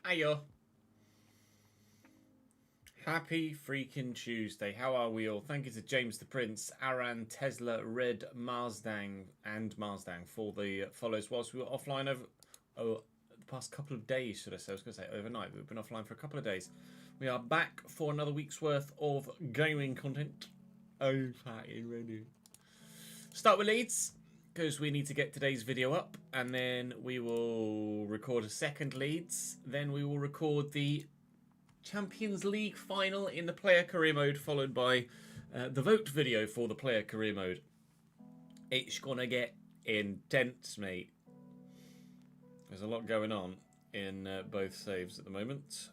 Ayo. Happy freaking Tuesday. How are we all? Thank you to James the Prince, Aran, Tesla, Red, Marsdang, and Marsdang for the follows whilst we were offline over the past couple of days, should I say. I was going to say overnight, but we've been offline for a couple of days. We are back for another week's worth of gaming content. Oh, fucking ready. Start with Leeds, because we need to get today's video up, and then we will record a second Leeds. Then we will record the Champions League final in the player career mode, followed by the vote video for the player career mode. It's gonna get intense, mate. There's a lot going on in both saves at the moment.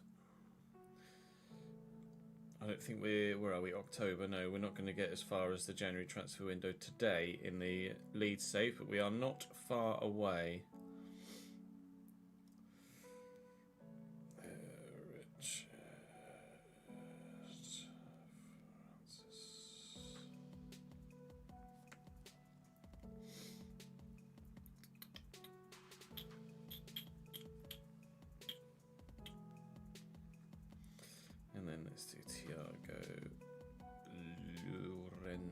I don't think where are we? October? No, we're not going to get as far as the January transfer window today in the Leeds save, but we are not far away. And then let's do Thiago Lorenzo.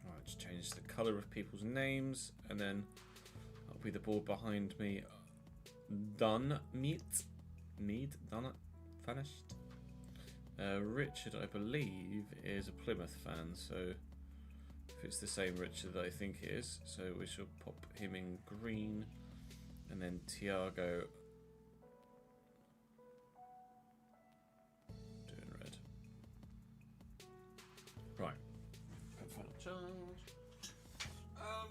Alright, just change the colour of people's names, and then that'll be the board behind me. Done. Done. Finished. Richard, I believe, is a Plymouth fan, so if it's the same Richard that I think it is, so we shall pop him in green, and then Thiago doing red. Right. Final charge. Oh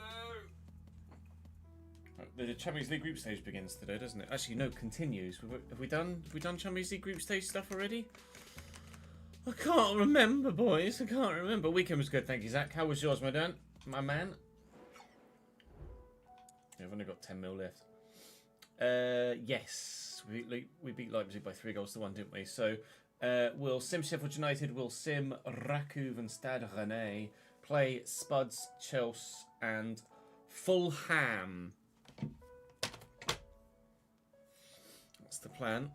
no! The Champions League group stage begins today, doesn't it? Actually, no, continues. Have we done Champions League group stage stuff already? I can't remember, boys. I can't remember. Weekend was good, thank you, Zach. How was yours, my man? Yeah, I've only got 10 mil left. Yes, we beat Leipzig by 3 goals to 1, didn't we? So we'll sim Sheffield United, we'll sim Rakov and Stade Rennais, play Spuds, Chelsea, and Fulham. That's the plan.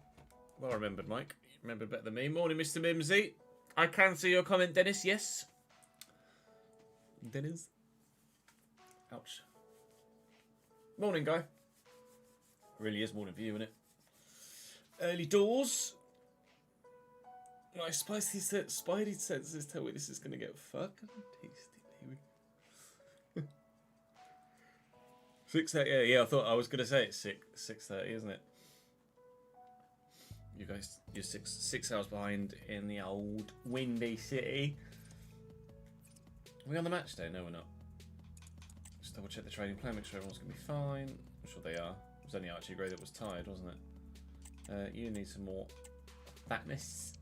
Well remembered, Mike. Remember better than me. Morning, Mr. Mimsy. I can see your comment, Dennis. Yes. Dennis. Ouch. Morning, guy. Really is morning for you, isn't it? Early doors. My Spidey senses tell me this is going to get fucking tasty, baby. 6:30. Yeah, I thought I was going to say it's 6:30, isn't it? You guys, you're six hours behind in the old windy city. Are we on the match day? No, we're not. Just double check the training plan, make sure everyone's going to be fine. I'm sure they are. It was only Archie Gray that was tired, wasn't it? You need some more fatness.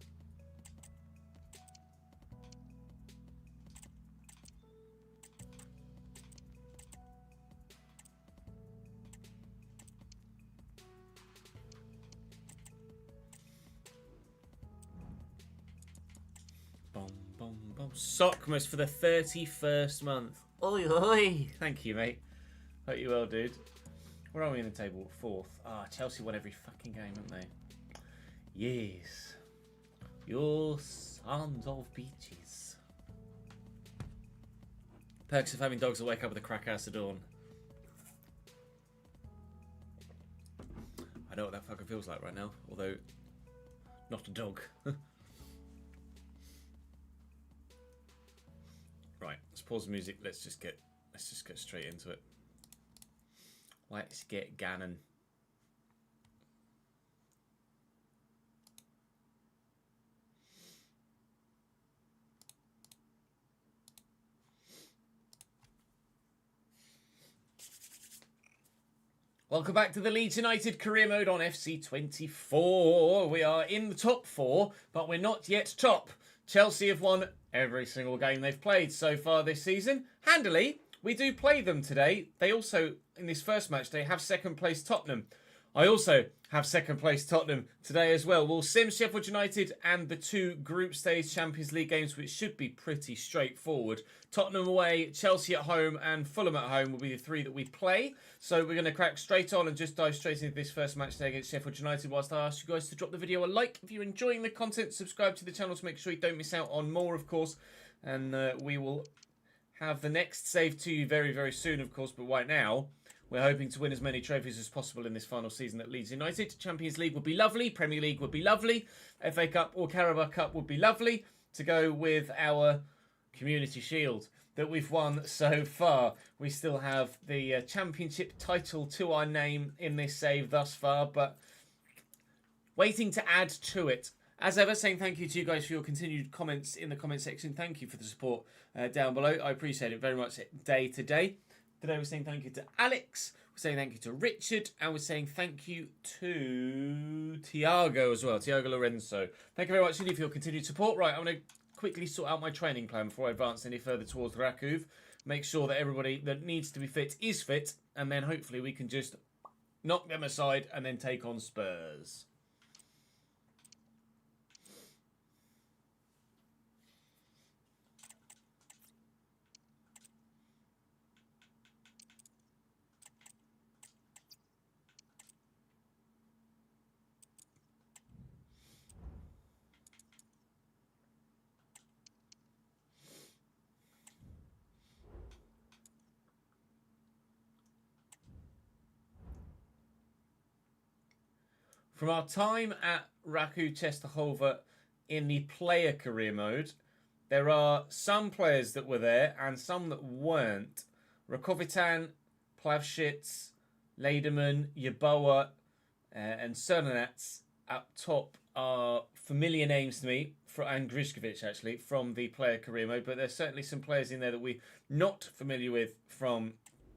Sockmas for the 31st month. Oi, oi. Thank you, mate. Hope you well, dude. Where are we in the table? 4th. Ah, Chelsea won every fucking game, haven't they? Yes. Your sons of beaches. Perks of having dogs that wake up with a crack ass at dawn. I know what that fucking feels like right now, although not a dog. Right, let's pause the music. Let's just get straight into it. Let's get Gannon. Welcome back to the Leeds United career mode on FC24. We are in the top 4, but we're not yet top. Chelsea have won every single game they've played so far this season. Handily, we do play them today. They also, in this first match, they have second place Tottenham. I also have second place Tottenham today as well. We'll sim Sheffield United and the 2 group stage Champions League games, which should be pretty straightforward. Tottenham away, Chelsea at home, and Fulham at home will be the 3 that we play. So we're going to crack straight on and just dive straight into this first match today against Sheffield United, whilst I ask you guys to drop the video a like if you're enjoying the content, subscribe to the channel to make sure you don't miss out on more, of course. And we will have the next save to you very, very soon, of course. But right now, we're hoping to win as many trophies as possible in this final season at Leeds United. Champions League would be lovely. Premier League would be lovely. FA Cup or Carabao Cup would be lovely to go with our Community Shield that we've won so far. We still have the Championship title to our name in this save thus far, but waiting to add to it. As ever, saying thank you to you guys for your continued comments in the comment section. Thank you for the support down below. I appreciate it very much day to day. Today we're saying thank you to Alex, we're saying thank you to Richard, and we're saying thank you to Tiago as well, Tiago Lorenzo. Thank you very much indeed for your continued support. Right, I'm going to quickly sort out my training plan before I advance any further towards Rakuv. Make sure that everybody that needs to be fit is fit, and then hopefully we can just knock them aside and then take on Spurs. From our time at Raku Czestochowa in the player career mode, there are some players that were there and some that weren't. Rakovitan, Plavshitz, Lederman, Yeboah, and Cernanats up top are familiar names to me, and Grishkovic actually, from the player career mode, but there's certainly some players in there that we're not familiar with from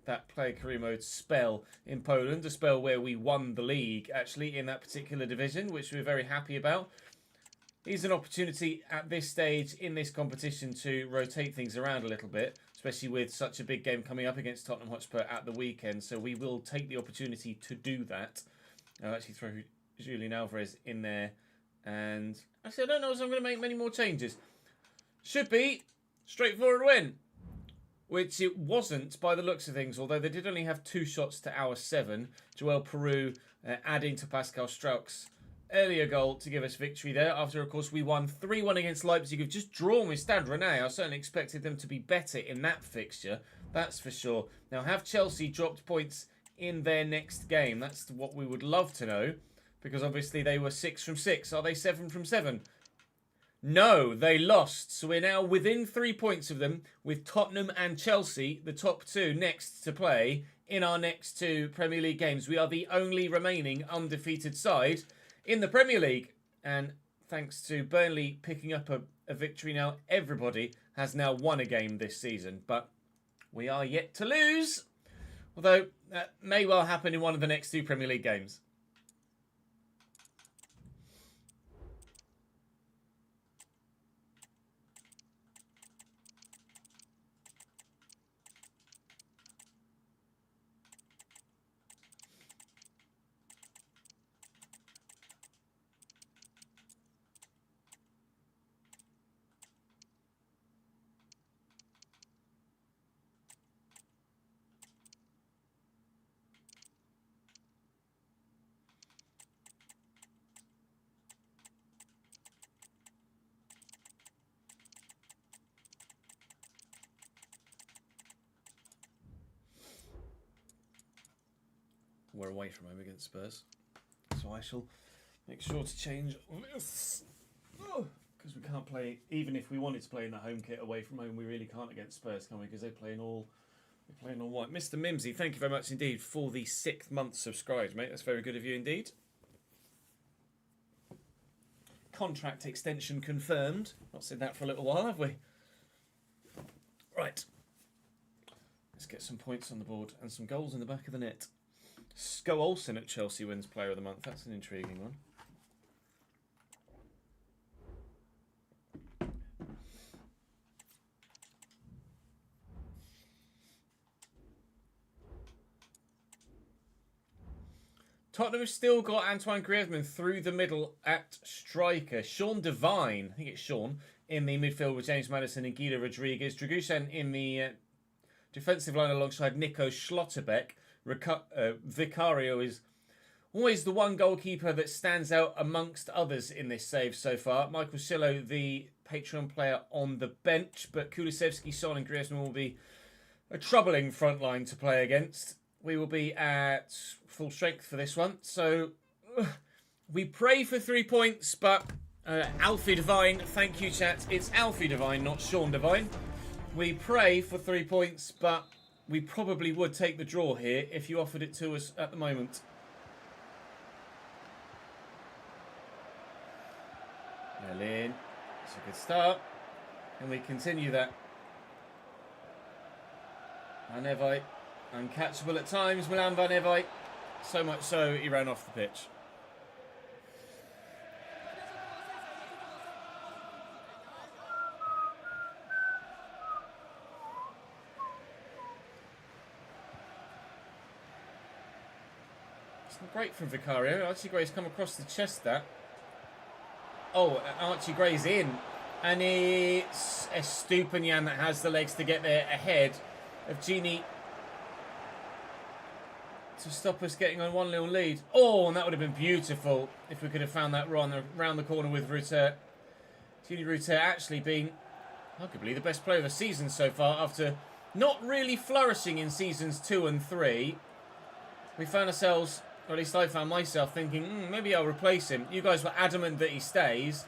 that player career mode spell in Poland, a spell where we won the league actually in that particular division, which we're very happy about. Here's an opportunity at this stage in this competition to rotate things around a little bit, especially with such a big game coming up against Tottenham Hotspur at the weekend, so we will take the opportunity to do that. I'll actually throw Julian Alvarez in there, and actually I don't know if I'm going to make many more changes. Should be straightforward win, which it wasn't by the looks of things, although they did only have 2 shots to our 7. Joel Peru adding to Pascal Strauch's earlier goal to give us victory there. After, of course, we won 3-1 against Leipzig. We've just drawn with Stade Rennais. I certainly expected them to be better in that fixture, that's for sure. Now, have Chelsea dropped points in their next game? That's what we would love to know, because obviously they were 6 from 6. Are they 7 from 7? No, they lost. So we're now within 3 points of them, with Tottenham and Chelsea, the top 2, next to play in our next 2 Premier League games. We are the only remaining undefeated side in the Premier League. And thanks to Burnley picking up a victory now, everybody has now won a game this season. But we are yet to lose, although that may well happen in one of the next 2 Premier League games. We're away from home against Spurs, so I shall make sure to change this, because we can't play, even if we wanted to play in the home kit away from home, we really can't against Spurs, can we? Because they're playing all white. Mr. Mimsy, thank you very much indeed for the 6th month subscribed, mate. That's very good of you indeed. Contract extension confirmed. Not said that for a little while, have we? Right. Let's get some points on the board and some goals in the back of the net. Sko Olsen at Chelsea wins Player of the Month. That's an intriguing one. Tottenham have still got Antoine Griezmann through the middle at striker. Sean Devine, I think it's Sean, in the midfield with James Maddison and Guido Rodriguez. Dragusin in the defensive line alongside Nico Schlotterbeck. Vicario is always the one goalkeeper that stands out amongst others in this save so far. Michael Sillo, the Patreon player, on the bench, but Kulusevski, Son and Griezmann will be a troubling front line to play against. We will be at full strength for this one. So we pray for 3 points, but Alfie Devine, thank you chat. It's Alfie Devine, not Sean Devine. We pray for 3 points, but we probably would take the draw here if you offered it to us at the moment. Well in. It's a good start. And we continue that. Van Evite, uncatchable at times, Milan Van Evite. So much so, he ran off the pitch. It's not great from Vicario. Archie Gray's come across the chest that. Oh, Archie Gray's in. And it's Estupiñán that has the legs to get there ahead of Gini to stop us getting on 1-0 lead. Oh, and that would have been beautiful if we could have found that round the corner with Rutter. Gini Rutter actually being arguably the best player of the season so far after not really flourishing in seasons 2 and 3. We found ourselves, or at least I found myself thinking, maybe I'll replace him. You guys were adamant that he stays.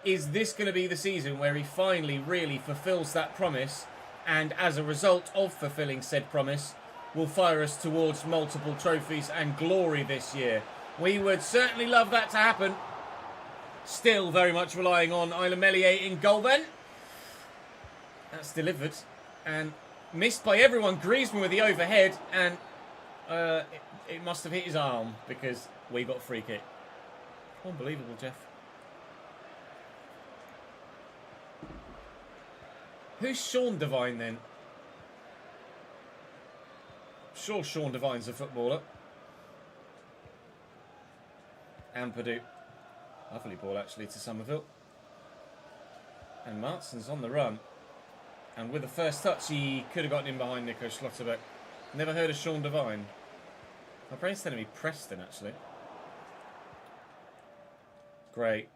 Is this going to be the season where he finally really fulfills that promise, and as a result of fulfilling said promise, will fire us towards multiple trophies and glory this year? We would certainly love that to happen. Still very much relying on Isla Melier in goal then. That's delivered and missed by everyone. Griezmann with the overhead, and it must have hit his arm because we got a free kick. Unbelievable, Jeff. Who's Sean Devine then? Sure, Sean Devine's a footballer. Ampadu. Lovely ball actually to Somerville. And Martin's on the run. And with the first touch, he could have gotten in behind Nico Schlotterbeck. Never heard of Sean Devine. My brain's telling me Preston actually. Great.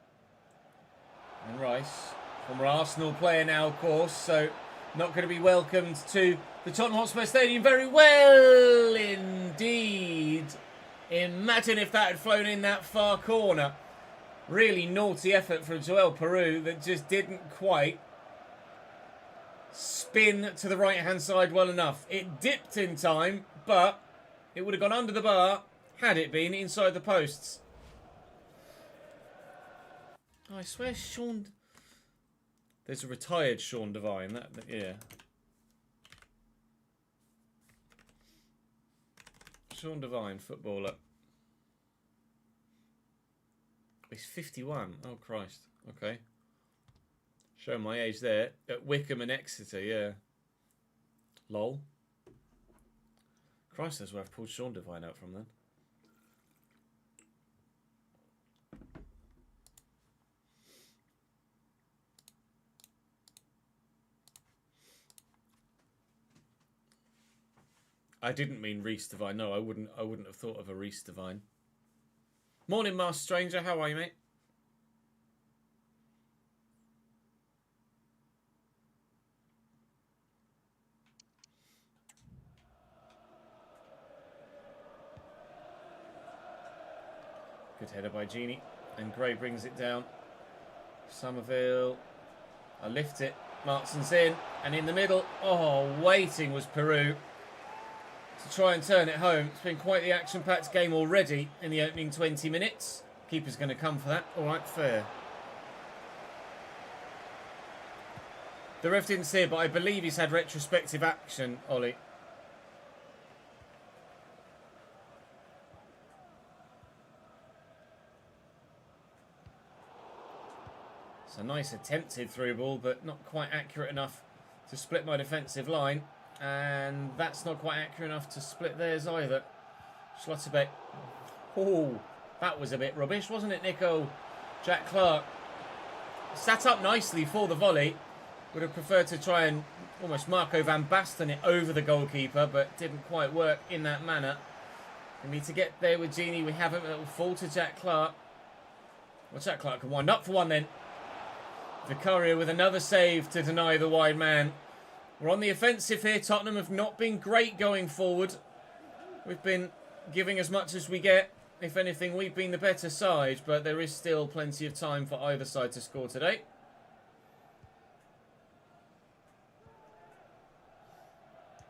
And Rice. Former Arsenal player now, of course, so not going to be welcomed to the Tottenham Hotspur Stadium very well indeed. Imagine if that had flown in that far corner. Really naughty effort from Joel Peru that just didn't quite spin to the right-hand side well enough. It dipped in time, but it would have gone under the bar had it been inside the posts. Oh, I swear Sean... There's a retired Sean Devine. Yeah. Sean Devine, footballer. He's 51. Oh, Christ. Okay. Showing my age there. At Wickham and Exeter, yeah. Lol. Christ, that's where I've pulled Sean Devine out from then. I didn't mean Reese Devine. No, I wouldn't have thought of a Reese Devine. Morning, Master Stranger. How are you, mate? Good header by Gini. And Gray brings it down. Somerville. I lift it. Martin's in. And in the middle. Oh, waiting was Peru to try and turn it home. It's been quite the action-packed game already in the opening 20 minutes. Keeper's going to come for that. All right, fair. The ref didn't see it, but I believe he's had retrospective action, Ollie. It's a nice attempted through ball, but not quite accurate enough to split my defensive line. And that's not quite accurate enough to split theirs either. Schlotterbeck Oh, that was a bit rubbish, wasn't it, Nico? Jack Clark sat up nicely for the volley. Would have preferred to try and almost Marco van Basten it over the goalkeeper, but didn't quite work in that manner. We need to get there with Genie. We haven't. It will fall to Jack Clark. Well, Jack Clark can wind up for one then. Vicario with another save to deny the wide man. We're on the offensive here. Tottenham have not been great going forward. We've been giving as much as we get. If anything, we've been the better side, but there is still plenty of time for either side to score today.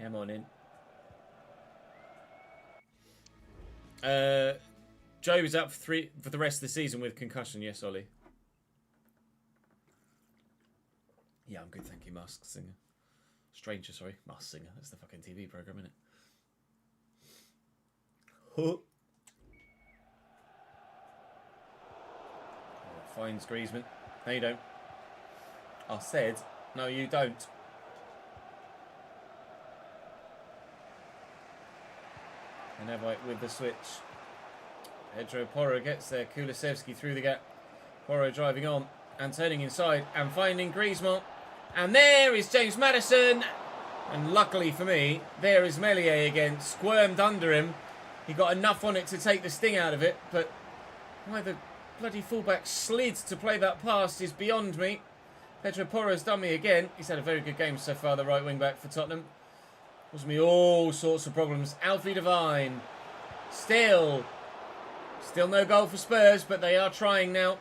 Come on in. Joe is out for the rest of the season with concussion. Yes, Ollie. Yeah, I'm good, thank you, Masked Singer. Stranger, sorry. Masked Singer. That's the fucking TV program, isn't it? Huh. Oh, finds Griezmann. No, you don't. I said, no, you don't. And Evite with the switch. Pedro Porro gets there. Kulusevski through the gap. Porro driving on and turning inside and finding Griezmann. And there is James Maddison. And luckily for me, there is Meslier again. Squirmed under him. He got enough on it to take the sting out of it. But why the bloody fullback slid to play that pass is beyond me. Pedro Porro's done me again. He's had a very good game so far, the right wing back for Tottenham. Caused me all sorts of problems. Alfie Devine. Still no goal for Spurs, but they are trying now.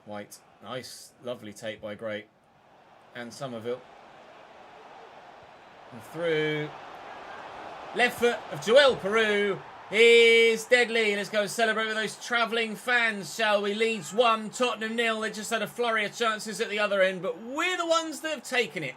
White. Nice, lovely take by Gray. And Somerville. And through. Left foot of Joel Peru is deadly. Let's go and celebrate with those travelling fans, shall we? Leeds 1, Tottenham 0. They just had a flurry of chances at the other end, but we're the ones that have taken it.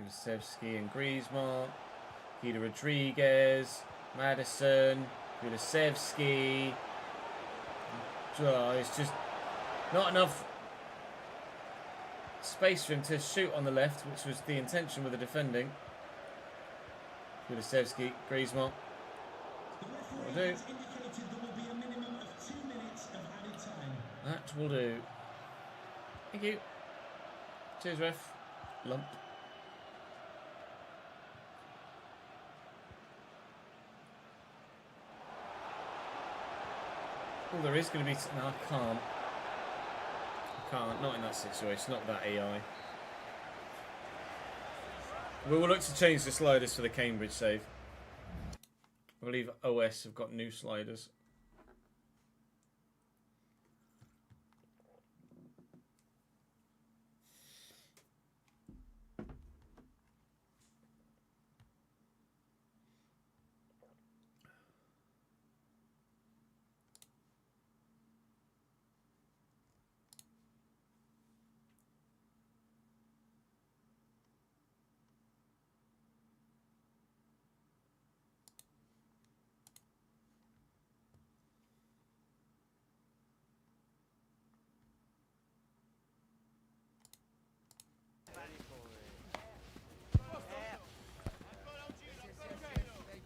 Kulusevski and Griezmann, Peter Rodriguez, Maddison, Kulusevski. Oh, it's just not enough space for him to shoot on the left, which was the intention with the defending. Kulusevski, Griezmann. That'll do. That will do. Thank you. Cheers, ref. Lump. Oh, there is going to be... No, I can't. I can't. Not in that situation. Not that AI. We will look to change the sliders for the Cambridge save. I believe OS have got new sliders.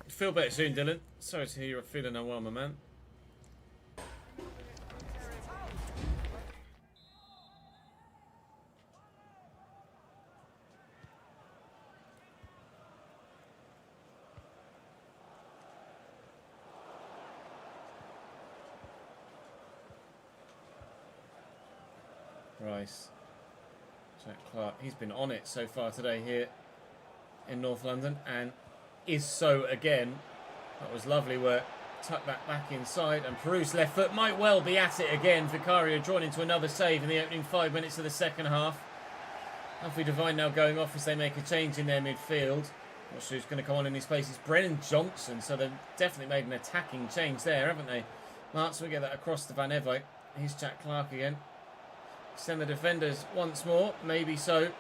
Feel better soon, Dylan. Sorry to hear you're feeling unwell, my man. Rice. Jack Clark. He's been on it so far today here in North London and is so again. That was lovely work tuck that back inside, and Peru's left foot might well be at it again. Vicario drawn into another save in the opening 5 minutes of the second half. Alfie Devine now going off as they make a change in their midfield. Not sure who's going to come on in his place. It's Brennan Johnson, so they've definitely made an attacking change there, haven't they? Marks will get that across to Van Evijk. Here's Jack Clark again. Send the defenders once more, maybe so.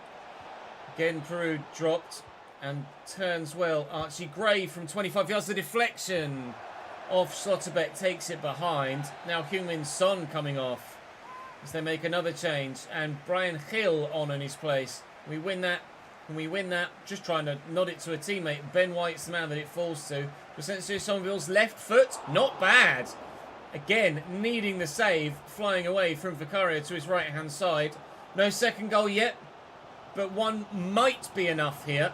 Again, Peru dropped and turns well. Archie Gray from 25 yards. The deflection off Slotterbeck takes it behind. Now Heung-min Son coming off as they make another change. And Brian Hill on in his place. We win that. Can we win that? Just trying to nod it to a teammate. Ben White's the man that it falls to. Crescencio Somerville's left foot. Not bad. Again, needing the save. Flying away from Vicario to his right-hand side. No second goal yet. But one might be enough here.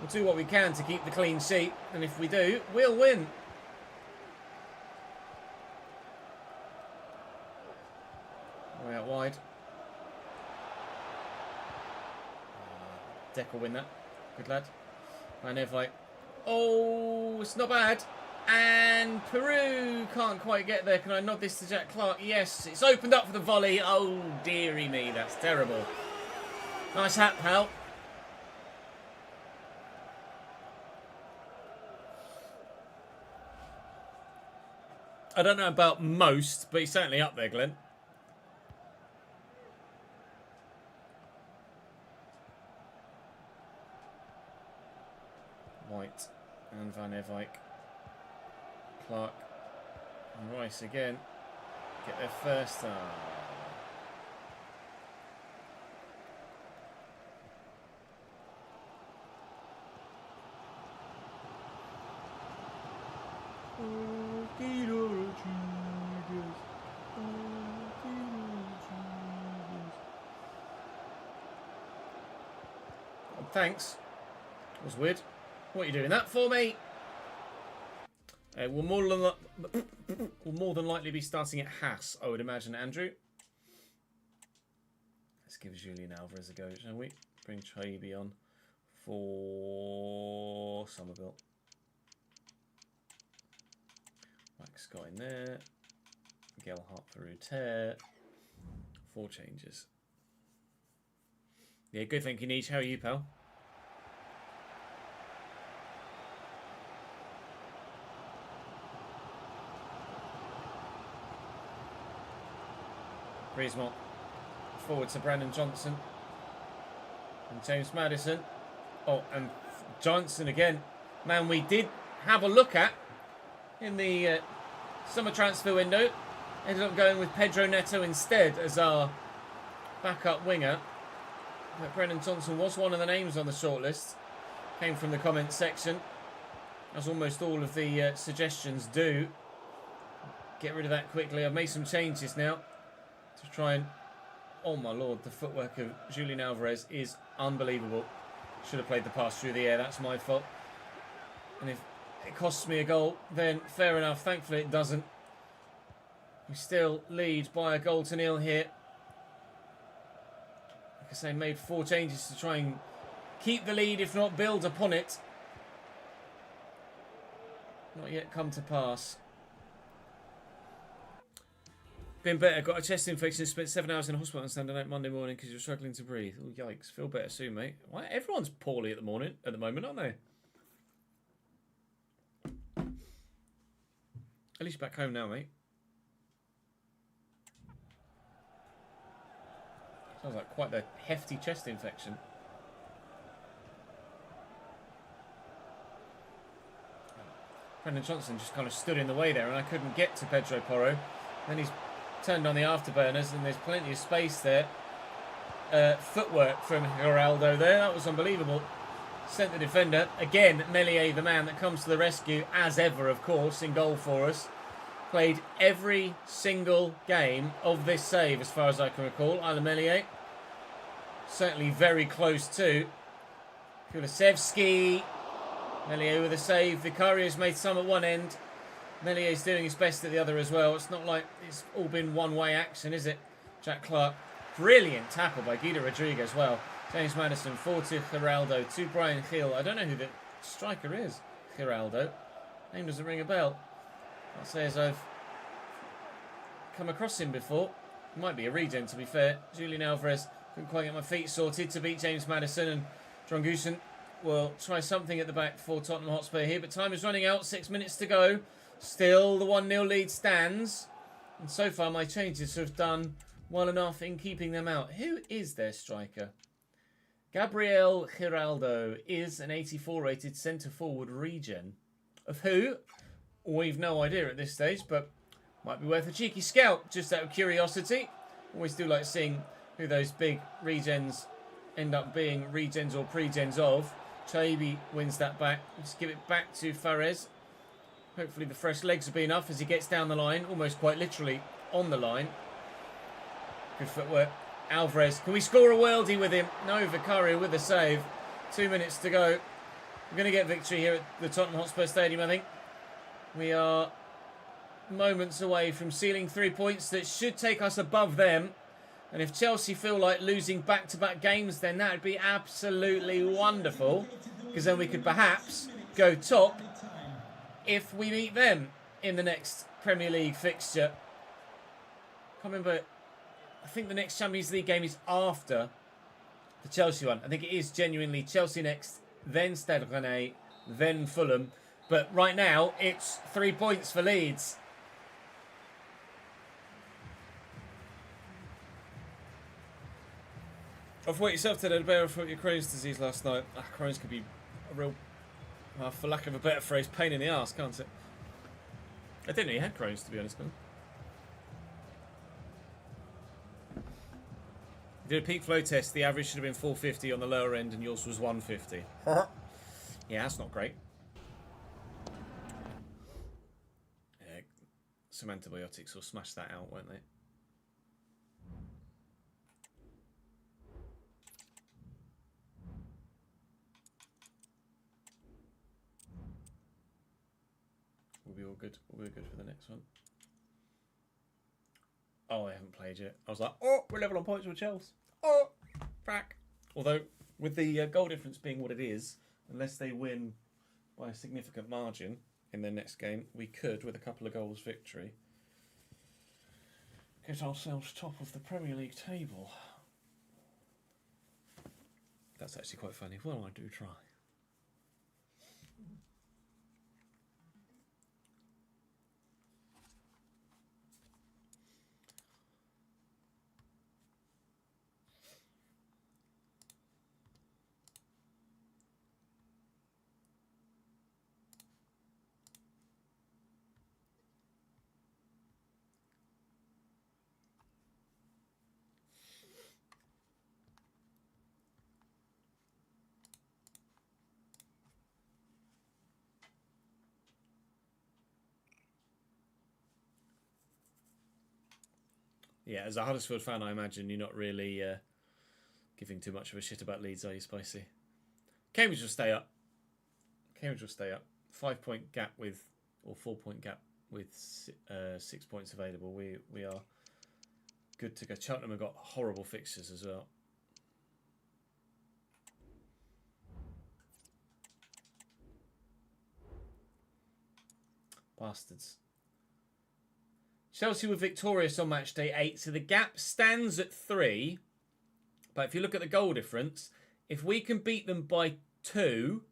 We'll do what we can to keep the clean sheet. And if we do, we'll win. Way out wide. Deck will win that. Good lad. Van Evijk. Oh, it's not bad. And Peru can't quite get there. Can I nod this to Jack Clark? Yes, it's opened up for the volley. Oh, dearie me, that's terrible. Nice hat, pal. I don't know about most, but he's certainly up there, Glenn. White and Van Evijk. Clark and Rice again. Get there first. Thanks. That was weird. What are you doing that for, mate? We'll more than likely be starting at Haas, I would imagine, Andrew. Let's give Julian Alvarez a go, shall we? Bring Chaibi on for Somerville. Mike Scott in there. Gelhardt for Ruter. 4 changes. Yeah, good, thank you, Niche. How are you, pal? Griezmann forward to Brandon Johnson and James Maddison. Oh, and Johnson again. Man, we did have a look at in the summer transfer window. Ended up going with Pedro Neto instead as our backup winger. But Brendan Johnson was one of the names on the shortlist. Came from the comments section, as almost all of the suggestions do. Get rid of that quickly. I've made some changes now to try and... Oh my lord, the footwork of Julian Alvarez is unbelievable. Should have played the pass through the air, that's my fault. And if it costs me a goal, then fair enough. Thankfully it doesn't. We still lead by a goal to nil here. Like I say, made 4 changes to try and keep the lead, if not build upon it. Not yet come to pass. Been better. Got a chest infection. Spent 7 hours in hospital on Sunday night, Monday morning because you're struggling to breathe. Oh, yikes. Feel better soon, mate. Why? Everyone's poorly at the moment, aren't they? At least back home now, mate. Sounds like quite the hefty chest infection. Brendan Johnson just kind of stood in the way there and I couldn't get to Pedro Porro. Then he's turned on the afterburners and there's plenty of space there. Footwork from Geraldo there. That was unbelievable. Sent the defender. Again, Meslier, the man that comes to the rescue, as ever, of course, in goal for us. Played every single game of this save, as far as I can recall. Alain Meslier. Certainly very close to. Kulisevsky. Meslier with a save. Vicario's made some at one end. Mellier's doing his best at the other as well. It's not like it's all been one-way action, is it? Jack Clark. Brilliant tackle by Guido Rodriguez as well. James Maddison, forward to Geraldo, to Brian Hill. I don't know who the striker is, Geraldo. Name doesn't ring a bell. I'll say as I've come across him before. Might be a regen, to be fair. Julian Alvarez couldn't quite get my feet sorted to beat James Maddison, and Drongusen will try something at the back for Tottenham Hotspur here, but time is running out. 6 minutes to go. Still the 1-0 lead stands, and so far my changes have done well enough in keeping them out. Who is their striker? Gabriel Giraldo is an 84 rated centre forward regen. Of who? We've no idea at this stage, but might be worth a cheeky scout just out of curiosity. Always do like seeing who those big regens end up being regens or pre-gens of. Chaibi wins that back. Just give it back to Fares. Hopefully the fresh legs will be enough as he gets down the line, almost quite literally on the line. Good footwork. Alvarez, can we score a worldie with him? No, Vicario with a save. 2 minutes to go. We're going to get victory here at the Tottenham Hotspur Stadium, I think. We are moments away from sealing 3 points that should take us above them. And if Chelsea feel like losing back-to-back games, then that would be absolutely wonderful, because then we could perhaps go top if we meet them in the next Premier League fixture. Can't remember. I think the next Champions League game is after the Chelsea one. I think it is genuinely Chelsea next, then Stade Rennais, then Fulham. But right now, it's 3 points for Leeds. I thought yourself today, I thought your Crohn's disease last night. Crohn's could be a real, for lack of a better phrase, pain in the arse, can't it? I didn't know you had Crohn's, to be honest, man. You did a peak flow test, the average should have been 450 on the lower end and yours was 150. Yeah, that's not great. Yeah, some antibiotics will smash that out, won't they? We'll be all good. We'll be good for the next one. Oh, I haven't played yet. I was like, oh, we're level on points with Chelsea. Oh, frack. Although, with the goal difference being what it is, unless they win by a significant margin in their next game, we could, with a couple of goals victory, get ourselves top of the Premier League table. That's actually quite funny. Well, I do try. Yeah, as a Huddersfield fan, I imagine you're not really giving too much of a shit about Leeds, are you, Spicy? Cambridge will stay up. Cambridge will stay up. 5 point gap with, or 4 point gap with 6 points available. We are good to go. Cheltenham have got horrible fixtures as well. Bastards. Chelsea were victorious on match day 8, so the gap stands at 3. But if you look at the goal difference, if we can beat them by 2,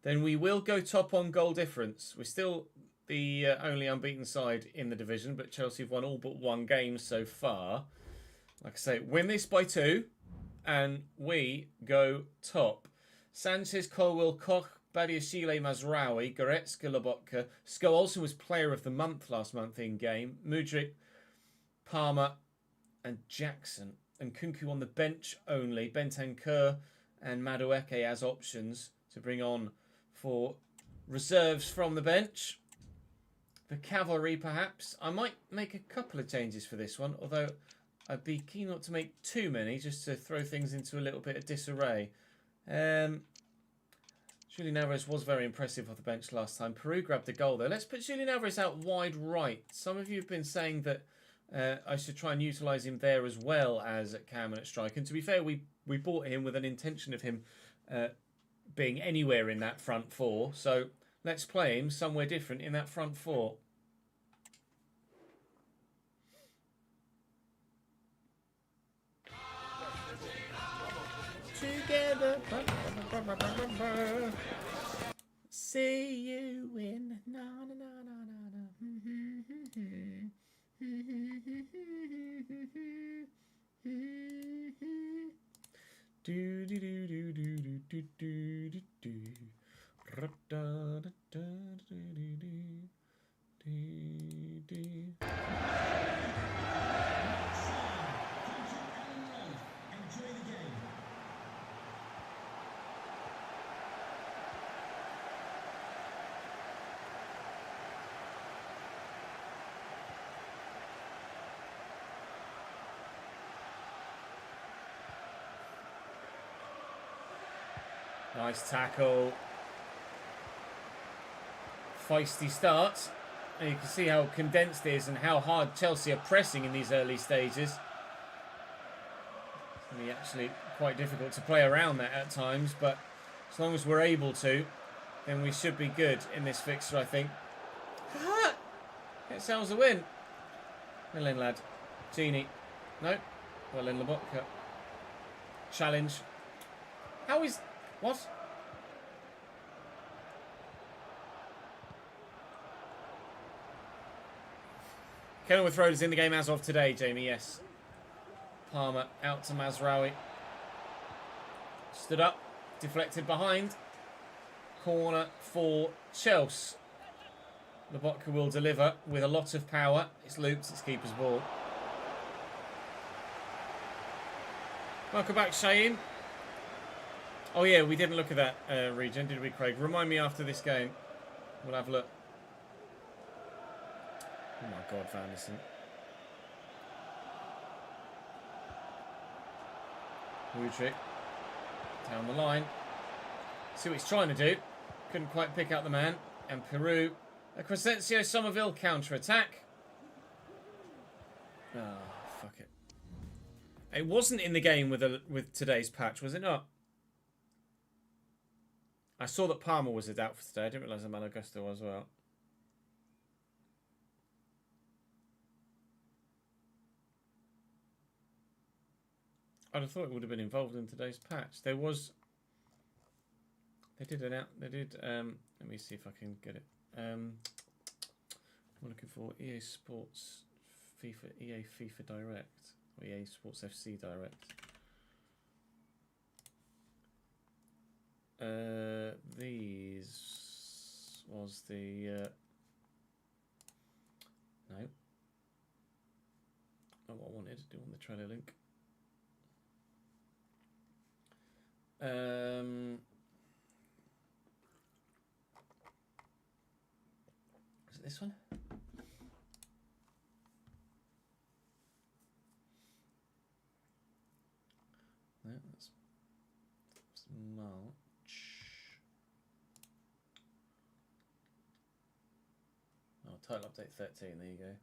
then we will go top on goal difference. We're still the only unbeaten side in the division, but Chelsea have won all but 1 game so far. Like I say, win this by 2, and we go top. Sanchez, Colwell, Koch, Badiashile, Mazraoui, Goretzka, Lobotka. Sko Olsen was player of the month last month in game. Mudryk, Palmer, and Jackson. And Kunku on the bench only. Bentancur and Madueke as options to bring on for reserves from the bench. The cavalry, perhaps. I might make a couple of changes for this one, although I'd be keen not to make too many, just to throw things into a little bit of disarray. Julian Alvarez was very impressive off the bench last time. Peru grabbed the goal, though. Let's put Julian Alvarez out wide right. Some of you have been saying that I should try and utilise him there as well as at Cam and at strike. And to be fair, we bought him with an intention of him being anywhere in that front four. So let's play him somewhere different in that front four. See you in na na na na na. Do do do do do do do do do. Nice tackle. Feisty start. And you can see how condensed it is and how hard Chelsea are pressing in these early stages. It's going to be actually quite difficult to play around that at times, but as long as we're able to, then we should be good in this fixture, I think. It sounds a win. Well in, lad. Genie. No. Well in, Lobotka. Challenge. How is... What? Kenilworth Road is in the game as of today, Jamie, yes. Palmer out to Mazraoui. Stood up, deflected behind. Corner for Chelsea. Lobotka will deliver with a lot of power. It's looped, it's keeper's ball. Welcome back, Shane. Oh yeah, we didn't look at that region, did we, Craig? Remind me after this game. We'll have a look. Oh my God, Van Nisten. Woodrick down the line. See what he's trying to do. Couldn't quite pick out the man. And Peru. A Crescencio Somerville counter-attack. Ah, fuck it. It wasn't in the game with today's patch, was it not? I saw that Palmer was out for today. I didn't realise that Malagusta was as well. I'd have thought it would have been involved in today's patch. There was... They did an out... They did... let me see if I can get it. I'm looking for EA Sports FIFA... EA FIFA Direct. Or EA Sports FC Direct. These... Was the... No. Not what I wanted. Do you want the trailer link? Is it this one? No, that's March. Oh, title update 13, there you go.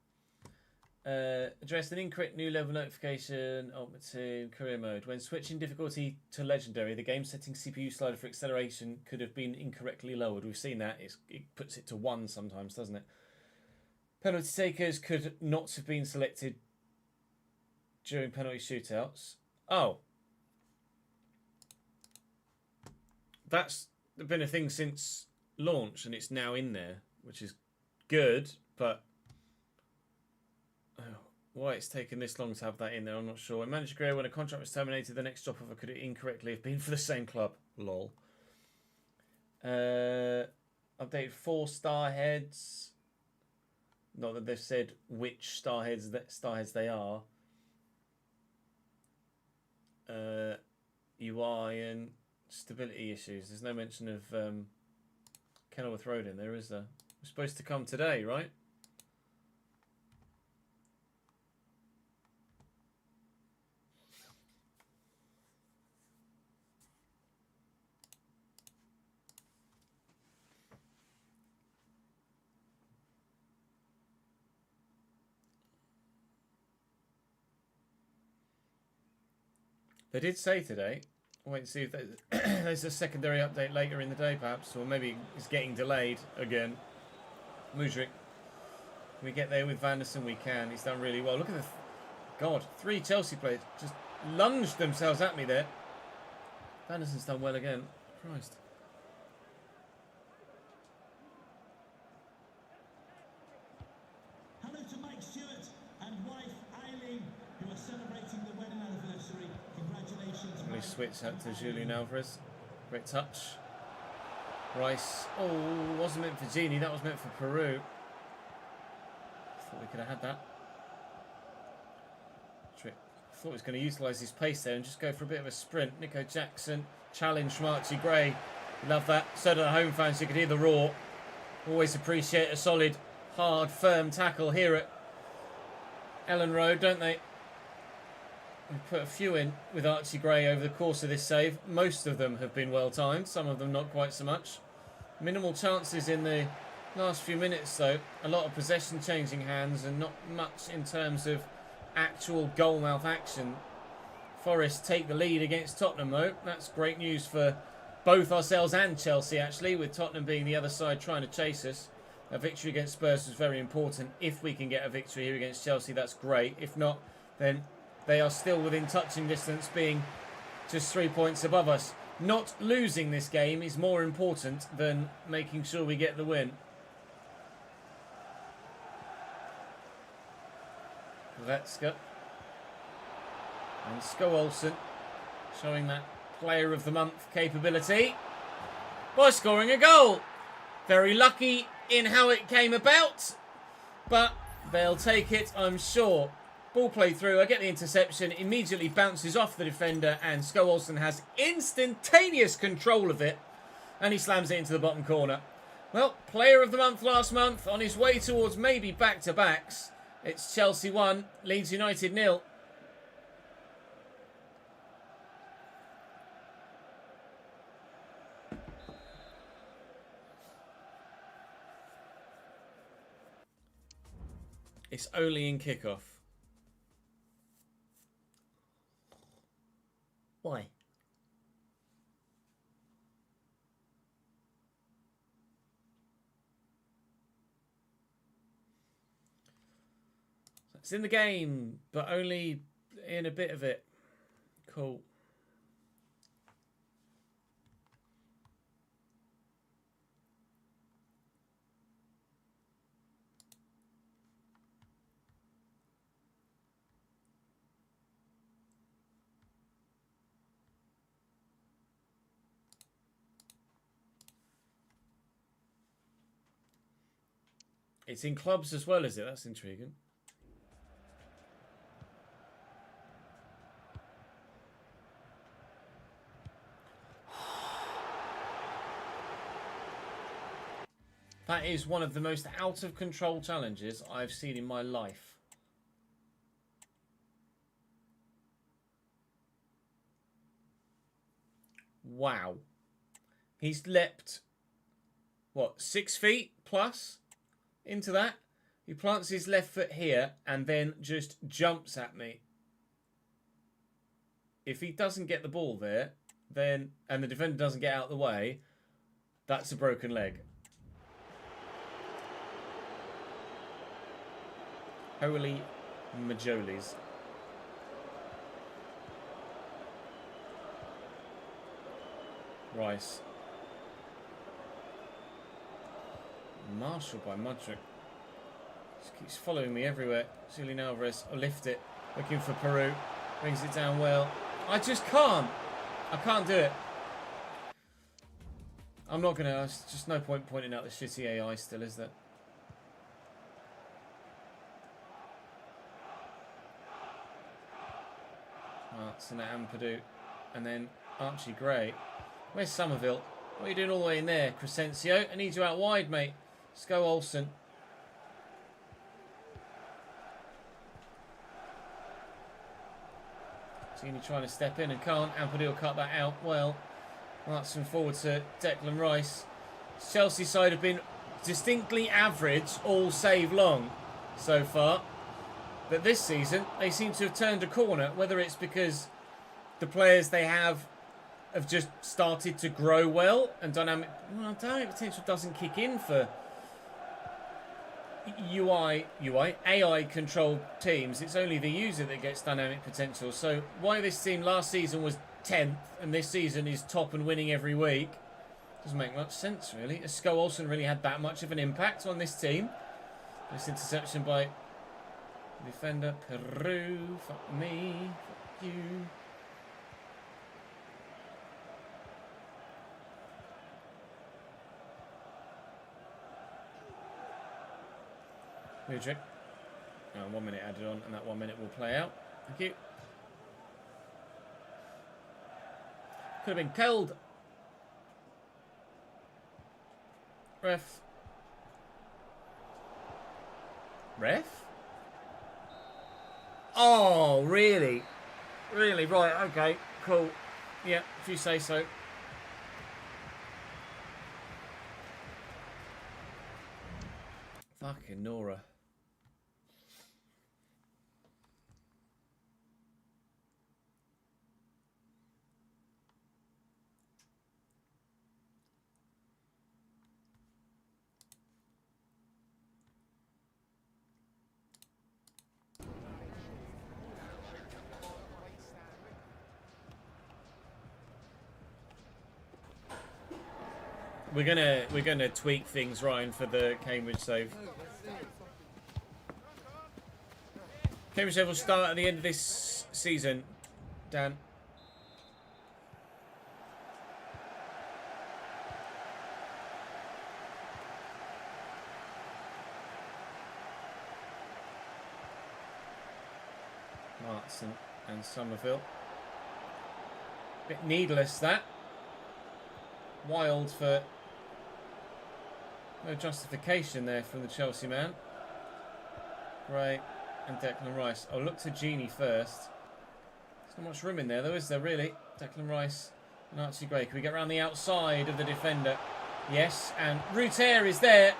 Addressed an incorrect new level notification. Ultimate Team career mode. When switching difficulty to legendary, the game setting CPU slider for acceleration could have been incorrectly lowered. We've seen that. It puts it to 1 sometimes, doesn't it? Penalty takers could not have been selected during penalty shootouts. Oh. That's been a thing since launch, and it's now in there, which is good, but... Why it's taken this long to have that in there, I'm not sure. In manager career, when a contract was terminated, the next job offer could it incorrectly have been for the same club. Lol. Updated 4 star heads. Not that they've said which star heads they are. UI and stability issues. There's no mention of Kenilworth Road in there, is there? It's supposed to come today, right? They did say today. I'll wait and see if there's a secondary update later in the day, perhaps, or maybe it's getting delayed again. Mudryk. Can we get there with Van Nisten? We can. He's done really well. Look at the... God, 3 Chelsea players just lunged themselves at me there. Van Nisten's done well again. Christ. Hello to Mike Stewart and wife Eileen, who are celebrating the wedding anniversary. Congratulations. Really switch out to Julian Alvarez. Great touch. Rice. Oh, wasn't meant for Genie. That was meant for Peru. Thought we could have had that. Thought he was going to utilise his pace there and just go for a bit of a sprint. Nico Jackson, challenge from Archie Gray. Love that. So do the home fans. You could hear the roar. Always appreciate a solid, hard, firm tackle here at Ellen Road, don't they? We put a few in with Archie Gray over the course of this save. Most of them have been well timed. Some of them not quite so much. Minimal chances in the last few minutes though. A lot of possession changing hands and not much in terms of actual goalmouth action. Forest take the lead against Tottenham though. That's great news for both ourselves and Chelsea actually, with Tottenham being the other side trying to chase us. A victory against Spurs was very important. If we can get a victory here against Chelsea, that's great. If not, then they are still within touching distance, being just 3 points above us. Not losing this game is more important than making sure we get the win. Vetska and Sko-Olsen showing that player of the month capability by scoring a goal. Very lucky in how it came about, but they'll take it, I'm sure. Ball played through, I get the interception, immediately bounces off the defender, and Sko-Olsen has instantaneous control of it, and he slams it into the bottom corner. Well, player of the month last month, on his way towards maybe back-to-backs. It's Chelsea 1, Leeds United 0. It's only in kickoff. Why? It's in the game, but only in a bit of it. Cool. It's in clubs as well, is it? That's intriguing. That is one of the most out of control challenges I've seen in my life. Wow. He's leapt, what, 6 feet plus into that? He plants his left foot here and then just jumps at me. If he doesn't get the ball there, then, and the defender doesn't get out of the way, that's a broken leg. Holy majolis. Rice. Marshall by Mudrick. Just keeps following me everywhere. Julian Alvarez will lift it. Looking for Peru. Brings it down well. I just can't. I can't do it. I'm not going to. There's just no point pointing out the shitty AI still, is there? Artsana Ampadu. And then Archie Gray. Where's Somerville? What are you doing all the way in there, Crescencio? I need you out wide, mate. Sko-Olsen. Genie trying to step in and can't. Ampadu will cut that out. Well, Martin forward to Declan Rice. Chelsea side have been distinctly average all save long so far. But this season, they seem to have turned a corner. Whether it's because the players they have just started to grow well and dynamic potential doesn't kick in for AI controlled teams. It's only the user that gets dynamic potential. So why this team last season was 10th and this season is top and winning every week. Doesn't make much sense, really. Sko Olsen really had that much of an impact on this team. This interception by defender Peru. Fuck me. Fuck you. Mudryk. 1 minute added on, and that 1 minute will play out. Thank you. Could have been killed. Ref. Ref? Oh, really? Really? Right, okay, cool. Yeah, if you say so. Fucking Nora. We're gonna tweak things, Ryan, for the Cambridge save. Cambridge save will start at the end of this season. Dan. Martson and Somerville. Bit needless, that. Wild for no justification there from the Chelsea man. Gray and Declan Rice. I'll look to Genie first. There's not much room in there though, is there really? Declan Rice and Archie Gray. Can we get around the outside of the defender? Yes, and Ruter is there.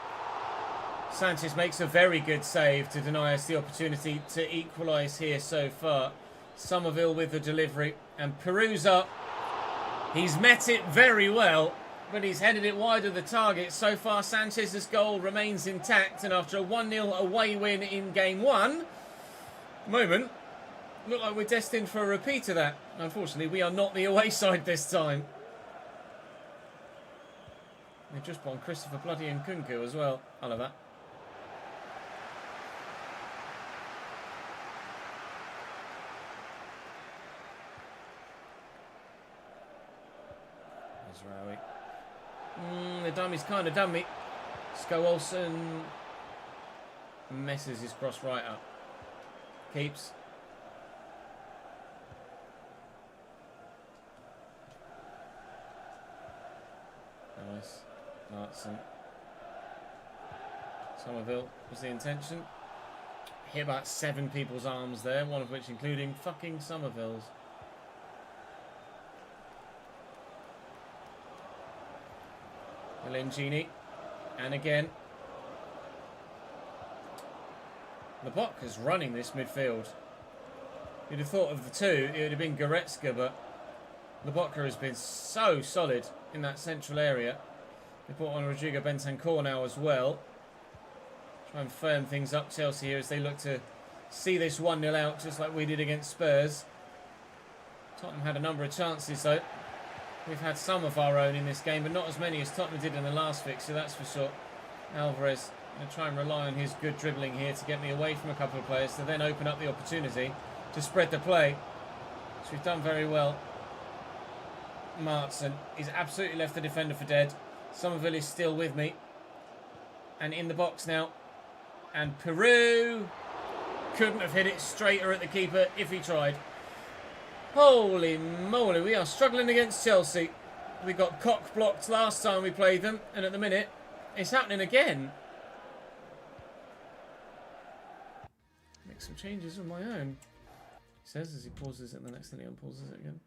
Sanchez makes a very good save to deny us the opportunity to equalise here so far. Somerville with the delivery, and Peru's up. He's met it very well, but he's headed it wide of the target. So far, Sanchez's goal remains intact, and after a 1-0 away win in game 1, moment, look like we're destined for a repeat of that. Unfortunately, we are not the away side this time. They've just won Christopher Bloody and Kunku as well. I love that. The dummy's kind of done me. Sko Olsen messes his cross right up. Keeps. Nice. Martson. Somerville was the intention. Hit about 7 people's arms there, one of which including fucking Somerville's. Genie, and again Lebok is running this midfield. You'd have thought of the two it would have been Goretzka, but Lebok has been so solid in that central area. They brought on Rodrigo Bentancur now as well. Try and firm things up Chelsea here as they look to see this 1-0 out just like we did against Spurs. Tottenham had a number of chances though. We've had some of our own in this game, but not as many as Tottenham did in the last fixture, that's for sure. Alvarez going to try and rely on his good dribbling here to get me away from a couple of players to then open up the opportunity to spread the play, which we've done very well. Martson, he's absolutely left the defender for dead. Somerville is still with me. And in the box now. And Peru couldn't have hit it straighter at the keeper if he tried. Holy moly, we are struggling against Chelsea. We got cock blocked last time we played them, and at the minute, it's happening again. Make some changes of my own, he says as he pauses it, and the next thing he unpauses it again.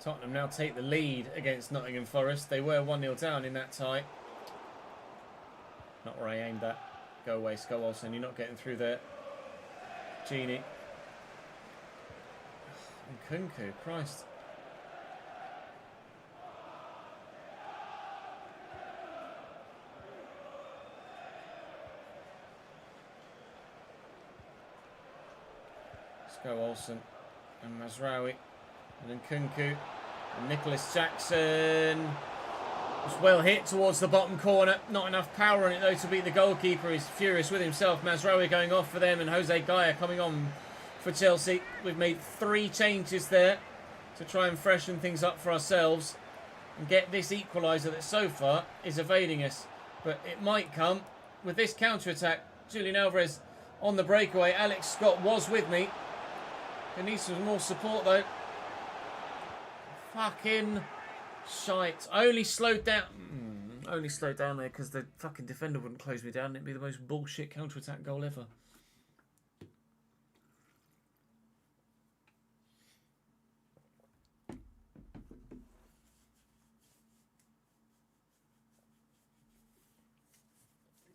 Tottenham now take the lead against Nottingham Forest. They were 1-0 down in that tie. Not where I aimed at. Go away, Skowalson. You're not getting through there. Genie. And Kunku, Christ. Skowalson and Mazraoui. And then Kunku. And Nicholas Jackson. Was well hit towards the bottom corner. Not enough power on it though to beat the goalkeeper. He's furious with himself. Mazraoui going off for them and Jose Gaya coming on for Chelsea. We've made 3 changes there to try and freshen things up for ourselves and get this equaliser that so far is evading us. But it might come with this counter-attack. Julian Alvarez on the breakaway. Alex Scott was with me. He needs some more support though. Fucking shite. I only slowed down. Only slowed down there because the fucking defender wouldn't close me down. It'd be the most bullshit counter-attack goal ever.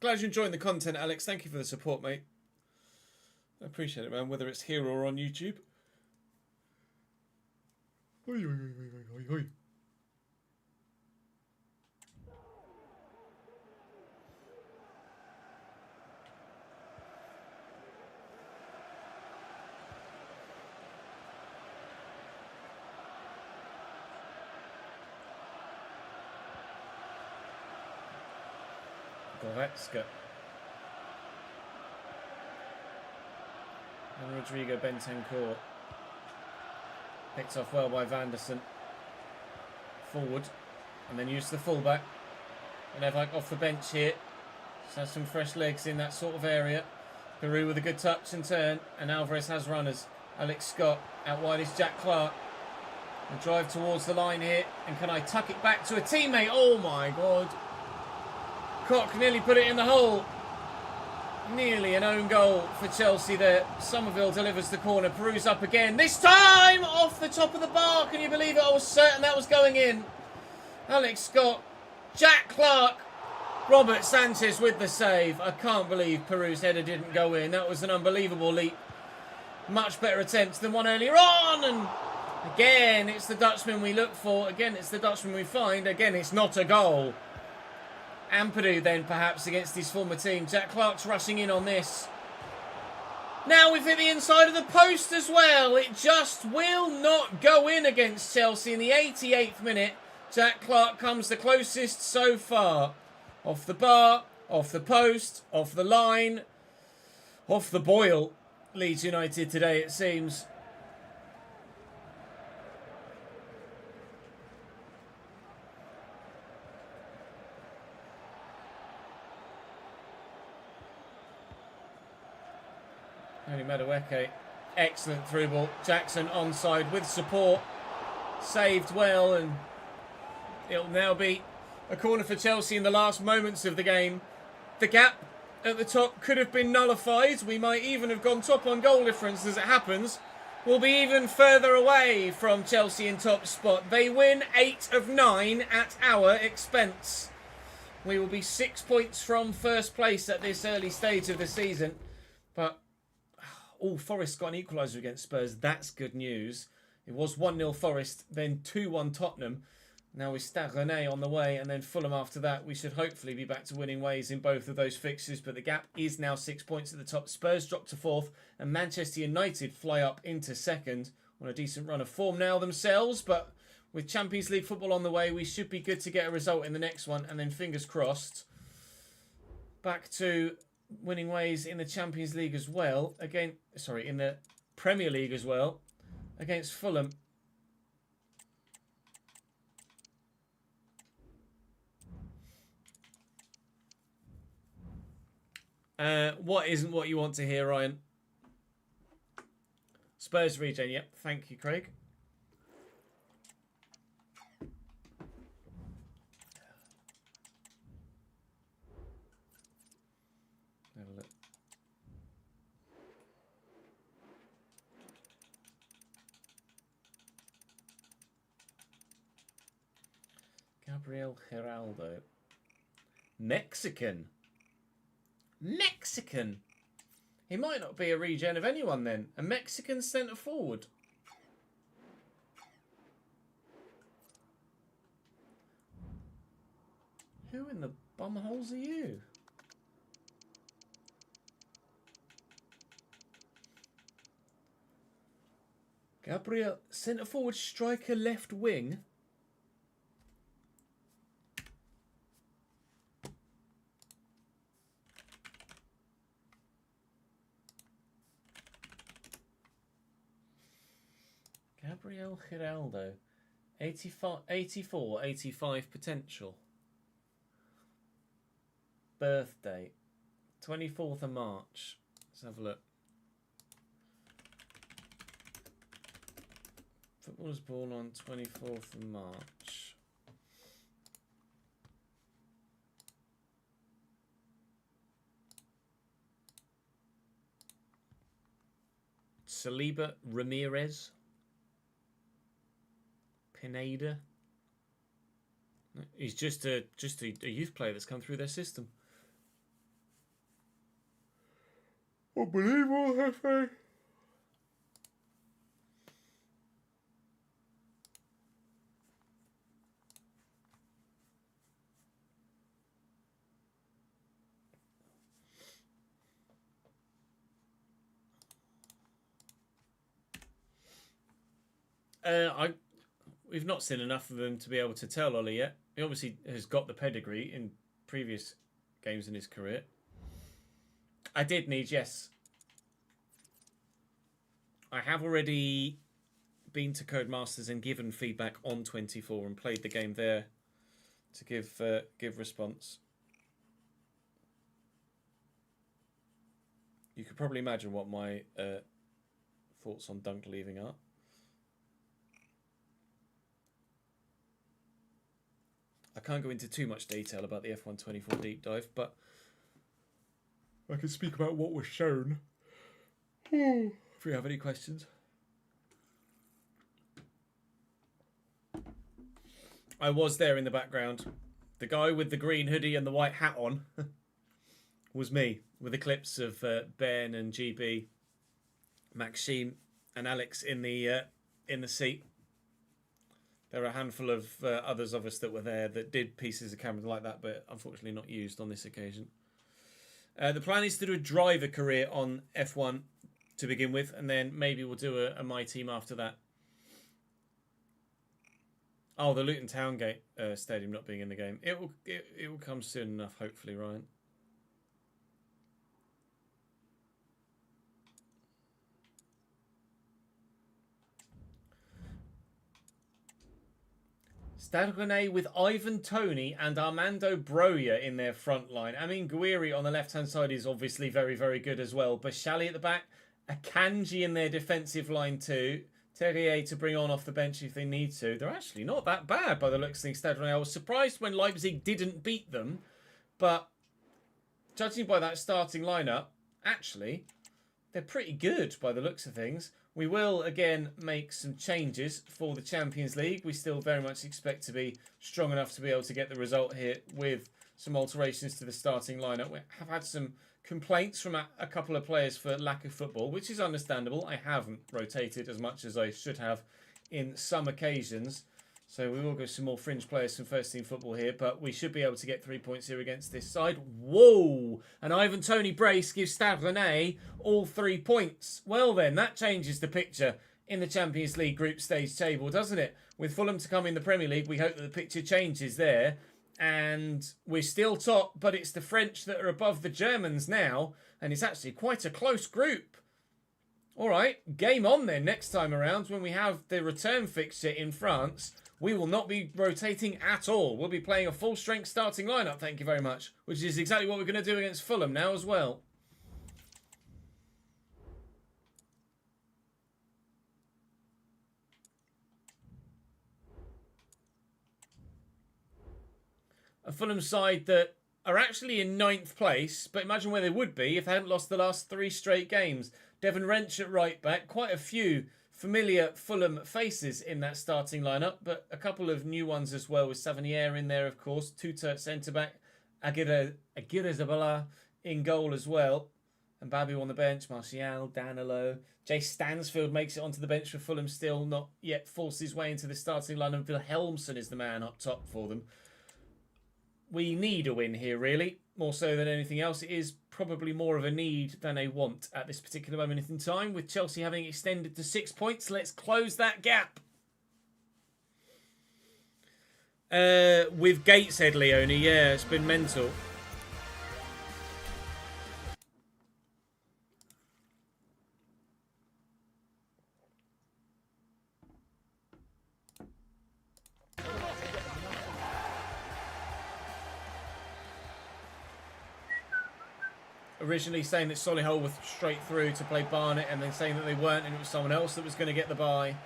Glad you're enjoying the content, Alex. Thank you for the support, mate. I appreciate it, man. Whether it's here or on YouTube. Oi, oi, oi, oi, oi, oi. Goretzka. And Rodrigo Bentancur. Picked off well by Vanderson. Forward. And then use the fullback. And Evak off the bench here. Just has some fresh legs in that sort of area. Peru with a good touch and turn. And Alvarez has runners. Alex Scott. Out wide is Jack Clark. And drive towards the line here. And can I tuck it back to a teammate? Oh my God. Koch nearly put it in the hole. Nearly an own goal for Chelsea there. Somerville delivers the corner. Peru's up again. This time off the top of the bar. Can you believe it? I was certain that was going in. Alex Scott. Jack Clark. Robert Sanchez with the save. I can't believe Peru's header didn't go in. That was an unbelievable leap. Much better attempt than one earlier on. And again, it's the Dutchman we look for. Again, it's the Dutchman we find. Again, it's not a goal. Ampadu then perhaps against his former team. Jack Clark's rushing in on this. Now we've hit the inside of the post as well. It just will not go in against Chelsea in the 88th minute. Jack Clark comes the closest so far. Off the bar, off the post, off the line, off the boil. Leeds United today it seems. Only Madueke. Excellent through ball. Jackson onside with support. Saved well, and it'll now be a corner for Chelsea in the last moments of the game. The gap at the top could have been nullified. We might even have gone top on goal difference as it happens. We'll be even further away from Chelsea in top spot. They win 8 of 9 at our expense. We will be 6 points from first place at this early stage of the season. But Forest got an equaliser against Spurs. That's good news. It was 1-0 Forest, then 2-1 Tottenham. Now with Stade Rennais on the way, and then Fulham after that. We should hopefully be back to winning ways in both of those fixtures, but the gap is now 6 points at the top. Spurs drop to 4th, and Manchester United fly up into 2nd on a decent run of form now themselves, but with Champions League football on the way, we should be good to get a result in the next one, and then fingers crossed, back to winning ways in the Champions League as well. In the Premier League as well, against Fulham. What isn't what you want to hear, Ryan? Spurs regen, yep. Thank you, Craig. Have a look. Gabriel Geraldo. Mexican. Mexican. He might not be a regen of anyone then. A Mexican centre forward. Who in the bumholes are you? Gabriel, centre forward, striker, left wing. Gabriel Giraldo. 84, 85 potential. Birth date. 24th of March. Let's have a look. Football was born on 24th of March. Saliba Ramirez. Pineda. He's just a youth player that's come through their system. Unbelievable, Hefe. We've not seen enough of him to be able to tell Ollie yet. He obviously has got the pedigree in previous games in his career. I did need, yes. I have already been to Codemasters and given feedback on 24 and played the game there to give response. You could probably imagine what my thoughts on Dunk leaving are. I can't go into too much detail about the F124 deep dive, but I can speak about what was shown. If you have any questions. I was there in the background. The guy with the green hoodie and the white hat on was me, with the clips of Ben and GB, Maxime and Alex in the seat. There are a handful of others of us that were there that did pieces of camera like that, but unfortunately not used on this occasion. The plan is to do a driver career on F1 to begin with, and then maybe we'll do a My Team after that. Oh, the Luton Towngate Stadium not being in the game. It will come soon enough, hopefully, Ryan. Stade Rennais with Ivan Toney and Armando Broja in their front line. I mean, Guiri on the left-hand side is obviously very, very good as well. Bashali at the back. Akanji in their defensive line too. Terrier to bring on off the bench if they need to. They're actually not that bad by the looks of things, Stade Rennais. I was surprised when Leipzig didn't beat them. But judging by that starting lineup, actually, they're pretty good by the looks of things. We will, again, make some changes for the Champions League. We still very much expect to be strong enough to be able to get the result here with some alterations to the starting lineup. We have had some complaints from a couple of players for lack of football, which is understandable. I haven't rotated as much as I should have in some occasions. So we will go some more fringe players from first team football here, but we should be able to get 3 points here against this side. Whoa! And Ivan Toney brace gives Stade Rennais all 3 points. Well then, that changes the picture in the Champions League group stage table, doesn't it? With Fulham to come in the Premier League, we hope that the picture changes there. And we're still top, but it's the French that are above the Germans now, and it's actually quite a close group. All right, game on then next time around when we have the return fixture in France. We will not be rotating at all. We'll be playing a full-strength starting lineup, thank you very much, which is exactly what we're going to do against Fulham now as well. A Fulham side that are actually in 9th place, but imagine where they would be if they hadn't lost the last 3 straight games. Devon Wrench at right back, quite a few familiar Fulham faces in that starting lineup, but a couple of new ones as well, with Savanier in there, of course. Tuta at centre-back. Aguirre Zabala in goal as well. And Babu on the bench. Martial, Danilo. Jay Stansfield makes it onto the bench for Fulham still. Not yet forced his way into the starting lineup. Wilhelmsson is the man up top for them. We need a win here, really. More so than anything else. It is probably more of a need than a want at this particular moment in time. With Chelsea having extended to 6 points, let's close that gap. With Gateshead, Leone, yeah, it's been mental. Originally saying that Solihull was straight through to play Barnet, and then saying that they weren't and it was someone else that was going to get the bye.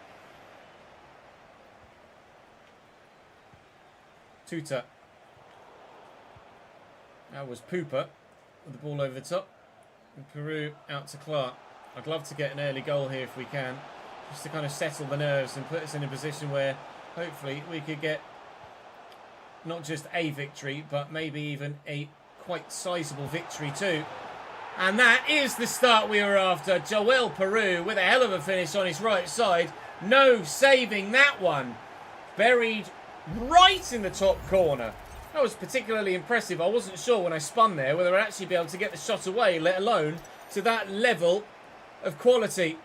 Tuta. That was Pooper with the ball over the top. And Peru out to Clark. I'd love to get an early goal here if we can, just to kind of settle the nerves and put us in a position where hopefully we could get not just a victory, but maybe even a quite sizable victory too. And that is the start we were after. Joel Peru with a hell of a finish on his right side. No saving that one. Buried right in the top corner. That was particularly impressive. I wasn't sure when I spun there whether I'd actually be able to get the shot away, let alone to that level of quality.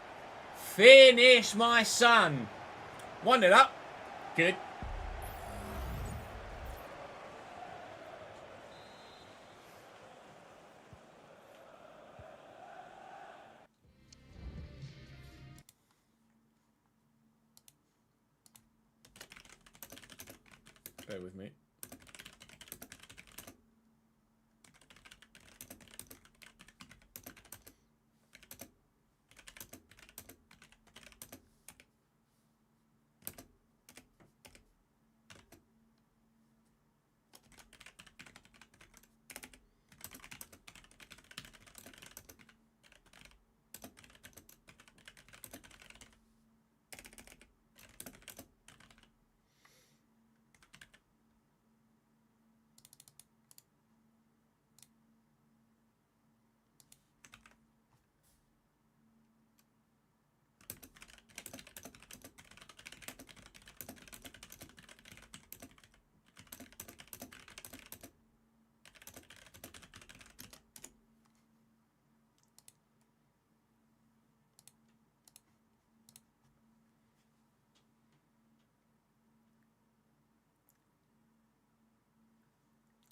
Finish, my son. 1-0 up. Good. Bear with me.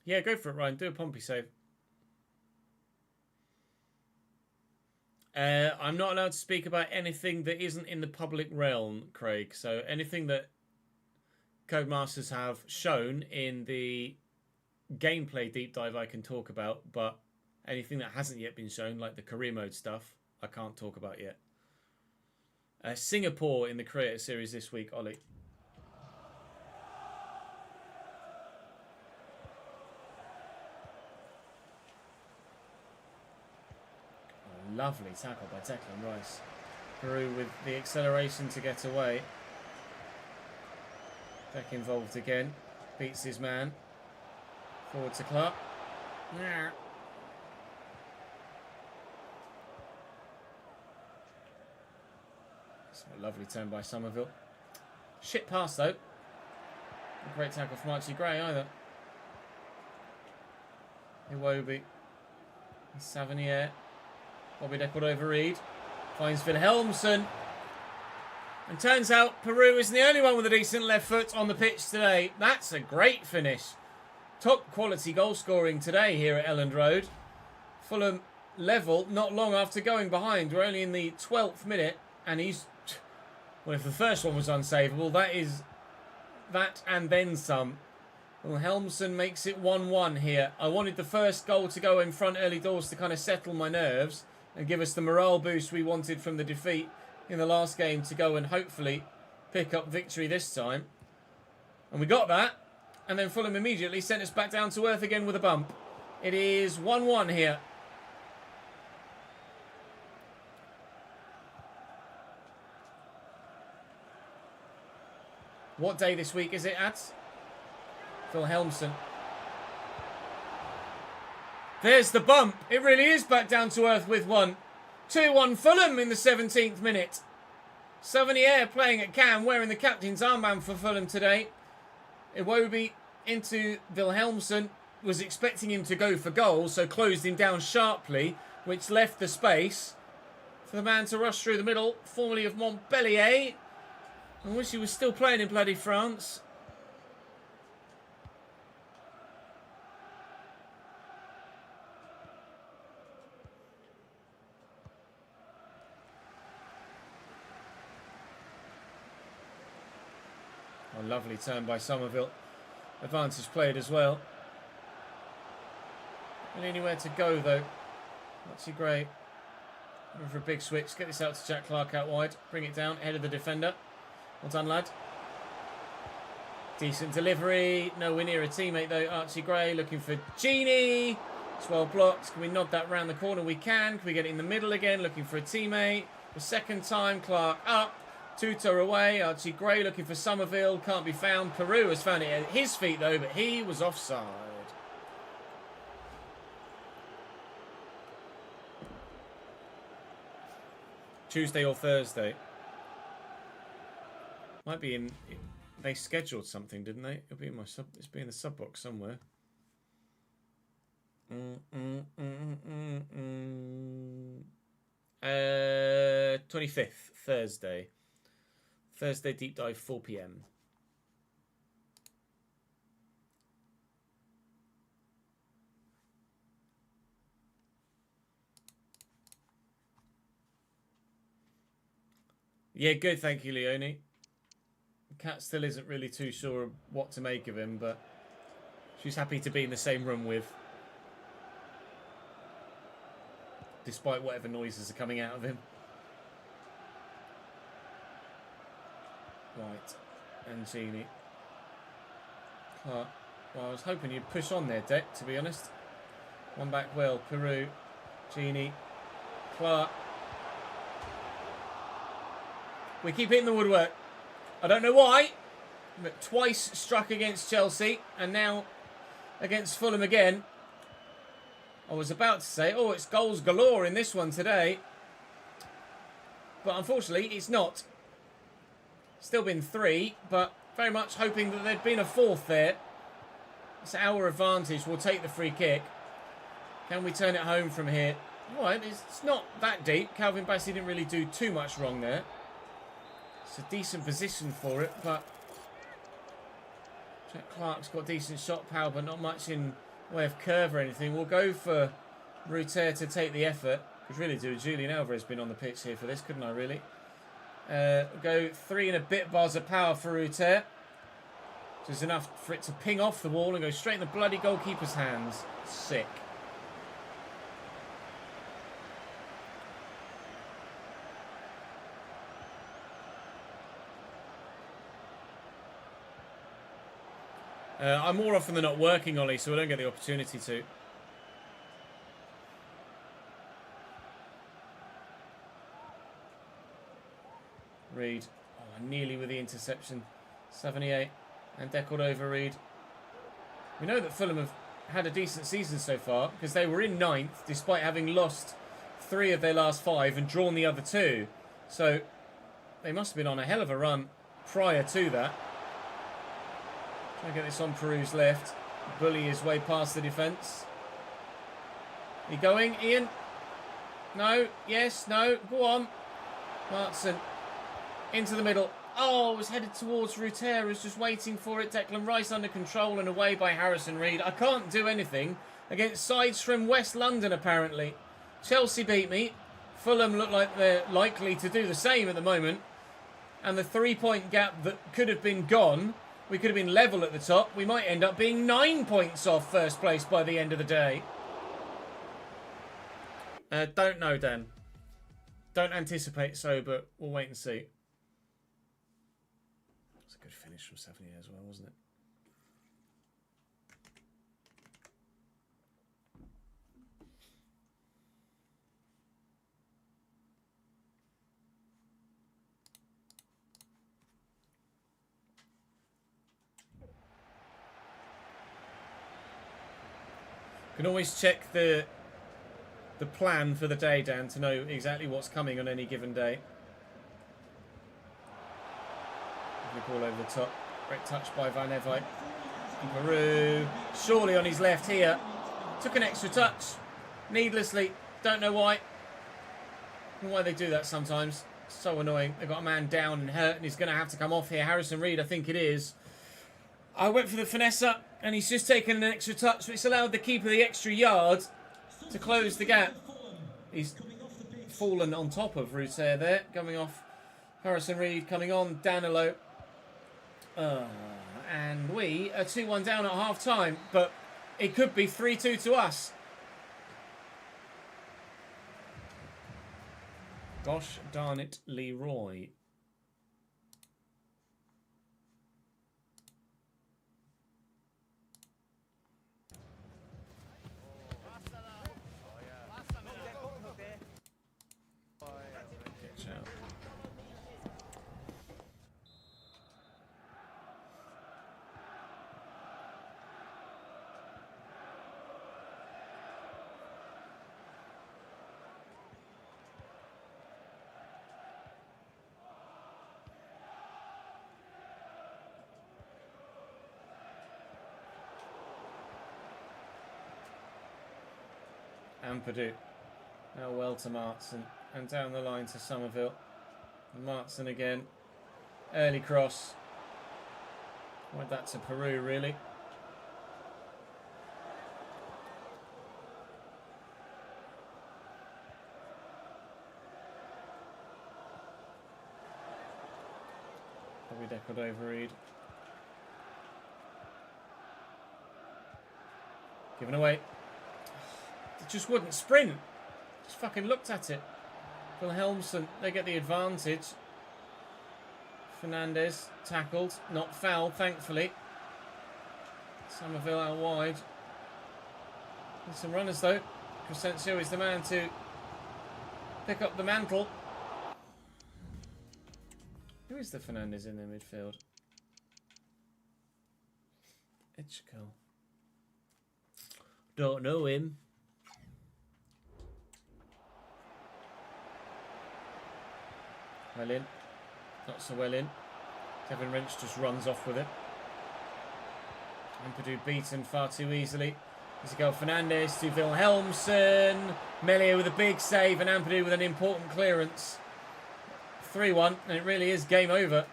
Yeah, go for it, Ryan. Do a Pompey save. I'm not allowed to speak about anything that isn't in the public realm, Craig. So anything that Codemasters have shown in the gameplay deep dive I can talk about, but anything that hasn't yet been shown, like the career mode stuff, I can't talk about yet. Singapore in the Creator Series this week, Ollie. Lovely tackle by Declan Rice. Peru with the acceleration to get away. Beck involved again. Beats his man. Forward to Clark. It's a lovely turn by Somerville. Shit pass though. A great tackle from Archie Gray either. Iwobi. Savanier. Bobby Decordova-Reid finds Wilhelmsson. And turns out Peru isn't the only one with a decent left foot on the pitch today. That's a great finish. Top quality goal scoring today here at Elland Road. Fulham level not long after going behind. We're only in the 12th minute and he's... Well, if the first one was unsavable, that is that and then some. Wilhelmsson makes it 1-1 here. I wanted the first goal to go in front early doors to kind of settle my nerves and give us the morale boost we wanted from the defeat in the last game to go and hopefully pick up victory this time. And we got that. And then Fulham immediately sent us back down to earth again with a bump. It is 1-1 here. What day this week is it at? Phil Helmson. There's the bump. It really is back down to earth with one. 2-1 Fulham in the 17th minute. Savanier playing at Cam, wearing the captain's armband for Fulham today. Iwobi into Wilhelmsen. Was expecting him to go for goal, so closed him down sharply, which left the space for the man to rush through the middle, formerly of Montpellier. I wish he was still playing in bloody France. A lovely turn by Somerville. Advantage played as well. And anywhere to go though. Not too great. Going for a big switch. Get this out to Jack Clark out wide. Bring it down. Head of the defender. Well done, lad. Decent delivery. Nowhere near a teammate though. Archie Gray looking for Genie. It's well blocked. Can we nod that round the corner? We can. Can we get it in the middle again? Looking for a teammate. The second time. Clark up. Tutor away. Archie Gray looking for Somerville. Can't be found. Peru has found it at his feet though, but he was offside. Tuesday or Thursday. Might be in. They scheduled something, didn't they? It'll be in my sub. It's be in the sub box somewhere. 25th, Thursday. Thursday deep dive, 4 p.m. Yeah, good, thank you, Leone. Kat still isn't really too sure what to make of him, but she's happy to be in the same room with, despite whatever noises are coming out of him. Right, and Genie. Clark. Well, I was hoping you'd push on there, Deck, to be honest. One back well, Peru, Genie, Clark. We keep hitting the woodwork. I don't know why, but twice struck against Chelsea and now against Fulham again. I was about to say, oh, it's goals galore in this one today. But unfortunately, it's not. Still been 3, but very much hoping that there'd been a 4th there. It's our advantage. We'll take the free kick. Can we turn it home from here? All right, it's not that deep. Calvin Bassey didn't really do too much wrong there. It's a decent position for it, but Jack Clark's got decent shot power, but not much in way of curve or anything. We'll go for Ruter to take the effort. Could really do. Julian Alvarez been on the pitch here for this, couldn't I really? Go 3 and a bit bars of power for Ruter. Which is enough for it to ping off the wall and go straight in the bloody goalkeeper's hands. Sick. I'm more often than not working, Ollie, so I don't get the opportunity to. Reed. Oh, nearly with the interception. 78. And deckled over Reed. We know that Fulham have had a decent season so far because they were in 9th despite having lost 3 of their last 5 and drawn the other 2. So they must have been on a hell of a run prior to that. Try to get this on Peru's left. Bully his way past the defence. You going, Ian? No? Yes? No? Go on. Martson. Into the middle. Oh, it was headed towards Ruter. Was just waiting for it. Declan Rice under control and away by Harrison Reed. I can't do anything against sides from West London, apparently. Chelsea beat me. Fulham look like they're likely to do the same at the moment. And the 3-point gap that could have been gone, we could have been level at the top. We might end up being 9 points off first place by the end of the day. Don't know, Dan. Don't anticipate so, but we'll wait and see. It's a good finish from 70 as well, wasn't it? Can always check the plan for the day, Dan, to know exactly what's coming on any given day. Ball over the top. Great touch by Van Evite. Peru, surely on his left here. Took an extra touch. Needlessly. Don't know why. Don't know why they do that sometimes. So annoying. They've got a man down and hurt and he's going to have to come off here. Harrison Reed, I think it is. I went for the finesse and he's just taken an extra touch, which allowed the keeper the extra yard to close the gap. He's fallen on top of Ruter there. Coming off Harrison Reed, coming on Danilo. And we are 2-1 down at half-time, but it could be 3-2 to us. Gosh darn it, Leroy. Catch out. Ampadu. Now well to Martson. And down the line to Somerville. Martson again. Early cross. Went that to Peru, really. Probably deckled over Reed. Given away. It just wouldn't sprint. Just fucking looked at it. Wilhelmsen, they get the advantage. Fernandez tackled, not fouled, thankfully. Somerville out wide. There's some runners though. Crescencio is the man to pick up the mantle. Who is the Fernandez in their midfield? Ichko. Don't know him. Well in. Not so well in. Kevin Wrench just runs off with it. Ampadu beaten far too easily. There's a goal. Fernandez to Wilhelmsen. Melia with a big save and Ampadu with an important clearance. 3-1 and it really is game over.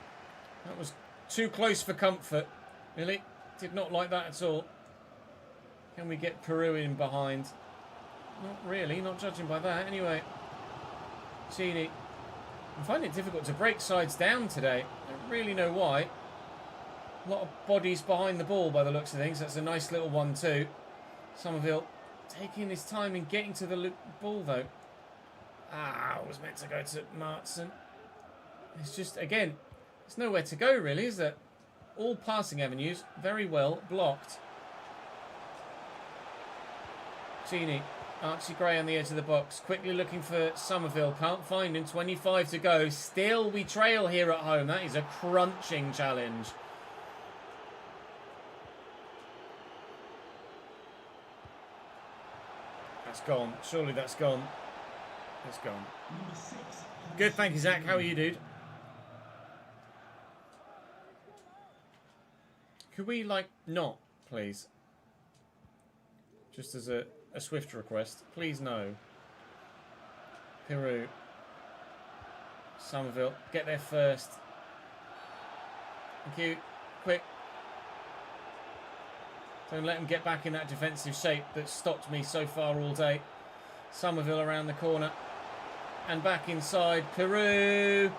That was too close for comfort. Really. Did not like that at all. Can we get Peru in behind? Not really. Not judging by that. Anyway. Chini. I'm finding it difficult to break sides down today. I don't really know why. A lot of bodies behind the ball by the looks of things. That's a nice little 1-2. Somerville taking his time in getting to the ball though. It was meant to go to Martson. It's just, again, there's nowhere to go really, is there? All passing avenues very well blocked. Chini. Archie Gray on the edge of the box. Quickly looking for Somerville. Can't find him. 25 to go. Still we trail here at home. That is a crunching challenge. That's gone. Surely that's gone. That's gone. Good, thank you, Zach. How are you, dude? Could we, like, not, please? Just as a swift request. Please no. Peru. Somerville. Get there first. Thank you. Quick. Don't let them get back in that defensive shape that stopped me so far all day. Somerville around the corner. And back inside. Peru.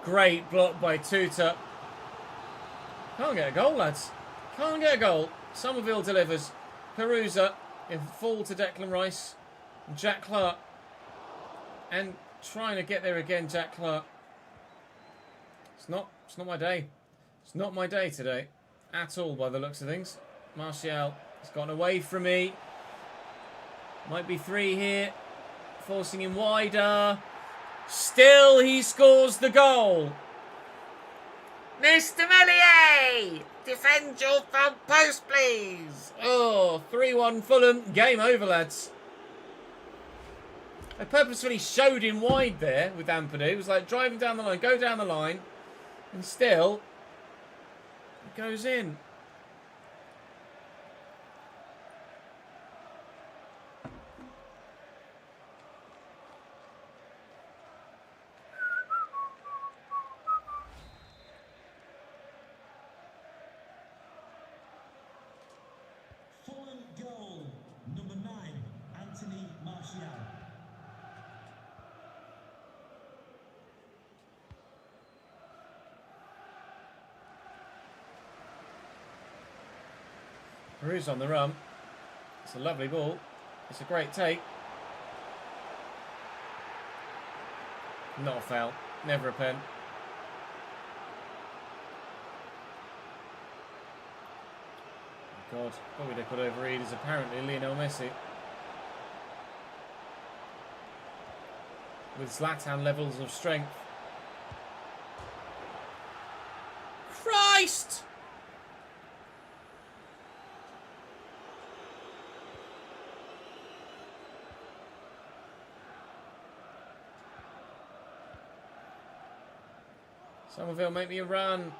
Great block by Tuta. Can't get a goal, lads. Can't get a goal. Somerville delivers. Perusa in full to Declan Rice. And Jack Clark. And trying to get there again, Jack Clark. It's not my day. It's not my day today. At all, by the looks of things. Martial has gone away from me. Might be 3 here. Forcing him wider. Still he scores the goal. Mr. Meslier defend your front post, please. Oh, 3-1 Fulham. Game over, lads. I purposefully showed him wide there with Ampadu. It was like driving down the line, go down the line, and still it goes in. Fulham goal, number 9, Anthony Martial. Peru's on the run. It's a lovely ball. It's a great take. Not a foul. Never a pen. God, probably they could overread is apparently Lionel Messi. With Zlatan levels of strength. Christ! Somerville, make me a run.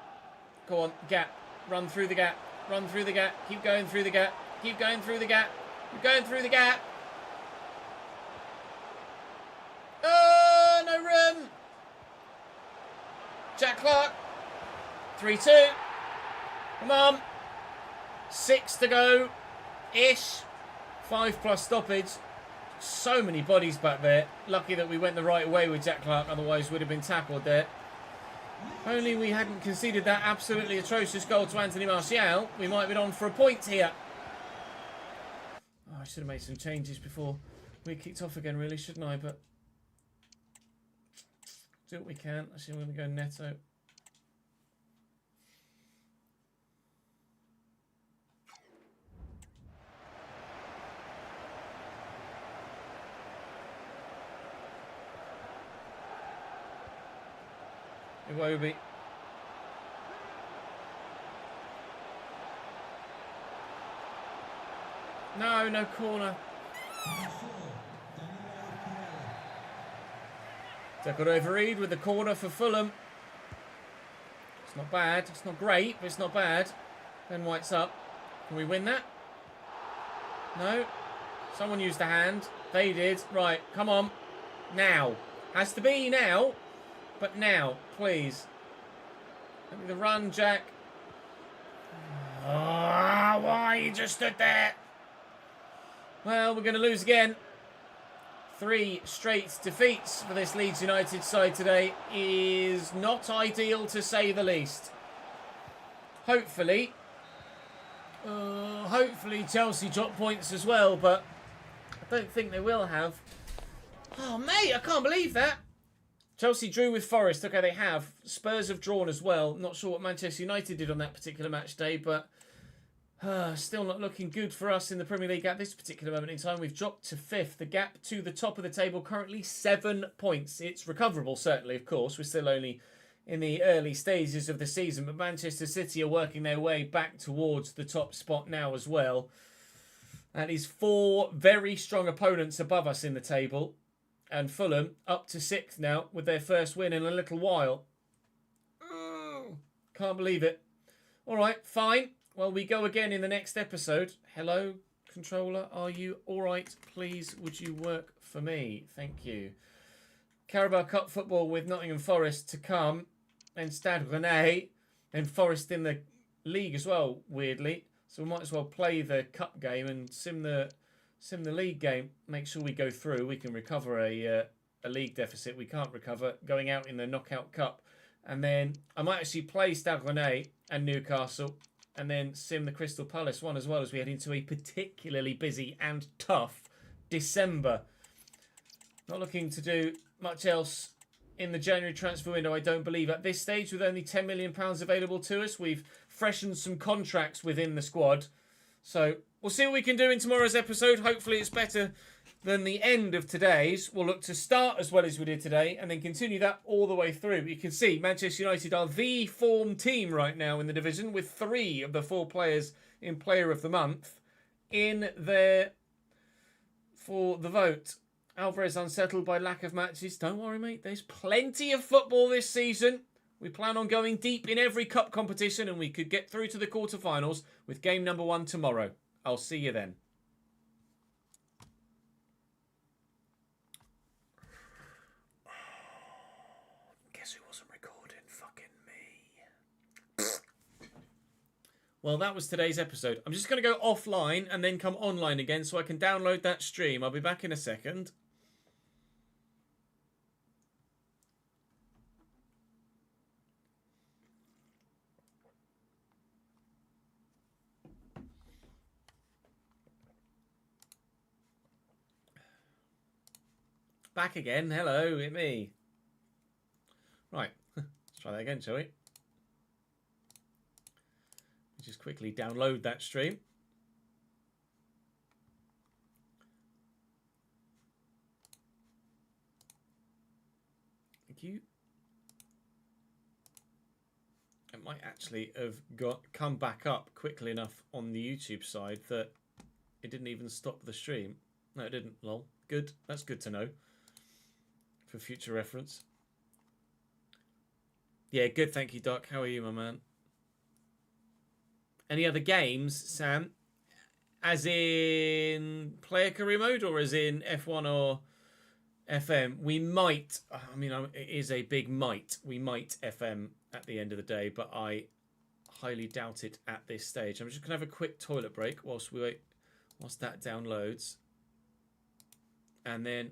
Go on, gap. Run through the gap. Run through the gap. Keep going through the gap. Keep going through the gap. Keep going through the gap. Oh, no room. Jack Clark. 3-2. Come on. 6 to go. Ish. 5+ stoppage. So many bodies back there. Lucky that we went the right way with Jack Clark. Otherwise, would have been tackled there. Only we hadn't conceded that absolutely atrocious goal to Anthony Martial, we might have been on for a point here. Oh, I should have made some changes before we kicked off again, really, shouldn't I? But do what we can. Actually, I'm going to go Neto. Iwobi. No corner. Decorova Reed with the corner for Fulham. It's not bad. It's not great, but it's not bad. Ben White's up. Can we win that? No. Someone used a hand. They did. Right, come on. Now. Has to be now. But now, please. Let me the run, Jack. Oh, why you just stood there? Well, we're going to lose again. 3 straight defeats for this Leeds United side today is not ideal, to say the least. Hopefully Chelsea drop points as well, but I don't think they will have. Oh, mate, I can't believe that. Chelsea drew with Forest. Okay, they have. Spurs have drawn as well. Not sure what Manchester United did on that particular match day, but still not looking good for us in the Premier League at this particular moment in time. We've dropped to 5th. The gap to the top of the table currently 7 points. It's recoverable, certainly, of course. We're still only in the early stages of the season, but Manchester City are working their way back towards the top spot now as well. And is 4 very strong opponents above us in the table. And Fulham up to 6th now with their first win in a little while. Can't believe it. All right, fine. Well, we go again in the next episode. Hello, controller. Are you all right? Please, would you work for me? Thank you. Carabao Cup football with Nottingham Forest to come. And Stade Rennais. And Forest in the league as well, weirdly. So we might as well play the cup game and sim the league game. Make sure we go through. We can recover a league deficit. We can't recover going out in the knockout cup. And then I might actually play Stade Rennais and Newcastle. And then sim the Crystal Palace one as well, as we head into a particularly busy and tough December. Not looking to do much else in the January transfer window, I don't believe. At this stage, with only £10 million available to us, we've freshened some contracts within the squad. So we'll see what we can do in tomorrow's episode. Hopefully it's better then the end of today's will look to start as well as we did today and then continue that all the way through. You can see Manchester United are the form team right now in the division with 3 of the 4 players in Player of the Month in there for the vote. Alvarez unsettled by lack of matches. Don't worry, mate. There's plenty of football this season. We plan on going deep in every cup competition and we could get through to the quarterfinals with game number 1 tomorrow. I'll see you then. Guess who wasn't recording? Fucking me. Well, that was today's episode. I'm just going to go offline and then come online again so I can download that stream. I'll be back in a second. Back again. Hello, it's me. Right, let's try that again, shall we? Just quickly download that stream. Thank you. It might actually have come back up quickly enough on the YouTube side that it didn't even stop the stream. No, it didn't. Lol. Good. That's good to know for future reference. Yeah, good. Thank you, Doc. How are you, my man? Any other games, Sam? As in player career mode or as in F1 or FM? We might. I mean, it is a big might. We might FM at the end of the day, but I highly doubt it at this stage. I'm just going to have a quick toilet break whilst we wait, whilst that downloads. And then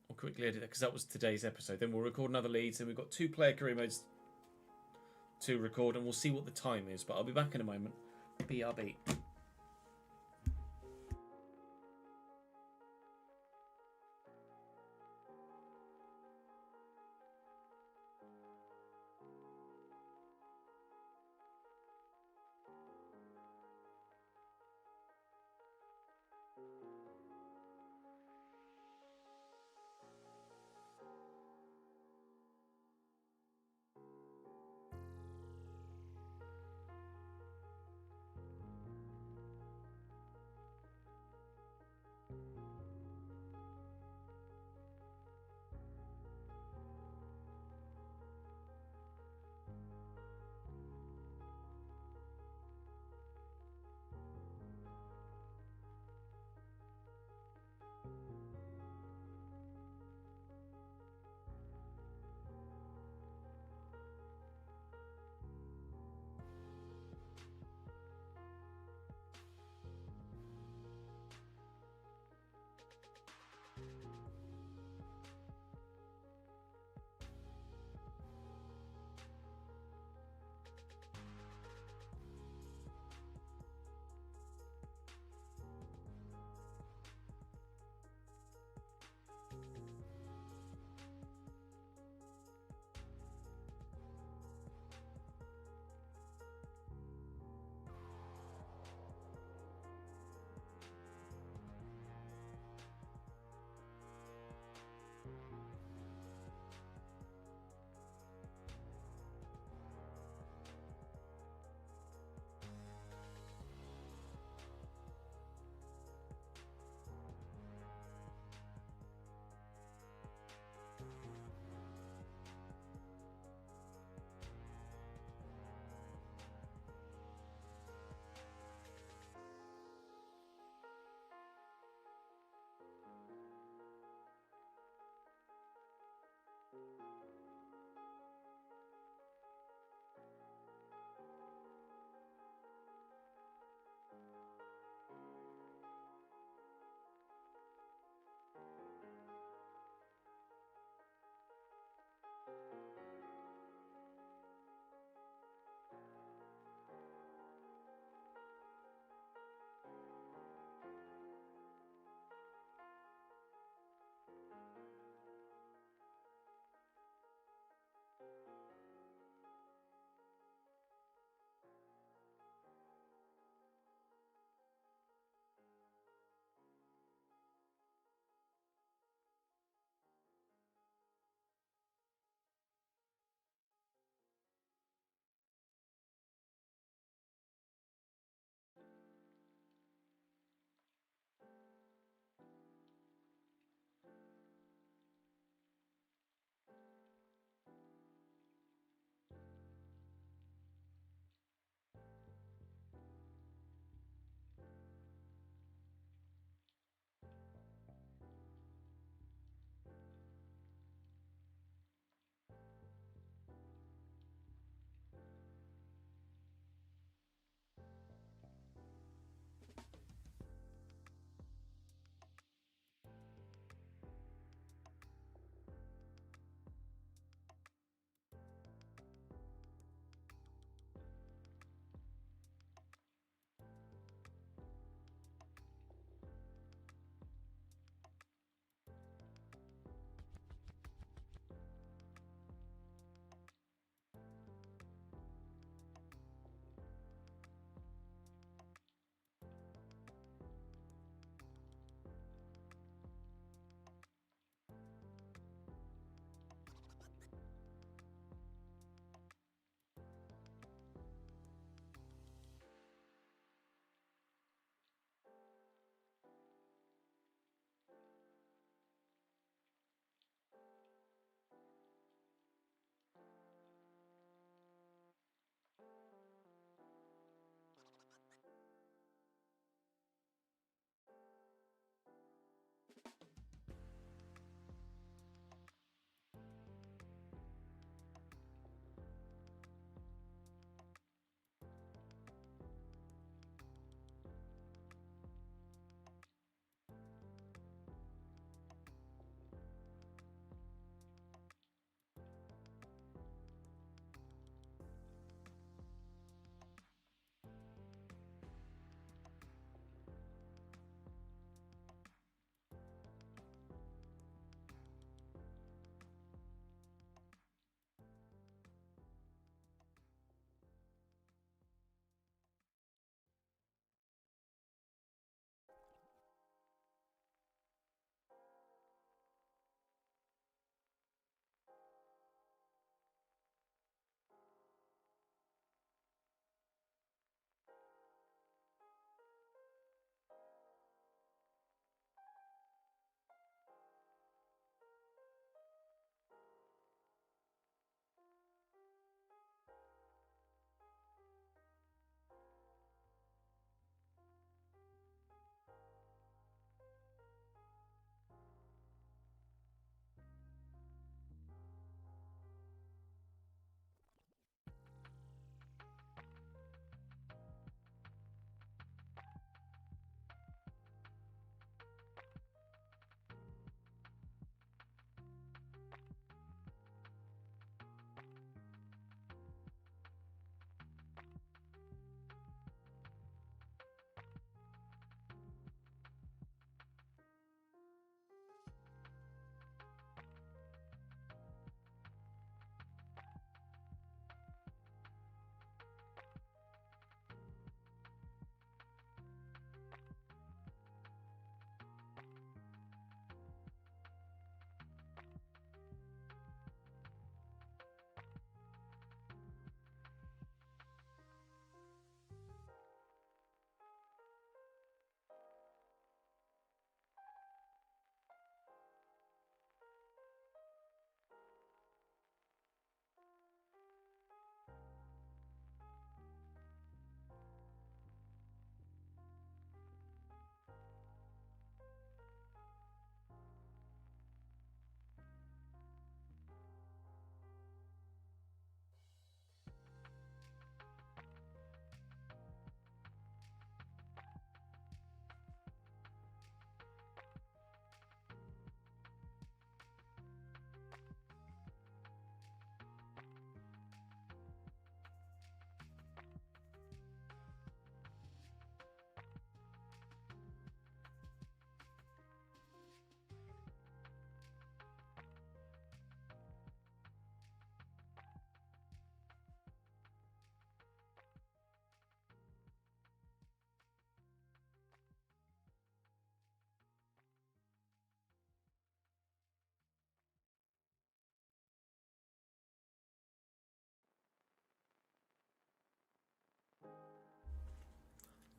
I'll quickly edit it because that was today's episode. Then we'll record another Leeds, and we've got 2 player career modes to record, and we'll see what the time is. But I'll be back in a moment. BRB.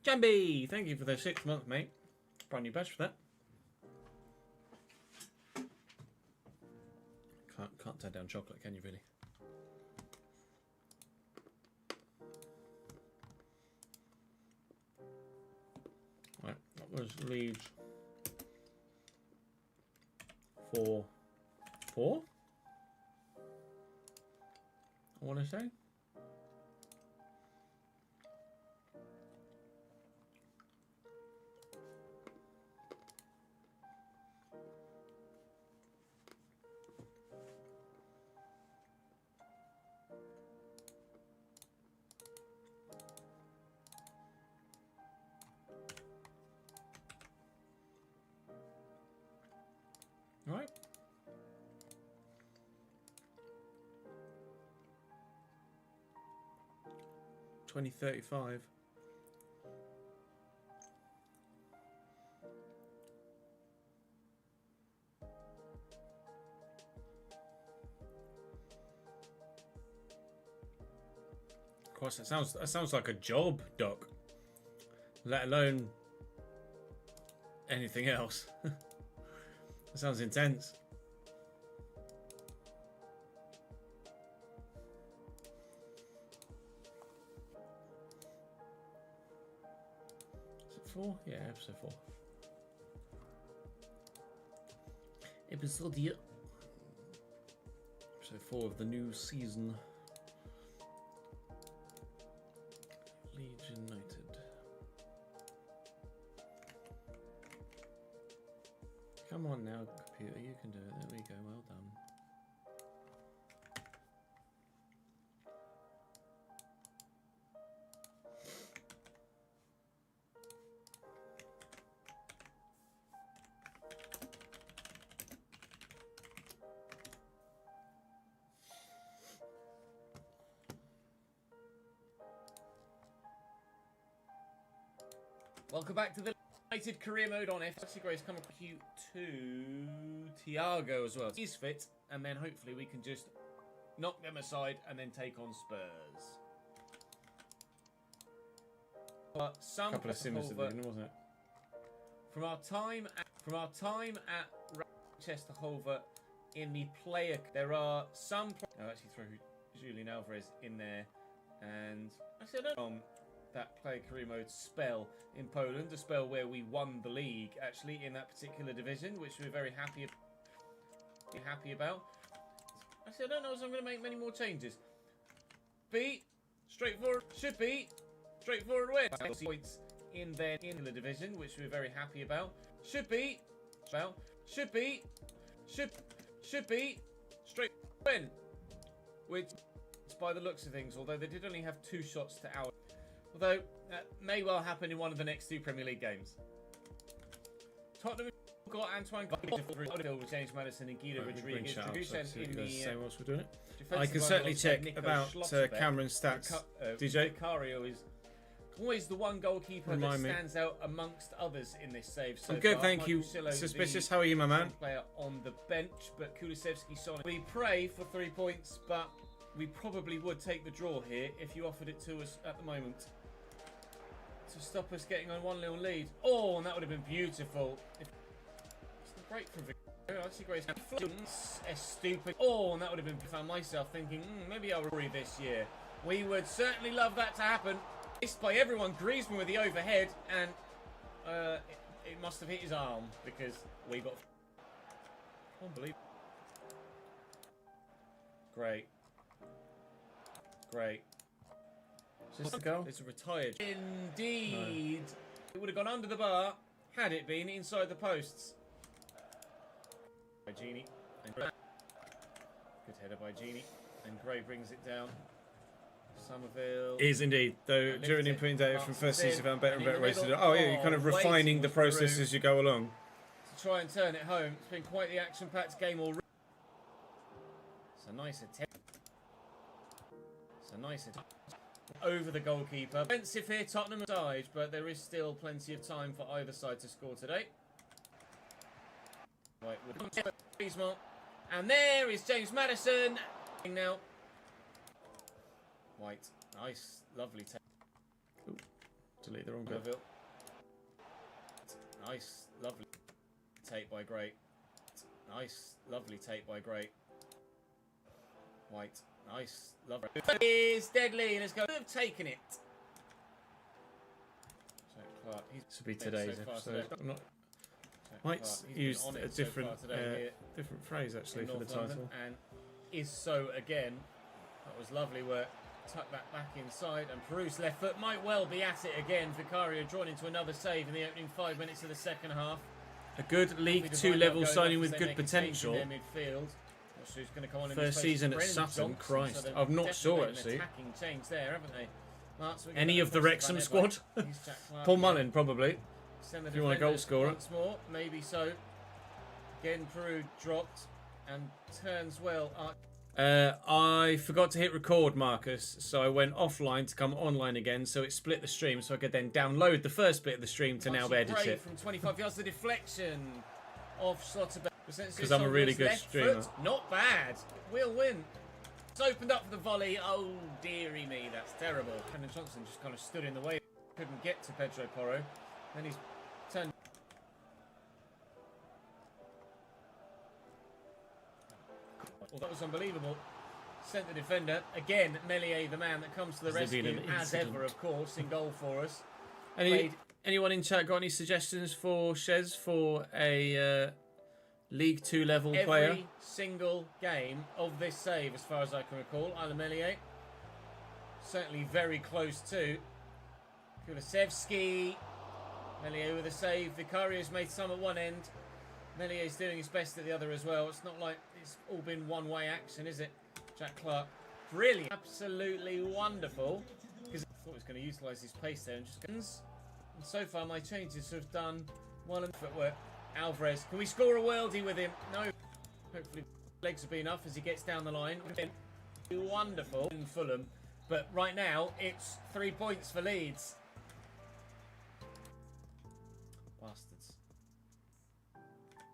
Jambi, thank you for the 6th month, mate. Brand new badge for that. Can't turn down chocolate, can you really? Right, that was Leeds 4-4. I want to say. Right. $20.35. Of course, that sounds like a job, Doc. Let alone anything else. That sounds intense. Is it 4? Yeah, episode 4. Episode 4 of the new season. Leeds United. Come on now, computer, you can do it. There we go, well done. Welcome back to the United career mode on FC Grace. Coming to Thiago as well. He's fit, and then hopefully we can just knock them aside and then take on Spurs. But some couple of sims at the beginning, wasn't it? From our time at Manchester Holver in the player, there are some. I'll actually throw Julian Alvarez in there, and I said that player career mode spell in Poland, a spell where we won the league actually in that particular division, which we're very happy about. I said I don't know if I'm going to make many more changes. Straightforward win. Points in the division, which we're very happy about. Should be straight win, which by the looks of things, although they did only have 2 shots to our. Although, that may well happen in one of the next 2 Premier League games. Tottenham got Antoine Gordon with James Madison and Guido Rodriguez. I can certainly check about Cameron's stats. DJ? Vicario is always the one goalkeeper that stands out amongst others in this save. I'm good, thank you. Suspicious, how are you, my man? Player on the bench, but Kulusevski solid. We pray for 3 points, but we probably would take the draw here if you offered it to us at the moment. To stop us getting on 1-0 lead. Oh, and that would have been beautiful. It's great from Victoria. I see Grace. Stupid. Oh, and that would have been. Found myself thinking, maybe I'll worry this year. We would certainly love that to happen. Missed by everyone. Griezmann with the overhead, and it must have hit his arm because we got. Unbelievable. Great. Just a goal? It's a retired. Indeed. No. It would have gone under the bar had it been inside the posts. By Genie. Good header by Genie. And Gray brings it down. Somerville. Is indeed. Though during inputting data from first season, found better and better ways to do it. Oh, yeah, you're kind of refining the process as you go along. To try and turn it home. It's been quite the action-packed game already. It's a nice attempt. Over the goalkeeper. Offensive here, Tottenham side, but there is still plenty of time for either side to score today. Right, with Griezmann. And there is James Madison. Now. White. Nice. Lovely. Delete the wrong bit. Nice, lovely take by Great. Nice, lovely take by Great. White. Nice, lovely. Is deadly. Let's go. Have taken it. So Clark, he's This will be today's episode. I'm not. Might use a different different phrase actually for the title. And is so again. That was lovely work. Tuck that back inside, and Peru's left foot might well be at it again. Vicario drawn into another save in the opening 5 minutes of the second half. A good League 2 level signing with good potential. Midfield. Who's going to come on First season at Sutton, Christ. So I'm not sure actually. Attacking change there, haven't they? Marks, any of the Wrexham squad? Paul Mullin probably. If you want a goal scorer. Once more, maybe so. Again, Peru dropped and turns well. I forgot to hit record, Marcus, so I went offline to come online again, so it split the stream, so I could then download the first bit of the stream to now edit it. From 25 yards, the deflection of Slotterbeck. Because I'm a really good streamer. Not bad. We'll win. It's opened up for the volley. Oh, dearie me, that's terrible. Brendan Johnson just kind of stood in the way. Couldn't get to Pedro Porro. Then he's turned. Well, that was unbelievable. Sent the defender. Again, Melier, the man that comes to the rescue, as ever, of course, in goal for us. Anyone in chat got any suggestions for Shez for a League 2 level player? Every single game of this save, as far as I can recall. Isla Melier. Certainly very close to. Kulisevsky. Melier with a save. Vicario's made some at one end. Melier's doing his best at the other as well. It's not like it's all been one-way action, is it? Jack Clark. Brilliant. Absolutely wonderful. Because I thought he was going to utilise his pace there and just goes. And so far, my changes have done well in footwork. Alvarez. Can we score a worldie with him? No. Hopefully, legs will be enough as he gets down the line. Wonderful in Fulham. But right now, it's 3 points for Leeds. Bastards.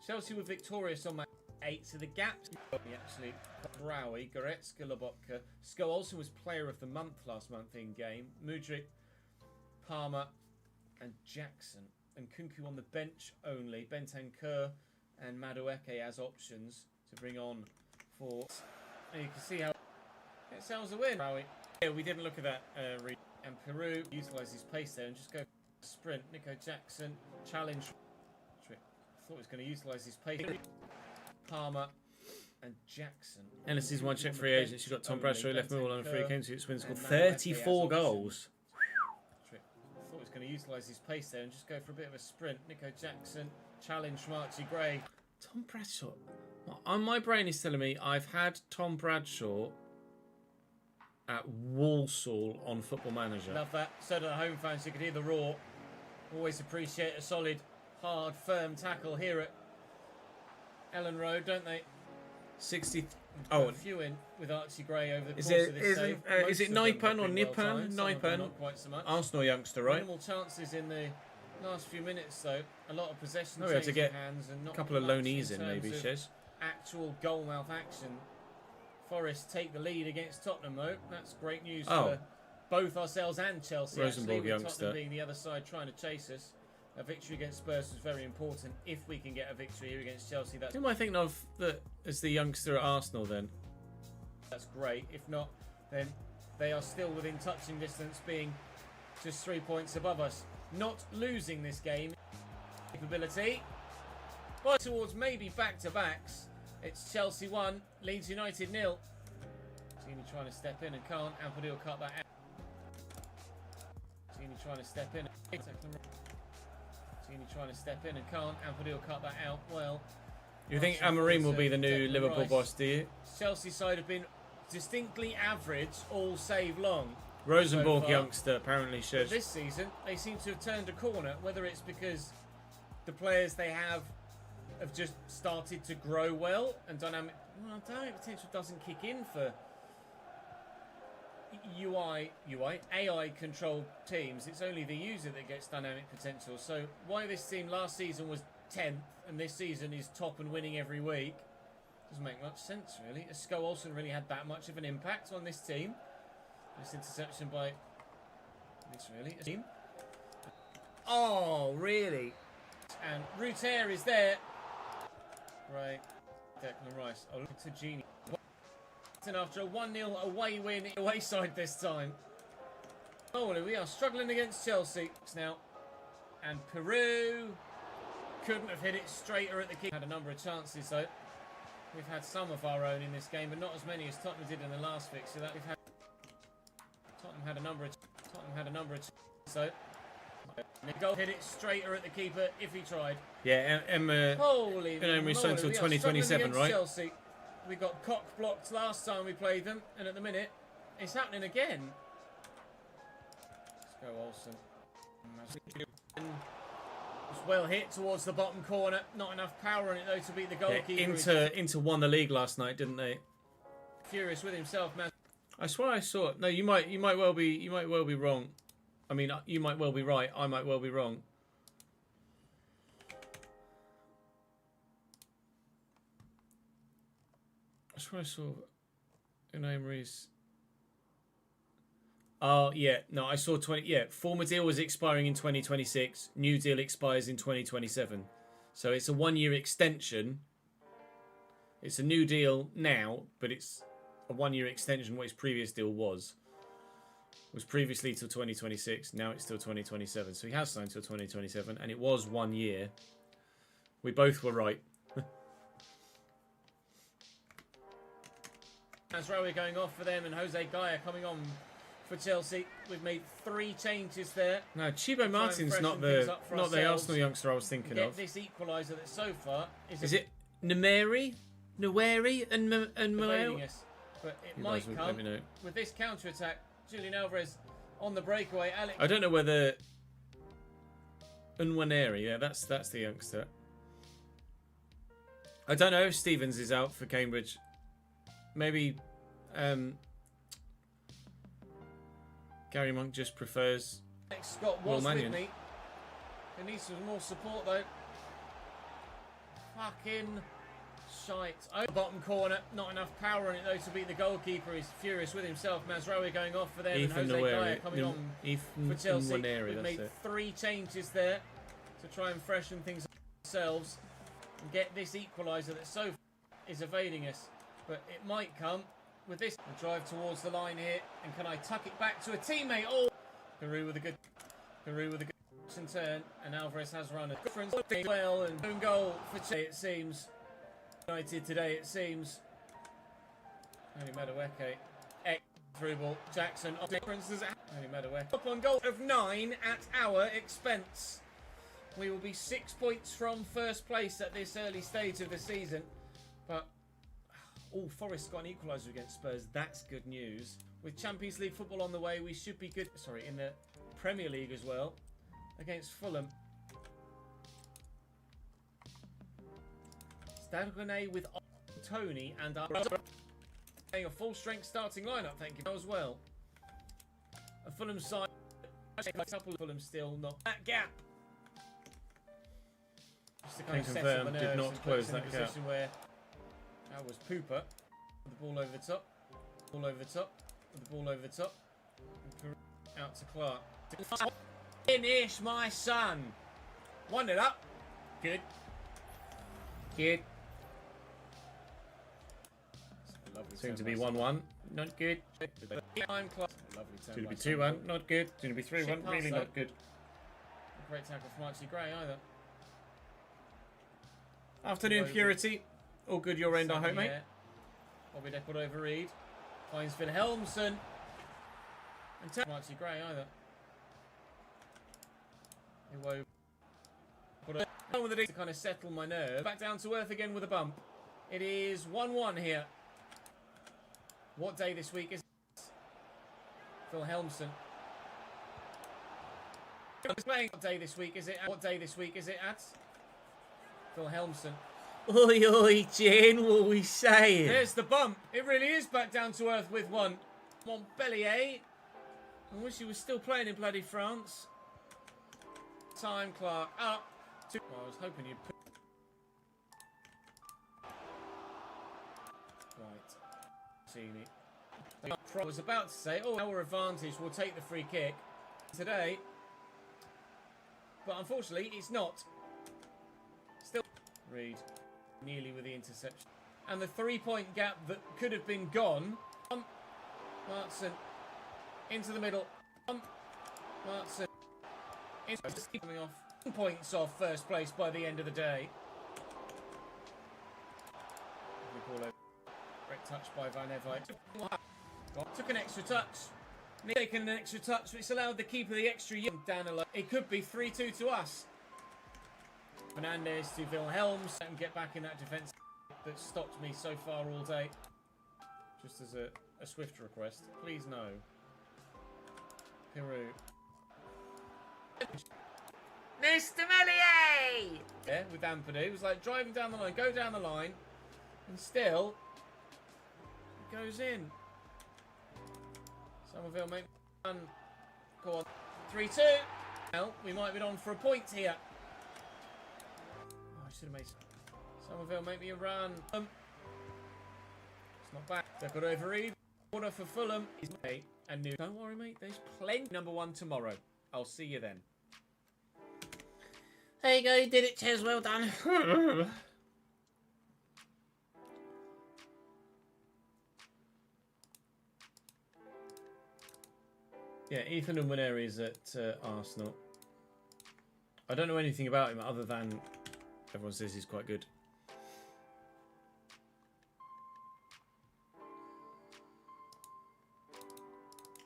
Chelsea were victorious on match 8, so the gap actually Browy, Goretzka, Lobotka. Sko Olsen was player of the month last month in game. Mudryk, Palmer, and Jackson. And Kunku on the bench only. Bentancur and Madueke as options to bring on for. And you can see how it sounds a win. Browy. Yeah, we didn't look at that. And Peru utilise his pace there and just go sprint. Nico Jackson challenge. Thought he was going to utilise his pace. Palmer and Jackson. Ellis' one check free agent. She got Tom Bradshaw left middle on a free. Came to its win scored 34 goals. Thought he was going to utilise his pace there and just go for a bit of a sprint. Nico Jackson challenge from Archie Gray. Tom Bradshaw. My brain is telling me I've had Tom Bradshaw at Walsall on Football Manager. Love that. So do the home fans. You could hear the roar. Always appreciate a solid, hard, firm tackle here at Ellen Road, don't they? 60. A few in with Archie Gray over the course of this save. Is it Naipan or Nipan? Naipan. Not quite so much. Arsenal youngster, right? Minimal chances in the last few minutes, though. A lot of possession. We had to get hands and not a couple of loanees in, maybe, Shez. Actual goal-mouth action. Forest take the lead against Tottenham, though. That's great news for both ourselves and Chelsea. Rosenborg youngster. Tottenham being the other side trying to chase us. A victory against Spurs was very important. If we can get a victory here against Chelsea, that's... Who am I thinking of as the youngster at Arsenal, then? That's great. If not, then they are still within touching distance, being just 3 points above us. Not losing this game. Capability. But towards maybe back-to-backs. It's Chelsea 1, Leeds United 0. Gini trying to step in and can't. Ampadu will cut that out. Gini trying to step in. Gini trying to step in and can't. Ampadu will cut that out. Well, you think Amorim will be the new Liverpool boss, do you? Chelsea side have been distinctly average all save long. Rosenborg youngster apparently says. This season, they seem to have turned a corner, whether it's because the players they have just started to grow well and dynamic potential doesn't kick in for AI controlled teams. It's only the user that gets dynamic potential. So why this team last season was 10th and this season is top and winning every week doesn't make much sense, really. Sko Olsen really had that much of an impact on this team. This interception by this really team. Oh, really? And Ruter is there. Right. Declan Rice. Oh, look to Genie. And after a 1-0 away win, away side this time. Oh, we are struggling against Chelsea now. And Peru couldn't have hit it straighter at the keeper. Had a number of chances though. We've had some of our own in this game, but not as many as Tottenham did in the last fixture. That we've had. Tottenham had a number of so. The goal hit it straighter at the keeper if he tried. Yeah, Emma. Holy Emery signed until 2027, right? Chelsea. We got cock blocked last time we played them, and at the minute, it's happening again. Let's go, Olsen. It's well hit towards the bottom corner. Not enough power on it though to beat the goalkeeper. Yeah, Inter won the league last night, didn't they? Furious with himself, man. I swear I saw it. No, you might well be wrong. I mean, you might well be right. I might well be wrong. I swear I saw Unai Emery's. Oh, yeah. No, I saw 20. Yeah, former deal was expiring in 2026. New deal expires in 2027. So it's a 1-year extension. It's a new deal now, but it's a 1-year extension what his previous deal was. It was previously till 2026. Now it's till 2027. So he has signed till 2027, and it was 1 year. We both were right. Mazraoui going off for them, and Jose Gaia coming on for Chelsea. We've made 3 changes there. No, Chibo Martin's not the Arsenal youngster I was thinking of. This equaliser that so far is it Nweri and Maleo? But it might come with this counter attack. Julian Alvarez on the breakaway. Alex. I don't know whether Nweri, yeah, that's the youngster. I don't know if Stevens is out for Cambridge. Maybe Gary Monk just prefers Scott was with me. He needs some more support though. Fucking shite. Oh, bottom corner. Not enough power on it though to beat the goalkeeper. He's furious with himself. Mazraoui going off for them, Ethan and Jose Gaia coming on for Chelsea. Nweri, We've made 3 changes there to try and freshen things up ourselves and get this equaliser that so far is evading us. But it might come with this. The drive towards the line here, and can I tuck it back to a teammate? Oh, Peru with a good turn, and Alvarez has run a difference well, and own goal for Chelsea. It seems United today. It seems only Madueke through ball. Jackson off differences. Only Madueke up on goal of 9 at our expense. We will be 6 points from first place at this early stage of the season, but. Oh, Forest's got an equaliser against Spurs. That's good news. With Champions League football on the way, we should be good. Sorry, in the Premier League as well. Against Fulham. Stadgone with Tony and playing a full-strength starting lineup, thank you, as well. A Fulham side. A couple of Fulham still not. That gap. Just to kind of settle the nerves, did not close that gap. Where that was Pooper. The ball over the top. Ball over the top. The ball over the top. Out to Clark. Finish, my son. 1-0 up. Good. Good. Soon to be 1-1. Not good. Time clock. Soon to be 2-1. Not good. Soon to be 3-1. Really not good. Great tackle from Archie Gray either. Afternoon, Purity. All good your end, I hope, mate. Bobby Deckard over Reed. Finds Wilhelmsson. And Archie Gray either. To kind of settle my nerve. Back down to earth again with a bump. It is 1-1 here. What day this week is it? Wilhelmsson. Playing what day this week is it? What day this week is it at? Wilhelmsson. Oi, oi, Jane, what are we saying? There's the bump. It really is back down to earth with one. Montpellier. I wish he was still playing in bloody France. Time Clark up. Well, I was hoping you'd put. Right. Seen it. I was about to say, oh, our advantage will take the free kick. Today, but unfortunately it's not. Still, Reed nearly with the interception. And the 3-point gap that could have been gone. Martson into the middle. Martson coming off. 1 points off first place by the end of the day. Great touch by Van Evertje. Took an extra touch. Taken an extra touch, which allowed the keeper the extra down a lot. It could be 3-2 to us. Fernandez to Wilhelms and get back in that defence that stopped me so far all day. Just as a swift request, please no. Peru. Mr. Mellier! Yeah, with Ampadu. It was like driving down the line, go down the line, and still it goes in. Somerville make one. Go on. 3-2. Now we might be on for a point here. Oh, I should have made. Somerville make me a run. It's not bad. They've got over Reed. Order for Fulham is mate and new. Don't worry, mate. There's plenty. Number 1 tomorrow. I'll see you then. There you go, you did it, Ches, well done. Yeah, Ethan Nwaneri is at Arsenal. I don't know anything about him other than everyone says he's quite good.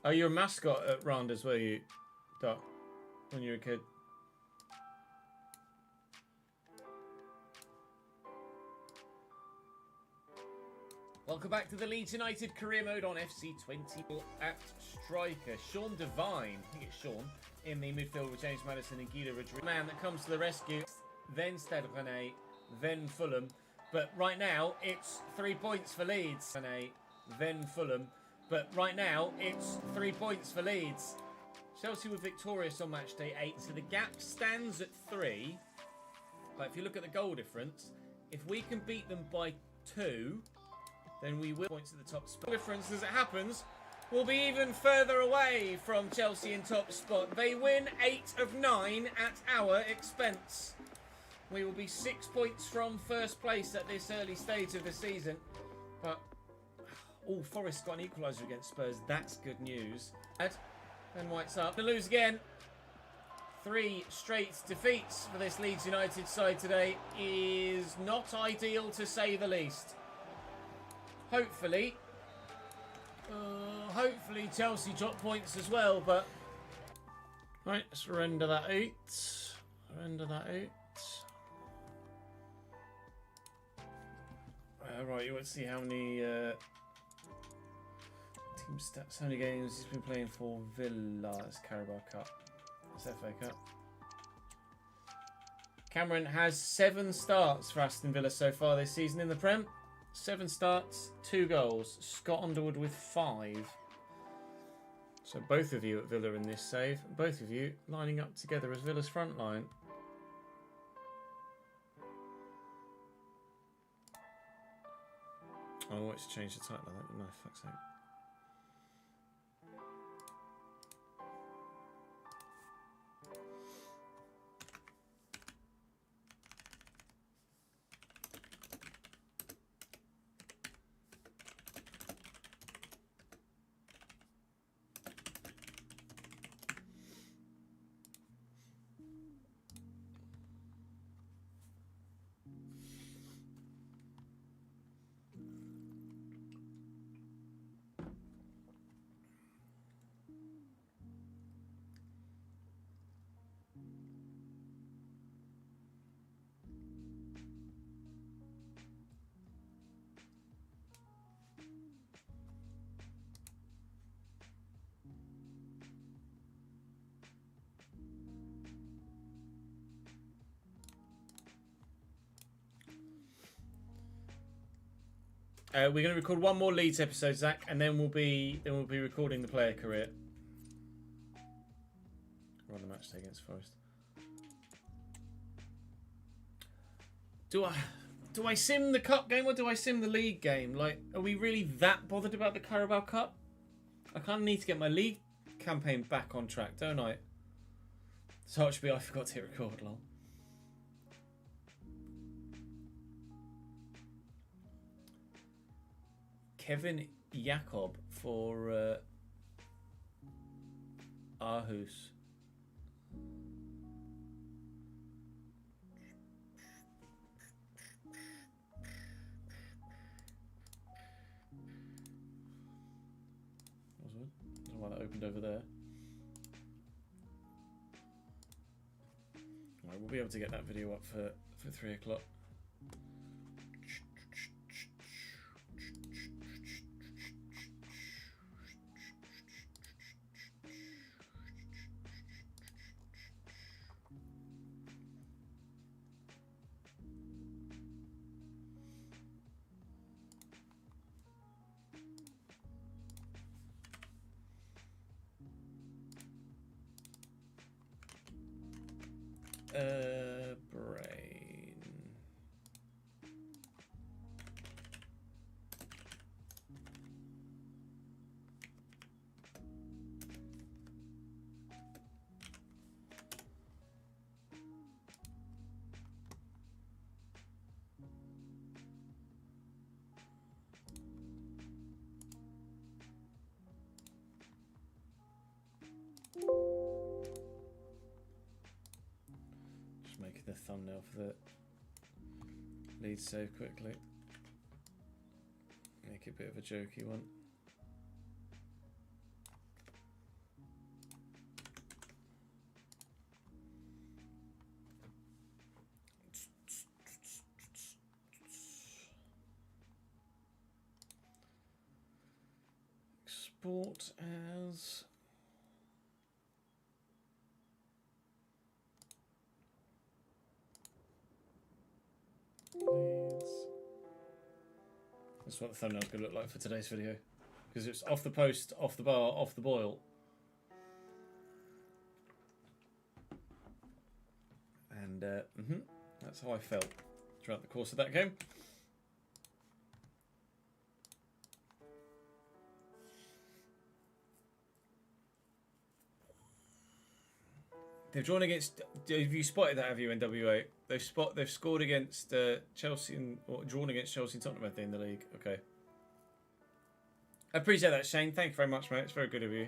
Oh, you're a mascot at Randers, were you, Doc, when you were a kid? Welcome back to the Leeds United career mode on FC20 at striker. Sean Devine, I think it's Sean, in the midfield with James Maddison and Guido Rodriguez. Man that comes to the rescue, then Stade Rennais, then Fulham. But right now, it's 3 points for Leeds. Rennais, then Fulham. But right now, it's 3 points for Leeds. Chelsea were victorious on match day 8, so the gap stands at 3. But if you look at the goal difference, if we can beat them by 2, then we will points at the top spot. The difference, as it happens, will be even further away from Chelsea in top spot. They win 8 of 9 at our expense. We will be 6 points from first place at this early stage of the season. But, Forest got an equaliser against Spurs. That's good news. Ben White's up. To lose again. 3 straight defeats for this Leeds United side today is not ideal, to say the least. Hopefully Chelsea drop points as well, but... Right, let's render that out. Render that out. Right, you want to see how many team stats, how many games he's been playing for Villa. It's Carabao Cup. It's FA Cup. Cameron has 7 starts for Aston Villa so far this season in the Prem. 7 starts, 2 goals. Scott Underwood with 5. So both of you at Villa in this save. Both of you lining up together as Villa's front line. Oh, I wanted to change the title of that, didn't I? Fuck's sake. We're going to record one more Leeds episode, Zach, and then we'll be recording the player career. We're on the match day against Forest. Do I sim the cup game or do I sim the league game? Like, are we really that bothered about the Carabao Cup? I kind of need to get my league campaign back on track, don't I? So it should be I forgot to hit record, lol. Kevin Jakob for Aarhus. I don't know why that opened over there. Right, we'll be able to get that video up for 3 o'clock. Brain. Making the thumbnail for the Leeds save quickly. Make it a bit of a jokey one. Export as Leeds. That's what the thumbnail's going to look like for today's video. Because it's off the post, off the bar, off the boil. And that's how I felt throughout the course of that game. They've drawn against. Have you spotted that? Have you in WA? They've scored against Chelsea or drawn against Chelsea and Tottenham in the league. Okay. I appreciate that, Shane. Thank you very much, mate. It's very good of you.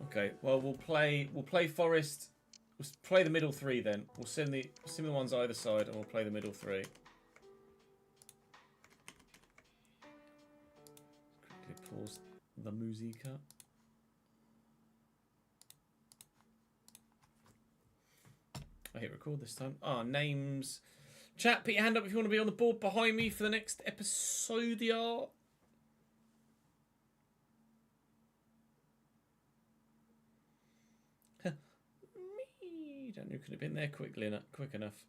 Okay. Well, we'll play Forest. We'll play the middle three then. We'll send the ones either side, and we'll play the middle three. Pause the musica. I hit record this time. Names. Chat, put your hand up if you want to be on the board behind me for the next episode. Me, don't know who could have been there quick enough.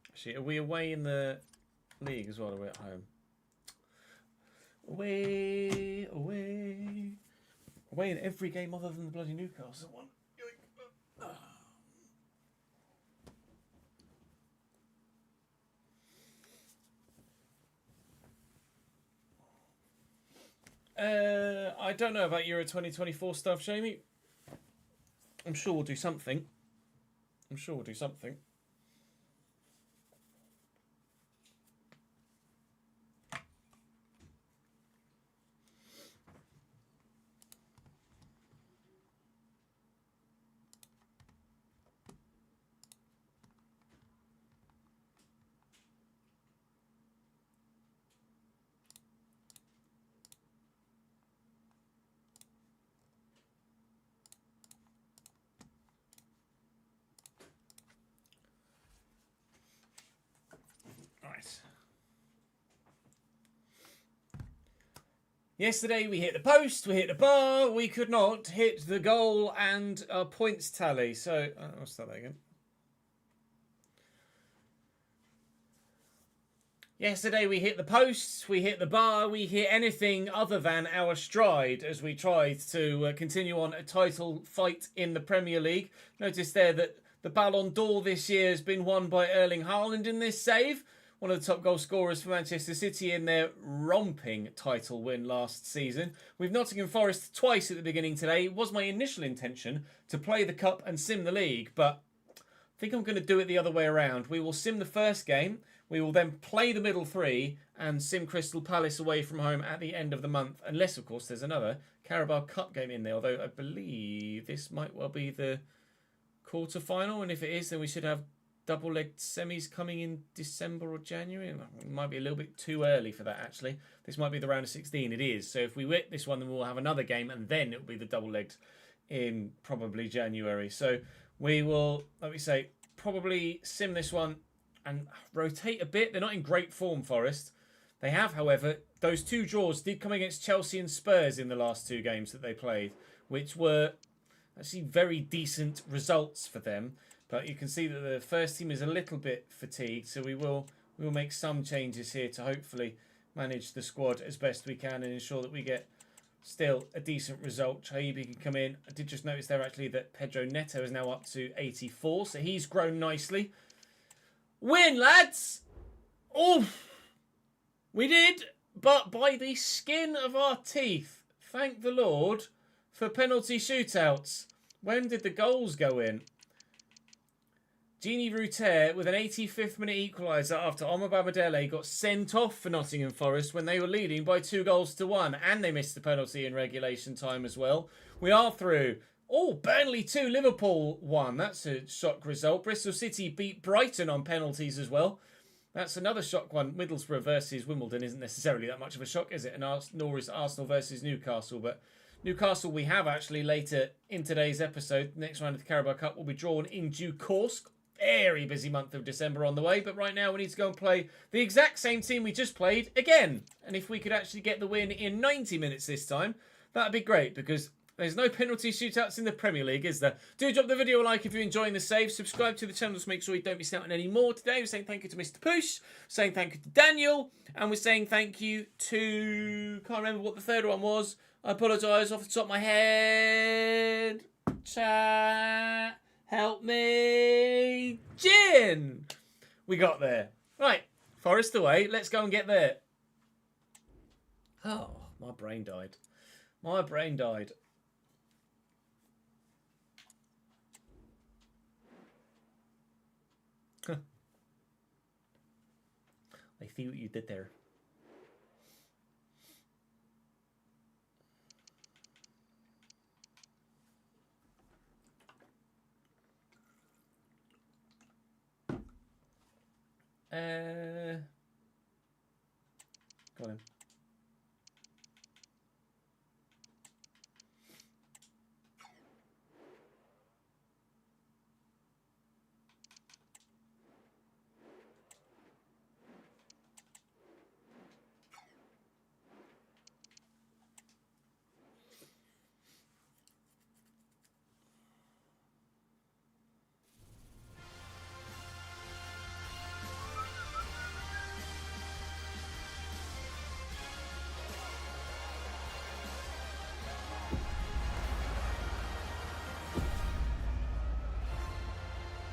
Actually, are we away in the league as well, or are we at home? Away in every game other than the bloody Newcastle one. I don't know about Euro 2024 stuff, Jamie. I'm sure we'll do something. Yesterday we hit the post, we hit the bar, we could not hit the goal and a points tally. So, I'll start that again. Yesterday we hit the posts, we hit the bar, we hit anything other than our stride as we tried to continue on a title fight in the Premier League. Notice there that the Ballon d'Or this year has been won by Erling Haaland in this save. One of the top goal scorers for Manchester City in their romping title win last season. We've Nottingham Forest twice at the beginning today. It was my initial intention to play the cup and sim the league, but I think I'm going to do it the other way around. We will sim the first game. We will then play the middle three and sim Crystal Palace away from home at the end of the month. Unless, of course, there's another Carabao Cup game in there. Although I believe this might well be the quarter-final. And if it is, then we should have double-legged semis coming in December or January. It might be a little bit too early for that, actually. This might be the round of 16. It is. So if we win this one, then we'll have another game. And then it'll be the double-legged in probably January. So we will, let me say, probably sim this one and rotate a bit. They're not in great form, Forest. They have, however, those two draws did come against Chelsea and Spurs in the last two games that they played, which were actually very decent results for them. But you can see that the first team is a little bit fatigued, so we will make some changes here to hopefully manage the squad as best we can and ensure that we get still a decent result. Chaibi can come in. I did just notice there actually that Pedro Neto is now up to 84, so he's grown nicely. Win, lads! Oof! We did, but by the skin of our teeth. Thank the Lord for penalty shootouts. When did the goals go in? Gini Ruter with an 85th minute equaliser after Omar Babadele got sent off for Nottingham Forest when they were leading by 2-1, and they missed the penalty in regulation time as well. We are through. Oh, Burnley 2, Liverpool 1. That's a shock result. Bristol City beat Brighton on penalties as well. That's another shock one. Middlesbrough versus Wimbledon isn't necessarily that much of a shock, is it? And nor is Arsenal versus Newcastle. But Newcastle we have actually later in today's episode. The next round of the Carabao Cup will be drawn in due course. Very busy month of December on the way, but right now we need to go and play the exact same team we just played again. And if we could actually get the win in 90 minutes this time, that'd be great, because there's no penalty shootouts in the Premier League, is there? Do drop the video a like if you're enjoying the save. Subscribe to the channel to make sure you don't miss out on any more. Today we're saying thank you to Mr. Push, saying thank you to Daniel, and we're saying thank you to... can't remember what the third one was. I apologise off the top of my head. Chat. Help me. Jin. We got there. Right. Forest away. Let's go and get there. Oh, my brain died. My brain died. I see what you did there. Got him.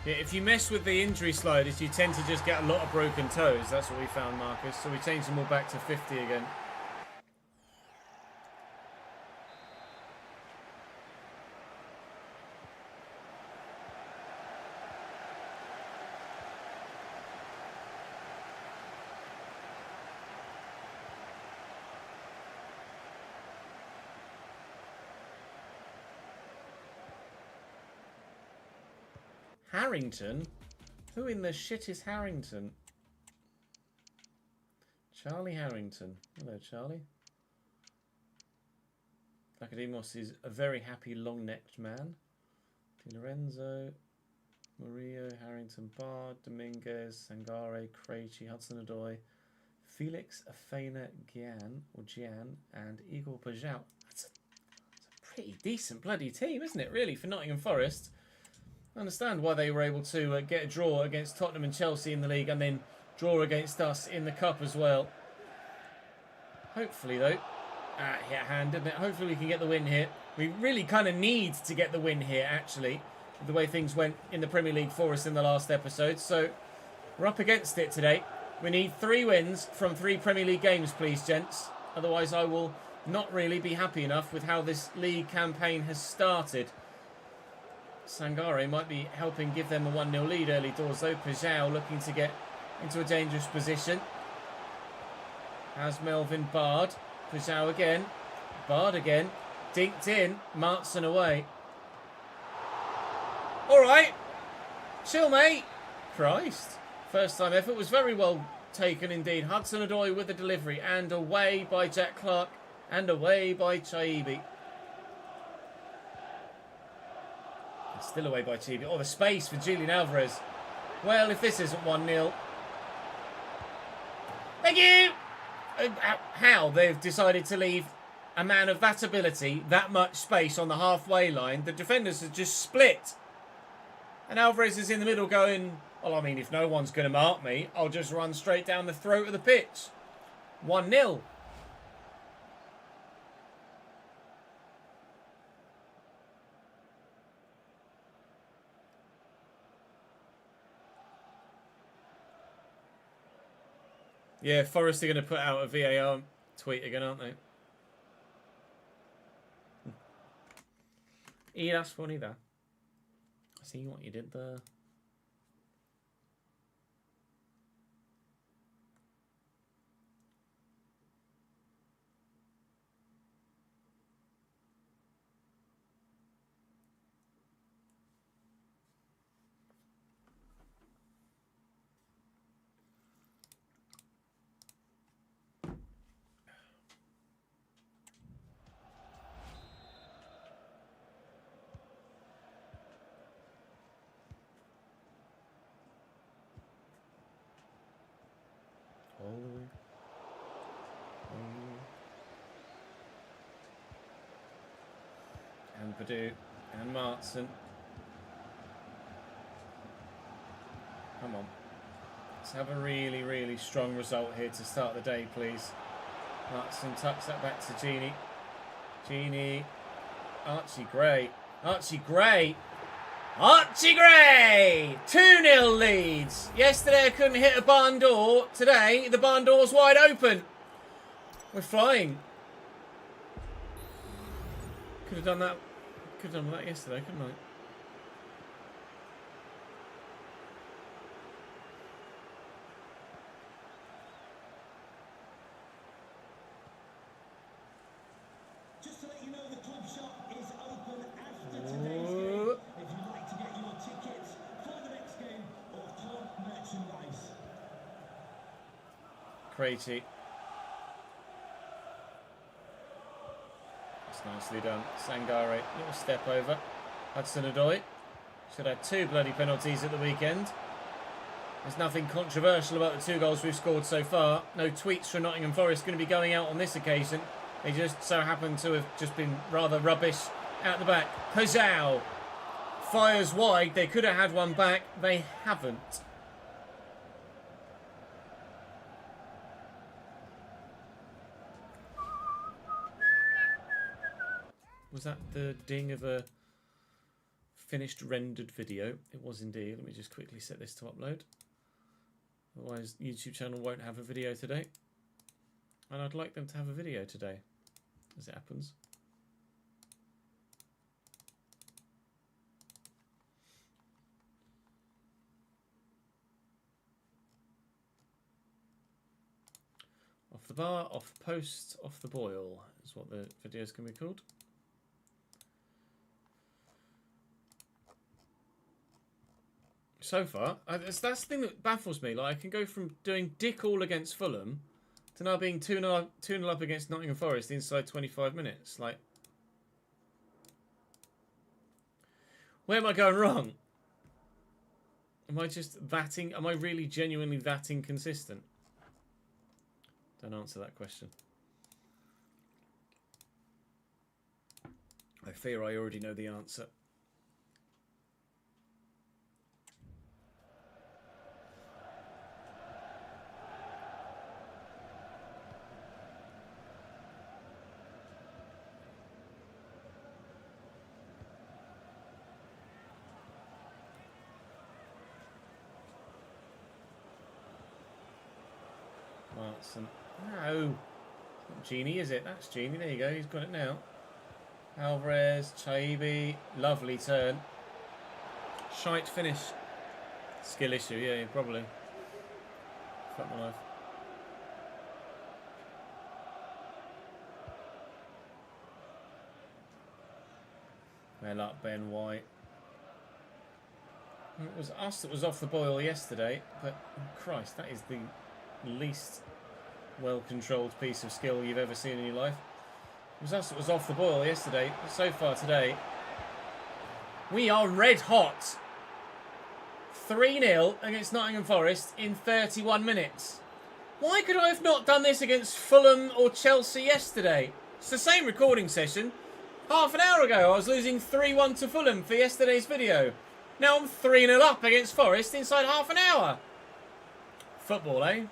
Yeah, if you mess with the injury sliders, you tend to just get a lot of broken toes. That's what we found, Marcus. So we changed them all back to 50 again. Harrington? Who in the shit is Harrington? Charlie Harrington. Hello, Charlie. Academos is a very happy long-necked man. Di Lorenzo, Murillo, Harrington, Bard, Dominguez, Sangare, Krejci, Hudson-Odoi, Felix Afena Gian and Igor Pajau. That's a pretty decent bloody team, isn't it, really, for Nottingham Forest? I understand why they were able to get a draw against Tottenham and Chelsea in the league and then draw against us in the Cup as well. Hopefully, though, hit a hand, didn't it? Hopefully we can get the win here. We really kind of need to get the win here, actually, with the way things went in the Premier League for us in the last episode. So we're up against it today. We need 3 wins from 3 Premier League games, please, gents. Otherwise, I will not really be happy enough with how this league campaign has started. Sangare might be helping give them a 1-0 lead early doors, though. Pajau looking to get into a dangerous position. Has Melvin Bard. Pajau again. Bard again. Dinked in. Martson away. All right. Chill, mate. Christ. First time effort was very well taken indeed. Hudson-Odoi with the delivery. And away by Jack Clark. And away by Chaibi. Still away by Chaibi. Oh, the space for Julian Alvarez. Well, if this isn't 1-0. Thank you! How they've decided to leave a man of that ability, that much space on the halfway line. The defenders have just split. And Alvarez is in the middle going, well, I mean, if no one's going to mark me, I'll just run straight down the throat of the pitch. 1-0. Yeah, Forest are going to put out a VAR tweet again, aren't they? Yeah, that's funny, that. I see what you did there. All the way. And Purdue and Martson. Come on. Let's have a really, really strong result here to start the day, please. Martson tucks that back to Genie. Genie. Archie Gray. Archie Gray. Archie Gray! 2-0 Leeds. Yesterday I couldn't hit a barn door. Today the barn door's wide open. We're flying. Could have done that. Could have done that yesterday, couldn't I? Just to let you know, the club shop is open after today's game. If you'd like to get your tickets for the next game or club merchandise. Craigie. That's nicely done. Sangare, little step over. Hudson-Odoi. Should have 2 bloody penalties at the weekend. There's nothing controversial about the 2 goals we've scored so far. No tweets from Nottingham Forest going to be going out on this occasion. They just so happen to have just been rather rubbish out the back. Pajau fires wide. They could have had one back. They haven't. Was that the ding of a finished rendered video? It was indeed. Let me just quickly set this to upload. Otherwise, YouTube channel won't have a video today. And I'd like them to have a video today, as it happens. Off the bar, off the post, off the boil is what the videos can be called. So far, that's the thing that baffles me. Like, I can go from doing dick all against Fulham to now being 2-0 up against Nottingham Forest inside 25 minutes. Like, where am I going wrong? Am I just that? Am I really genuinely that inconsistent? Don't answer that question. I fear I already know the answer. Martson. No. Not Genie, is it? That's Genie. There you go. He's got it now. Alvarez, Chaibi. Lovely turn. Shite finish. Skill issue, yeah, probably. Fuck my life. Well up, Ben White. It was us that was off the boil yesterday, but oh Christ, that is the least well-controlled piece of skill you've ever seen in your life. It was us that was off the boil yesterday, but so far today, we are red hot. 3-0 against Nottingham Forest in 31 minutes. Why could I have not done this against Fulham or Chelsea yesterday? It's the same recording session. Half an hour ago, I was losing 3-1 to Fulham for yesterday's video. Now I'm 3-0 up against Forest inside half an hour. Football, eh?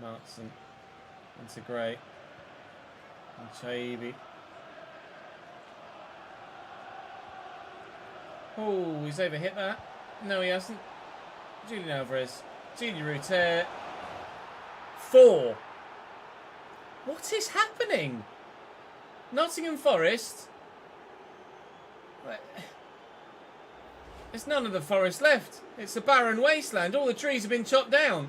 Martson into Gray and Chaibi. Oh, he's overhit that. No, he hasn't. Julian Alvarez, Junior Ruter. 4. What is happening? Nottingham Forest. There's none of the forest left. It's a barren wasteland. All the trees have been chopped down.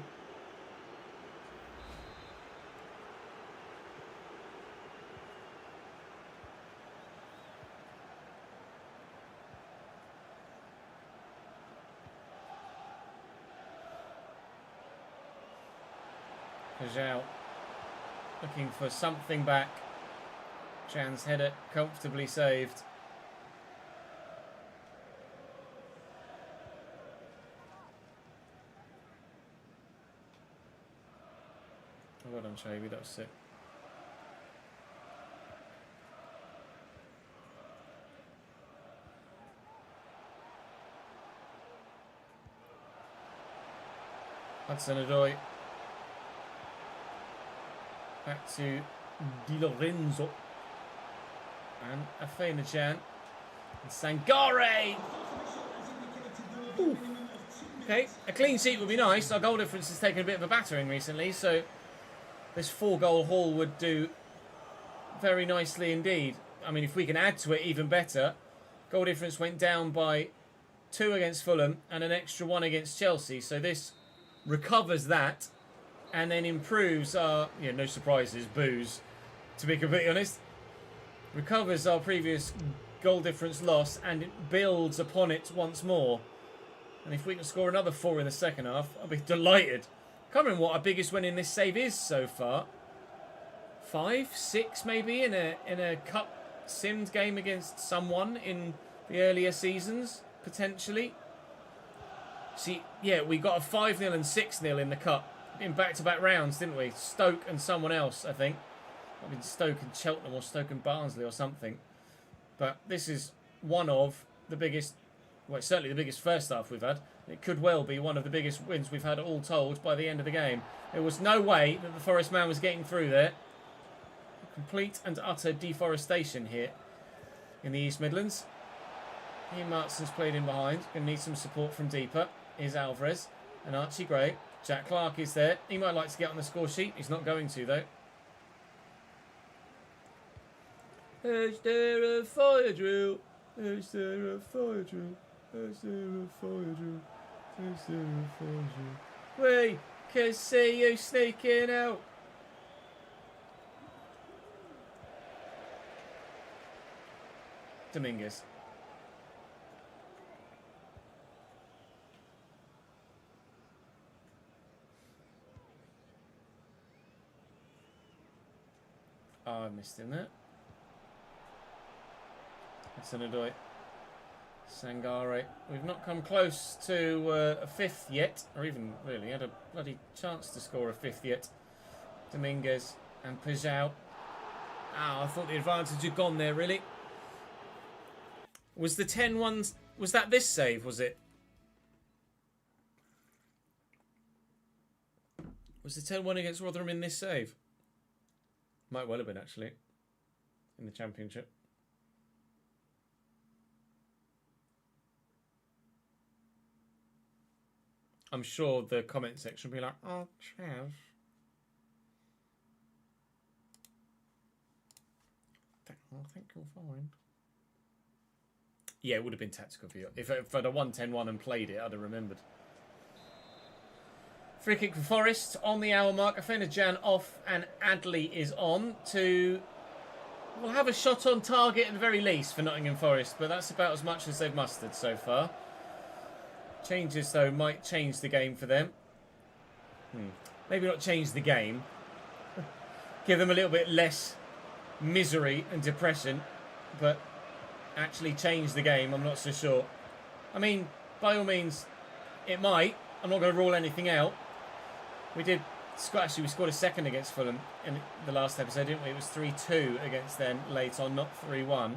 Pajal looking for something back. Jan's header comfortably saved. Well done, Chaibi, that was sick. Hudson-Odoi. Back to Di Lorenzo. And Afena-Chan. And Sangare! Ooh. Okay, a clean sheet would be nice. Our goal difference has taken a bit of a battering recently, so this 4-goal haul would do very nicely indeed. I mean, if we can add to it, even better. Goal difference went down by 2 against Fulham and an extra 1 against Chelsea, so this recovers that and then improves our, no surprises, boos, to be completely honest. Recovers our previous goal difference loss and it builds upon it once more. And if we can score another 4 in the second half, I'll be delighted. Can't remember what our biggest win in this save is so far. 5, 6 maybe in a cup simmed game against someone in the earlier seasons, potentially. See, yeah, we got a 5-0 and 6-0 in the cup in back-to-back rounds, didn't we? Stoke and someone else, I think. I mean, Stoke and Cheltenham or Stoke and Barnsley or something. But this is one of the biggest, well, it's certainly the biggest first half we've had. It could well be one of the biggest wins we've had all told by the end of the game. There was no way that the Forest man was getting through there. Complete and utter deforestation here in the East Midlands. Ian Martson's played in behind. Going to need some support from deeper. Here's Alvarez and Archie Gray. Jack Clark is there. He might like to get on the score sheet. He's not going to, though. Is there a fire drill? Is there a fire drill? Is there a fire drill? Is there a fire drill? We can see you sneaking out. Dominguez. Oh, I missed him there. That's an Adoy. Sangare. We've not come close to a fifth yet, or even really had a bloody chance to score a fifth yet. Dominguez and Pizarro. Oh, I thought the advantage had gone there, really. Was the 10-1... Was that this save, was it? Was the 10-1 against Rotherham in this save? Might well have been, actually. In the Championship. I'm sure the comment section will be like, oh, Trev. I think you'll find. Yeah, it would have been tactical for you. If I'd have won 10-1 and played it, I'd have remembered. Free kick for Forest on the hour mark. Afena-Jan off and Adley is on to... We'll have a shot on target at the very least for Nottingham Forest, but that's about as much as they've mustered so far. Changes, though, might change the game for them. Maybe not change the game. Give them a little bit less misery and depression, but actually change the game, I'm not so sure. I mean, by all means, it might. I'm not going to rule anything out. We scored a second against Fulham in the last episode, didn't we? It was 3-2 against them late on, not 3-1.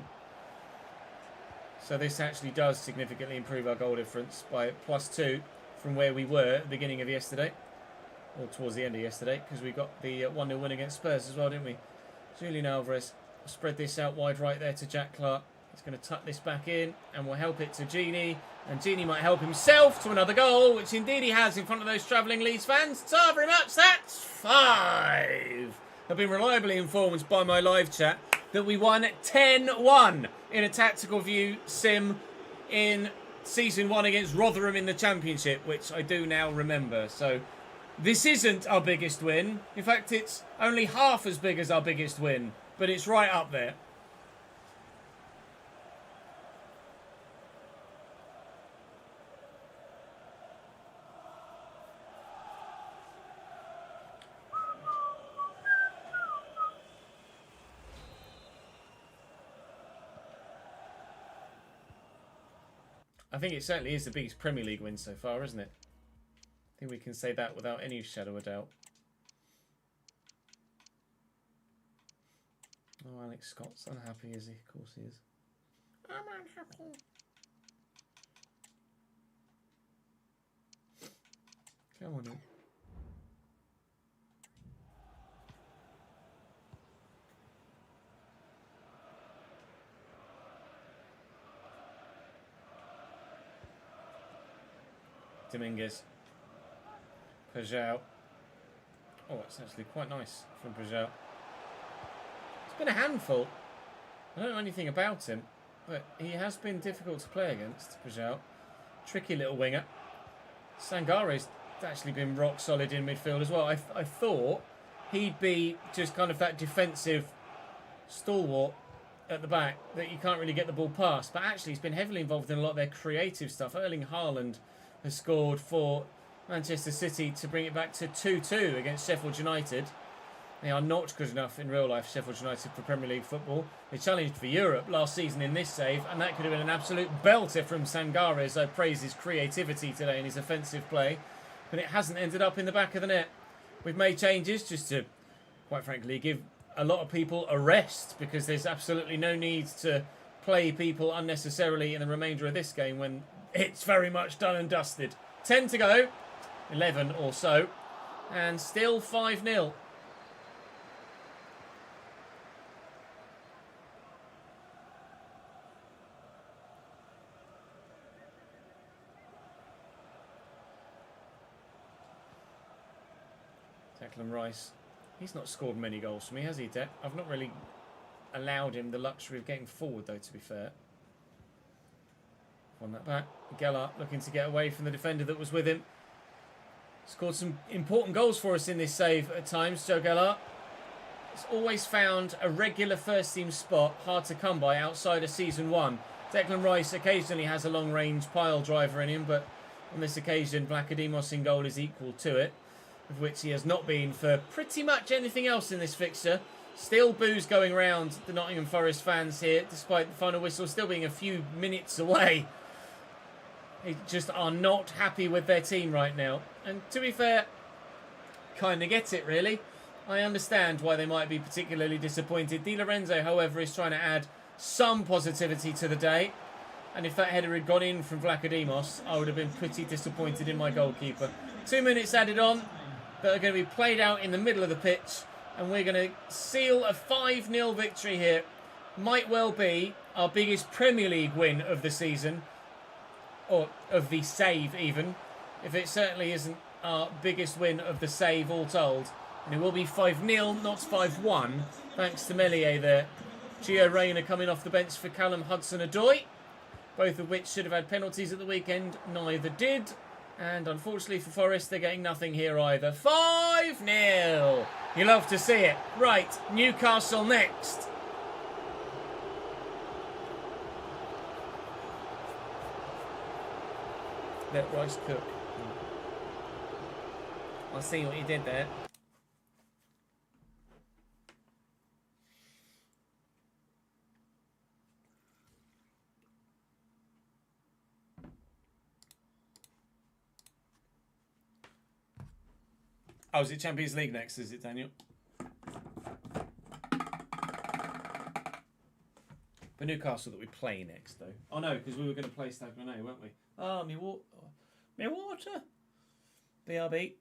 So this actually does significantly improve our goal difference by +2 from where we were at the beginning of yesterday, or towards the end of yesterday, because we got the 1-0 win against Spurs as well, didn't we? Julian Alvarez will spread this out wide right there to Jack Clark. He's going to tuck this back in and will help it to Gini. And Gini might help himself to another goal, which indeed he has in front of those travelling Leeds fans. So very much, that's 5. I've been reliably informed by my live chat that we won 10-1 in a tactical view sim in Season 1 against Rotherham in the Championship, which I do now remember. So this isn't our biggest win. In fact, it's only half as big as our biggest win, but it's right up there. I think it certainly is the biggest Premier League win so far, isn't it? I think we can say that without any shadow of doubt. Oh, Alex Scott's unhappy, is he? Of course he is. I'm unhappy. Come on in. Dominguez. Pajau. Oh, it's actually quite nice from Pajau. It's been a handful. I don't know anything about him, but he has been difficult to play against, Pajau. Tricky little winger. Sangare's actually been rock solid in midfield as well. I thought he'd be just kind of that defensive stalwart at the back that you can't really get the ball past, but actually he's been heavily involved in a lot of their creative stuff. Erling Haaland has scored for Manchester City to bring it back to 2-2 against Sheffield United. They are not good enough in real life, Sheffield United, for Premier League football. They challenged for Europe last season in this save, and that could have been an absolute belter from Sangare, so I praise his creativity today and his offensive play. But it hasn't ended up in the back of the net. We've made changes just to, quite frankly, give a lot of people a rest, because there's absolutely no need to play people unnecessarily in the remainder of this game when it's very much done and dusted. 10 to go, 11 or so, and still 5-0. Declan Rice. He's not scored many goals for me, has he, Dec? I've not really allowed him the luxury of getting forward, though, to be fair. On that back. Gellar looking to get away from the defender that was with him. Scored some important goals for us in this save at times, Joe Gellar. has always found a regular first-team spot hard to come by outside of Season 1. Declan Rice occasionally has a long-range pile driver in him, but on this occasion, Vlachodimos in goal is equal to it, of which he has not been for pretty much anything else in this fixture. Still boos going round the Nottingham Forest fans here, despite the final whistle still being a few minutes away. They just are not happy with their team right now. And to be fair, kind of get it, really. I understand why they might be particularly disappointed. Di Lorenzo, however, is trying to add some positivity to the day. And if that header had gone in from Vlachodimos, I would have been pretty disappointed in my goalkeeper. 2 minutes added on that are going to be played out in the middle of the pitch. And we're going to seal a 5-0 victory here. Might well be our biggest Premier League win of the season. Or of the save, even. If it certainly isn't our biggest win of the save all told. And it will be 5-0, not 5-1, thanks to Meslier there. Gio Reyna coming off the bench for Callum Hudson-Odoi, both of which should have had penalties at the weekend. Neither did. And unfortunately for Forest, they're getting nothing here either. 5-0! You love to see it. Right, Newcastle next. Let Rice cook. I see what you did there. Oh, is it Champions League next, is it, Daniel? For Newcastle that we play next, though. Oh, no, because we were going to play Stade Rennais, weren't we? Oh, me water. BRB.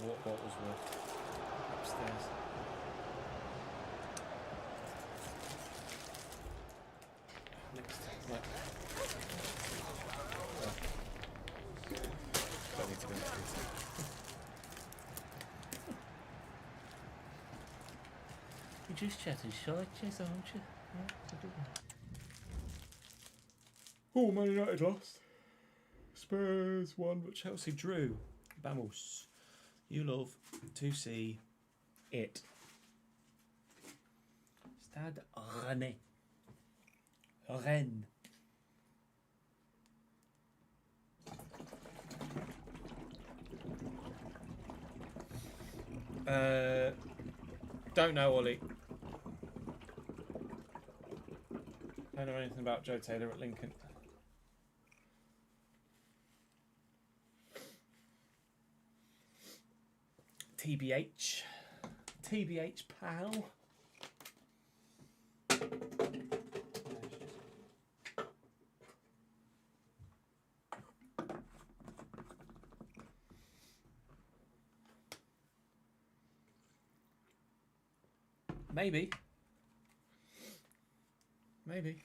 water bottles worth upstairs. Next, right. Don't need to go into detail. You're just chatting shite, aren't you? Oh, Man United lost. Spurs won, but Chelsea drew. Vamos. You love to see it. Stade Rennais. Rennes. Don't know, Ollie. Don't know anything about Joe Taylor at Lincoln. TBH. TBH, pal. Maybe. Maybe.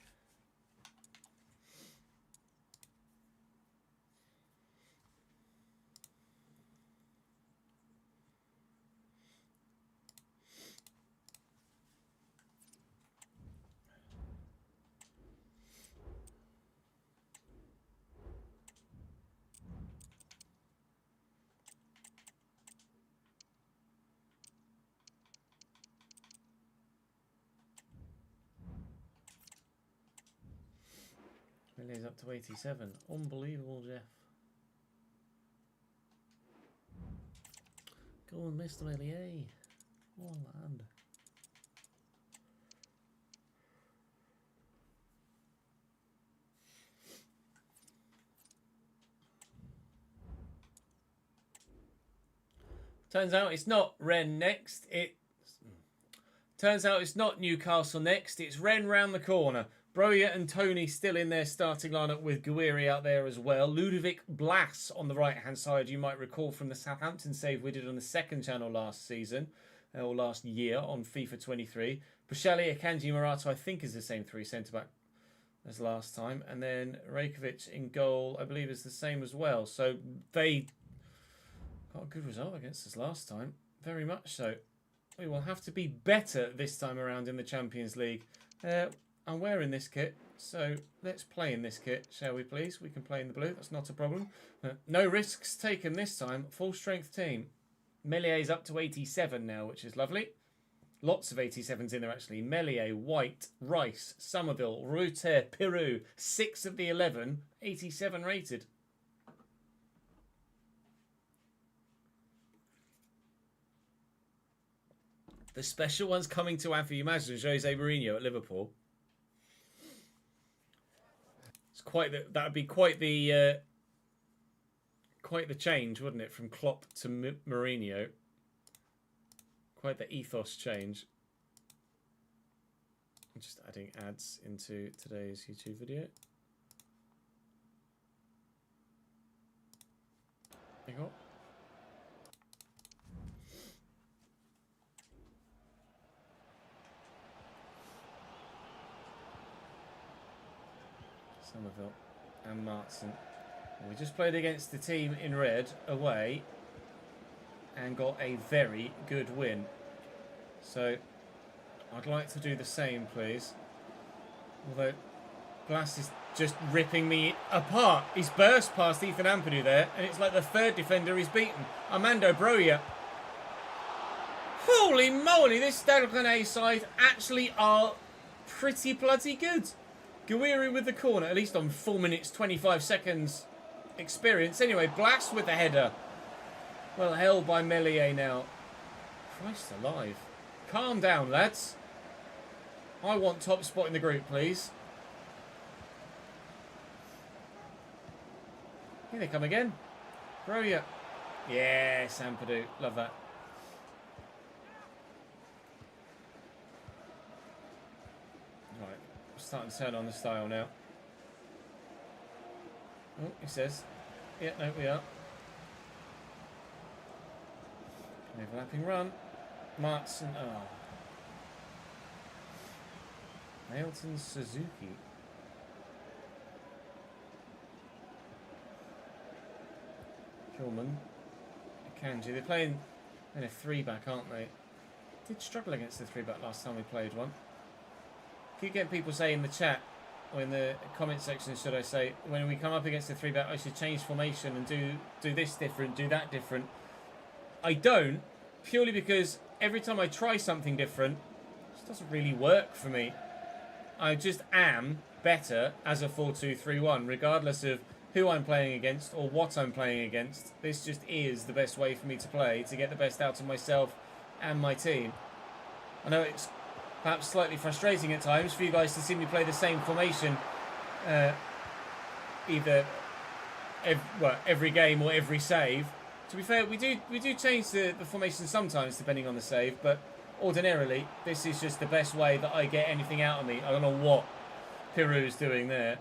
Millier's up to 87. Unbelievable, Jeff. Go on, Mr. Millier. Oh, lad. Turns out it's not Rennes next. Turns out it's not Newcastle next. It's Rennes round the corner. Broja and Tony still in their starting lineup with Guiri out there as well. Ludovic Blas on the right-hand side. You might recall from the Southampton save we did on the second channel last season, or last year on FIFA 23. Bushali, Akanji, Marato, I think is the same three centre-back as last time. And then Rajkovic in goal, I believe, is the same as well. So they got a good result against us last time. Very much so. We will have to be better this time around in the Champions League. I'm wearing this kit, so let's play in this kit, shall we please? We can play in the blue, that's not a problem. No risks taken this time. Full strength team. Mellier's up to 87 now, which is lovely. Lots of 87s in there actually. Meslier, White, Rice, Somerville, Reuter, Pirou. 6 of the 11, 87 rated. The special one's coming to Anfield. Imagine Jose Mourinho at Liverpool. It's quite the, that would be quite the change, wouldn't it, from Klopp to Mourinho? Quite the ethos change. I'm just adding ads into today's YouTube video. There you go. Somerville and Martin. We just played against the team in red away and got a very good win. So I'd like to do the same, please. Although Glass is just ripping me apart. He's burst past Ethan Ampadu there, and it's like the third defender he's beaten. Armando Broja. Holy moly, this Stade Rennais side actually are pretty bloody good. Guiri with the corner, at least on 4 minutes, 25 seconds experience. Anyway, Blas with the header. Well held by Meslier now. Christ alive. Calm down, lads. I want top spot in the group, please. Here they come again. Broja. Yes, Ampadu. Love that. Right. Starting to turn on the style now. Oh, he says. Yeah, no, we are. Overlapping run. Martson. Oh. Ailton Suzuki. Hillman. Akanji. They're playing in a 3-back, aren't they? Did struggle against the 3-back last time we played one. Keep getting people saying in the chat, or in the comment section, should I say, when we come up against the 3-back, I should change formation and do this different, do that different. I don't, purely because every time I try something different, it just doesn't really work for me. I just am better as a 4-2-3-1, regardless of who I'm playing against or what I'm playing against. This just is the best way for me to play, to get the best out of myself and my team. I know it's perhaps slightly frustrating at times for you guys to see me play the same formation either every game or every save. To be fair, we do change the formation sometimes depending on the save, but ordinarily this is just the best way that I get anything out of me. I don't know what Peru's doing there.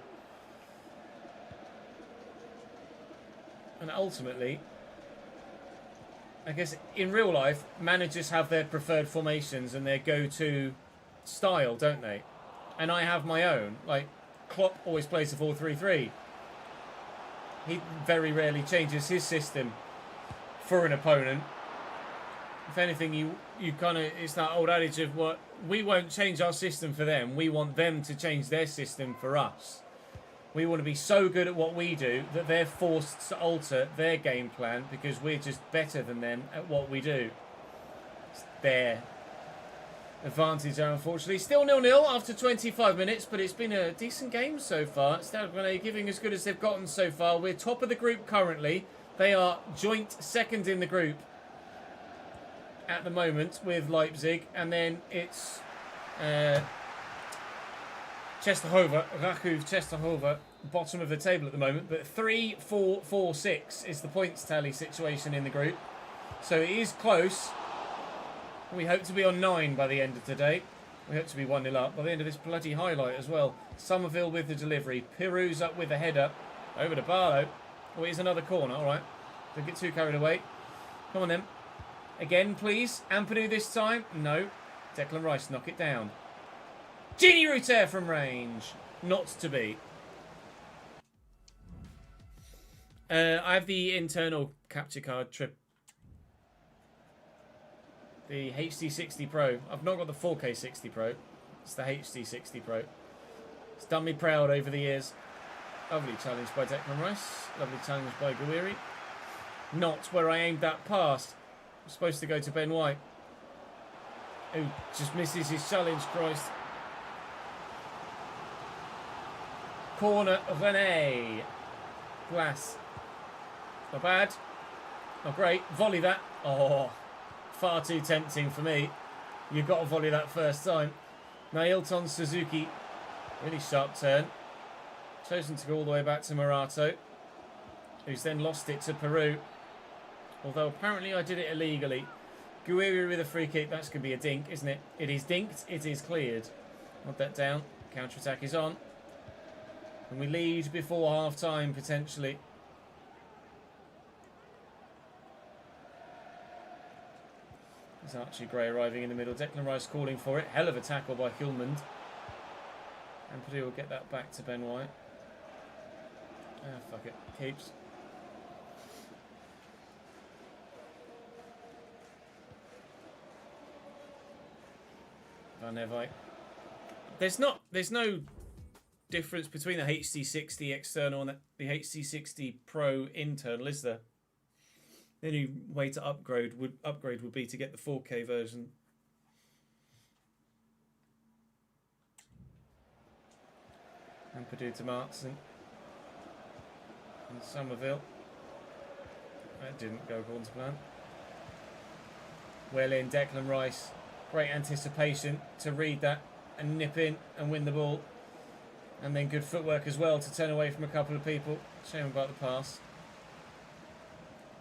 And ultimately, I guess in real life, managers have their preferred formations and their go-to style, don't they? And I have my own. Like, Klopp always plays a 4-3-3. He very rarely changes his system for an opponent. If anything, you kind of, it's that old adage of what, we won't change our system for them. We want them to change their system for us. We want to be so good at what we do that they're forced to alter their game plan because we're just better than them at what we do. It's their advantage there, unfortunately. Still 0-0 after 25 minutes, but it's been a decent game so far. Stade Rennais giving as good as they've gotten so far. We're top of the group currently. They are joint second in the group at the moment with Leipzig, and then it's Chesterhove, Rakov Chesterhove, bottom of the table at the moment, but 3-4-4-6 is the points tally situation in the group. So it is close. We hope to be on 9 by the end of today. We hope to be 1-0 up by the end of this bloody highlight as well. Somerville with the delivery. Peru's up with the header. Over to Barlow. Oh, here's another corner. All right. Don't get too carried away. Come on then. Again, please. Ampadu this time. No. Declan Rice knock it down. Gini Ruter from range. Not to be. I have the internal capture card trip. The HD60 Pro. I've not got the 4K 60 Pro. It's the HD60 Pro. It's done me proud over the years. Lovely challenge by Declan Rice. Lovely challenge by Gouiri. Not where I aimed that pass. I'm supposed to go to Ben White. Who just misses his challenge, Christ. Corner of Rennais. Glass. Not bad. Not great. Volley that. Oh, far too tempting for me. You've got to volley that first time. Nailton Suzuki. Really sharp turn. Chosen to go all the way back to Morato, who's then lost it to Peru. Although apparently I did it illegally. Gouiri with a free kick. That's going to be a dink, isn't it? It is dinked. It is cleared. Not that down. Counter-attack is on. And we lead before half-time, potentially. There's Archie Gray arriving in the middle. Declan Rice calling for it. Hell of a tackle by Hillman. And Purdue will get that back to Ben White. Ah, fuck it. Keeps. Van Nevite. There's no difference between the HD60 external and the HD60 Pro internal, is there? The only way to upgrade would be to get the 4K version. And Purdue to Martson. And Somerville. That didn't go according to plan. Well in, Declan Rice. Great anticipation to read that and nip in and win the ball. And then good footwork as well to turn away from a couple of people. Shame about the pass.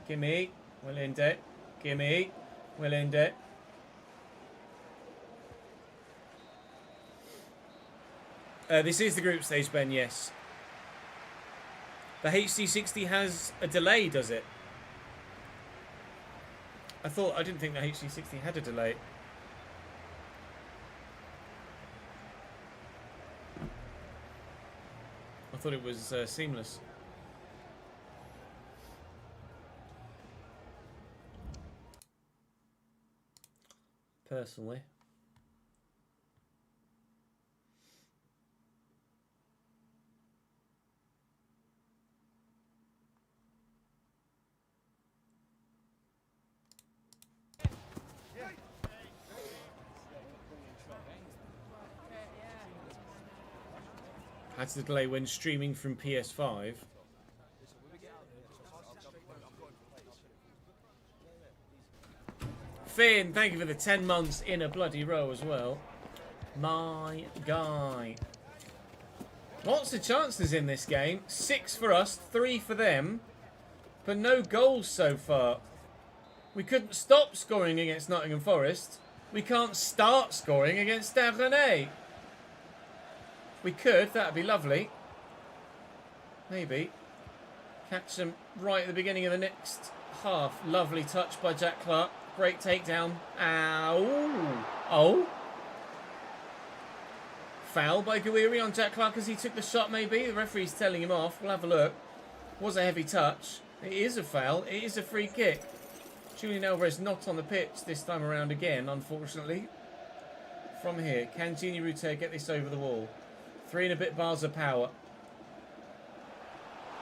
Gimme. Well in debt. Gimme. Well in debt. This is the group stage, Ben, yes. The HD60 has a delay, does it? I didn't think the HD60 had a delay. I thought it was seamless. Personally. Had to delay when streaming from PS5. Finn, thank you for the 10 months in a bloody row as well. My guy. Lots of chances in this game. 6 for us, 3 for them. But no goals so far. We couldn't stop scoring against Nottingham Forest. We can't start scoring against Stade Rennais. We could, that'd be lovely. Maybe. Catch them right at the beginning of the next half. Lovely touch by Jack Clark. Great takedown. Ow. Oh. Foul by Guiri on Jack Clark as he took the shot, maybe. The referee's telling him off. We'll have a look. Was a heavy touch. It is a foul. It is a free kick. Julian Alvarez not on the pitch this time around again, unfortunately. From here, can Gini Rutter get this over the wall? 3 and a bit bars of power.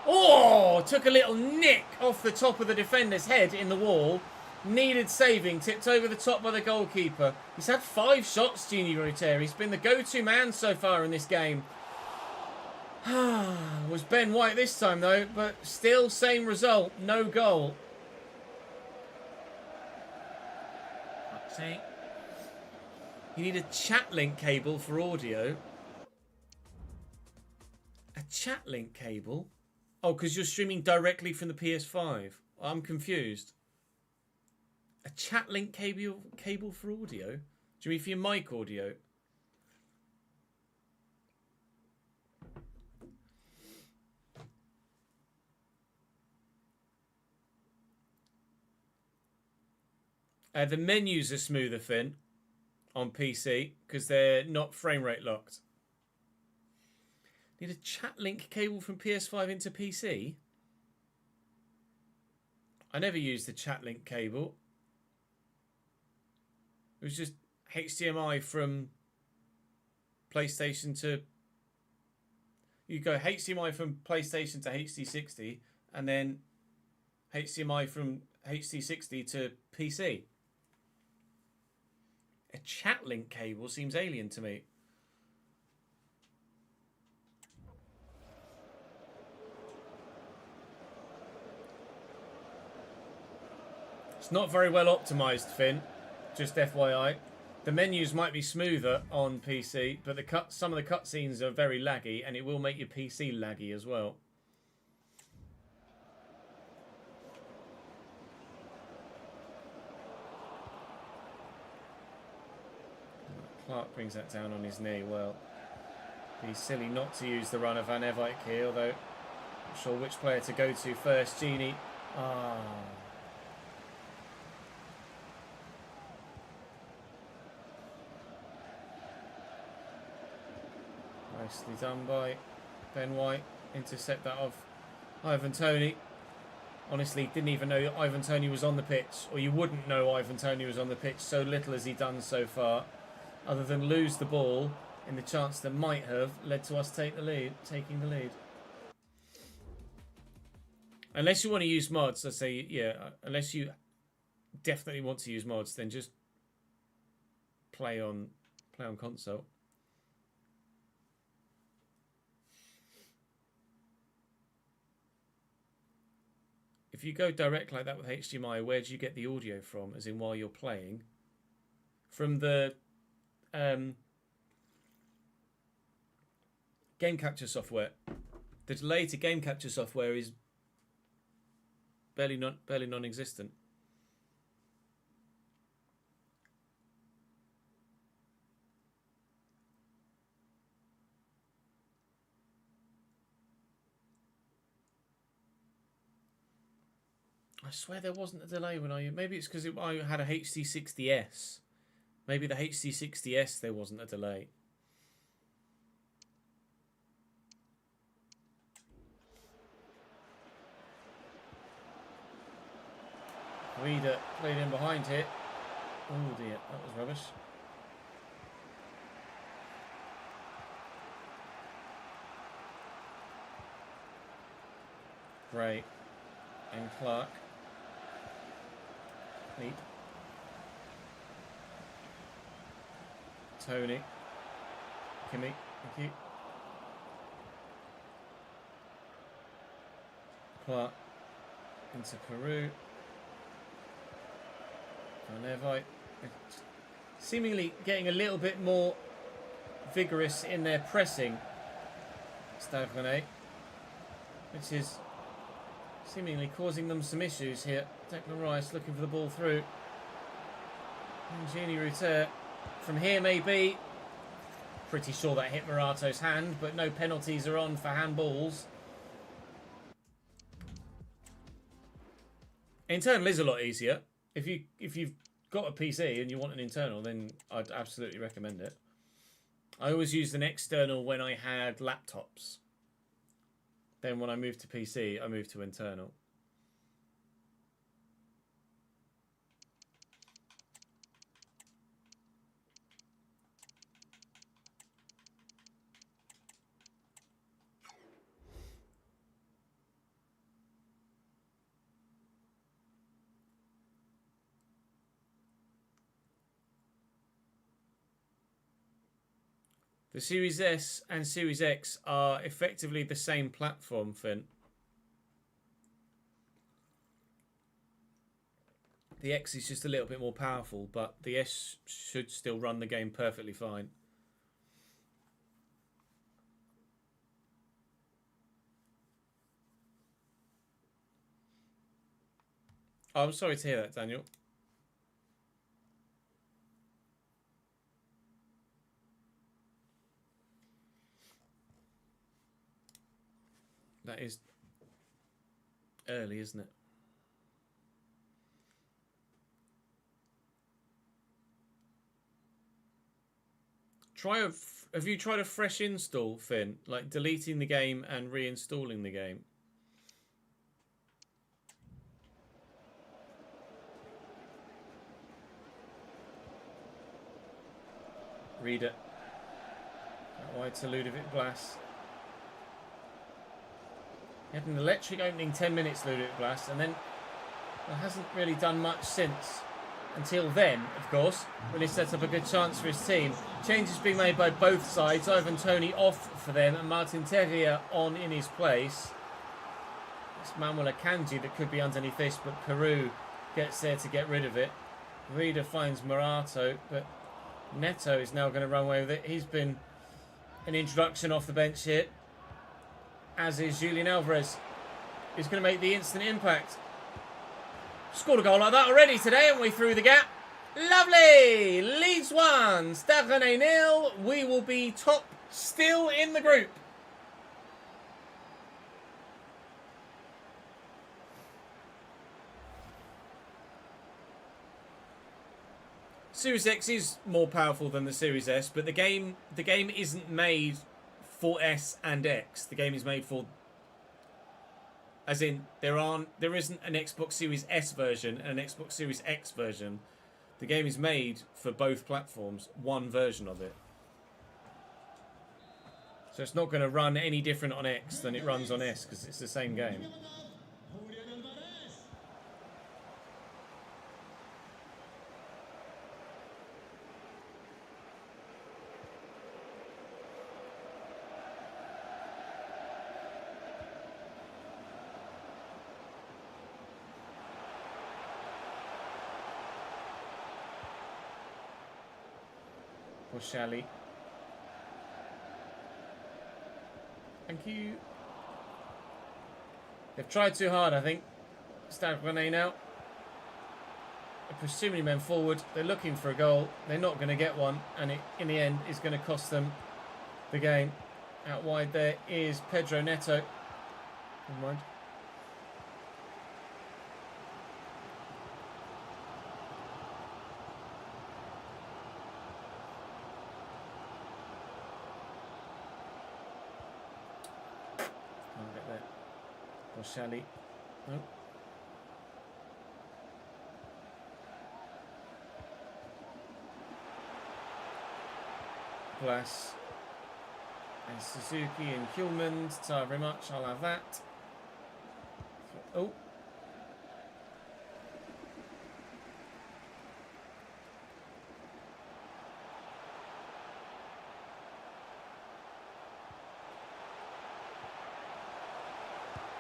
Oh! Took a little nick off the top of the defender's head in the wall. Needed saving. Tipped over the top by the goalkeeper. He's had 5 shots, Gini Rutter. He's been the go-to man so far in this game. Was Ben White this time, though. But still, same result. No goal. See? You need a chat link cable for audio. A chat link cable? Oh, because you're streaming directly from the PS5. I'm confused. A chat link cable for audio? Do you mean for your mic audio? The menus are smoother, Finn, on PC because they're not frame rate locked. Need a chat link cable from PS5 into PC? I never used the chat link cable. It was just HDMI from PlayStation to... You go HDMI from PlayStation to HD60 and then HDMI from HD60 to PC. A chat link cable seems alien to me. It's not very well optimized, Finn. Just FYI. The menus might be smoother on PC, but some of the cutscenes are very laggy, and it will make your PC laggy as well. Clark brings that down on his knee. Well, he's silly not to use the run of Van Evijk here, although not sure which player to go to first. Gini. Nicely done by Ben White. Intercept that of Ivan Toney. Honestly, didn't even know Ivan Toney was on the pitch, or you wouldn't know Ivan Toney was on the pitch. So little has he done so far, other than lose the ball in the chance that might have led to us taking the lead. Unless you want to use mods, I say, yeah. Unless you definitely want to use mods, then just play on console. If you go direct like that with HDMI, where do you get the audio from? As in, while you're playing, from the game capture software. The delay to game capture software is barely non-existent. swear there wasn't a delay when I... Maybe it's because I had a HD60S. Maybe the HD60S there wasn't a delay. Reader played in behind here. Oh dear, that was rubbish. Gray and Clark. Neat. Tony. Kimmy, thank you. Clark into Peru. Nevite. Seemingly getting a little bit more vigorous in their pressing. Stade Rennais, which is seemingly causing them some issues here. Declan Rice looking for the ball through. And Gini Rutter from here maybe. Pretty sure that hit Morato's hand, but no penalties are on for handballs. Internal is a lot easier. If you've got a PC and you want an internal, then I'd absolutely recommend it. I always used an external when I had laptops. Then when I moved to PC, I moved to internal. The Series S and Series X are effectively the same platform, Finn. The X is just a little bit more powerful, but the S should still run the game perfectly fine. Oh, I'm sorry to hear that, Daniel. That is early, isn't it? Have you tried a fresh install, Finn? Like deleting the game and reinstalling the game? Read it. Wide to Ludovic Blas. He had an electric opening 10 minutes, Ludovic Blas, and then hasn't really done much since. Until then, of course, when he sets up a good chance for his team. Changes being made by both sides. Ivan Toney off for them and Martin Terrier on in his place. It's Manuel Akanji that could be underneath this, but Peru gets there to get rid of it. Reader finds Morato, but Neto is now going to run away with it. He's been an introduction off the bench here, as is Julian Alvarez. He's going to make the instant impact. Scored a goal like that already today, haven't we, through the gap? Lovely! Leeds 1, Stade Rennais 0. We will be top still in the group. Series X is more powerful than the Series S, but the game isn't made for S and X. The game is made for, as in there isn't an Xbox Series S version and an Xbox Series X version. The game is made for both platforms, one version of it. So it's not going to run any different on X than it runs on S because it's the same game. Shally. Thank you. They've tried too hard, I think. Stade Rennais now. They're pushing too many men forward. They're looking for a goal. They're not going to get one, and it, in the end, is going to cost them the game. Out wide there is Pedro Neto. Never mind. Boschelli. Nope. Glass. And Suzuki and Hjulmand. Sorry very much. I'll have that. Oh.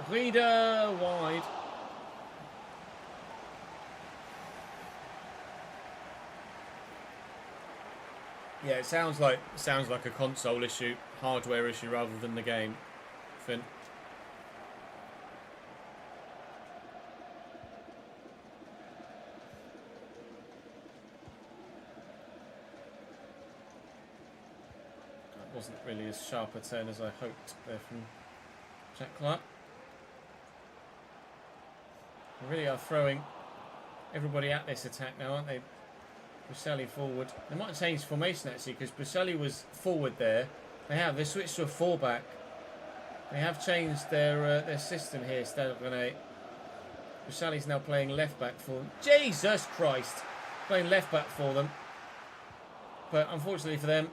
Reader wide. Yeah, it sounds like a console issue, hardware issue rather than the game, Finn. That wasn't really as sharp a turn as I hoped there from Jack Clark. They really are throwing everybody at this attack now, aren't they? Boschelli forward. They might have changed formation actually because Boschelli was forward there. They switched to a fullback. They have changed their system here. Boschelli's now playing left back for them. Jesus Christ! Playing left back for them. But unfortunately for them,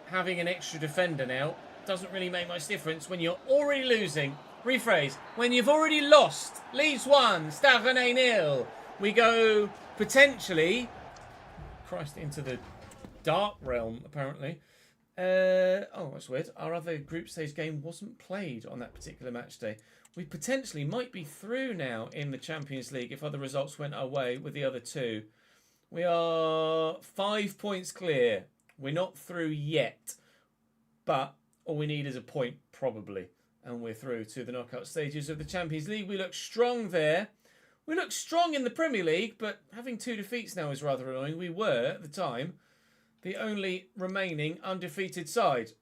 having an extra defender now doesn't really make much difference when you're already losing. Rephrase, when you've already lost. Leeds 1, Stade Rennais 0. We go potentially, Christ, into the dark realm, apparently. Oh, that's weird. Our other group stage game wasn't played on that particular match day. We potentially might be through now in the Champions League if other results went our way with the other two. We are 5 points clear. We're not through yet, but all we need is a point, probably. And we're through to the knockout stages of the Champions League. We look strong there. We look strong in the Premier League, but having 2 defeats now is rather annoying. We were, at the time, the only remaining undefeated side.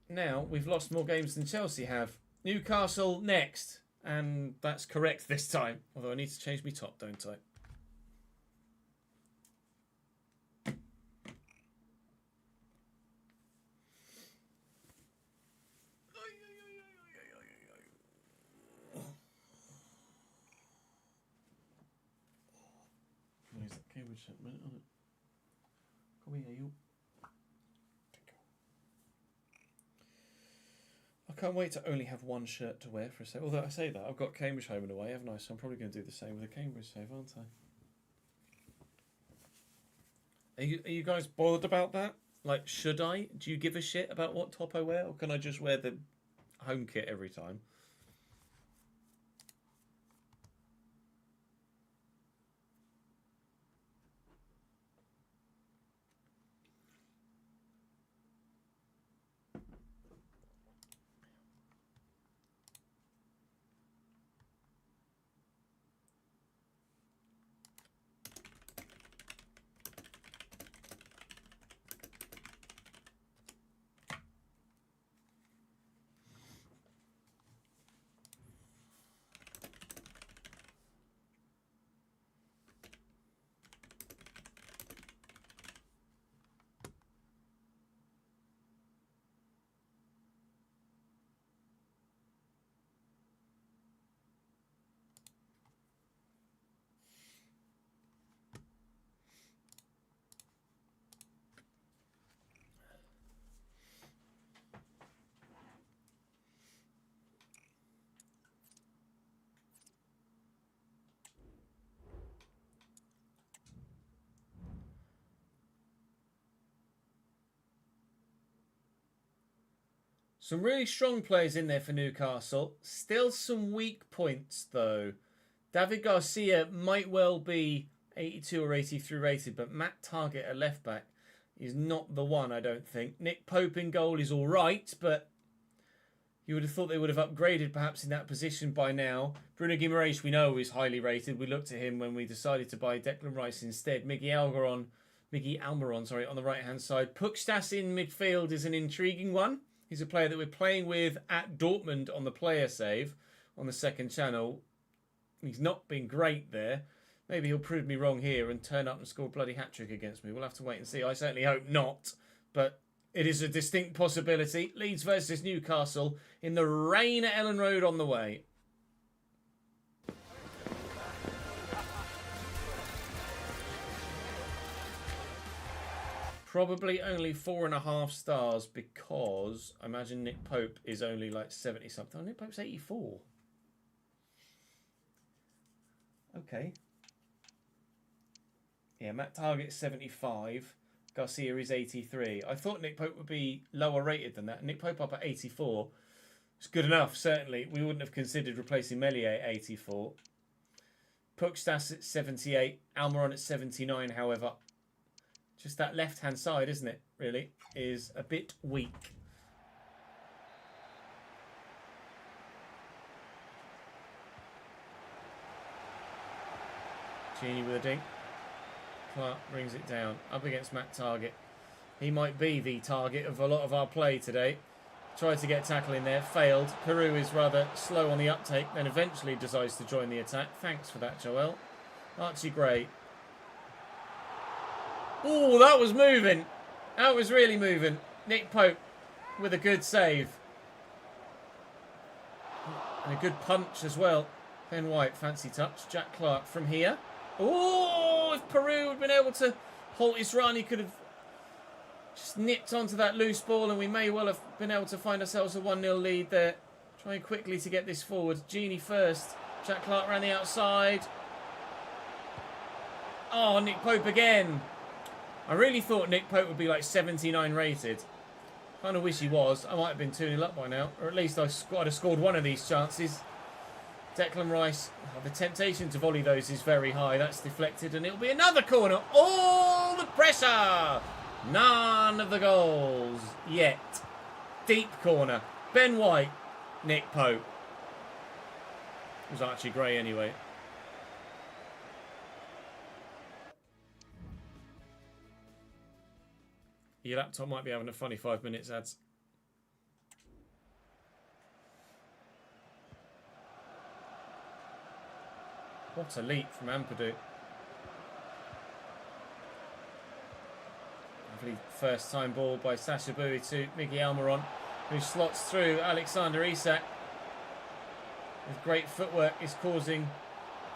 Now, we've lost more games than Chelsea have. Newcastle next. And that's correct this time. Although I need to change my top, don't I? Cambridge shirt, minute on it. Come here, you. I can't wait to only have one shirt to wear for a save. Although I say that, I've got Cambridge home and away, haven't I? So I'm probably going to do the same with a Cambridge save, aren't I? Are you guys bothered about that? Like, should I? Do you give a shit about what top I wear? Or can I just wear the home kit every time? Some really strong players in there for Newcastle. Still some weak points, though. David Garcia might well be 82 or 83 rated, but Matt Target at left back is not the one, I don't think. Nick Pope in goal is all right, but you would have thought they would have upgraded perhaps in that position by now. Bruno Guimaraes, we know, is highly rated. We looked at him when we decided to buy Declan Rice instead. Miggy Almiron, on the right-hand side. Pukstas in midfield is an intriguing one. He's a player that we're playing with at Dortmund on the player save on the second channel. He's not been great there. Maybe he'll prove me wrong here and turn up and score a bloody hat-trick against me. We'll have to wait and see. I certainly hope not. But It is a distinct possibility. Leeds versus Newcastle in the rain at Ellen Road on the way. Probably only 4.5 stars because I imagine Nick Pope is only like 70 something. Oh, Nick Pope's 84. Okay. Yeah, Matt Target's 75. Garcia is 83. I thought Nick Pope would be lower rated than that. Nick Pope up at 84. It's good enough, certainly. We wouldn't have considered replacing Melier at 84. Pukstas at 78. Almiron at 79, however. Just that left-hand side, isn't it, really, is a bit weak. Genie with a dink. Clark brings it down. Up against Matt Target. He might be the target of a lot of our play today. Tried to get tackle in there. Failed. Peru is rather slow on the uptake. Then eventually decides to join the attack. Thanks for that, Joel. Archie Gray. Oh, that was moving. That was really moving. Nick Pope with a good save. And a good punch as well. Ben White, fancy touch. Jack Clark from here. Oh, if Peru had been able to halt his run, he could have just nipped onto that loose ball and we may well have been able to find ourselves a 1-0 lead there. Trying quickly to get this forward. Genie first. Jack Clark around the outside. Oh, Nick Pope again. I really thought Nick Pope would be like 79 rated. Kind of wish he was. I might have been 2-0 up by now. Or at least I'd have scored one of these chances. Declan Rice. Oh, the temptation to volley those is very high. That's deflected and it'll be another corner. All the pressure. None of the goals yet. Deep corner. Ben White. Nick Pope. It was Archie Gray anyway. Your laptop might be having a funny 5 minutes, ads. What a leap from Ampadu. Lovely first time ball by Sasha Bowie to Miguel Almiron, who slots through Alexander Isak. With great footwork is causing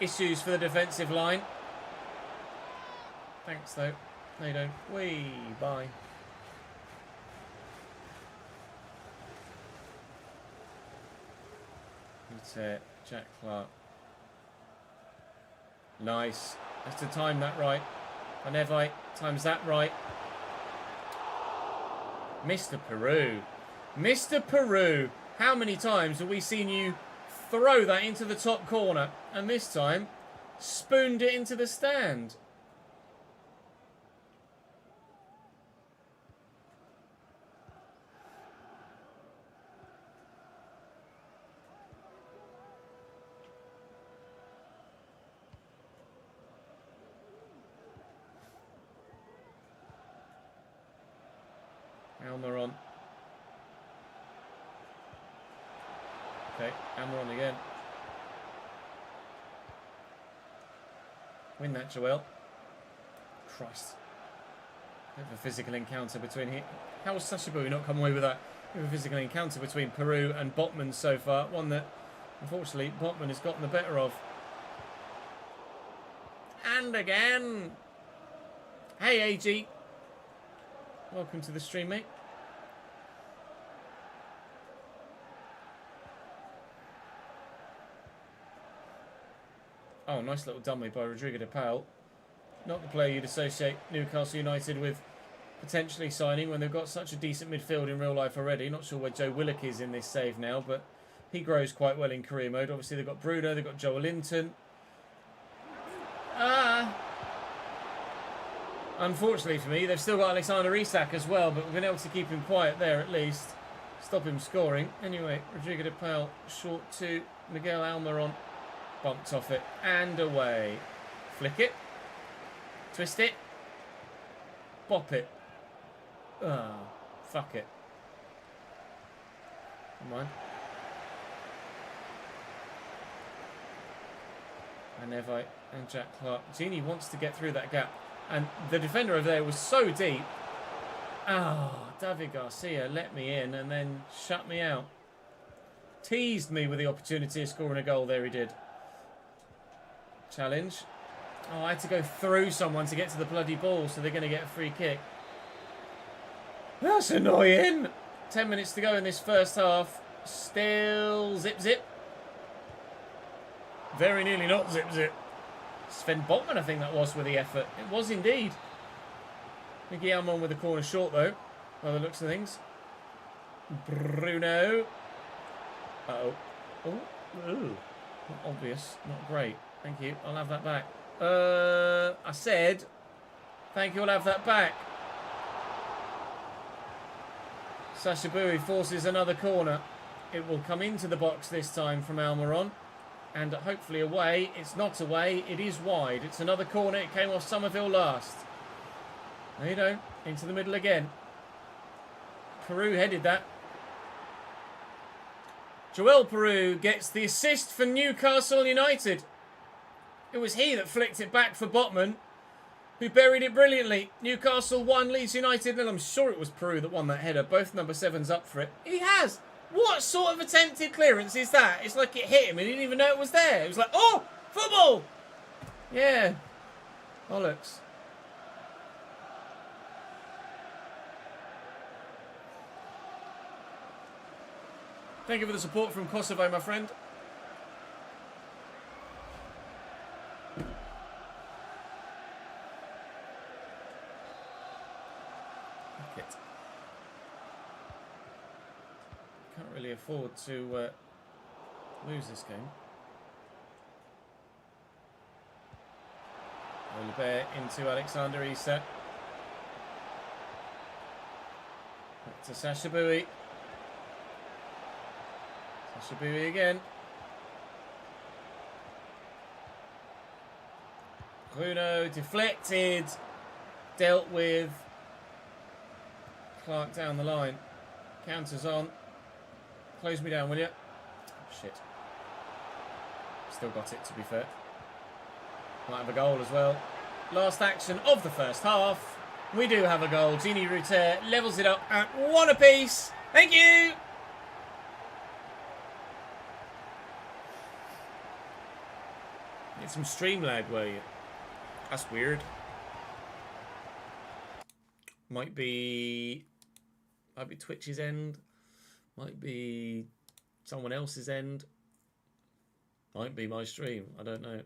issues for the defensive line. Thanks though. They don't. Wee, bye. Jack Clark. Nice. Has to time that right. Panevite times that right. Mr. Peru. Mr. Peru. How many times have we seen you throw that into the top corner? And this time, spooned it into the stand. Almiron. Okay, Almiron again. Win that, Joel. Christ. Bit of a physical encounter between here. How has Sashabu not come away with that? Bit of a physical encounter between Peru and Botman so far. One that, unfortunately, Botman has gotten the better of. And again. Hey, AG. Welcome to the stream, mate. Oh, nice little dummy by Rodrigo de Paul. Not the player you'd associate Newcastle United with potentially signing when they've got such a decent midfield in real life already. Not sure where Joe Willock is in this save now, but he grows quite well in career mode. Obviously, they've got Bruno, they've got Joel Linton. Unfortunately for me, they've still got Alexander Isak as well, but we've been able to keep him quiet there at least. Stop him scoring. Anyway, Rodrigo de Paul short to Miguel Almiron. Bumped off it and away. Flick it. Twist it. Bop it. Ah, fuck it. Come on. Panevite and Jack Clark. Genie wants to get through that gap. And the defender over there was so deep. Ah, David Garcia let me in and then shut me out. Teased me with the opportunity of scoring a goal there, he did. Challenge. Oh, I had to go through someone to get to the bloody ball, so they're going to get a free kick. That's annoying. 10 minutes to go in this first half. Still zip. Very nearly not zip. Sven Botman, I think that was, with the effort. It was indeed. Mickey Almon with the corner short, though, by the looks of things. Bruno. Uh-oh. Oh, not obvious. Not great. Thank you. I'll have that back. I said, thank you, I'll have that back. Sacha Boui forces another corner. It will come into the box this time from Almiron. And hopefully away. It's not away. It is wide. It's another corner. It came off Somerville last. There you go. Into the middle again. Peru headed that. Joel Peru gets the assist for Newcastle United. It was he that flicked it back for Botman, who buried it brilliantly. Newcastle 1, Leeds United, and I'm sure it was Peru that won that header. Both number 7s up for it. He has. What sort of attempted clearance is that? It's like it hit him and he didn't even know it was there. It was like, oh, football! Yeah. Bollocks. Thank you for the support from Kosovo, my friend. Can't really afford to lose this game. Oliver into Alexander Isak. Back to Sacha Boui. Sacha Boui again. Bruno deflected. Dealt with. Clark down the line. Counters on. Close me down, will you? Oh, shit. Still got it, to be fair. Might have a goal as well. Last action of the first half. We do have a goal. Gini Ruter levels it up at 1 apiece. Thank you! Get some stream lag, were you? That's weird. Might be Twitch's end. Might be someone else's end. Might be my stream. I don't know.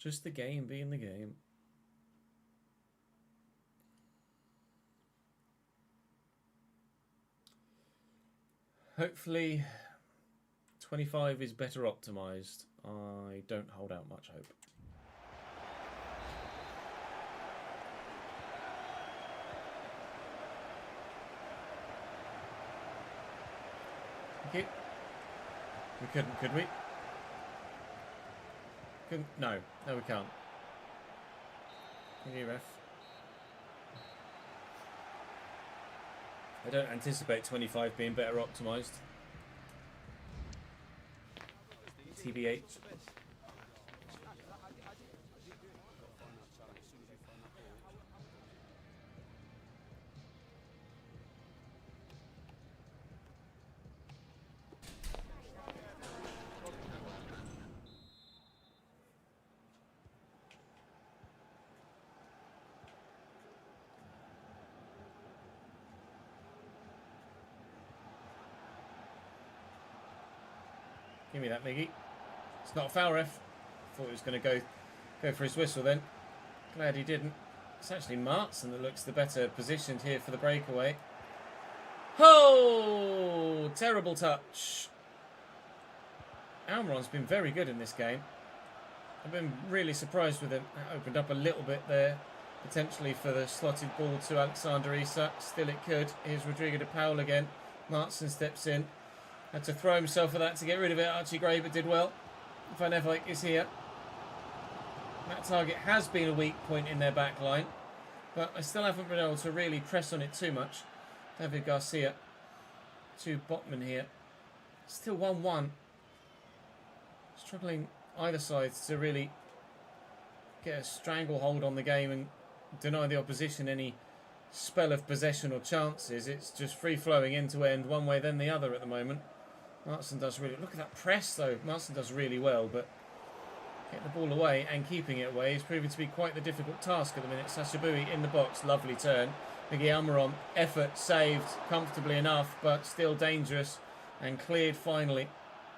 Just the game being the game. Hopefully 25 is better optimized. I don't hold out much hope. Okay. We couldn't, could we? No, we can't. Thank you, ref. I don't anticipate 25 being better optimised. TBH. Give me that, Miggy. It's not a foul, ref. thought he was going to go for his whistle then. Glad he didn't. It's actually Martson that looks the better positioned here for the breakaway. Oh! Terrible touch. Almiron's been very good in this game. I've been really surprised with him. That opened up a little bit there, potentially for the slotted ball to Alexander Isak. Still it could. Here's Rodrigo de Paul again. Martson steps in. Had to throw himself at that to get rid of it. Archie Gray, but did well. Van Eyck is here. That target has been a weak point in their back line, but I still haven't been able to really press on it too much. David Garcia to Botman here. Still 1-1. Struggling either side to really get a stranglehold on the game and deny the opposition any spell of possession or chances. It's just free-flowing end to end, one way then the other at the moment. Martson does really... Look at that press, though. Martson does really well, but getting the ball away and keeping it away is proving to be quite the difficult task at the minute. Sashabui in the box. Lovely turn. Miguel Almiron, effort saved comfortably enough, but still dangerous and cleared finally.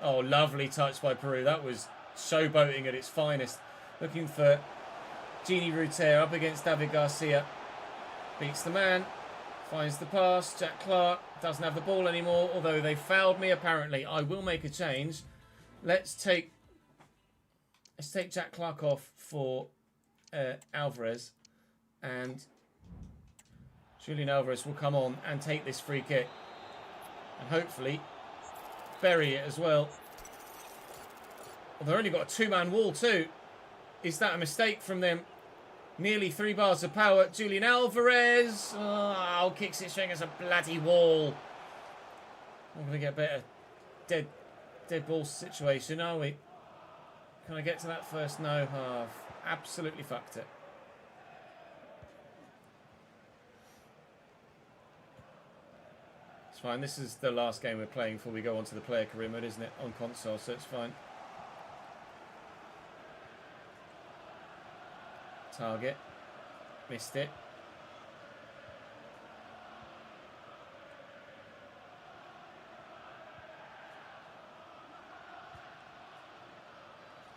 Oh, lovely touch by Peru. That was showboating at its finest. Looking for Gini Ruter up against David Garcia. Beats the man. Finds the pass. Jack Clark doesn't have the ball anymore, although they fouled me apparently. I will make a change. Let's take Jack Clark off for Alvarez, and Julian Alvarez will come on and take this free kick and hopefully bury it as well. Well, they've only got a two-man wall too. Is that a mistake from them? Nearly 3 bars of power. Julian Alvarez. Oh, kicks it straight against a bloody wall. Not going to get a better dead ball situation, are we? Can I get to that first? No. Oh, I've absolutely fucked it. It's fine. This is the last game we're playing before we go on to the player career mode, isn't it? On console, so it's fine. Target. Missed it.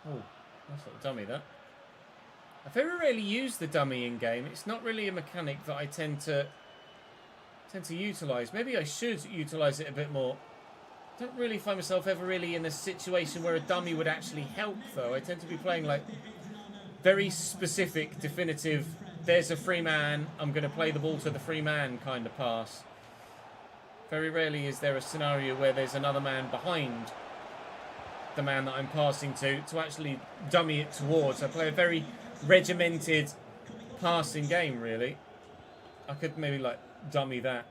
Oh, that's not a dummy, that. I very rarely use the dummy in game. It's not really a mechanic that I tend to utilise. Maybe I should utilise it a bit more. I don't really find myself ever really in a situation where a dummy would actually help, though. I tend to be playing like very specific, definitive, there's a free man, I'm going to play the ball to the free man kind of pass. Very rarely is there a scenario where there's another man behind the man that I'm passing to actually dummy it towards. I play a very regimented passing game, really. I could maybe like dummy that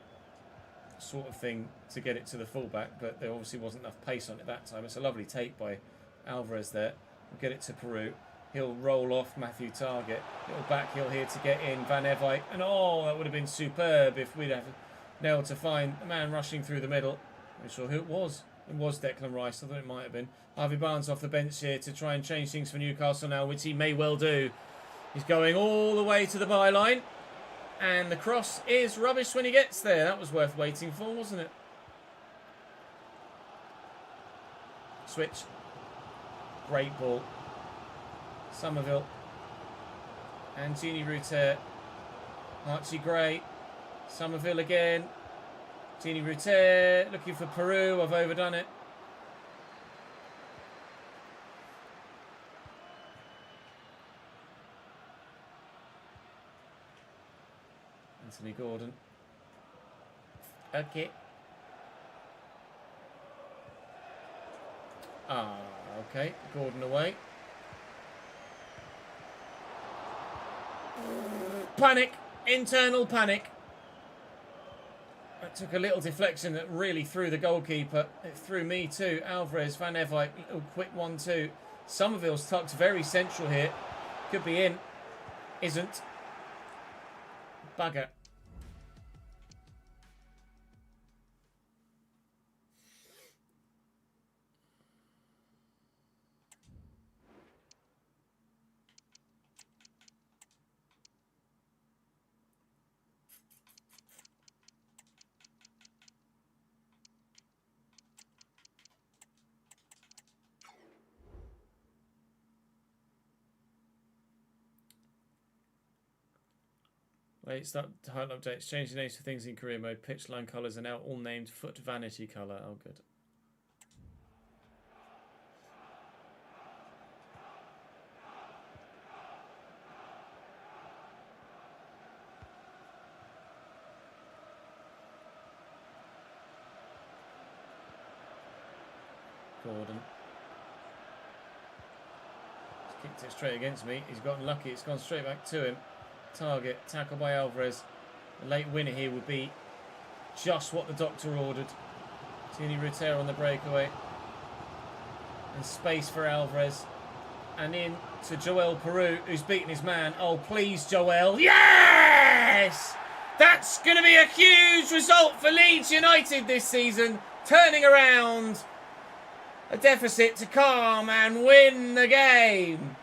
sort of thing to get it to the fullback, but there obviously wasn't enough pace on it that time. It's a lovely take by Alvarez there. We'll get it to Peru. He'll roll off Matthew Target. Little back heel here to get in Van Eyck. And oh, that would have been superb if we'd have nailed to find the man rushing through the middle. I'm not sure who it was. It was Declan Rice. I thought it might have been. Harvey Barnes off the bench here to try and change things for Newcastle now, which he may well do. He's going all the way to the byline. And the cross is rubbish when he gets there. That was worth waiting for, wasn't it? Switch. Great ball. Somerville. And Gini Ruter. Archie Gray. Somerville again. Gini Ruter. Looking for Peru. I've overdone it. Anthony Gordon. Okay. Okay. Gordon away. Panic. Internal panic. That took a little deflection that really threw the goalkeeper. It threw me too. Alvarez, Van Eyck, little quick 1-2. Somerville's tucked very central here. Could be in. Isn't. Bugger. Wait, start highlight updates. Change the names for things in career mode. Pitch line colours are now all named foot vanity colour. Oh, good. Gordon. He's kicked it straight against me. He's gotten lucky. It's gone straight back to him. Target. Tackle by Alvarez. The late winner here would be just what the doctor ordered. Tini Rutero on the breakaway. And space for Alvarez. And in to Joel Peru, who's beaten his man. Oh, please, Joel. Yes! That's going to be a huge result for Leeds United this season. Turning around a deficit to calm and win the game.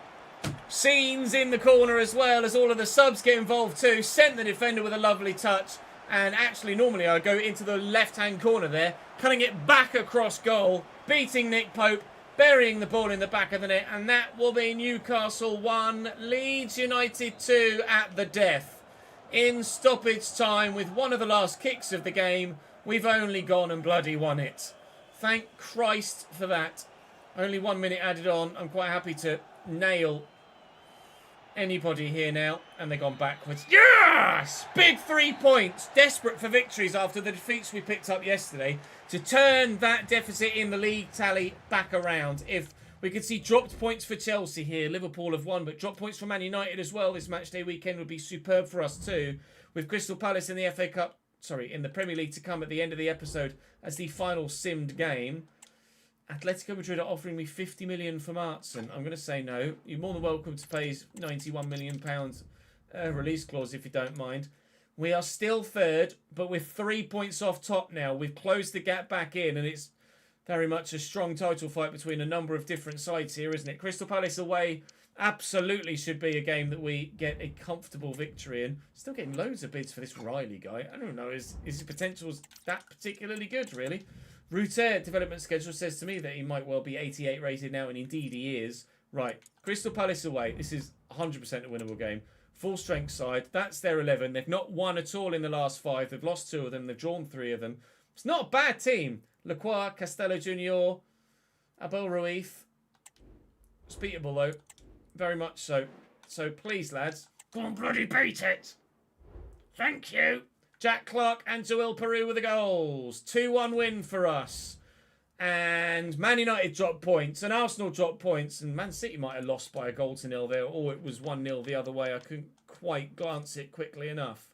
Scenes in the corner as well as all of the subs get involved too. Sent the defender with a lovely touch. And actually, normally I go into the left-hand corner there, cutting it back across goal, beating Nick Pope, burying the ball in the back of the net. And that will be Newcastle 1, Leeds United 2 at the death. In stoppage time with one of the last kicks of the game, we've only gone and bloody won it. Thank Christ for that. Only 1 minute added on. I'm quite happy to nail anybody here now. And they've gone backwards. Yes! Big 3 points. Desperate for victories after the defeats we picked up yesterday to turn that deficit in the league tally back around. If we could see dropped points for Chelsea here. Liverpool have won, but dropped points for Man United as well this matchday weekend would be superb for us too. With Crystal Palace in the FA Cup. Sorry, in the Premier League to come at the end of the episode as the final simmed game. Atletico Madrid are offering me 50 million for Martson. I'm going to say no. You're more than welcome to pay his £91 million release clause if you don't mind. We are still third, but we're 3 points off top now. We've closed the gap back in, and it's very much a strong title fight between a number of different sides here, isn't it? Crystal Palace away absolutely should be a game that we get a comfortable victory in. Still getting loads of bids for this Riley guy. I don't know, is his potential that particularly good, really? Ruther development schedule says to me that he might well be 88 rated now, and indeed he is. Right, Crystal Palace away. This is 100% a winnable game. Full strength side. That's their 11. They've not won at all in the last 5. They've lost 2 of them. They've drawn 3 of them. It's not a bad team. Lacroix, Castello Jr., Abel Ruiz. It's beatable though. Very much so. So please, lads, go on, bloody beat it. Thank you. Jack Clark and Joel Peru with the goals. 2-1 win for us. And Man United dropped points. And Arsenal dropped points. And Man City might have lost by a goal to nil there. Or it was 1-0 the other way. I couldn't quite glance it quickly enough.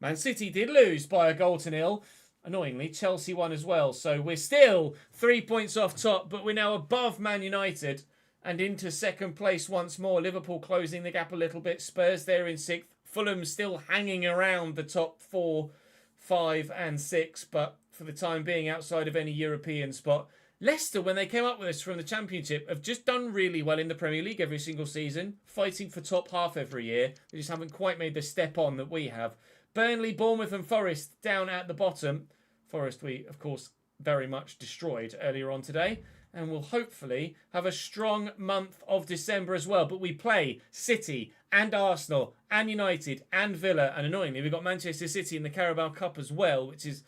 Man City did lose by a goal to nil. Annoyingly, Chelsea won as well. So we're still 3 points off top. But we're now above Man United. And into second place once more. Liverpool closing the gap a little bit. Spurs there in 6th. Fulham still hanging around the top 4, 5 and 6. But for the time being outside of any European spot. Leicester, when they came up with us from the Championship, have just done really well in the Premier League every single season. Fighting for top half every year. They just haven't quite made the step on that we have. Burnley, Bournemouth and Forest down at the bottom. Forest we, of course, very much destroyed earlier on today. And we'll hopefully have a strong month of December as well. But we play City and Arsenal and United and Villa. And annoyingly, we've got Manchester City in the Carabao Cup as well, which is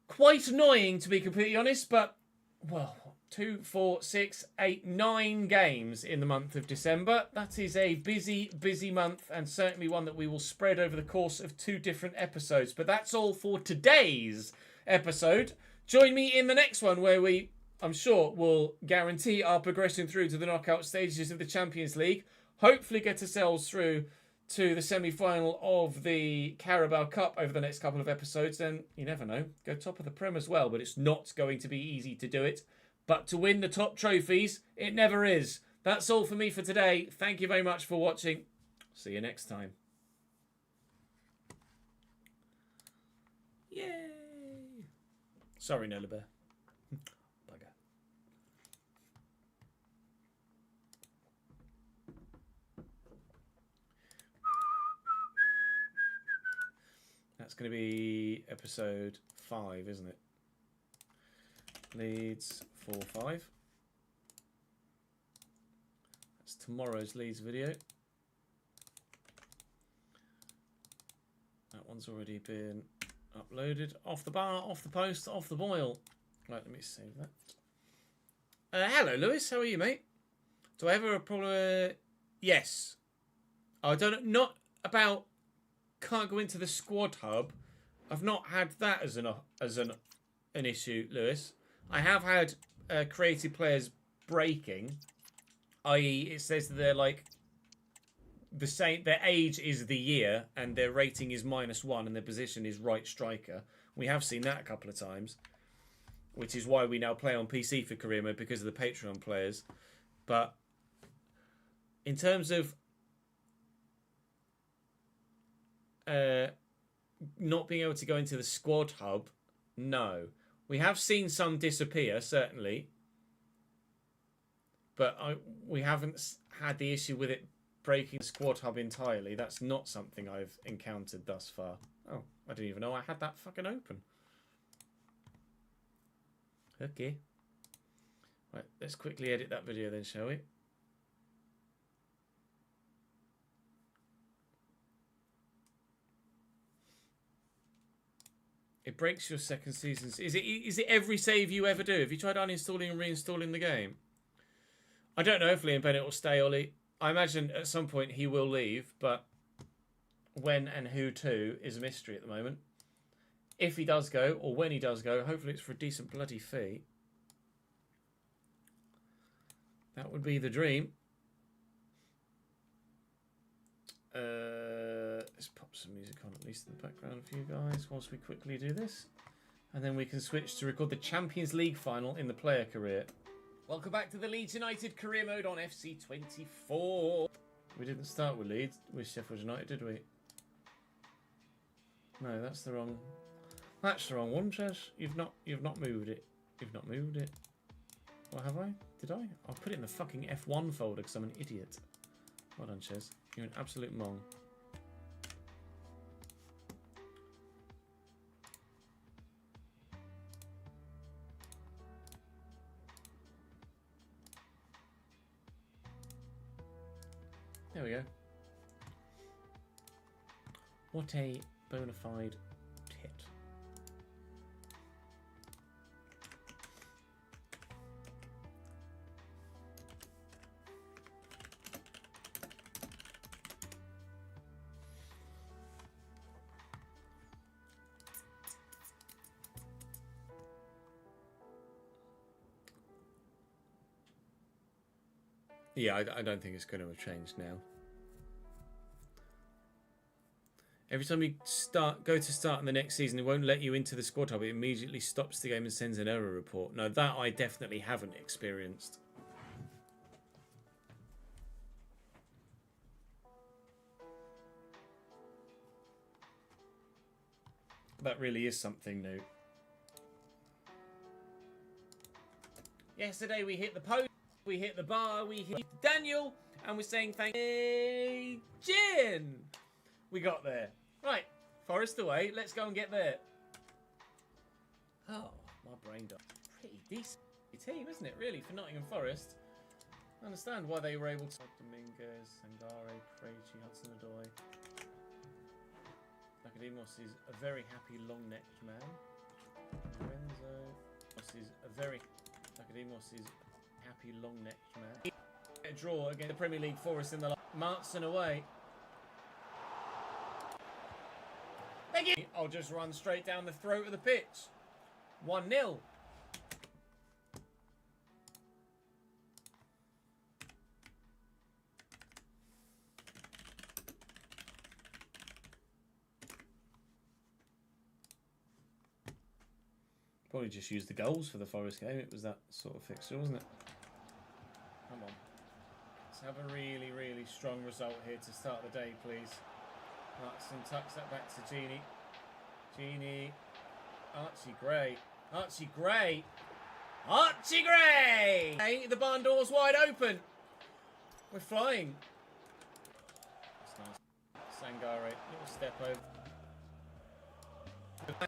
quite annoying to be completely honest. But, well, 2, 4, 6, 8, 9 games in the month of December. That is a busy, busy month and certainly one that we will spread over the course of 2 different episodes. But that's all for today's episode. Join me in the next one where we, I'm sure, will guarantee our progression through to the knockout stages of the Champions League. Hopefully get ourselves through to the semi-final of the Carabao Cup over the next couple of episodes. And you never know, go top of the Prem as well. But it's not going to be easy to do it. But to win the top trophies, it never is. That's all for me for today. Thank you very much for watching. See you next time. Yay! Sorry, Nola Bear. Bugger. That's going to be episode 5, isn't it? Leeds 4-5. That's tomorrow's Leeds video. That one's already been uploaded. Off the bar, off the post, off the boil. Right, let me save that. Hello, Lewis. How are you, mate? Do I ever problem? Yes. I don't know. Not about can't go into the squad hub. I've not had that as an issue, Lewis. I have had creative players breaking, i.e., it says that they're like the same. Their age is the year, and their rating is -1, and their position is right striker. We have seen that a couple of times, which is why we now play on PC for career mode because of the Patreon players. But in terms of not being able to go into the squad hub, no. We have seen some disappear, certainly. But we haven't had the issue with it breaking the squad hub entirely. That's not something I've encountered thus far. Oh, I didn't even know I had that fucking open. Okay. Right, let's quickly edit that video then, shall we? It breaks your second season. Is it every save you ever do? Have you tried uninstalling and reinstalling the game? I don't know if Liam Bennett will stay, Ollie. I imagine at some point he will leave, but when and who to is a mystery at the moment. If he does go, or when he does go, hopefully it's for a decent bloody fee. That would be the dream. Let's pop some music on at least in the background for you guys whilst we quickly do this. And then we can switch to record the Champions League final in the player career. Welcome back to the Leeds United career mode on FC24. We didn't start with Leeds, with Sheffield United, did we? No, that's the wrong one, Chaz. You've not moved it. You've not moved it. Well, have I? Did I? I'll put it in the fucking F1 folder because I'm an idiot. Well done, Chez. You're an absolute mong. There we go. What a bona fide tit. Yeah, I don't think it's going to have changed now. Every time you go to start in the next season, it won't let you into the squad hub. It immediately stops the game and sends an error report. No, that I definitely haven't experienced. That really is something new. Yesterday we hit the post, we hit the bar, we hit Daniel, and we're saying thank you, Jin. We got there. Right, Forest away. Let's go and get there. Oh, my brain died. Pretty decent team, isn't it, really, for Nottingham Forest? I understand why they were able to... Dominguez, Sangare, Krejci, Hudson-Odoi. Academos is a very happy long-necked man. Lorenzo is a very... Academos is a happy long-necked man. A draw against the Premier League Forest in the... Martson away. Thank you. I'll just run straight down the throat of the pitch. 1-0. Probably just used the goals for the Forest game. It was that sort of fixture, wasn't it? Come on. Let's have a really, really strong result here to start the day, please. Hudson tucks that back to Genie. Genie. Archie Gray. Archie Gray. Archie Gray! Hey, the barn door's wide open. We're flying. That's nice. Sangare. Little step over. That's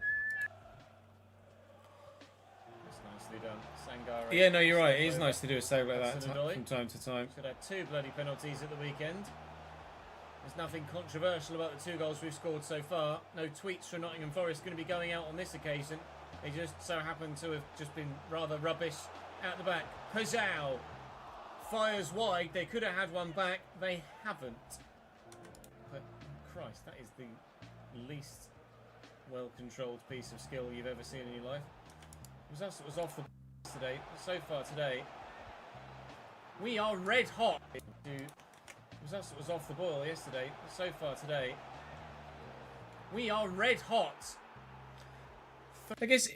nicely done. Sangare. Yeah, no, you're right. It is nice to do a save like that Hudson-Odoi. from time to time. Should have 2 bloody penalties at the weekend. There's nothing controversial about the 2 goals we've scored so far. No tweets from Nottingham Forest going to be going out on this occasion. They just so happen to have just been rather rubbish out the back. Pajau fires wide. They could have had one back. They haven't. But Christ, that is the least well-controlled piece of skill you've ever seen in your life. It was us that was off the today. So far today, we are red hot. It was us that was off the boil yesterday. So far today, we are red hot. I guess.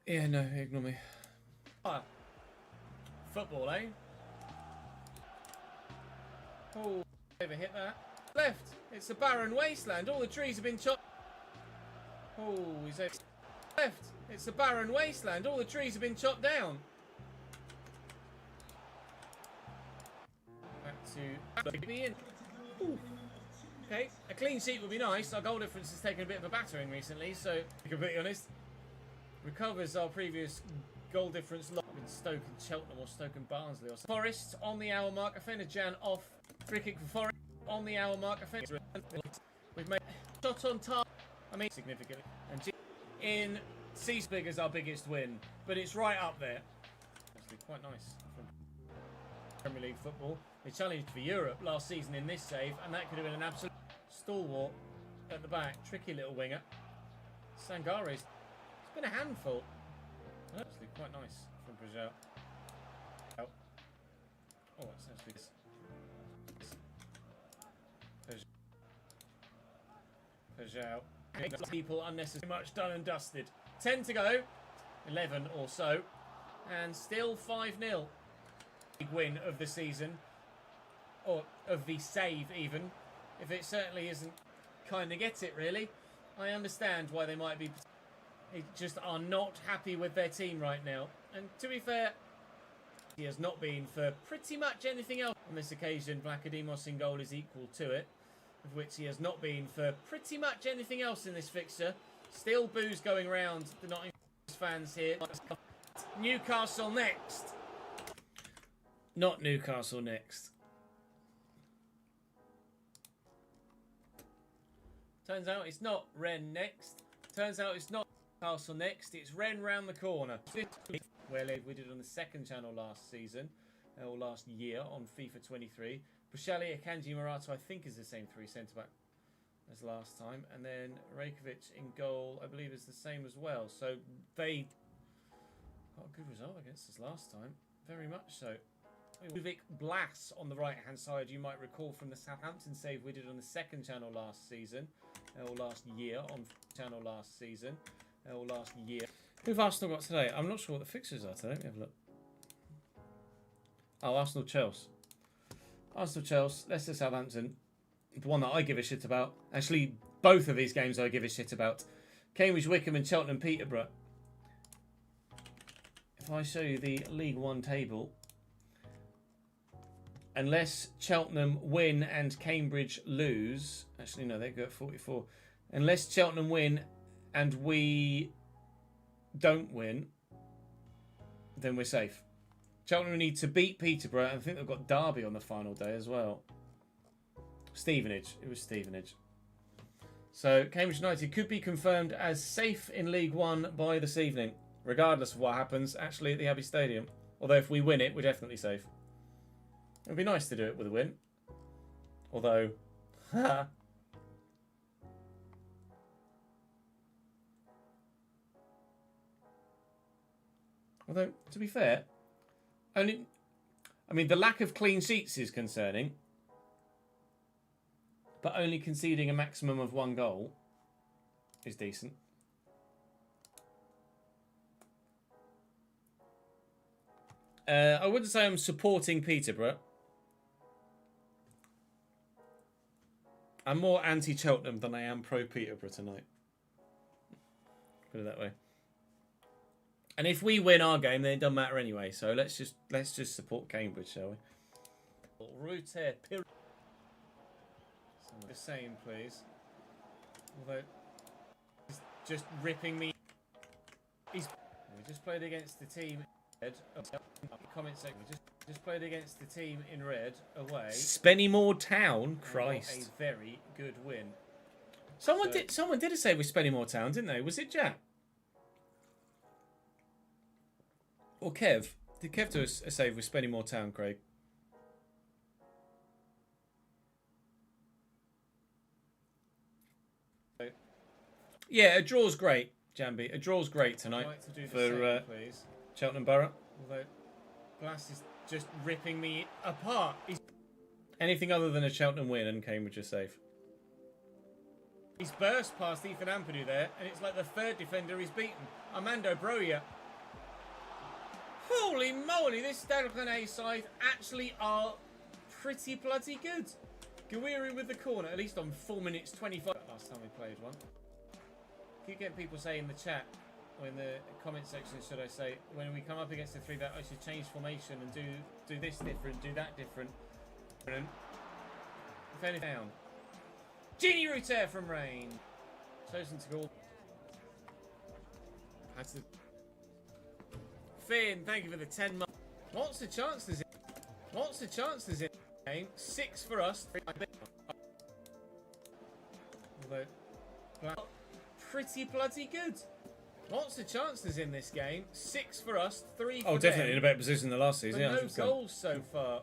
Yeah, no, ignore me. Football, eh? Oh, ever hit that? Left. It's a barren wasteland. All the trees have been chopped. Oh, he's left. It's a barren wasteland. All the trees have been chopped down. Back to be in. Ooh. Okay, a clean sheet would be nice. Our goal difference has taken a bit of a battering recently, so to be completely honest, recovers our previous goal difference in Stoke and Cheltenham or Stoke and Barnsley or something. Forest on the hour mark. Offender Jan off. Free kick for Forest on the hour mark. Offender. We've made a shot on target. I mean, significantly. And in Seasbig as our biggest win, but it's right up there. Actually, quite nice from Premier League football. They challenged for Europe last season in this save, and that could have been an absolute stalwart at the back. Tricky little winger. Sangare's. It's been a handful. Actually, quite nice from Pajau. Oh, that's actually Pajau. People unnecessarily much done and dusted. 10 to go. 11 or so. And still 5-0. Big win of the season. Or of the save, even. If it certainly isn't kind of gets it, really. I understand why they might be... They just are not happy with their team right now. And to be fair, he has not been for pretty much anything else. On this occasion, Vlachodimos in goal is equal to it. Of which he has not been for pretty much anything else in this fixture. Still boos going around the Nottingham fans here. Newcastle next. Not Newcastle next. Turns out it's not Rennes next. Turns out it's not Newcastle next. It's Rennes round the corner. Where we did on the second channel last season. Or last year on FIFA 23. Bushali, Akanji, Marato, I think is the same 3 centre-back as last time. And then Rajkovic in goal, I believe, is the same as well. So they got a good result against us last time. Very much so. Ludovic Blas on the right-hand side, you might recall from the Southampton save we did on the second channel last season. Or last year on channel last season. Or last year. Who've Arsenal got today? I'm not sure what the fixtures are today. Let me have a look. Oh, Arsenal-Chelsea. Arsenal-Chelsea, Leicester Southampton, the one that I give a shit about. Actually, both of these games I give a shit about. Cambridge, Wickham and Cheltenham, Peterborough. If I show you the League One table, unless Cheltenham win and Cambridge lose, actually no, they go at 44. Unless Cheltenham win and we don't win, then we're safe. Cheltenham need to beat Peterborough, and I think they've got Derby on the final day as well. Stevenage. It was Stevenage. So Cambridge United could be confirmed as safe in League One by this evening, regardless of what happens actually at the Abbey Stadium. Although if we win it, we're definitely safe. It would be nice to do it with a win. Although... Although, to be fair... the lack of clean sheets is concerning, but only conceding a maximum of 1 goal is decent. I wouldn't say I'm supporting Peterborough. I'm more anti-Cheltenham than I am pro-Peterborough tonight. Put it that way. And if we win our game, then it doesn't matter anyway. So let's just support Cambridge, shall we? Rooter, the same, please. Although he's just ripping me. We just played against the team. Comment section. We just Just played against the team in red away. Spennymoor Town, and got Christ. a very good win. Someone did a save with Spennymoor Town, didn't they? Was it Jack? Or Kev? Did Kev do a save with Spennymoor Town, Craig? Yeah, a draw's great, Jambi. A draw's great tonight I'd like to do the for same, please. Cheltenham Borough. Although Glass is just ripping me apart. Anything other than a Cheltenham win and Cambridge are safe. He's burst past Ethan Ampadu there, and it's like the third defender he's beaten. Armando Broja. Holy moly, this Stade side actually are pretty bloody good. Gawiri with the corner, at least on 4 minutes 25. Last time we played one. Keep getting people saying in the chat, or in the comment section, should I say, when we come up against a 3-back, I should change formation and do this different, do that different. If anything down. Genie Ruter from Rain. Chosen to go. That's the Finn, thank you for the 10 months. What's the chances in the game? 6 for us. Although pretty bloody good. What's the chances in this game? 6 for us, 3 for Oh, definitely them. in a better position than last season. But Yeah, no 100%. goals so far.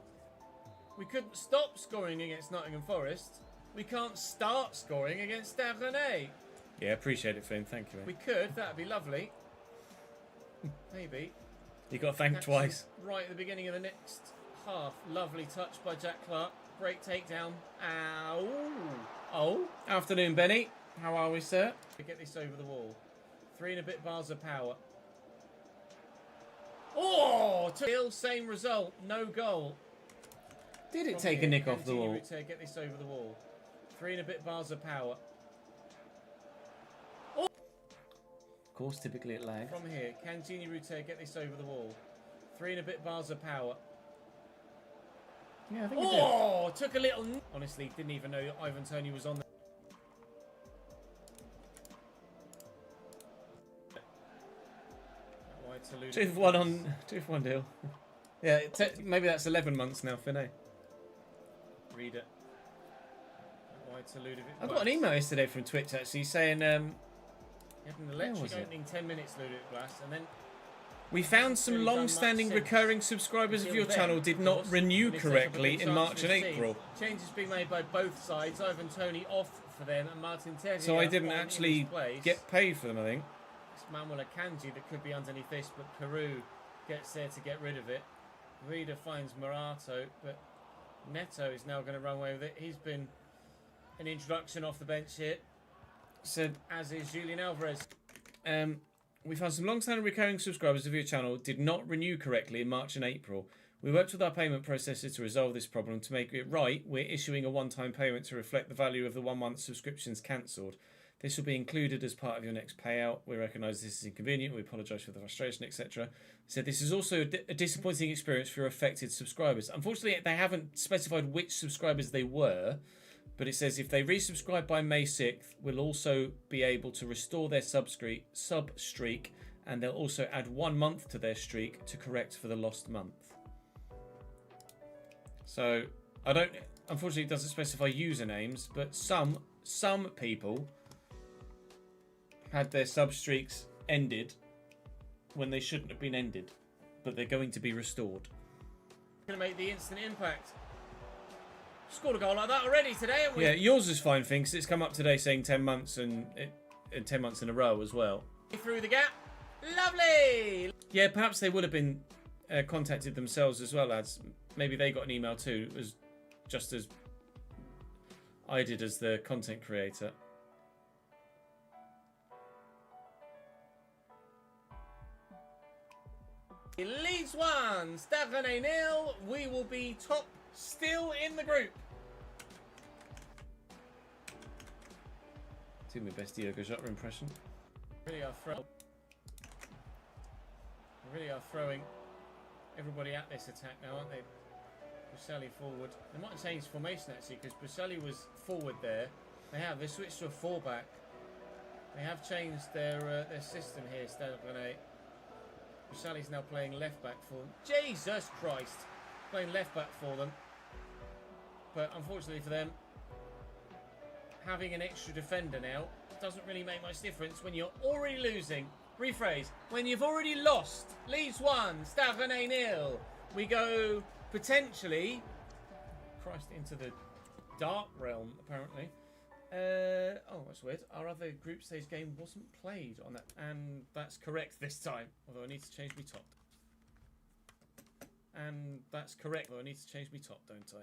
We couldn't stop scoring against Nottingham Forest. We can't start scoring against Stade Rennais. Yeah, appreciate it, Finn. Thank you, mate. We could, that'd be lovely. Maybe. You got thanked Action twice. Right at the beginning of the next half. Lovely touch by Jack Clark. Great takedown. Ow. Oh. Afternoon, Benny. How are we, sir? To get this over the wall. 3 and a bit bars of power. Oh! Still same result. No goal. Did it From take a here, nick off the Gini wall? Ruter, get this over the wall. 3 and a bit bars of power. Oh! Of course, typically it lags. From here, can Gini Ruter get this over the wall? 3 and a bit bars of power. Yeah, I think it did. Oh! Took a little... Honestly, didn't even know Ivan Toney was on there. 2 for 1 on 2 for 1 deal. Yeah, maybe that's 11 months now, Finay. Read it. Wide to Ludovic. I got an email yesterday from Twitch actually saying You had an Where was electric it? opening 10 minutes, Ludovic Glass, and then we found some Really done much long-standing since. recurring subscribers of Until your then, channel of did not course, renew and it's such a correctly big in chance March and we've seen. April. Changes being made by both sides. Ivan Toney off for them, and Martin Terrier So I didn't on in actually his place. get paid for them, I think. It's Manuel Akanji that could be underneath this, but Peru gets there to get rid of it. Reader finds Morato, but Neto is now going to run away with it. He's been an introduction off the bench here, Said as is Julian Alvarez. we found some long-standing recurring subscribers of your channel did not renew correctly in March and April. We worked with our payment processor to resolve this problem. To make it right, we're issuing a one-time payment to reflect the value of the 1 month subscriptions cancelled. This will be included as part of your next payout. We recognise this is inconvenient. We apologise for the frustration, etc. So this is also a disappointing experience for your affected subscribers. Unfortunately, they haven't specified which subscribers they were, but it says if they resubscribe by May 6th, we'll also be able to restore their sub streak, and they'll also add 1 month to their streak to correct for the lost month. So unfortunately, it doesn't specify usernames, but some people had their sub streaks ended when they shouldn't have been ended, but they're going to be restored. Going to make the instant impact. Scored a goal like that already today, haven't we? Yeah, yours is fine, thing, 'cause it's come up today saying 10 months and 10 months in a row as well. Through the gap. Lovely! Yeah, perhaps they would have been contacted themselves as well, lads. Maybe they got an email too, just as I did as the content creator. Leeds 1, Stade Rennais 0. We will be top still in the group. Do my best Diogo Jota impression. Really are throwing everybody at this attack now, aren't they? Buscelli forward. They might have changed formation actually, because Buscelli was forward there. They switched to a 4-back. They have changed their system here, Stade Rennais. Buscelli's now playing left back for them. Jesus Christ! playing left back for them. But unfortunately for them, having an extra defender now doesn't really make much difference when you're already losing. Rephrase, when you've already lost. Leeds 1, Staffane 0. We go potentially, Christ, into the dark realm apparently. Oh, that's weird. Our other group stage game wasn't played on that, and that's correct this time. Although I need to change my top. And that's correct. Although I need to change my top, don't I?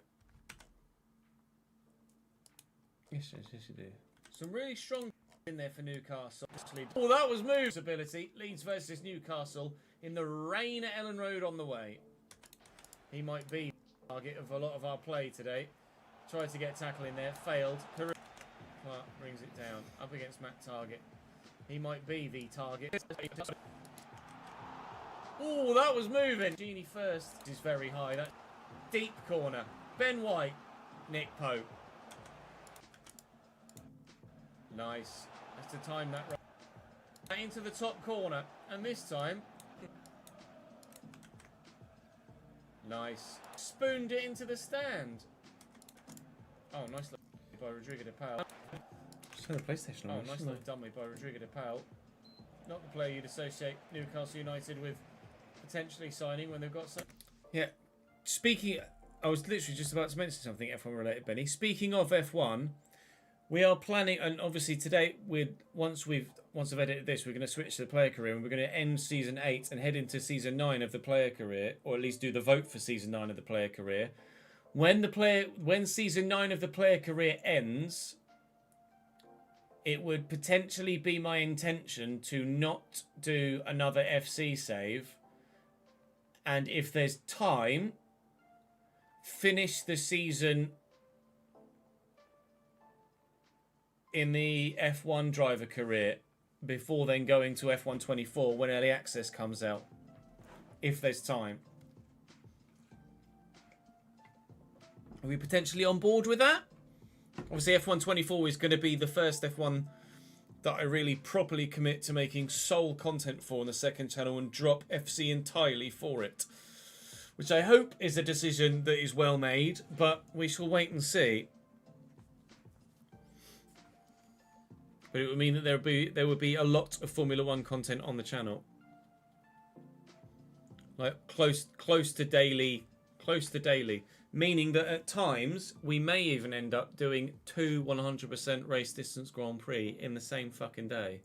Yes, you do. Some really strong in there for Newcastle. Oh, that was moves ability. Leeds versus Newcastle in the rain at Ellen Road on the way. He might be the target of a lot of our play today. Tried to get tackle in there, failed. Clark brings it down. Up against Matt Target. He might be the target. Oh, that was moving. Genie first is very high. That deep corner. Ben White. Nick Pope. Nice. That's to time that right into the top corner. And this time, nice. Spooned it into the stand. Oh, nice look by Rodrigo de Paul. Just on the PlayStation. Oh, nice little dummy by Rodrigo de Paul. Not the player you'd associate Newcastle United with potentially signing when they've got some. Yeah. Speaking, I was literally just about to mention something F1 related, Benny. Speaking of F1, we are planning, and obviously today, once I've edited this, we're going to switch to the player career, and we're going to end season 8 and head into season 9 of the player career, or at least do the vote for season 9 of the player career. When season 9 of the player career ends, it would potentially be my intention to not do another FC save, and if there's time, finish the season in the F1 driver career before then going to F1 24 when early access comes out, if there's time. Are we potentially on board with that? Obviously F1 24 is going to be the first F1 that I really properly commit to making sole content for on the second channel and drop FC entirely for it, which I hope is a decision that is well made, but we shall wait and see. But it would mean that there would be a lot of Formula 1 content on the channel, like close to daily, meaning that at times we may even end up doing 2 100% race distance Grand Prix in the same fucking day.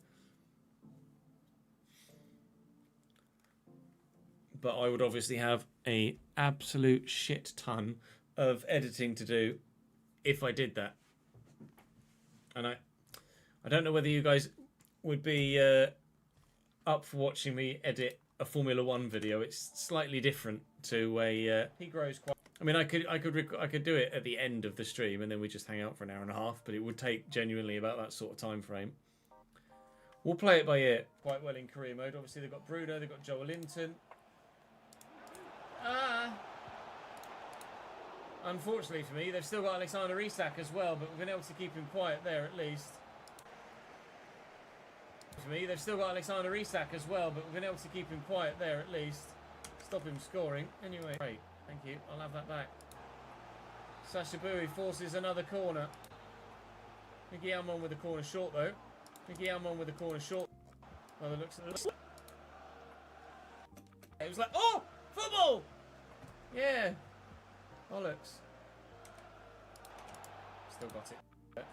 But I would obviously have a absolute shit ton of editing to do if I did that, and I don't know whether you guys would be up for watching me edit a Formula 1 video. It's slightly different to a. He grows quite. I mean, I could do it at the end of the stream and then we just hang out for an hour and a half, but it would take genuinely about that sort of time frame. We'll play it by ear. Quite well in career mode. Obviously, they've got Bruno, they've got Joel Linton. Unfortunately for me, they've still got Alexander Isak as well, but we've been able to keep him quiet there at least. For me, they've still got Alexander Isak as well, but we've been able to keep him quiet there at least. Stop him scoring. Anyway, great. Thank you. I'll have that back. Sasha Bowie forces another corner. Mickey Almon with the corner short, though. Mickey Almon with the corner short. By the looks of it. It was like, oh! Football! Yeah. Bollocks. Still got it.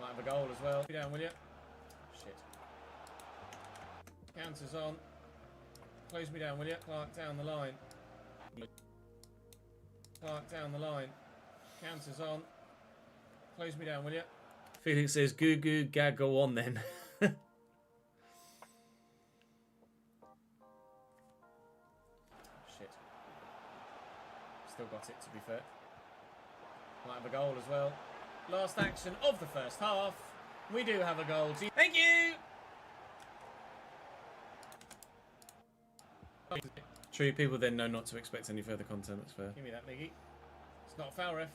Might have a goal as well. Be down, will you? Shit. Counters on. Close me down, will you? Clark down the line. Clark down the line. Counters on. Close me down, will you? Felix says, goo goo gag, go on then. Shit. Still got it, to be fair. Might have a goal as well. Last action of the first half. We do have a goal. Thank you! True, people then know not to expect any further content, that's fair. Give me that, Miggy. It's not a foul, ref.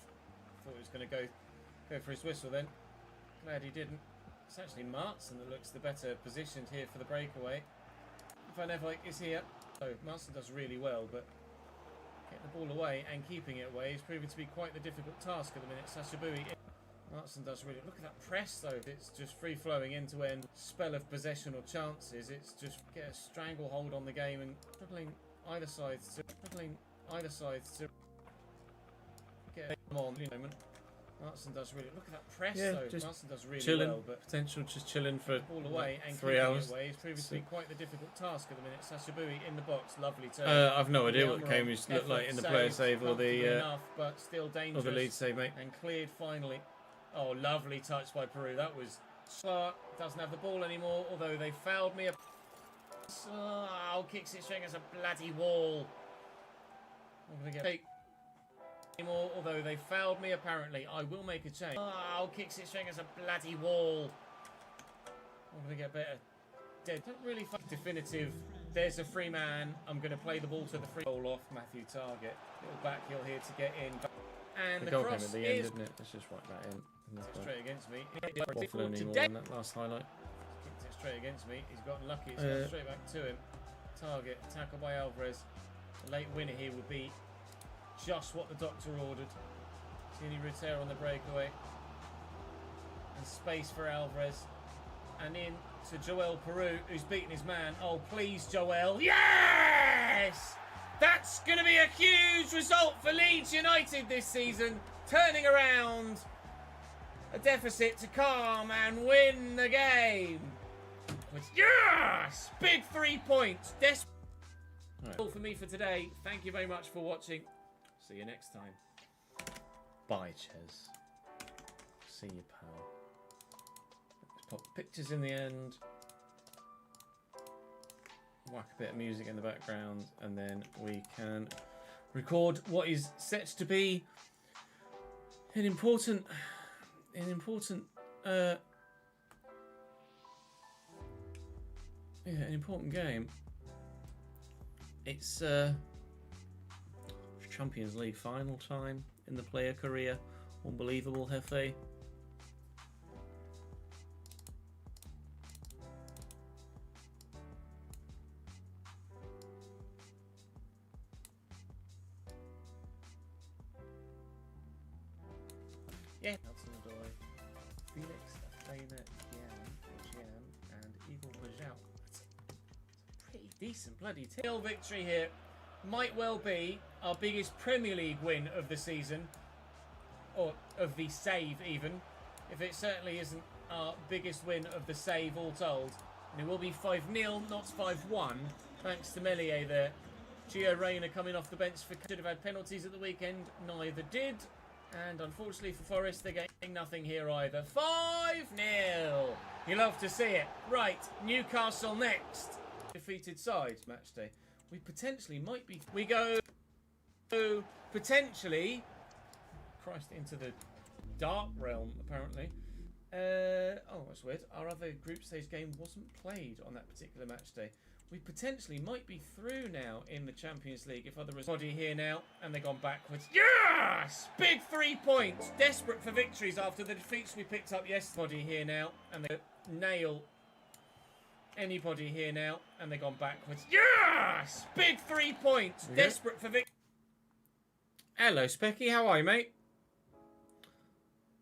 Thought he was going to go for his whistle then. Glad he didn't. It's actually Martson that looks the better positioned here for the breakaway. Van Everijk is here. So Martson does really well, but Getting the ball away and keeping it away is proving to be quite the difficult task at the minute. Sashabui. Martin does really look at that press though. It's just free flowing end to end. Spell of possession or chances. It's just get a stranglehold on the game and struggling either side to get them on. Moment. Martin does really look at that press though. Just Martin does really chilling, well, but potential just chilling for ball away and 3 keeping hours. it away is proving to be quite the difficult task at the minute. Sashabui in the box, lovely turn. I've no idea what the game looked like in the player save or the enough, but still dangerous. or the lead save, mate. And cleared finally. Oh, lovely touch by Peru. That was Clark. Doesn't have the ball anymore, although they fouled me. Oh, kicks it straight as a bloody wall. I'm gonna get anymore, although they fouled me apparently. I will make a change. Oh, kicks it straight as a bloody wall. I'm gonna get better. Dead. Don't really definitive. There's a free man. I'm gonna play the ball to the free goal off Matthew Target. Little back heel here to get in. And the goal cross came at the end, is didn't it? Let's just write that in. straight against me. Waffle anymore on that last highlight. Kicked it straight against me. He's gotten lucky. It's gone straight back to him. Target, tackle by Alvarez. The late winner here would be just what the doctor ordered. Tini Rutero on the breakaway. And space for Alvarez. And in to Joel Peru, who's beaten his man. Oh, please, Joel. Yes! That's going to be a huge result for Leeds United this season. Turning around a deficit to calm and win the game. Yes! Big 3 points. That's all for me for today. Thank you very much for watching. See you next time. Bye, Ches. See you, pal. Let's pop pictures in the end. Whack a bit of music in the background, and then we can record what is set to be an important game. It's Champions League final time in the player career. Unbelievable, Hefe. Yeah. Hudson-Odoi, Felix, Athena, Gian, and Igor Bajau. That's a pretty decent bloody team. Victory here might well be our biggest Premier League win of the season, or of the save even, if it certainly isn't our biggest win of the save all told. And it will be 5-0, not 5-1, thanks to Melier there. Gio Reyna coming off the bench for should have had penalties at the weekend, neither did. And unfortunately for Forest, they're getting nothing here either. 5-0! You love to see it. Right, Newcastle next. Defeated side, match day. We potentially might be... We go potentially... Christ, into the dark realm, apparently. Oh, that's weird. Our other group stage game wasn't played on that particular match day. We potentially might be through now in the Champions League if other body here now, and they've gone backwards. Yes! Big 3 points. Desperate for victories after the defeats we picked up yesterday. Here now, and they nail anybody here now, and they've gone backwards. Yes! Big 3 points. Okay. Desperate for victories. Hello, Specky. How are you, mate?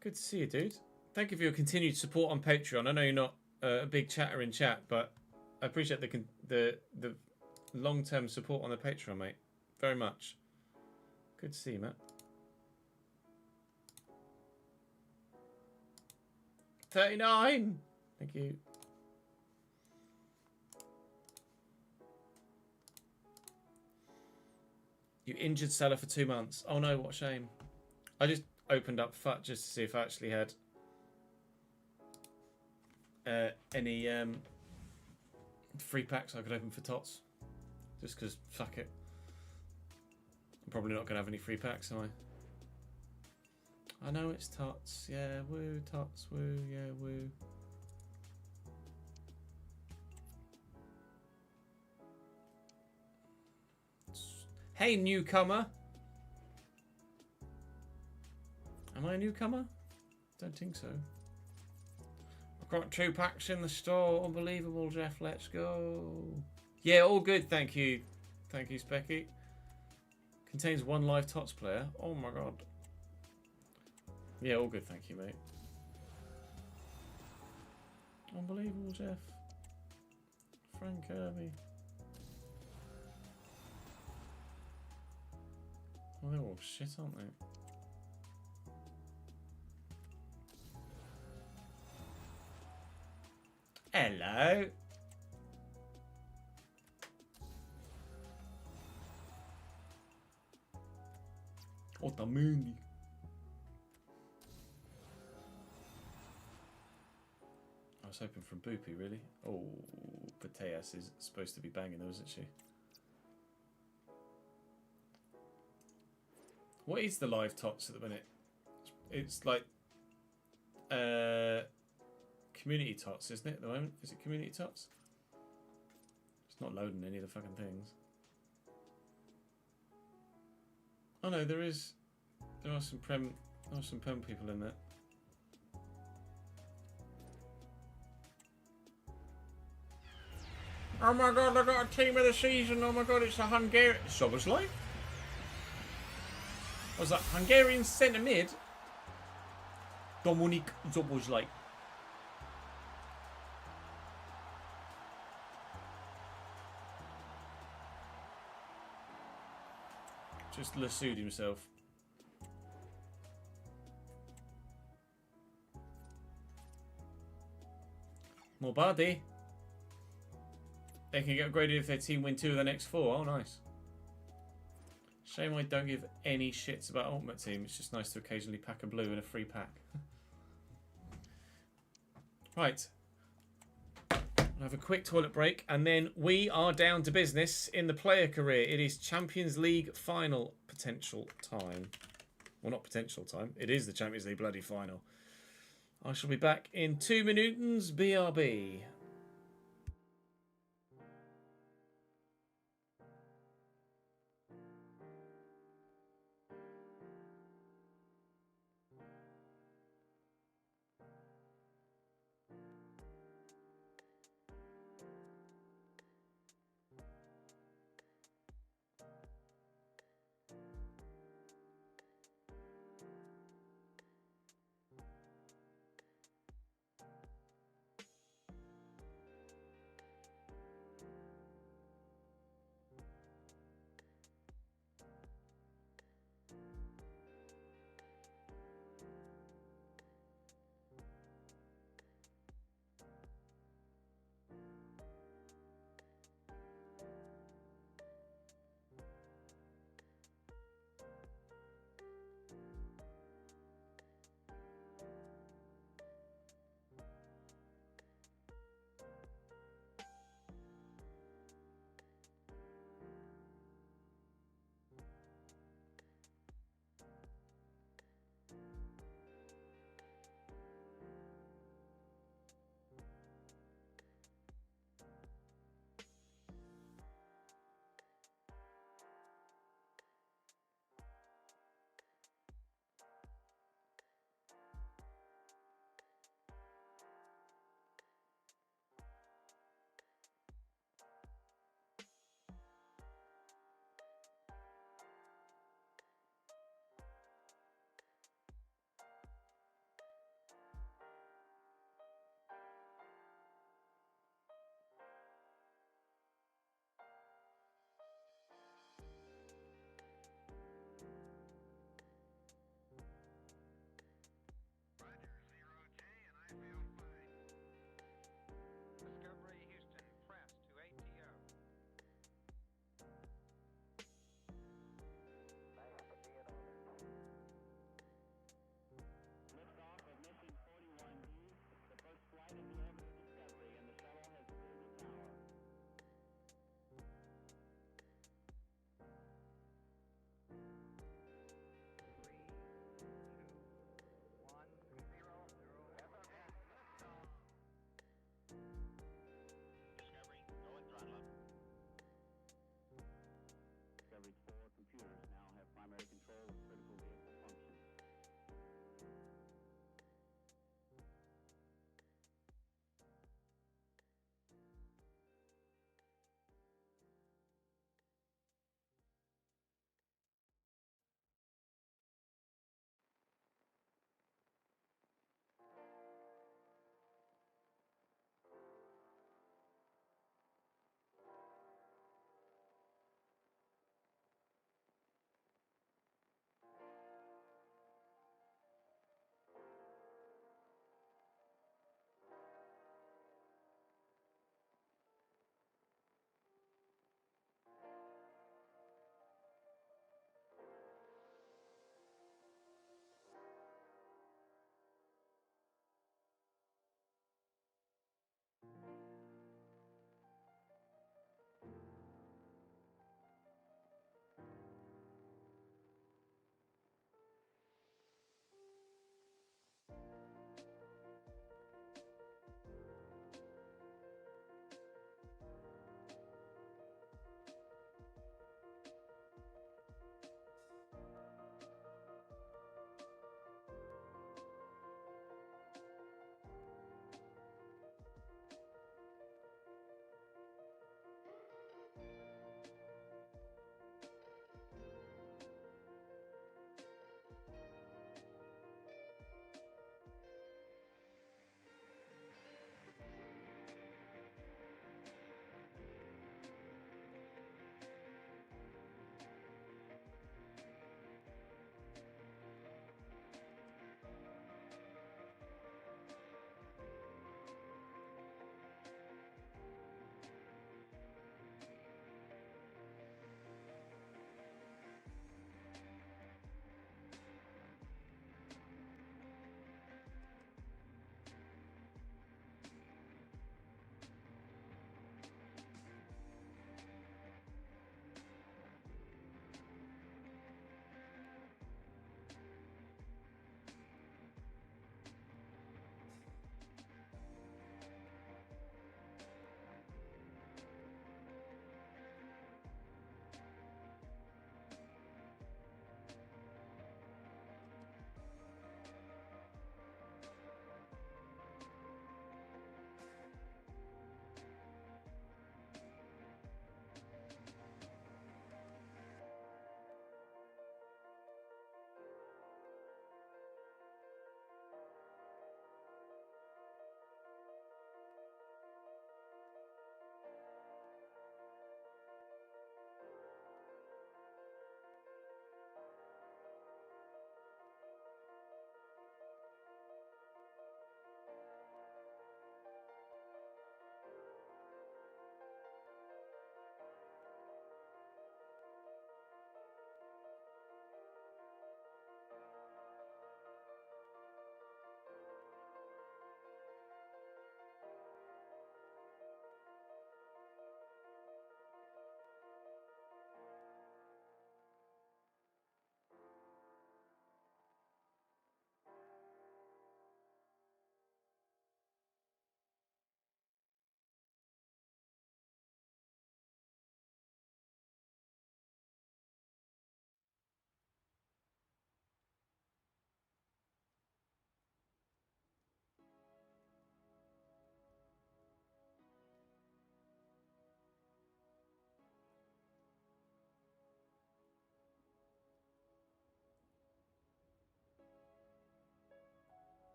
Good to see you, dude. Thank you for your continued support on Patreon. I know you're not a big chatter in chat, but I appreciate the long-term support on the Patreon, mate. Very much. Good to see you, Matt. $39. Thank you. You injured Salah for 2 months. Oh no, what a shame. I just opened up FUT just to see if I actually had any free packs I could open for Tots. Just because, fuck it. I'm probably not going to have any free packs, am I? I know it's Tots. Yeah, woo, Tots, woo, yeah, woo. Hey, newcomer. Am I a newcomer? Don't think so. I've got 2 packs in the store. Unbelievable, Jeff. Let's go. Yeah, all good. Thank you. Thank you, Specky. Contains one live tots player. Oh my god. Yeah, all good, thank you, mate. Unbelievable, Jeff. Frank Kirby. Oh, they're all shit, aren't they? Hello. Otamendi. I was hoping from Boopy, really. Oh, Pateas is supposed to be banging though, isn't she? What is the live tots at the minute? It's like community tots, isn't it, at the moment? Is it community tots? It's not loading any of the fucking things. Oh no, there is. There are some prem people in there. Oh my god, I got a team of the season. Oh my god, it's a Hungarian. Soboslai? Was that Hungarian centre mid? Dominik Soboslai. Just lassoed himself. More body. They can get upgraded if their team win 2 of the next 4. Oh, nice. Shame I don't give any shits about Ultimate Team. It's just nice to occasionally pack a blue in a free pack. Right. I'll have a quick toilet break and then we are down to business in the player career. It is Champions League final potential time. Well, not potential time. It is the Champions League bloody final. I shall be back in 2 minutes. BRB.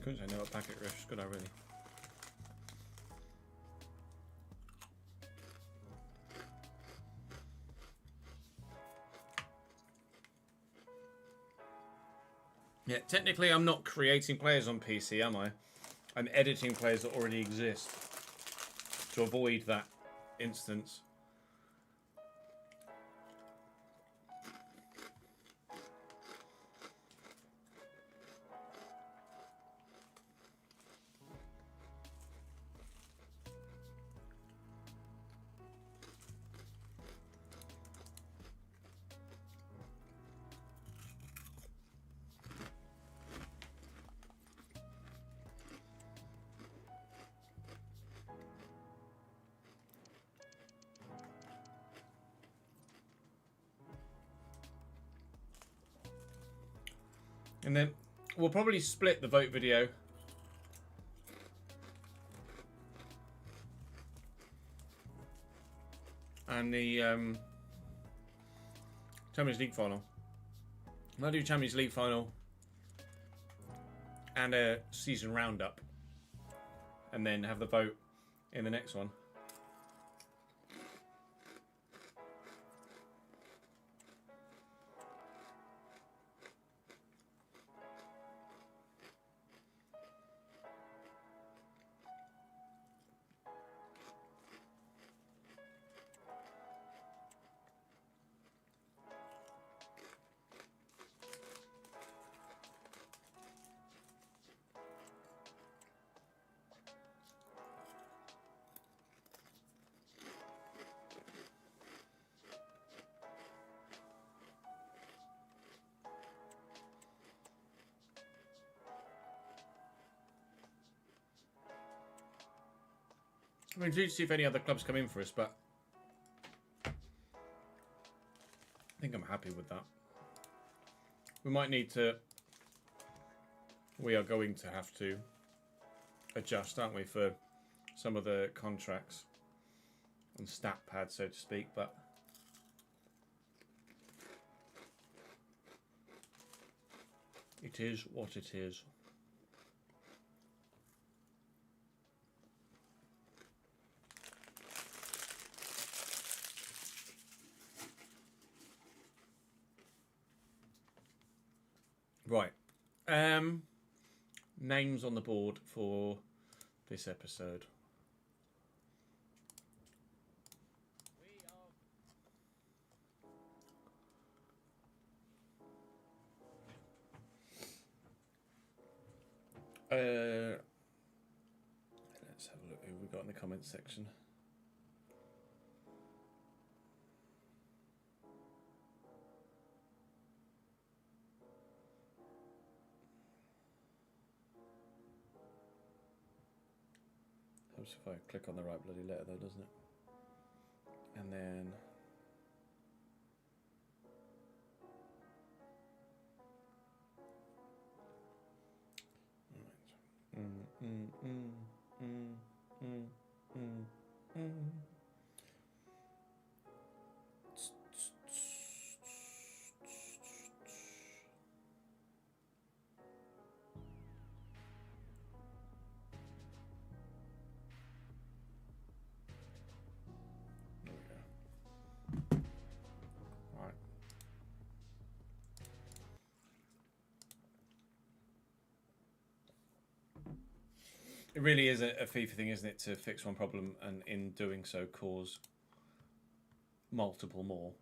couldn't say no at packet riffs, could I really? Yeah, technically I'm not creating players on PC, am I? I'm editing players that already exist to avoid that instance. And then we'll probably split the vote video. And the Champions League final. I'll do Champions League final and a season roundup. And then have the vote in the next one. I mean, do see if any other clubs come in for us, but I think I'm happy with that. We might need to... We are going to have to adjust, aren't we, for some of the contracts and stat pads, so to speak, but... It is what it is. Right. Names on the board for this episode. Let's have a look who we've got in the comments section. Helps if I click on the right bloody letter though, doesn't it? And then... There we go. All right. It really is a FIFA thing, isn't it, to fix one problem and in doing so cause multiple more.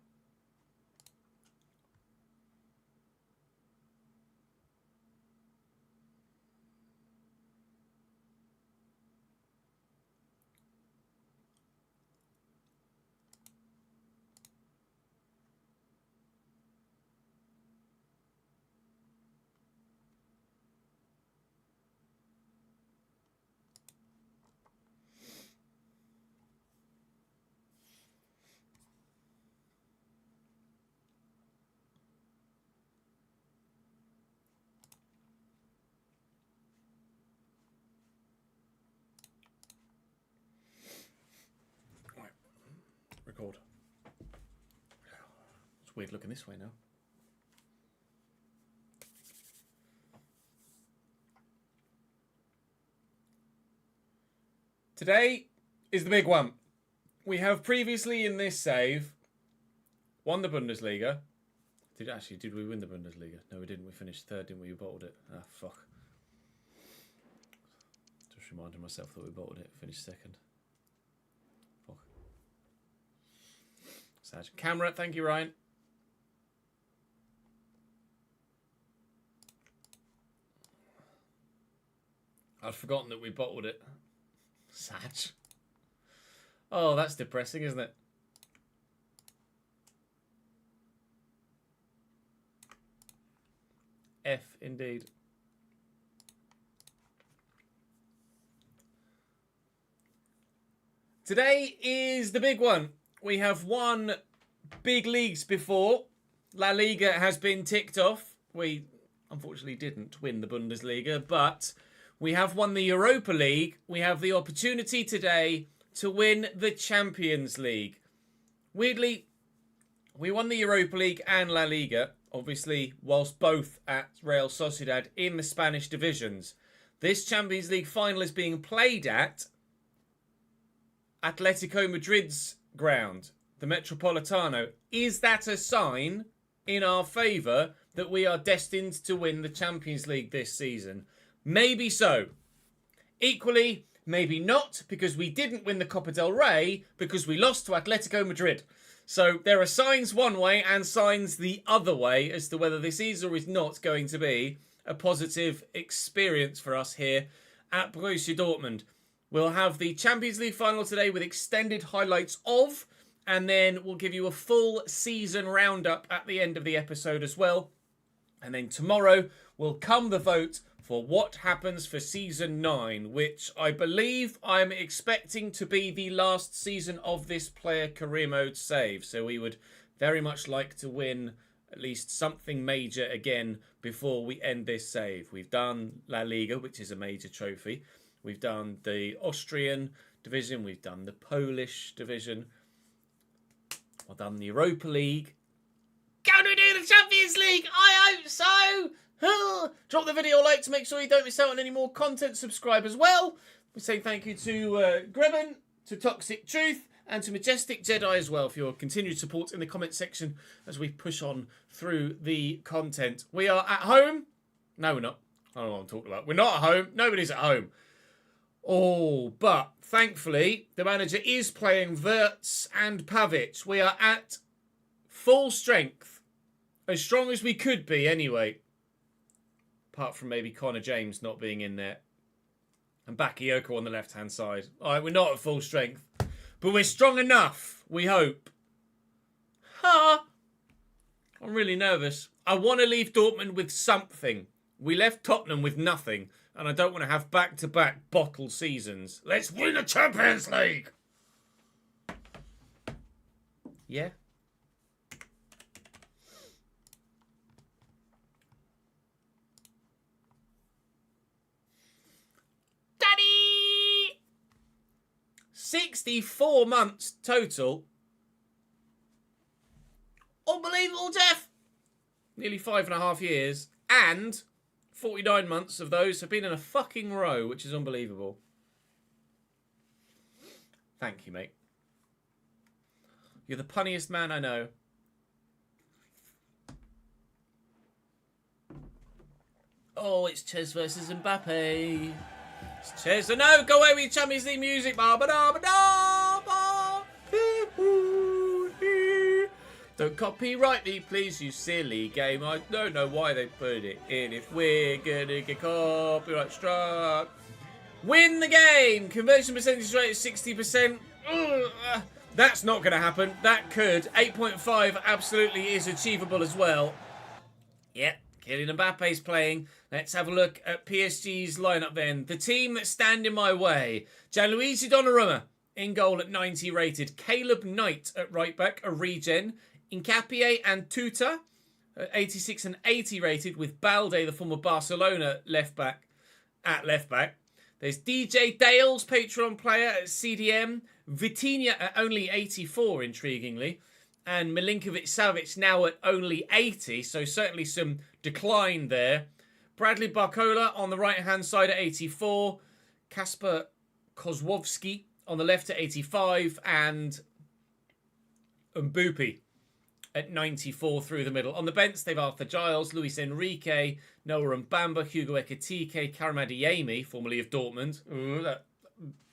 Record. It's weird looking this way now. Today is the big one. We have previously in this save won the Bundesliga. Did we win the Bundesliga? No, we didn't. We finished third, didn't we? We bottled it. Ah, fuck. Just reminded myself that we bottled it. Finished second. Fuck. Sad. Camera, thank you, Ryan. I'd forgotten that we bottled it. Sad. Oh, that's depressing, isn't it? F, indeed. Today is the big one. We have won big leagues before. La Liga has been ticked off. We unfortunately didn't win the Bundesliga, but we have won the Europa League. We have the opportunity today to win the Champions League. Weirdly, we won the Europa League and La Liga, obviously, whilst both at Real Sociedad in the Spanish divisions. This Champions League final is being played at Atletico Madrid's ground, the Metropolitano. Is that a sign in our favour that we are destined to win the Champions League this season? Maybe so. Equally, maybe not, because we didn't win the Copa del Rey because we lost to Atletico Madrid. So there are signs one way and signs the other way as to whether this is or is not going to be a positive experience for us here at Borussia Dortmund. We'll have the Champions League final today with extended highlights of, and then we'll give you a full season roundup at the end of the episode as well. And then tomorrow will come the vote for what happens for Season 9, which I believe I'm expecting to be the last season of this player career mode save. So we would very much like to win at least something major again before we end this save. We've done La Liga, which is a major trophy. We've done the Austrian division. We've done the Polish division. We've done the Europa League. Can we do the Champions League? I hope so. Drop the video a like to make sure you don't miss out on any more content. Subscribe as well. We say thank you to Greben, to Toxic Truth, and to Majestic Jedi as well for your continued support in the comment section as we push on through the content. We are at home. No, we're not. I don't know what I'm talking about. We're not at home. Nobody's at home. Oh, but thankfully, the manager is playing Wirtz and Pavic. We are at full strength. As strong as we could be, anyway. Apart from maybe Connor James not being in there. And Bakayoko on the left-hand side. All right, we're not at full strength. But we're strong enough, we hope. Ha! I'm really nervous. I want to leave Dortmund with something. We left Tottenham with nothing. And I don't want to have back-to-back bottle seasons. Let's win the Champions League! Yeah? Daddy! 64 months total. Unbelievable, Jeff! Nearly 5.5 years. And 49 months of those have been in a fucking row, which is unbelievable. Thank you, mate. You're the punniest man I know. Oh, it's Ches versus Mbappe. It's Ches. Oh, no, go away with your Champions League music. Don't copyright me, please, you silly game. I don't know why they put it in if we're gonna get copyright struck. Win the game! Conversion percentage rate is 60%. That's not gonna happen. That could. 8.5 absolutely is achievable as well. Yep, Kylian Mbappe's playing. Let's have a look at PSG's lineup then. The team that stand in my way. Gianluigi Donnarumma in goal at 90 rated. Caleb Knight at right back, a regen. Hincapié and Tuta at 86 and 80 rated, with Balde, the former Barcelona left back, at left back. There's DJ Dales, Patreon player at CDM. Vitinha at only 84, intriguingly. And Milinkovic Savic now at only 80, so certainly some decline there. Bradley Barcola on the right-hand side at 84. Kasper Kozłowski on the left at 85 and Mbupi at 94 through the middle. On the bench, they've Arthur Giles, Luis Enrique, Noah Mbamba, Hugo Ekitike, Karim Adeyemi, formerly of Dortmund. Ooh, that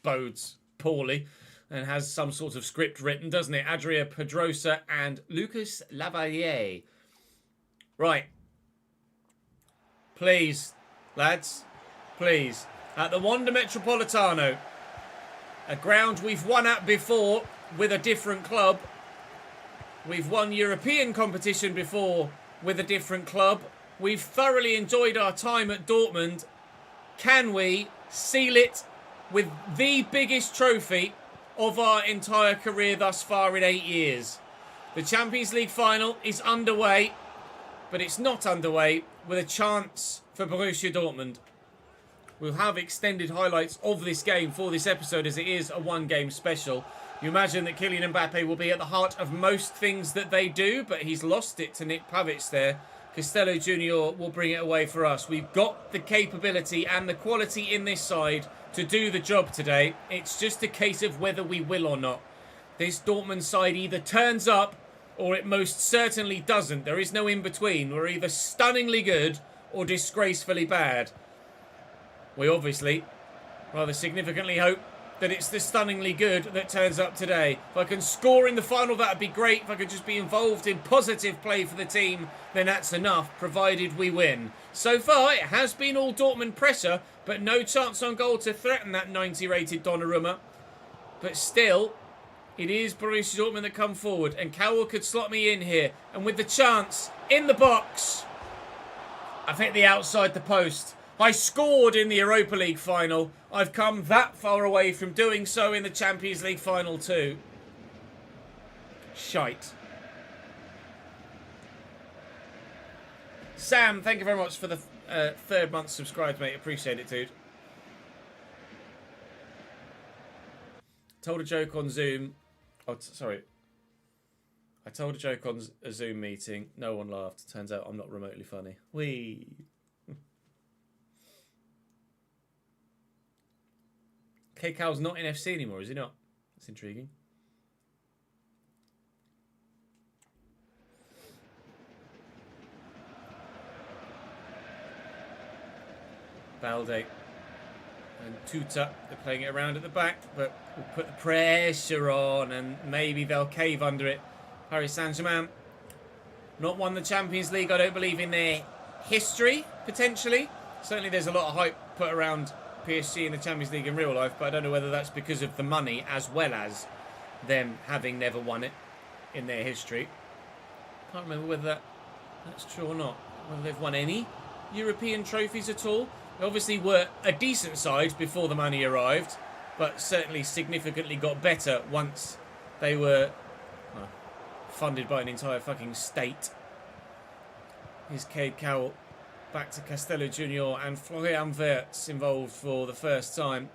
bodes poorly and has some sort of script written, doesn't it? Adria Pedrosa and Lucas Lavalier. Right. Please, lads. Please. At the Wanda Metropolitano, a ground we've won at before with a different club. We've won European competition before with a different club. We've thoroughly enjoyed our time at Dortmund. Can we seal it with the biggest trophy of our entire career thus far in 8 years? The Champions League final is underway, but it's not underway with a chance for Borussia Dortmund. We'll have extended highlights of this game for this episode as it is a one-game special. You imagine that Kylian Mbappe will be at the heart of most things that they do, but he's lost it to Nick Pavic there. Castello Jr. will bring it away for us. We've got the capability and the quality in this side to do the job today. It's just a case of whether we will or not. This Dortmund side either turns up or it most certainly doesn't. There is no in-between. We're either stunningly good or disgracefully bad. We obviously rather significantly hope that it's the stunningly good that turns up today. If I can score in the final, that'd be great. If I could just be involved in positive play for the team, then that's enough, provided we win. So far, it has been all Dortmund pressure, but no chance on goal to threaten that 90-rated Donnarumma. But still, it is Borussia Dortmund that come forward, and Cowell could slot me in here. And with the chance in the box, I've hit the outside the post. I scored in the Europa League final. I've come that far away from doing so in the Champions League final too. Shite. Sam, thank you very much for the third month subscribed, mate. Appreciate it, dude. Told a joke on Zoom. Oh, sorry. I told a joke on a Zoom meeting. No one laughed. Turns out I'm not remotely funny. Whee! K. Cowell's not in FC anymore, is he not? That's intriguing. Balde and Tuta, they're playing it around at the back, but we'll put the pressure on and maybe they'll cave under it. Paris Saint-Germain, not won the Champions League, I don't believe, in their history, potentially. Certainly there's a lot of hype put around PSG in the Champions League in real life, but I don't know whether that's because of the money as well as them having never won it in their history. Can't remember whether that's true or not. Whether they've won any European trophies at all. They obviously were a decent side before the money arrived, but certainly significantly got better once they were funded by an entire fucking state. Here's Cade Cowell. Back to Castello Jr. and Florian Wirtz involved for the first time.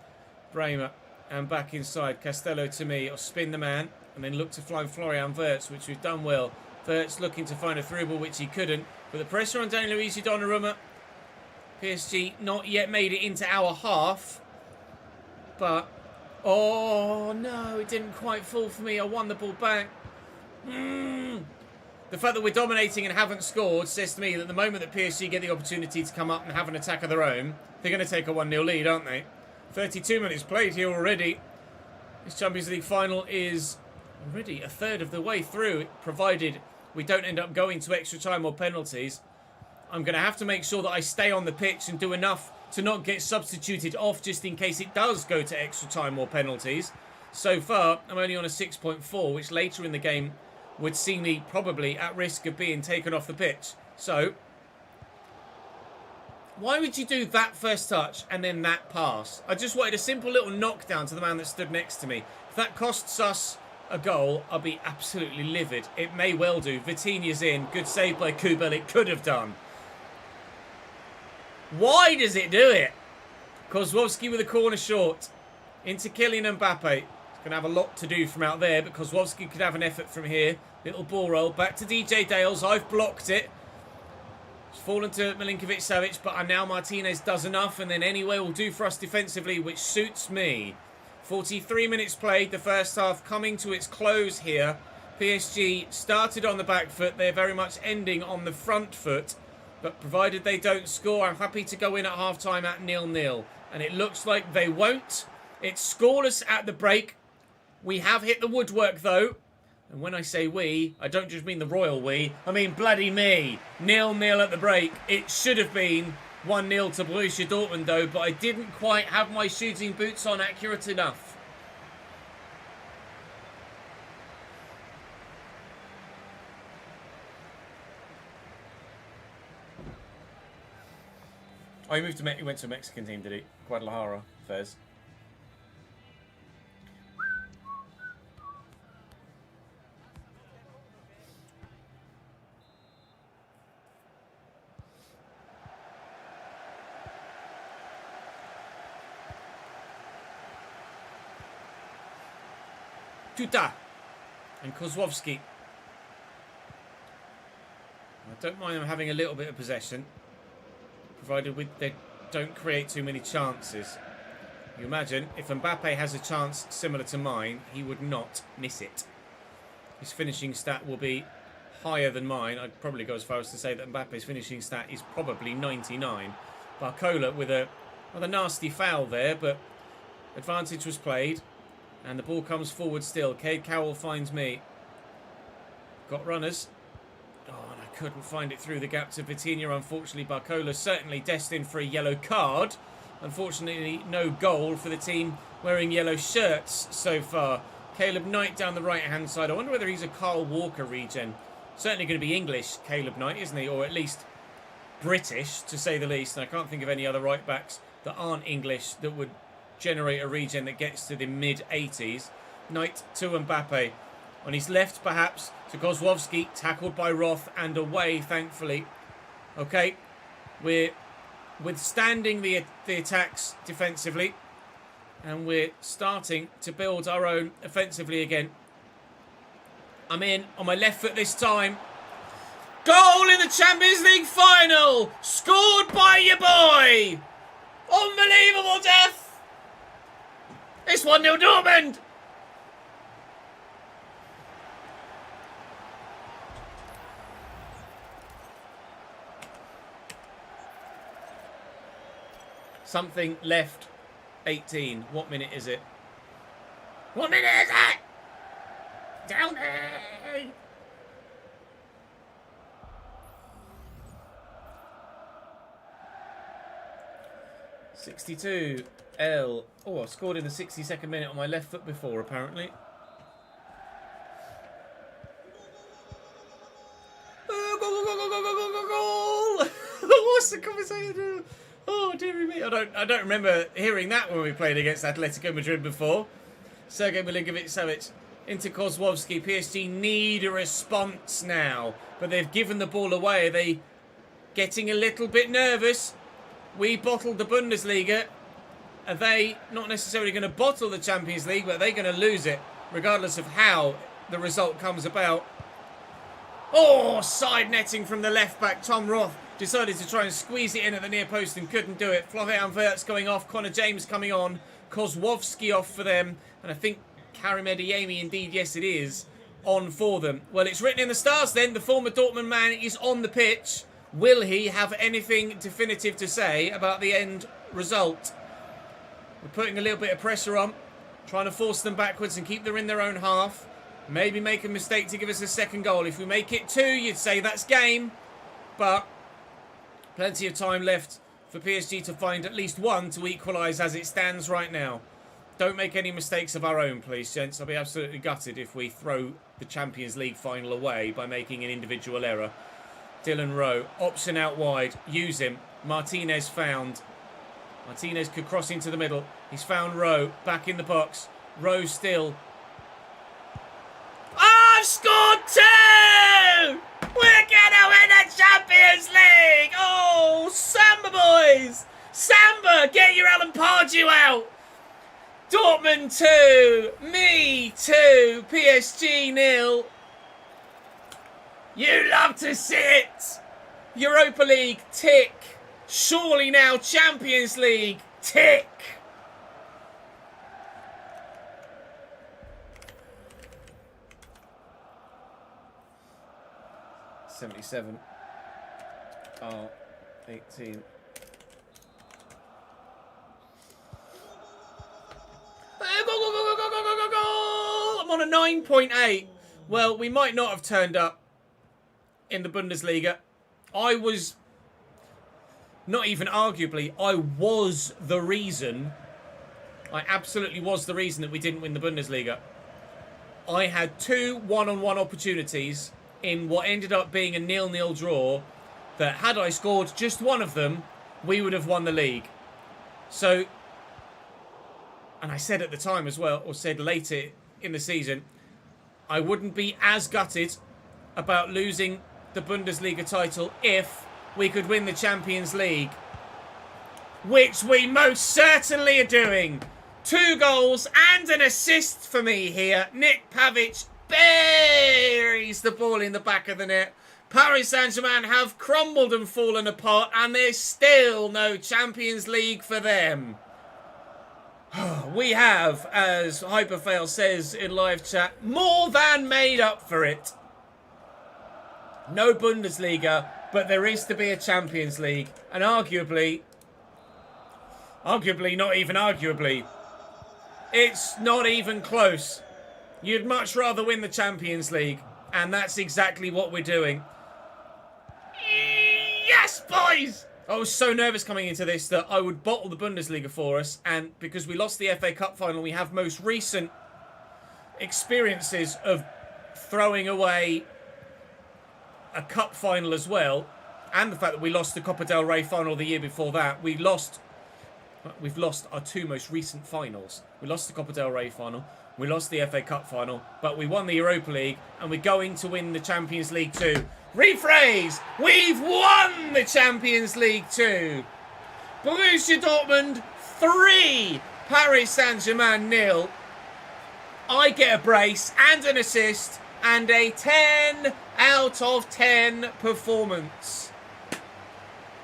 Bremer and back inside. Castello to me. I'll spin the man and then look to find Florian Wirtz, which we've done well. Wirtz looking to find a through ball, which he couldn't. But the pressure on Daniel Luigi Donnarumma. PSG not yet made it into our half. But, oh no, it didn't quite fall for me. I won the ball back. The fact that we're dominating and haven't scored says to me that the moment that PSG get the opportunity to come up and have an attack of their own, they're going to take a 1-0 lead, aren't they? 32 minutes played here already. This Champions League final is already a third of the way through, provided we don't end up going to extra time or penalties. I'm going to have to make sure that I stay on the pitch and do enough to not get substituted off just in case it does go to extra time or penalties. So far, I'm only on a 6.4, which later in the game would see me probably at risk of being taken off the pitch. So, why would you do that first touch and then that pass? I just wanted a simple little knockdown to the man that stood next to me. If that costs us a goal, I'll be absolutely livid. It may well do. Vitinha's in. Good save by Kubel. It could have done. Why does it do it? Kozłowski with a corner short. Into Kylian Mbappe. Going to have a lot to do from out there, but Kozłowski could have an effort from here. Little ball roll. Back to DJ Dales. I've blocked it. It's fallen to Milinkovic-Savic, but now Martinez does enough, and then anyway will do for us defensively, which suits me. 43 minutes played, the first half coming to its close here. PSG started on the back foot. They're very much ending on the front foot. But provided they don't score, I'm happy to go in at half-time at 0-0. And it looks like they won't. It's scoreless at the break. We have hit the woodwork, though. And when I say we, I don't just mean the royal we. I mean bloody me. 0-0 at the break. It should have been 1-0 to Borussia Dortmund, though. But I didn't quite have my shooting boots on accurate enough. Oh, he went to a Mexican team, did he? Guadalajara, Fez. Tuta and Kozłowski. I don't mind them having a little bit of possession, provided they don't create too many chances. You imagine if Mbappe has a chance similar to mine, he would not miss it. His finishing stat will be higher than mine. I'd probably go as far as to say that Mbappe's finishing stat is probably 99. Barcola with a nasty foul there, but advantage was played. And the ball comes forward still. Cade Cowell finds me. Got runners. Oh, and I couldn't find it through the gap to Vitinha. Unfortunately, Barcola certainly destined for a yellow card. Unfortunately, no goal for the team wearing yellow shirts so far. Caleb Knight down the right-hand side. I wonder whether he's a Carl Walker regen. Certainly going to be English, Caleb Knight, isn't he? Or at least British, to say the least. And I can't think of any other right-backs that aren't English that would generate a regen that gets to the mid-80s. Knight to Mbappe. On his left, perhaps, to Kozłowski. Tackled by Roth and away, thankfully. Okay, we're withstanding the attacks defensively. And we're starting to build our own offensively again. I'm in on my left foot this time. Goal in the Champions League final! Scored by your boy! Unbelievable death! It's 1-0 Dortmund! Something left 18. What minute is it? What minute is it? Down there. 62. L. Oh, I scored in the 62nd minute on my left foot before, apparently. Goal! What's the conversation? Oh, dearie me. I don't remember hearing that when we played against Atletico Madrid before. Sergej Milinkovic-Savic into Kozłowski. PSG need a response now, but they've given the ball away. Are they getting a little bit nervous? We bottled the Bundesliga. Are they not necessarily going to bottle the Champions League, but they're going to lose it, regardless of how the result comes about? Oh, side netting from the left back. Tom Roth decided to try and squeeze it in at the near post and couldn't do it. Florian Wirtz going off. Connor James coming on. Kozłowski off for them. And I think Karim Adeyemi, indeed, yes it is, on for them. Well, it's written in the stars then. The former Dortmund man is on the pitch. Will he have anything definitive to say about the end result? We're putting a little bit of pressure on, trying to force them backwards and keep them in their own half. Maybe make a mistake to give us a second goal. If we make it 2, you'd say that's game. But plenty of time left for PSG to find at least one to equalise as it stands right now. Don't make any mistakes of our own, please, gents. I'll be absolutely gutted if we throw the Champions League final away by making an individual error. Dylan Rowe, option out wide. Use him. Martinez found. Martinez could cross into the middle. He's found Rowe. Back in the box. Rowe still. Oh, I've scored 2! We're gonna win the Champions League! Oh, Samba boys! Samba, get your Alan Pardew out! Dortmund 2, me 2, PSG 0. You love to see it! Europa League, tick. Surely now Champions League, tick. 77. R 18. I'm on a 9.8. Well, we might not have turned up in the Bundesliga. I was, not even arguably, I was the reason. I absolutely was the reason that we didn't win the Bundesliga. I had 2 one-on-one opportunities in what ended up being a 0-0 draw that had I scored just one of them, we would have won the league. So, and I said at the time as well, or said later in the season, I wouldn't be as gutted about losing the Bundesliga title if we could win the Champions League. Which we most certainly are doing. 2 goals and an assist for me here. Nick Pavic buries the ball in the back of the net. Paris Saint-Germain have crumbled and fallen apart, and there's still no Champions League for them. We have, as Hyperfail says in live chat, more than made up for it. No Bundesliga, but there is to be a Champions League. And arguably, not even arguably, it's not even close. You'd much rather win the Champions League, and that's exactly what we're doing. Yes, boys! I was so nervous coming into this that I would bottle the Bundesliga for us, and because we lost the FA Cup final, we have most recent experiences of throwing away a cup final as well, and the fact that we lost the Copa del Rey final the year before that. We've lost our 2 most recent finals. We lost the Copa del Rey final, we lost the FA Cup final, but we won the Europa League, and we're going to win the Champions League too. Rephrase, we've won the Champions League too. Borussia Dortmund 3, Paris Saint-Germain 0. I get a brace and an assist and a 10 out of 10 performance.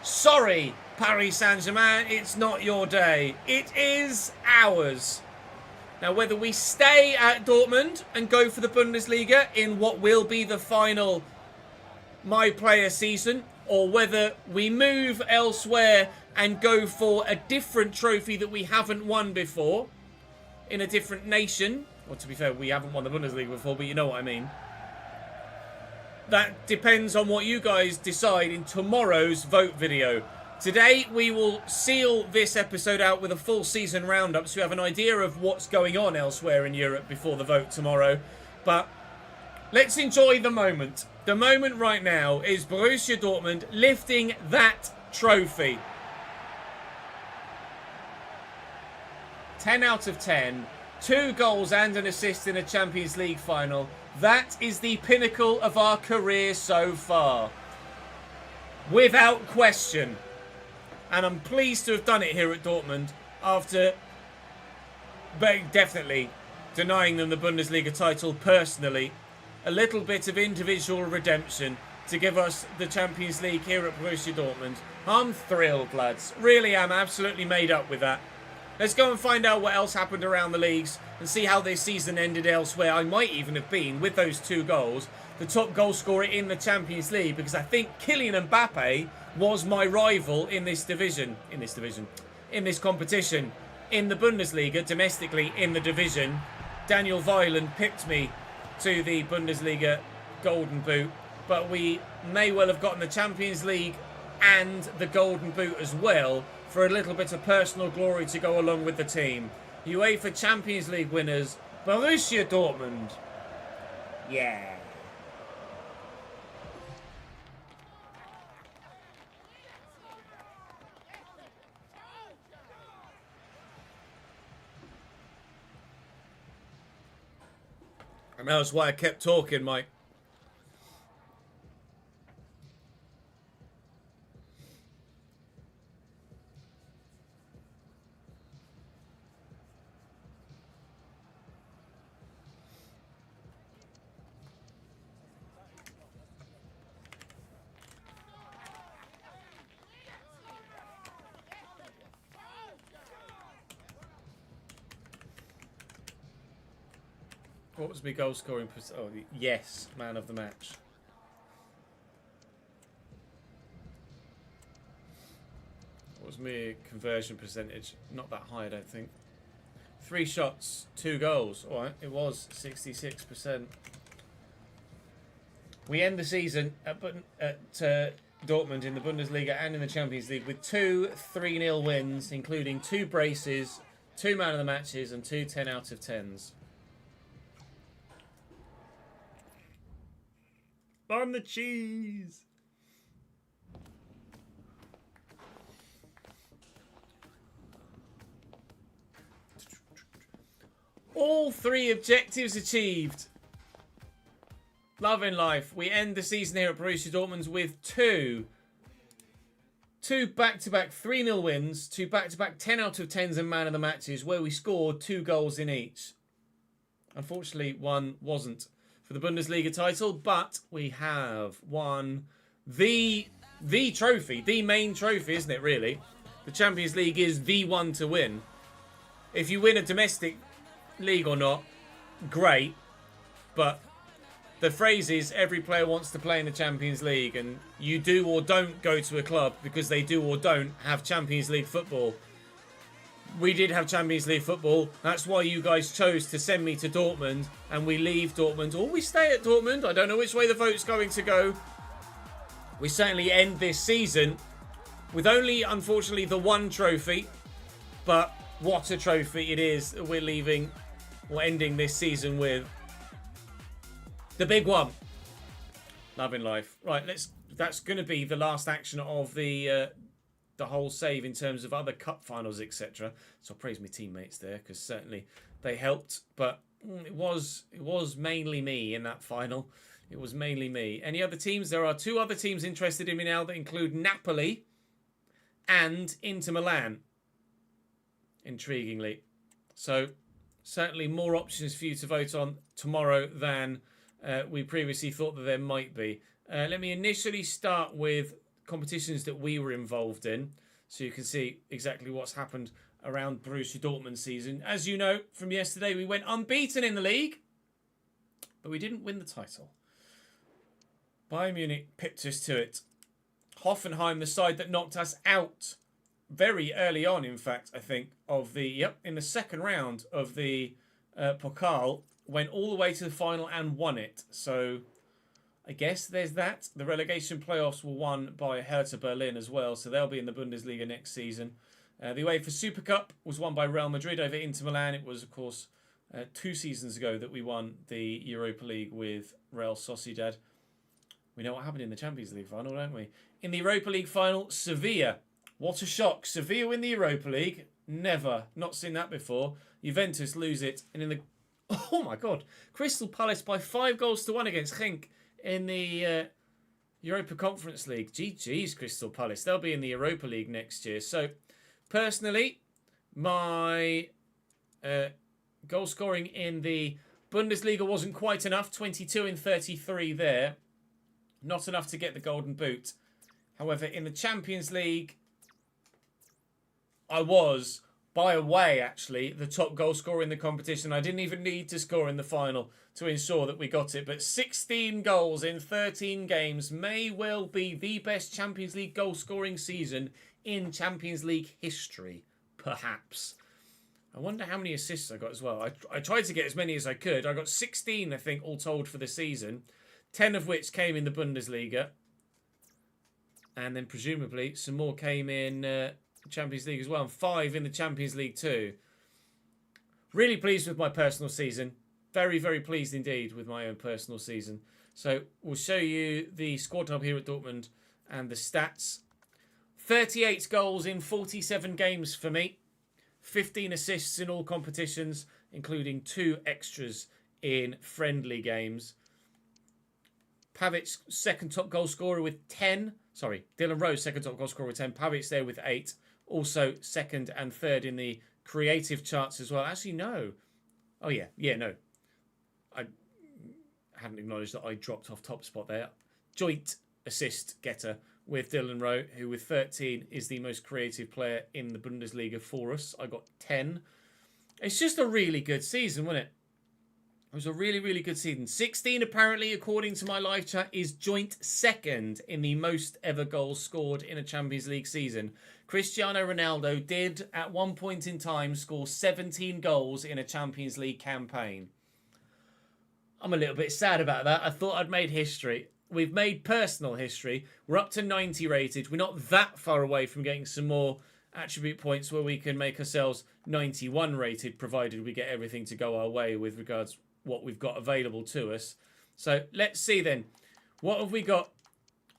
Sorry, Paris Saint-Germain, it's not your day. It is ours. Now, whether we stay at Dortmund and go for the Bundesliga in what will be the final My Player season, or whether we move elsewhere and go for a different trophy that we haven't won before in a different nation. Well, to be fair, we haven't won the Bundesliga before, but you know what I mean. That depends on what you guys decide in tomorrow's vote video. Today, we will seal this episode out with a full season roundup, so you have an idea of what's going on elsewhere in Europe before the vote tomorrow. But let's enjoy the moment. The moment right now is Borussia Dortmund lifting that trophy. 10 out of 10. 2 goals and an assist in a Champions League final. That is the pinnacle of our career so far. Without question. And I'm pleased to have done it here at Dortmund after definitely denying them the Bundesliga title personally. A little bit of individual redemption to give us the Champions League here at Borussia Dortmund. I'm thrilled, lads. Really am absolutely made up with that. Let's go and find out what else happened around the leagues and see how this season ended elsewhere. I might even have been, with those 2 goals, the top goal scorer in the Champions League, because I think Kylian Mbappe was my rival in this competition. In the Bundesliga, domestically in the division, Daniel Weiland pipped me to the Bundesliga Golden Boot, but we may well have gotten the Champions League and the Golden Boot as well for a little bit of personal glory to go along with the team. UEFA Champions League winners, Borussia Dortmund. Yeah. And that's why I kept talking, Mike. What was my goal scoring? Oh, yes, man of the match. was mere conversion percentage. Not that high, I don't think. 3 shots, 2 goals. All right, it was 66%. We end the season at Dortmund in the Bundesliga and in the Champions League with 2 3-0 wins, including 2 braces, 2 man of the matches, and 2 10 out of 10s. On the cheese! All 3 objectives achieved. Love in life. We end the season here at Borussia Dortmund with 2 back-to-back 3-0 wins, 2 back-to-back 10 out of 10s and man of the matches where we scored 2 goals in each. Unfortunately, one wasn't for the Bundesliga title, but we have won the trophy, the main trophy, isn't it, really? The Champions League is the one to win. If you win a domestic league or not, great, but the phrase is every player wants to play in the Champions League, and you do or don't go to a club because they do or don't have Champions League football. We did have Champions League football. That's why you guys chose to send me to Dortmund, and we leave Dortmund or we stay at Dortmund. I don't know which way the vote's going to go. We certainly end this season with only, unfortunately, the 1 trophy, but what a trophy it is we're leaving or ending this season with. The big one. Love in life. Right, that's going to be the last action of the whole save in terms of other cup finals, etc. So I'll praise my teammates there because certainly they helped, but it was mainly me in that final. It was mainly me. Any other teams? There are 2 other teams interested in me now that include Napoli and Inter Milan. Intriguingly. So certainly more options for you to vote on tomorrow than we previously thought that there might be. Let me initially start with competitions that we were involved in, so you can see exactly what's happened around Borussia Dortmund season. As you know from yesterday, we went unbeaten in the league, but we didn't win the title. Bayern Munich pipped us to it. Hoffenheim, the side that knocked us out very early on, in fact, I think, in the second round of the Pokal, went all the way to the final and won it. So I guess there's that. The relegation playoffs were won by Hertha Berlin as well, so they'll be in the Bundesliga next season. The UEFA Super Cup was won by Real Madrid over Inter Milan. It was, of course, 2 seasons ago that we won the Europa League with Real Sociedad. We know what happened in the Champions League final, don't we? In the Europa League final, Sevilla. What a shock. Sevilla win the Europa League. Never. Not seen that before. Juventus lose it. And in the... Oh, my God. Crystal Palace by 5-1 against Genk in the Europa Conference League. GG's, Crystal Palace. They'll be in the Europa League next year. So, personally, my goal scoring in the Bundesliga wasn't quite enough. 22 in 33 there. Not enough to get the golden boot. However, in the Champions League, I was, by a way, actually, the top goal scorer in the competition. I didn't even need to score in the final to ensure that we got it. But 16 goals in 13 games may well be the best Champions League goal scoring season in Champions League history, perhaps. I wonder how many assists I got as well. I tried to get as many as I could. I got 16, I think, all told for the season. 10 of which came in the Bundesliga. And then presumably some more came in Champions League as well. And 5 in the Champions League too. Really pleased with my personal season. Very, very pleased indeed with my own personal season. So we'll show you the squad hub here at Dortmund and the stats. 38 goals in 47 games for me. 15 assists in all competitions, including 2 extras in friendly games. Pavic, second top goal scorer with 10. Sorry, Dylan Rose, second top goal scorer with 10. Pavic there with 8. Also second and third in the creative charts as well. Actually, no. Oh, yeah. Yeah, no. I hadn't acknowledged that I dropped off top spot there. Joint assist getter with Dylan Rowe, who with 13 is the most creative player in the Bundesliga for us. I got 10. It's just a really good season, wasn't it? It was a really, really good season. 16, apparently, according to my live chat, is joint second in the most ever goals scored in a Champions League season. Cristiano Ronaldo did, at one point in time, score 17 goals in a Champions League campaign. I'm a little bit sad about that. I thought I'd made history. We've made personal history. We're up to 90 rated. We're not that far away from getting some more attribute points where we can make ourselves 91 rated, provided we get everything to go our way with regards what we've got available to us. So let's see then. What have we got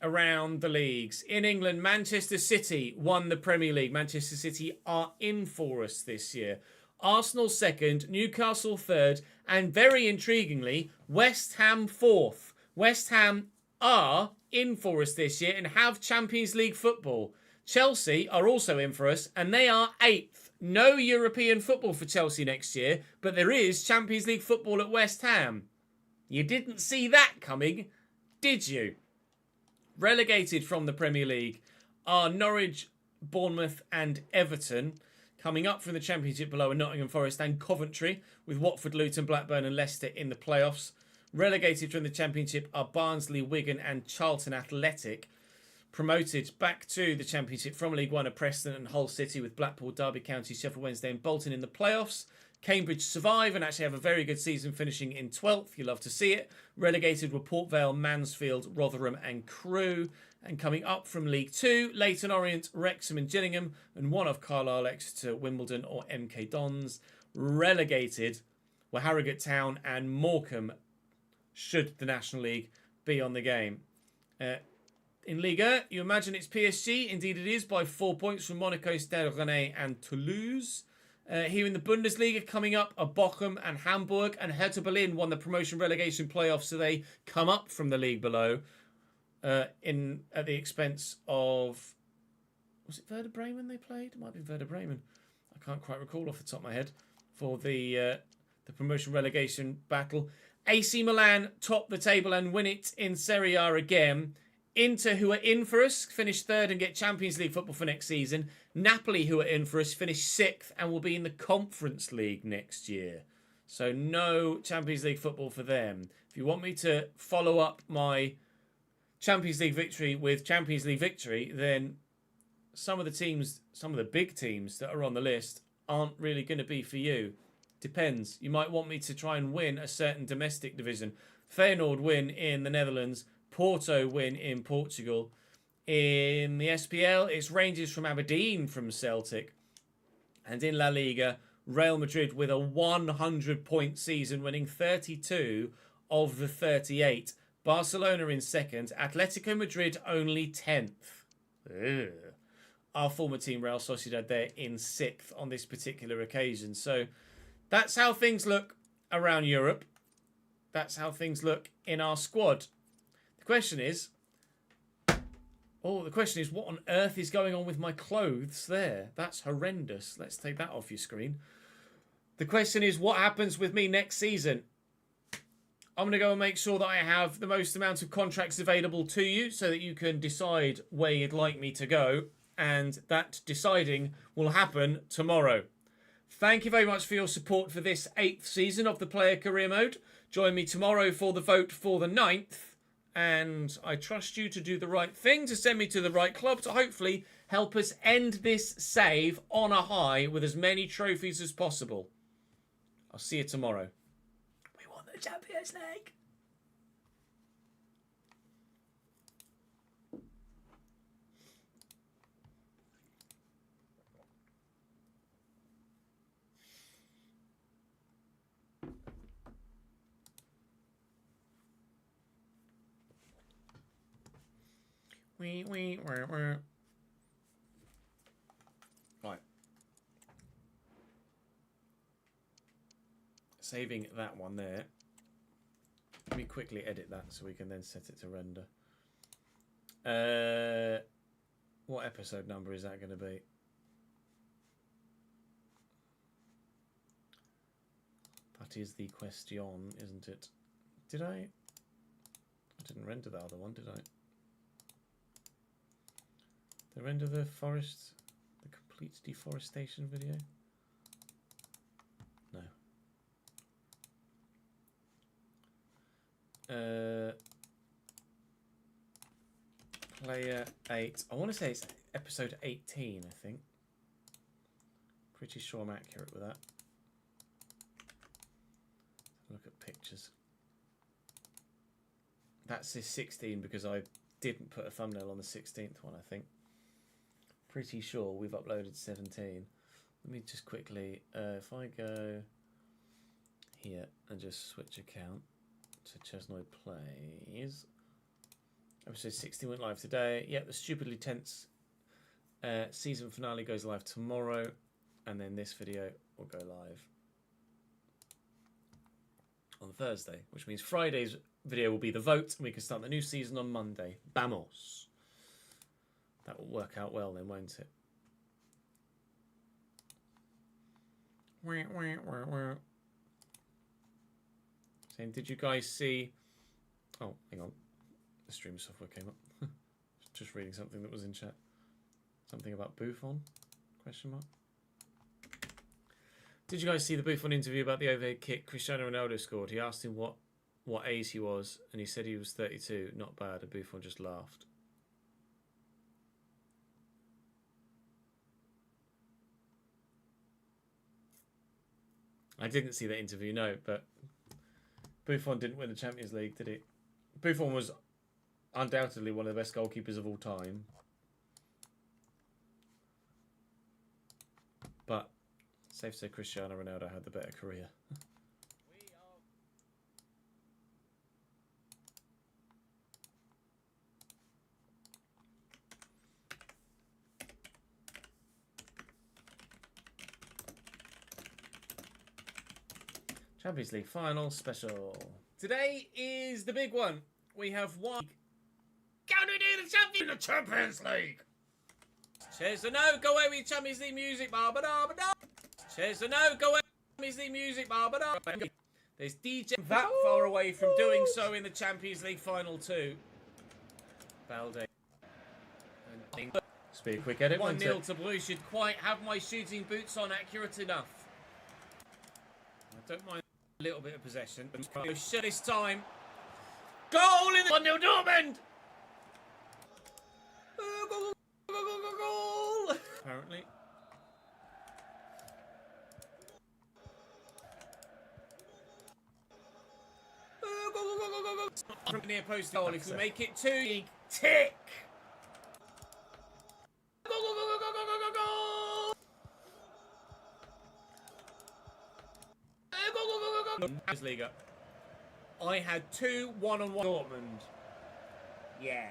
around the leagues? In England, Manchester City won the Premier League. Manchester City are in for us this year. Arsenal second, Newcastle third, and very intriguingly, West Ham fourth. West Ham are in for us this year and have Champions League football. Chelsea are also in for us, and they are eighth. No European football for Chelsea next year, but there is Champions League football at West Ham. You didn't see that coming, did you? Relegated from the Premier League are Norwich, Bournemouth and Everton. Coming up from the Championship below are Nottingham Forest and Coventry, with Watford, Luton, Blackburn and Leicester in the playoffs. Relegated from the Championship are Barnsley, Wigan and Charlton Athletic. Promoted back to the Championship from League One are Preston and Hull City, with Blackpool, Derby County, Sheffield Wednesday and Bolton in the playoffs. Cambridge survive and actually have a very good season, finishing in 12th. You love to see it. Relegated were Port Vale, Mansfield, Rotherham and Crewe. And coming up from League Two, Leyton Orient, Wrexham and Gillingham, and one of Carlisle, Exeter, Wimbledon or MK Dons. Relegated were Harrogate Town and Morecambe, should the National League be on the game. In Liga, you imagine it's PSG. Indeed it is, by 4 points from Monaco, Stade Rennais and Toulouse. Here in the Bundesliga, coming up are Bochum and Hamburg, and Hertha Berlin won the promotion relegation playoffs, so they come up from the league below at the expense of... Was it Werder Bremen they played? It might be Werder Bremen. I can't quite recall off the top of my head for the promotion relegation battle. AC Milan top the table and win it in Serie A again. Inter, who are in for us, finish third and get Champions League football for next season. Napoli, who are in for us, finish sixth and will be in the Conference League next year. So no Champions League football for them. If you want me to follow up my Champions League victory with Champions League victory, then some of the teams, some of the big teams that are on the list aren't really going to be for you. Depends. You might want me to try and win a certain domestic division. Feyenoord win in the Netherlands. Porto win in Portugal. In the SPL, it's Rangers from Aberdeen from Celtic. And in La Liga, Real Madrid with a 100-point season, winning 32 of the 38. Barcelona in second. Atletico Madrid only 10th. Ugh. Our former team, Real Sociedad, there in 6th on this particular occasion. So that's how things look around Europe. That's how things look in our squad. The question is, what on earth is going on with my clothes there? That's horrendous. Let's take that off your screen. The question is, what happens with me next season? I'm going to go and make sure that I have the most amount of contracts available to you so that you can decide where you'd like me to go. And that deciding will happen tomorrow. Thank you very much for your support for this 8th season of the Player Career Mode. Join me tomorrow for the vote for the 9th. And I trust you to do the right thing, to send me to the right club, to hopefully help us end this save on a high with as many trophies as possible. I'll see you tomorrow. We won the Champions League. Right. Saving that one there. Let me quickly edit that so we can then set it to render. What episode number is that going to be? That is the question, isn't it? Did I didn't render the other one, did I? Did I render the forest, the complete deforestation video? No. Player 8. I want to say it's episode 18, I think. Pretty sure I'm accurate with that. Look at pictures. That's his 16 because I didn't put a thumbnail on the 16th one, I think. Pretty sure we've uploaded 17. Let me just quickly, if I go here and just switch account to Chesnoy Plays. Episode 16 went live today. Yeah, the Stupidly Tense season finale goes live tomorrow. And then this video will go live on Thursday, which means Friday's video will be the vote, and we can start the new season on Monday. Vamos. That will work out well then, won't it? Saying, did you guys see... Oh, hang on. The stream software came up. Just reading something that was in chat. Something about Buffon? Question mark. Did you guys see the Buffon interview about the overhead kick Cristiano Ronaldo scored? He asked him what age he was, and he said he was 32. Not bad, and Buffon just laughed. I didn't see that interview, no, but Buffon didn't win the Champions League, did he? Buffon was undoubtedly one of the best goalkeepers of all time. But safe to say Cristiano Ronaldo had the better career. Champions League final special. Today is the big one. We have one. Can we do the Champions League? Cheers or no, go away with Champions League music, ba-ba-da-ba-da. Cheers or no, go away with Champions League music, ba-ba-da. There's DJ that far away from doing so in the Champions League final too. Balde. Just be a quick edit. 1-0 to Blue. Should quite have my shooting boots on accurate enough. I don't mind a little bit of possession. Shut this time. Goal in the 1-0 Dortmund! goal. Apparently. From near post goal. If we make it 2, Tick! Bundesliga. I had 2 one-on-one Dortmund. Yeah.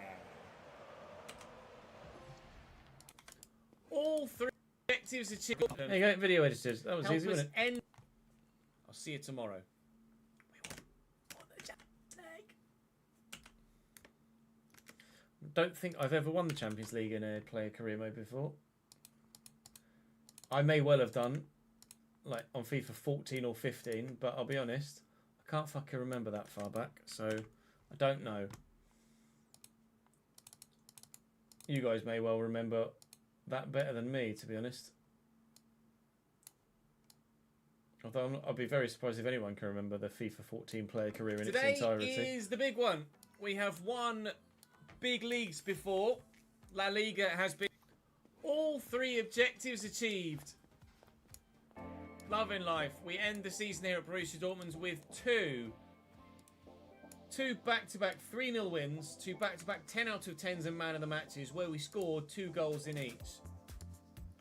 All 3 objectives achieved. There you go, video editors. That was Help easy, us wasn't it? end. I'll see you tomorrow. Don't think I've ever won the Champions League in a player career mode before. I may well have done, like on FIFA 14 or 15, but I'll be honest, I can't fucking remember that far back, so I don't know. You guys may well remember that better than me, to be honest. Although I'd be very surprised if anyone can remember the FIFA 14 player career in its entirety. Today is the big one. We have won big leagues before. La Liga has been all 3 objectives achieved. Love in life. We end the season here at Borussia Dortmund with 2 back-to-back 3-0 wins, 2 back-to-back 10 out of 10s and man of the matches where we scored 2 goals in each.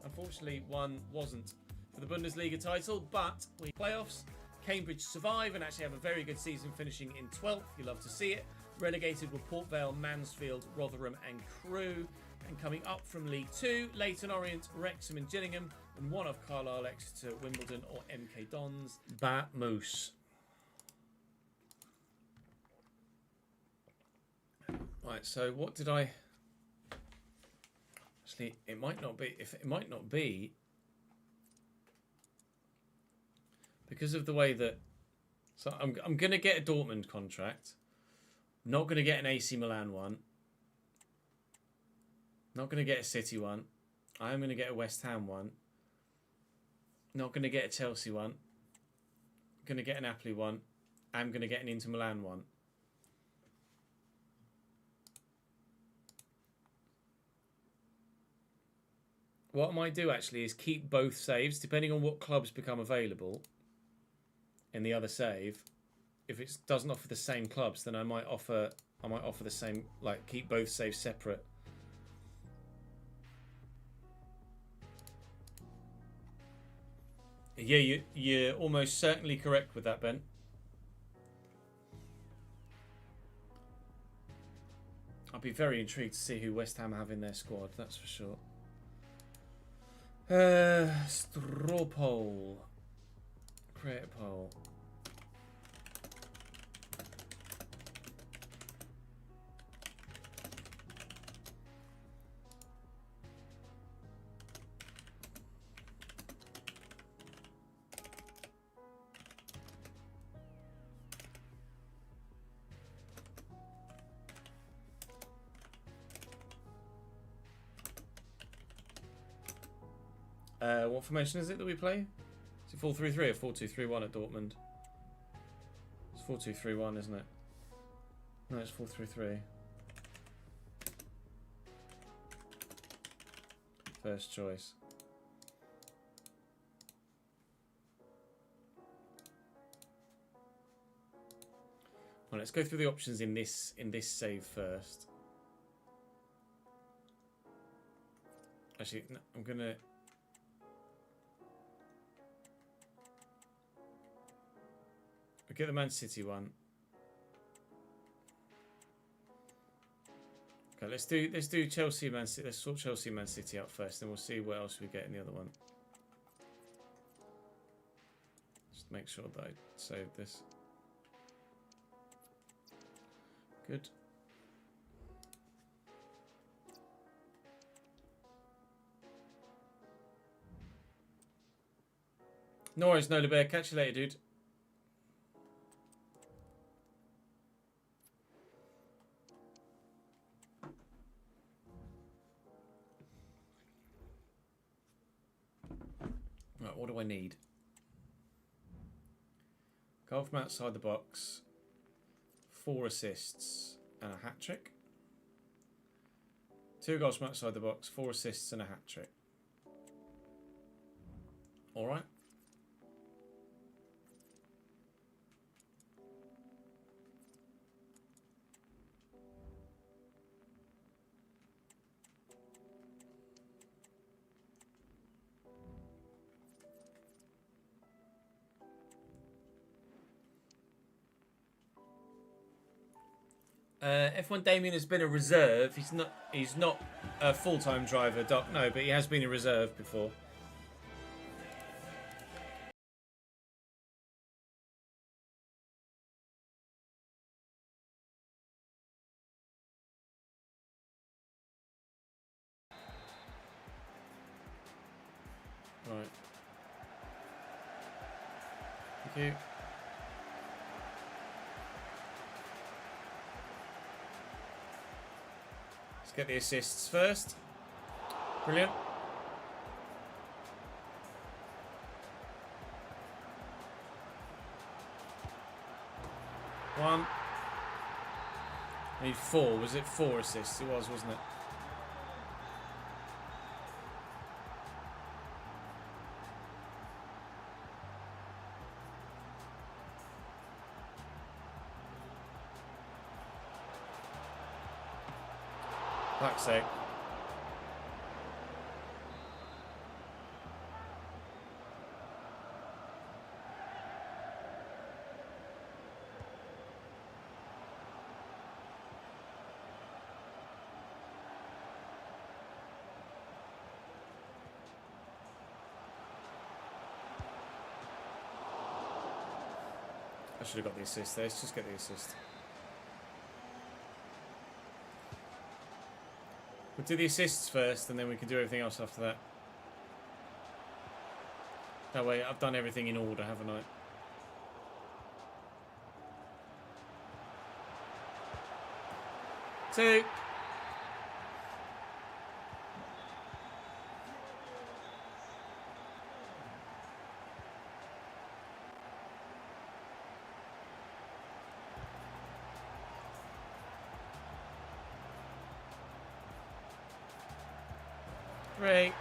Unfortunately, one wasn't for the Bundesliga title, but we playoffs. Cambridge survive and actually have a very good season, finishing in 12th. You love to see it. Relegated were Port Vale, Mansfield, Rotherham and Crewe. And coming up from League 2, Leyton Orient, Wrexham and Gillingham, and one of Carlisle, Exeter, Wimbledon or MK Dons. Bat Moose. Right, so what did I... Actually, it might not be... If it might not be... Because of the way that... So I'm going to get a Dortmund contract. Not going to get an AC Milan one. Not going to get a City one. I am going to get a West Ham one. Not going to get a Chelsea one. Going to get an Napoli one. I'm going to get an Inter Milan one. What I might do actually is keep both saves, depending on what clubs become available in the other save. If it doesn't offer the same clubs, then I might offer the same, like keep both saves separate. Yeah, you're almost certainly correct with that, Ben. I'd be very intrigued to see who West Ham have in their squad, that's for sure. Straw poll. Create a poll. What formation is it that we play? Is it 4-3-3 or 4-2-3-1 at Dortmund? It's 4-2-3-1, isn't it? No, it's 4-3-3. First choice. Well, let's go through the options in this save first. Actually, no, I'm gonna. We'll get the Man City one. Okay, let's do Chelsea Man City. Let's sort Chelsea Man City out first, then we'll see what else we get in the other one. Just make sure that I save this. Good. No worries, Nola Bear. Catch you later, dude. Right, what do I need? Goal from outside the box, 4 assists and a hat-trick. 2 goals from outside the box, 4 assists and a hat-trick. Alright. F1 Damien has been a reserve. He's not a full-time driver, Doc. No, but he has been a reserve before. Right. Thank you. Let's get the assists first. Brilliant. One. I need 4. Was it 4 assists? It was, wasn't it? Fuck's sake. I should have got the assist there. Let's just get the assist. We'll do the assists first and then we can do everything else after that. That way I've done everything in order, haven't I? Two. Three.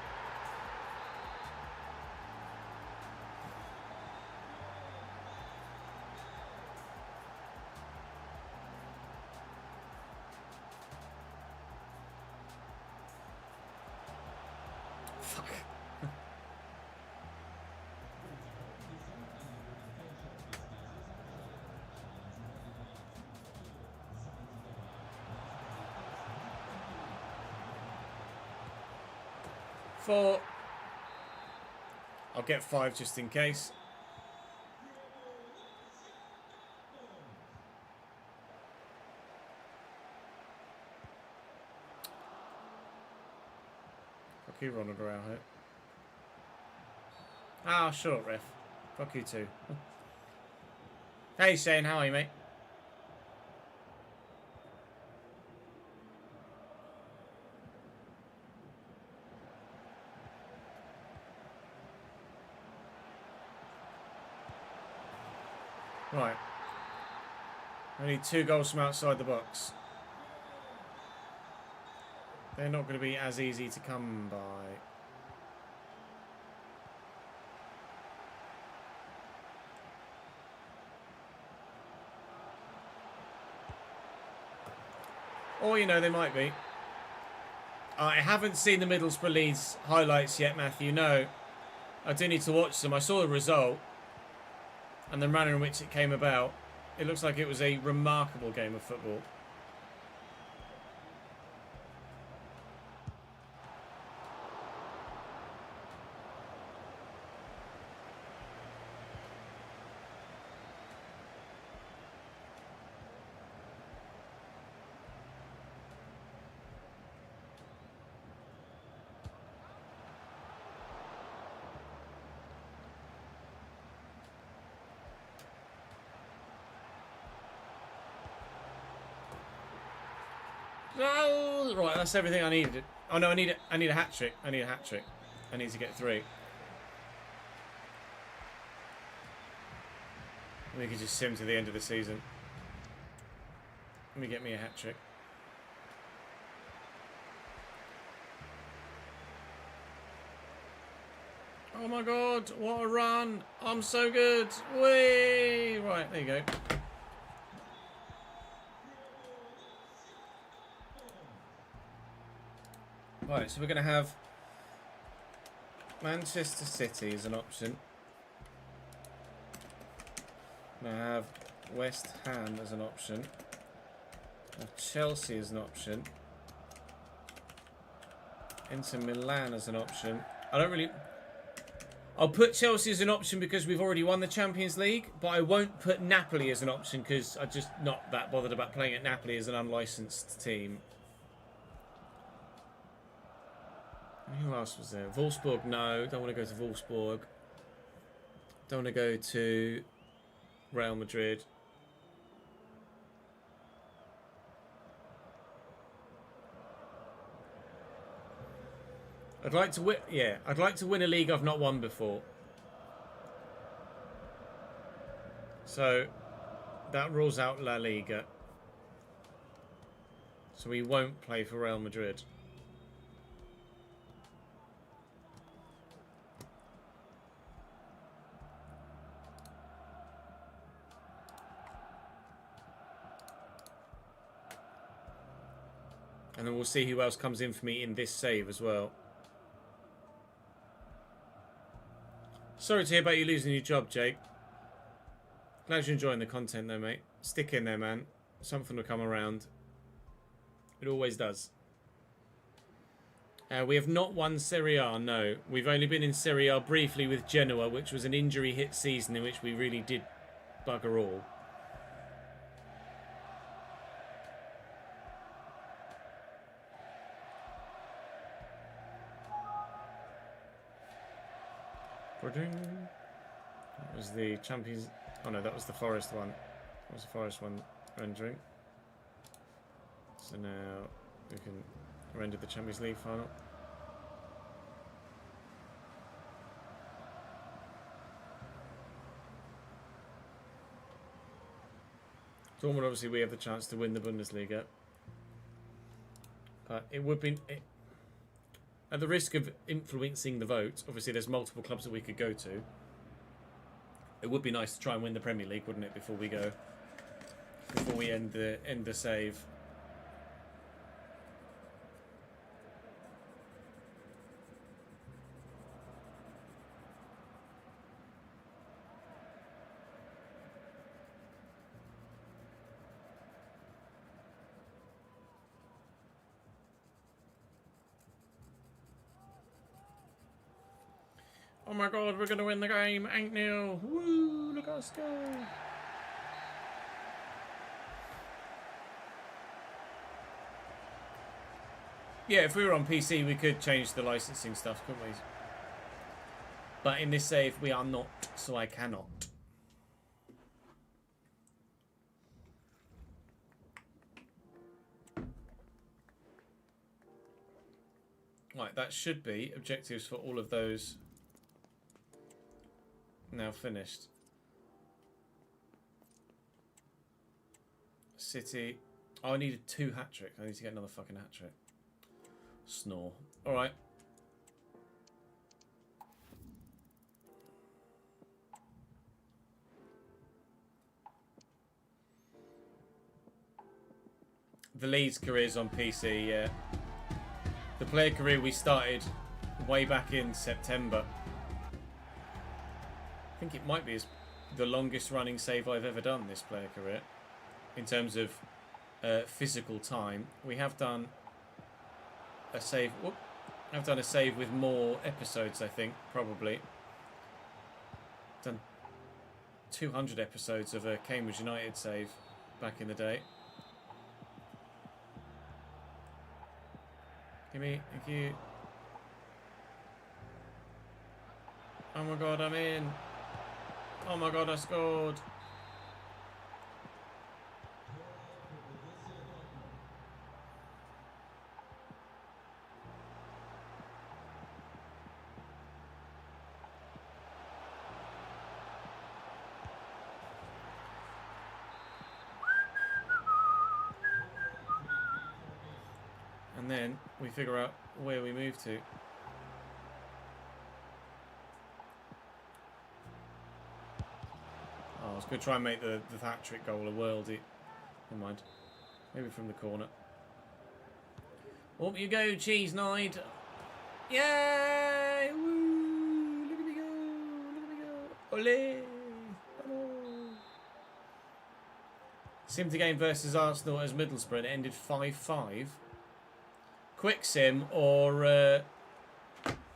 Fuck. Four. I'll get 5 just in case. Fuck you, Ronald Araujo. Ah, short ref. Fuck you too. Hey Shane, how are you, mate? Right. Only 2 goals from outside the box. They're not going to be as easy to come by. Or, you know, they might be. I haven't seen the Middlesbrough Leeds highlights yet, Matthew. No. I do need to watch them. I saw the result and the manner in which it came about. It looks like it was a remarkable game of football. Oh, right, that's everything I needed. Oh no, I need a hat trick. I need a hat trick. I need to get 3. We could just sim to the end of the season. Let me get me a hat trick. Oh my god, what a run. I'm so good. Whee! Right, there you go. Right, so we're going to have Manchester City as an option. We're going to have West Ham as an option. Have Chelsea as an option. Inter Milan as an option. I'll put Chelsea as an option because we've already won the Champions League, but I won't put Napoli as an option because I'm just not that bothered about playing at Napoli as an unlicensed team. Who else was there? Wolfsburg, no. Don't want to go to Wolfsburg. Don't want to go to Real Madrid. I'd like to win. Yeah, I'd like to win a league I've not won before. So that rules out La Liga. So we won't play for Real Madrid. And then we'll see who else comes in for me in this save as well. Sorry to hear about you losing your job, Jake. Glad you're enjoying the content though, mate. Stick in there, man. Something will come around. It always does. We have not won Serie A, no. We've only been in Serie A briefly with Genoa, which was an injury-hit season in which we really did bugger all. That was the Champions... Oh no, that was the Forest one. That was the Forest one rendering. So now we can render the Champions League final. Dortmund, obviously we have the chance to win the Bundesliga. But it would be... At the risk of influencing the vote, obviously there's multiple clubs that we could go to. It would be nice to try and win the Premier League, wouldn't it, before we go, before we end the save. Oh my god, we're going to win the game. 8-0. Woo, look at us go. Yeah, if we were on PC, we could change the licensing stuff, couldn't we? But in this save, we are not, so I cannot. Right, that should be objectives for all of those now finished. City. Oh, I needed 2 hat-trick. I need to get another fucking hat-trick. Snore. Alright. The Leeds career's on PC, yeah. The player career we started way back in September. I think it might be the longest running save I've ever done, this player career. In terms of physical time. We have done a save. Whoop, I've done a save with more episodes, I think, probably. Done 200 episodes of a Cambridge United save back in the day. Gimme, thank you. Oh my god, I'm in. Oh my god, I scored. And then we figure out where we move to. Oh, I was going to try and make the hat-trick goal a worldie. Never mind. Maybe from the corner. Up you go, Cheese Knight. Yay! Woo! Look at me go! Look at me go! Ole! Vamos! Sim to game versus Arsenal as Middlesbrough ended 5-5. Quick sim or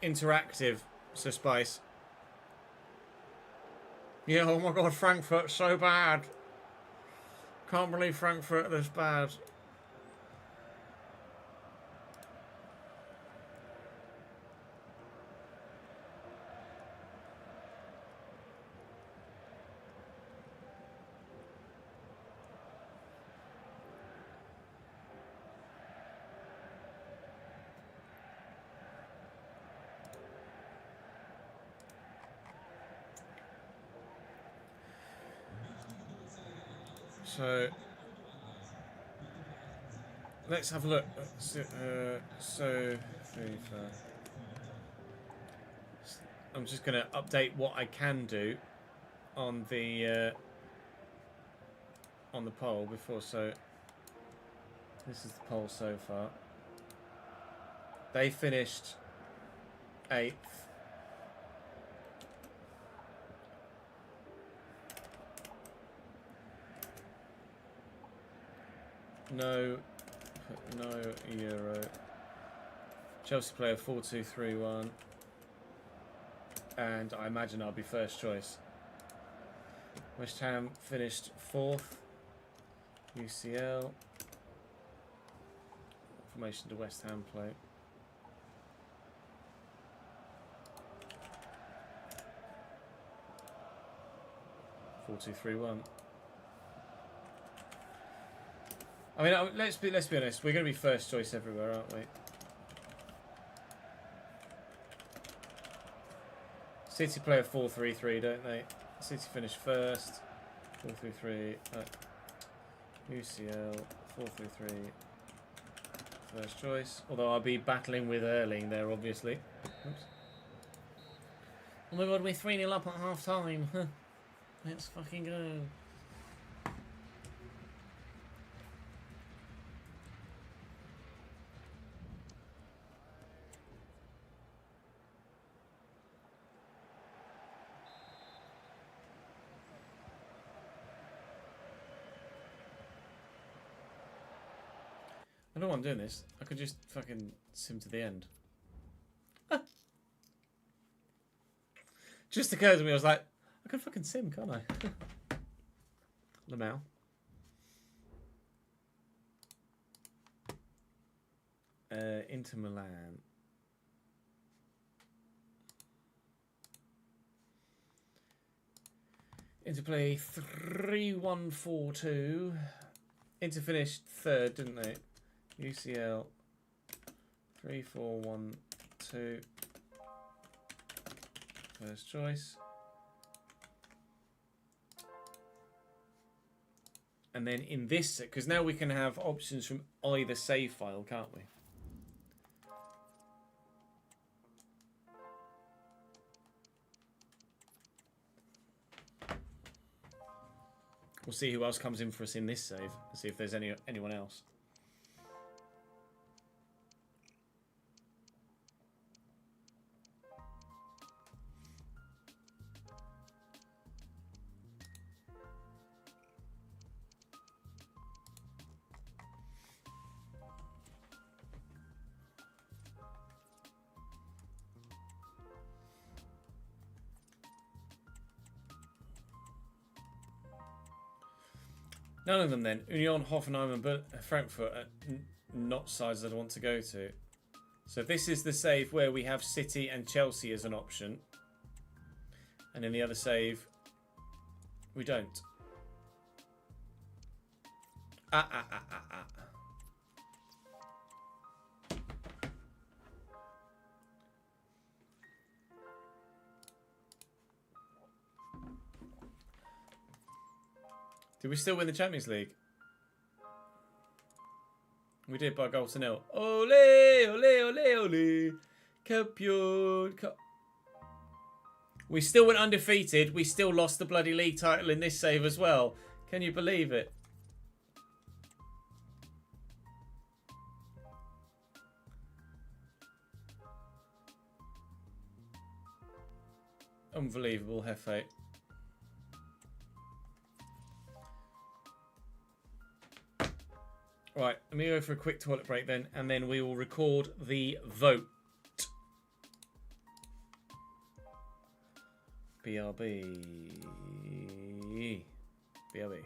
interactive, so Spice. Yeah, oh my god, Frankfurt's so bad. Can't believe Frankfurt are this bad. So let's have a look. So FIFA. I'm just going to update what I can do on the poll before. So this is the poll so far. They finished 8th. No Euro. Chelsea player 4-2-3-1. And I imagine I'll be first choice. West Ham finished 4th. UCL. Formation to West Ham play. Four, 2-3-1. I mean, let's be honest. We're going to be first choice everywhere, aren't we? City play a 4-3-3, don't they? City finished first. 4-3-3. UCL 4-3-3. First choice. Although I'll be battling with Erling there, obviously. Oops. Oh my god, we're 3-0 up at half time. Let's fucking go. I don't want doing this. I could just fucking sim to the end. Just occurred to me, I was like, I can fucking sim, can't I? Lamau. Inter Milan. Inter play 3-1-4-2. Inter finished third, didn't they? UCL 3-4-1-2. First choice. And then in this, because now we can have options from either save file, can't we? We'll see who else comes in for us in this save. And see if there's anyone else. None of them then. Union, Hoffenheim and Frankfurt are not sides I'd want to go to. So this is the save where we have City and Chelsea as an option. And in the other save, we don't. Did we still win the Champions League? We did by 1-0. Ole, ole, ole, ole. Campion. We still went undefeated. We still lost the bloody league title in this save as well. Can you believe it? Unbelievable, Hefe. Right, let me go for a quick toilet break then, and then we will record the vote. BRB. BRB.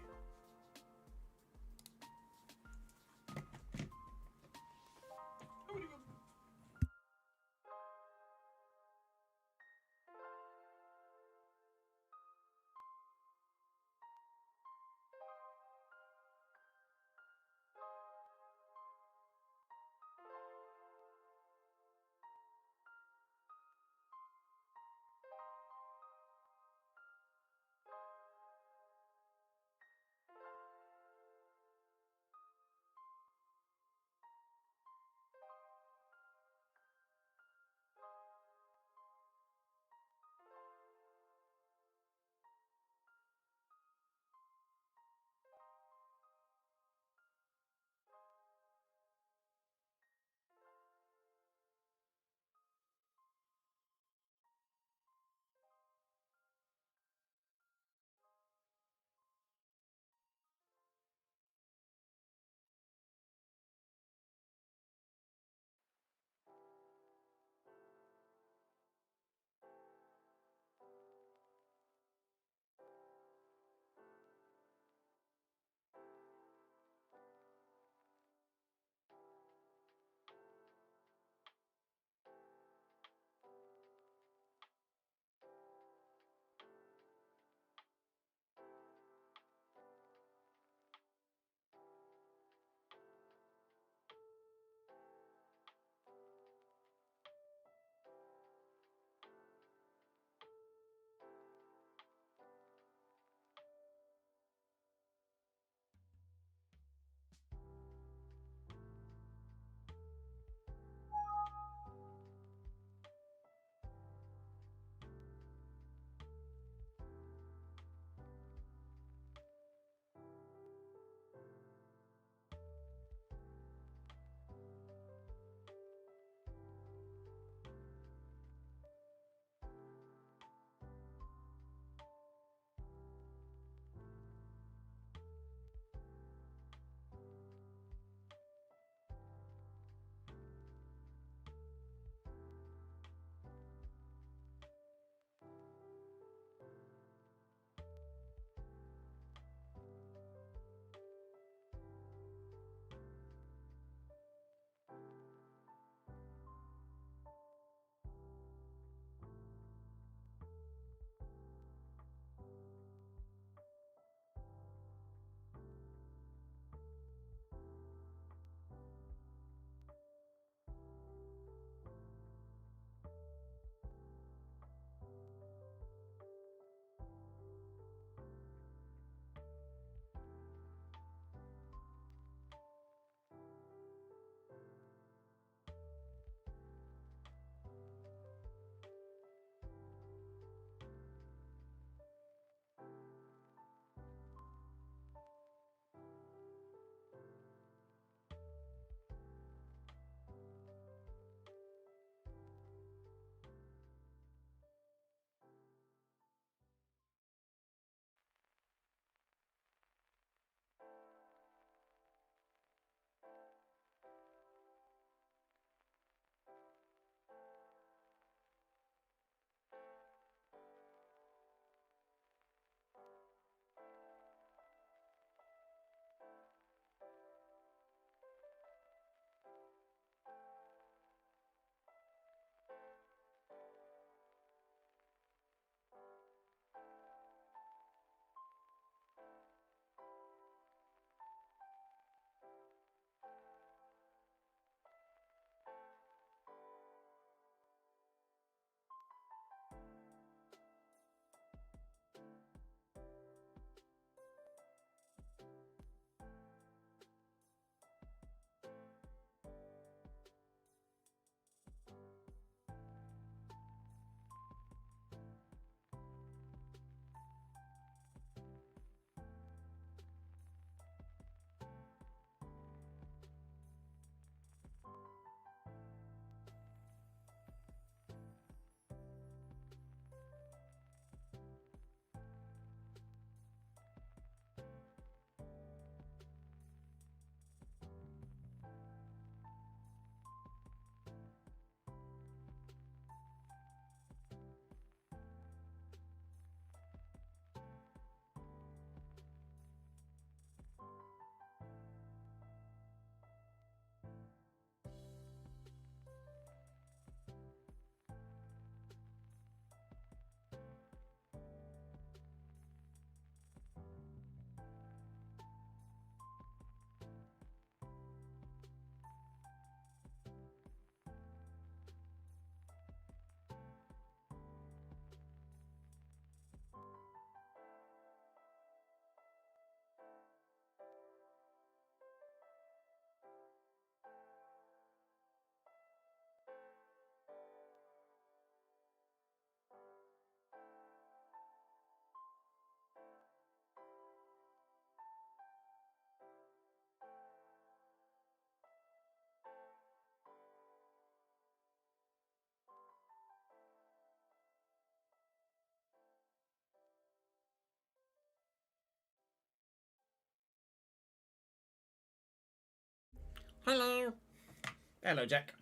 Hello. Hello, Jack.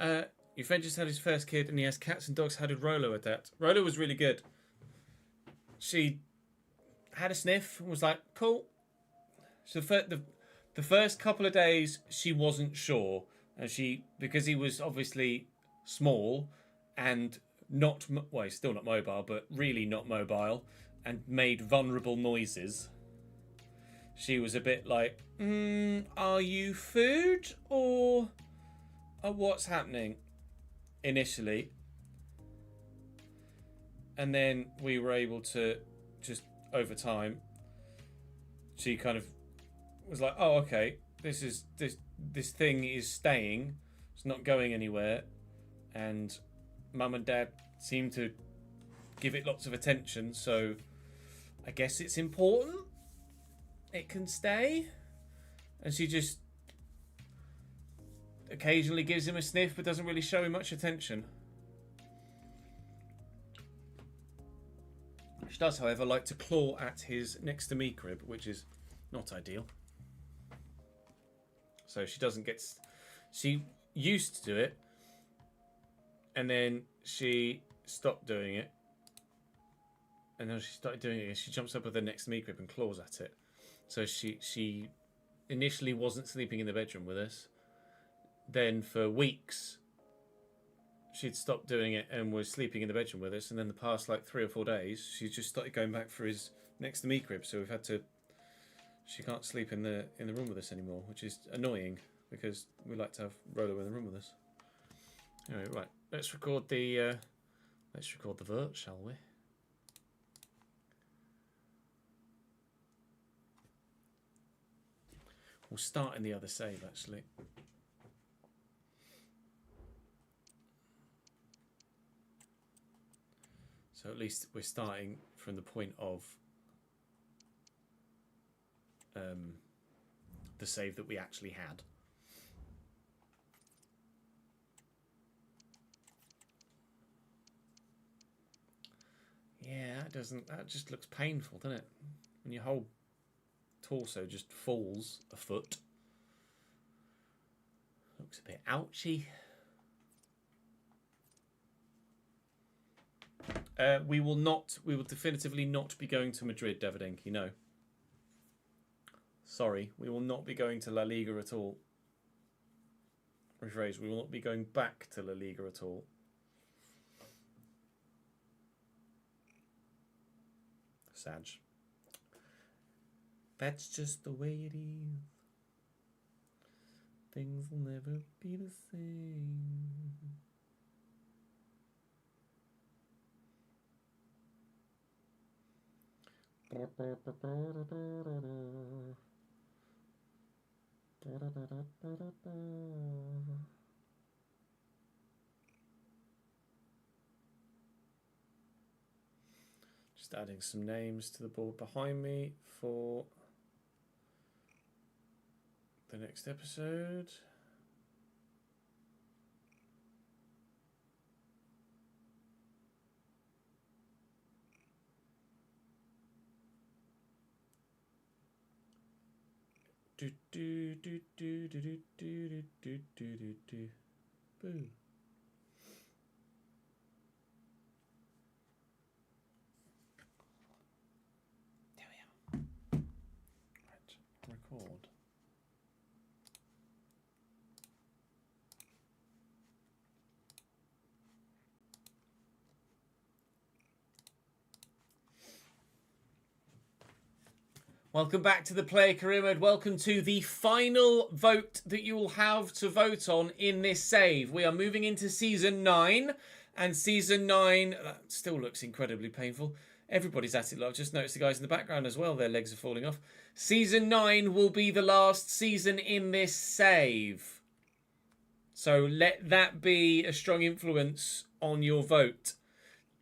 Your friend just had his first kid and he has cats and dogs. How did Rolo adapt? Rolo was really good. She had a sniff and was like, cool. So the first couple of days, she wasn't sure. And because he was obviously small and not, well, he's still not mobile, but really not mobile and made vulnerable noises. She was a bit like, are you food or what's happening initially? And then we were able to just over time, she kind of was like, oh, okay, this thing is staying. It's not going anywhere. And Mum and Dad seem to give it lots of attention, so I guess it's important. It can stay. And she just occasionally gives him a sniff but doesn't really show him much attention. She does, however, like to claw at his next to me crib, which is not ideal. So she doesn't get... She used to do it, and then she stopped doing it. And then she started doing it again. She jumps up with the next to me crib and claws at it. So she initially wasn't sleeping in the bedroom with us. Then for weeks, she'd stopped doing it and was sleeping in the bedroom with us. And then the past like 3 or 4 days, she just started going back for his next to me crib. So we've had to... She can't sleep in the room with us anymore, which is annoying because we like to have Rolo in the room with us. Anyway, right, let's record the vote, shall we? We'll start in the other save, actually. So at least we're starting from the point of the save that we actually had. Yeah, that just looks painful, doesn't it? When your whole torso just falls a foot. Looks a bit ouchy. We will definitively not be going to Madrid, Davidenki, no. Sorry, we will not be going to La Liga at all. Rephrase, we will not be going back to La Liga at all. Sag. That's just the way it is. Things will never be the same. Just adding some names to the board behind me for the next episode. Do do do do do do do do do do do. Boo. There we are. Right, record. Welcome back to the Player Career Mode. Welcome to the final vote that you will have to vote on in this save. We are moving into Season 9, and Season 9 still looks incredibly painful. Everybody's at it. I've just noticed the guys in the background as well. Their legs are falling off. Season 9 will be the last season in this save. So let that be a strong influence on your vote.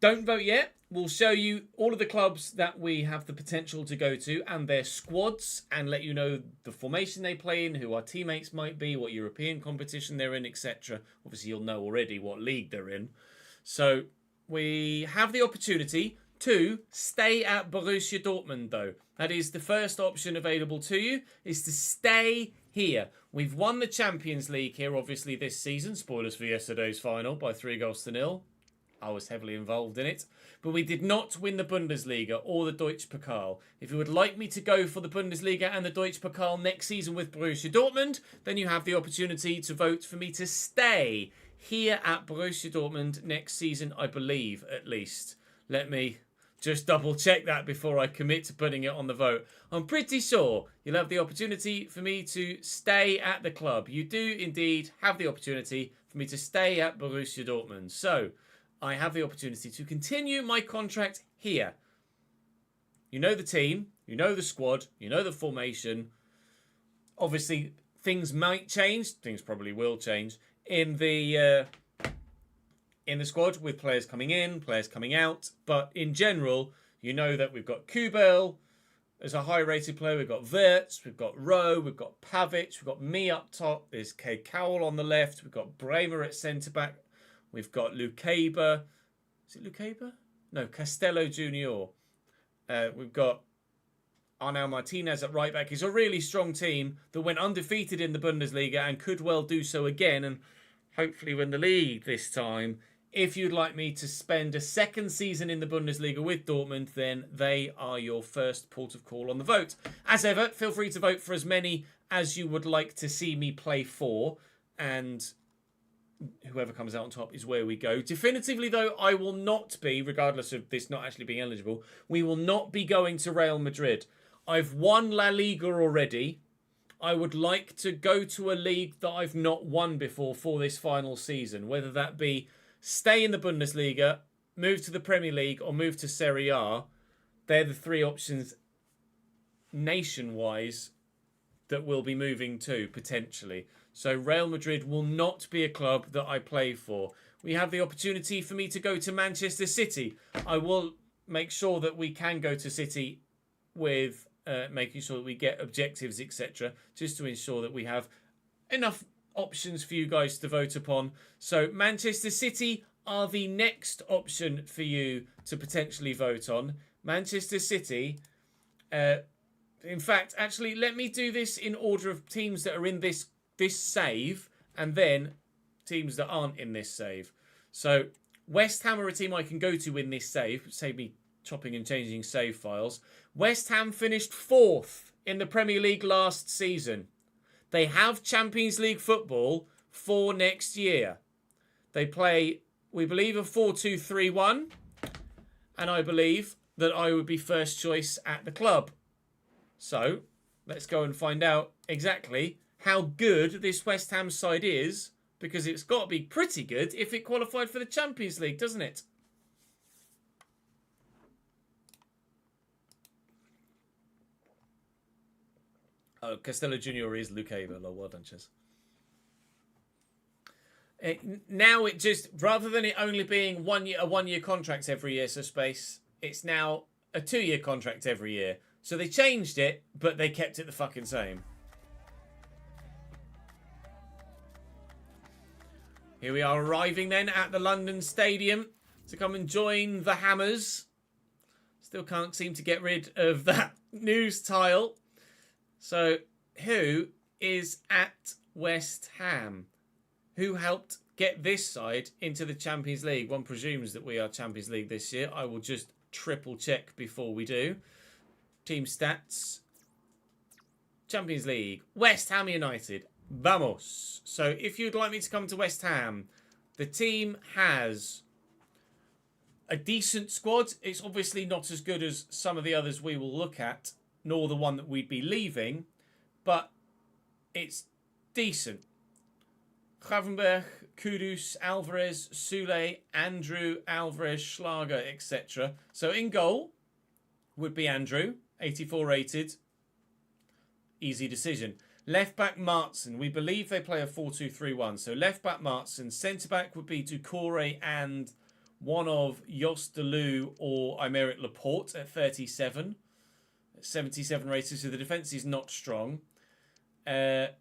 Don't vote yet. We'll show you all of the clubs that we have the potential to go to and their squads and let you know the formation they play in, who our teammates might be, what European competition they're in, etc. Obviously, you'll know already what league they're in. So we have the opportunity 2, stay at Borussia Dortmund, though. That is the first option available to you, is to stay here. We've won the Champions League here, obviously, this season. Spoilers for yesterday's final by 3-0. I was heavily involved in it. But we did not win the Bundesliga or the Deutsche Pokal. If you would like me to go for the Bundesliga and the Deutsche Pokal next season with Borussia Dortmund, then you have the opportunity to vote for me to stay here at Borussia Dortmund next season, I believe, at least. Let me just double check that before I commit to putting it on the vote. I'm pretty sure you'll have the opportunity for me to stay at the club. You do indeed have the opportunity for me to stay at Borussia Dortmund. So I have the opportunity to continue my contract here. You know the team, you know the squad, you know the formation. Obviously, things might change. Things probably will change in the squad with players coming in, players coming out. But in general, you know that we've got Kubel as a high-rated player. We've got Wirtz, we've got Rowe, we've got Pavic, we've got me up top. There's Kay Cowell on the left. We've got Bremer at centre-back. We've got Lukaber. Is it Lukaber? No, Castello Jr. We've got Arnau Martinez at right back. It's a really strong team that went undefeated in the Bundesliga and could well do so again and hopefully win the league this time. If you'd like me to spend a second season in the Bundesliga with Dortmund, then they are your first port of call on the vote. As ever, feel free to vote for as many as you would like to see me play for, and whoever comes out on top is where we go. Definitively, though, I will not be, regardless of this not actually being eligible, we will not be going to Real Madrid. I've won La Liga already. I would like to go to a league that I've not won before for this final season, whether that be stay in the Bundesliga, move to the Premier League, or move to Serie A. They're the three options nation-wise that we'll be moving to, potentially. So Real Madrid will not be a club that I play for. We have the opportunity for me to go to Manchester City. I will make sure that we can go to City with making sure that we get objectives, etc., just to ensure that we have enough options for you guys to vote upon. So Manchester City are the next option for you to potentially vote on. Manchester City... in fact, actually, let me do this in order of teams that are in this save, and then teams that aren't in this save. So West Ham are a team I can go to in this save. Save me chopping and changing save files. West Ham finished 4th in the Premier League last season. They have Champions League football for next year. They play, we believe, a 4-2-3-1, and I believe that I would be first choice at the club. So let's go and find out exactly how good this West Ham side is, because it's got to be pretty good if it qualified for the Champions League, doesn't it? Oh, Castello Jr. is Lukaber. Well done, Chess. Now it just, rather than it only being a one-year contract every year, so Space, it's now a 2-year contract every year. So they changed it, but they kept it the fucking same. Here we are arriving then at the London Stadium to come and join the Hammers. Still can't seem to get rid of that news tile. So who is at West Ham? Who helped get this side into the Champions League? One presumes that we are Champions League this year. I will just triple check before we do. Team stats. Champions League. West Ham United. Vamos. So if you'd like me to come to West Ham, the team has a decent squad. It's obviously not as good as some of the others we will look at, nor the one that we'd be leaving, but it's decent. Gravenberg, Kudus, Alvarez, Sule, Andrew, Alvarez, Schlager, etc. So in goal would be Andrew, 84 rated. Easy decision. Left back Martson. We believe they play a 4-2-3-1. So left back Martson. Centre back would be Doucouré and one of Jostelou or Aymeric Laporte at 37. 77 rated. So the defence is not strong. Correa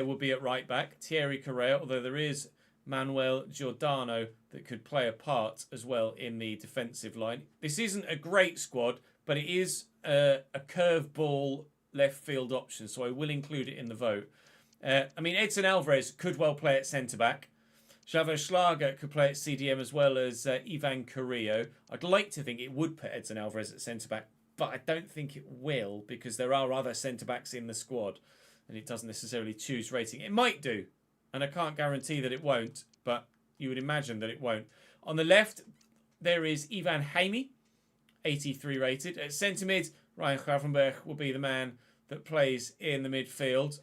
would be at right back. Thierry Correa. Although there is Manuel Giordano that could play a part as well in the defensive line. This isn't a great squad, but it is a curveball left field option, so I will include it in the vote. I mean, Edson Alvarez could well play at centre-back. Xavier Schlager could play at CDM as well as Ivan Carrillo. I'd like to think it would put Edson Alvarez at centre-back, but I don't think it will because there are other centre-backs in the squad and it doesn't necessarily choose rating. It might do, and I can't guarantee that it won't, but you would imagine that it won't. On the left, there is Ivan Hamey, 83 rated. At centre-mid, Ryan Gravenberg will be the man that plays in the midfield,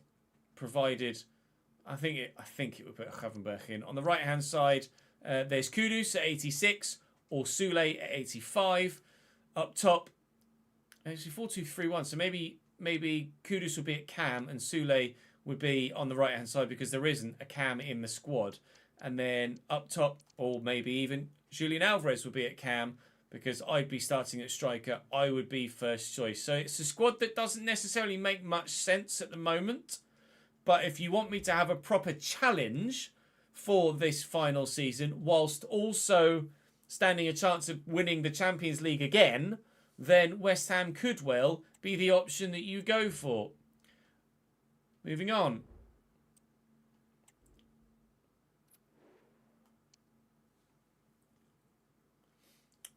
provided... I think it would put Gravenberg in. On the right-hand side, there's Kudus at 86 or Sule at 85. Up top, actually 4-2-3-1. So maybe Kudus would be at cam and Sule would be on the right-hand side because there isn't a cam in the squad. And then up top, or maybe even Julian Alvarez would be at cam because I'd be starting at striker. I would be first choice. So it's a squad that doesn't necessarily make much sense at the moment. But if you want me to have a proper challenge for this final season, whilst also standing a chance of winning the Champions League again, then West Ham could well be the option that you go for. Moving on.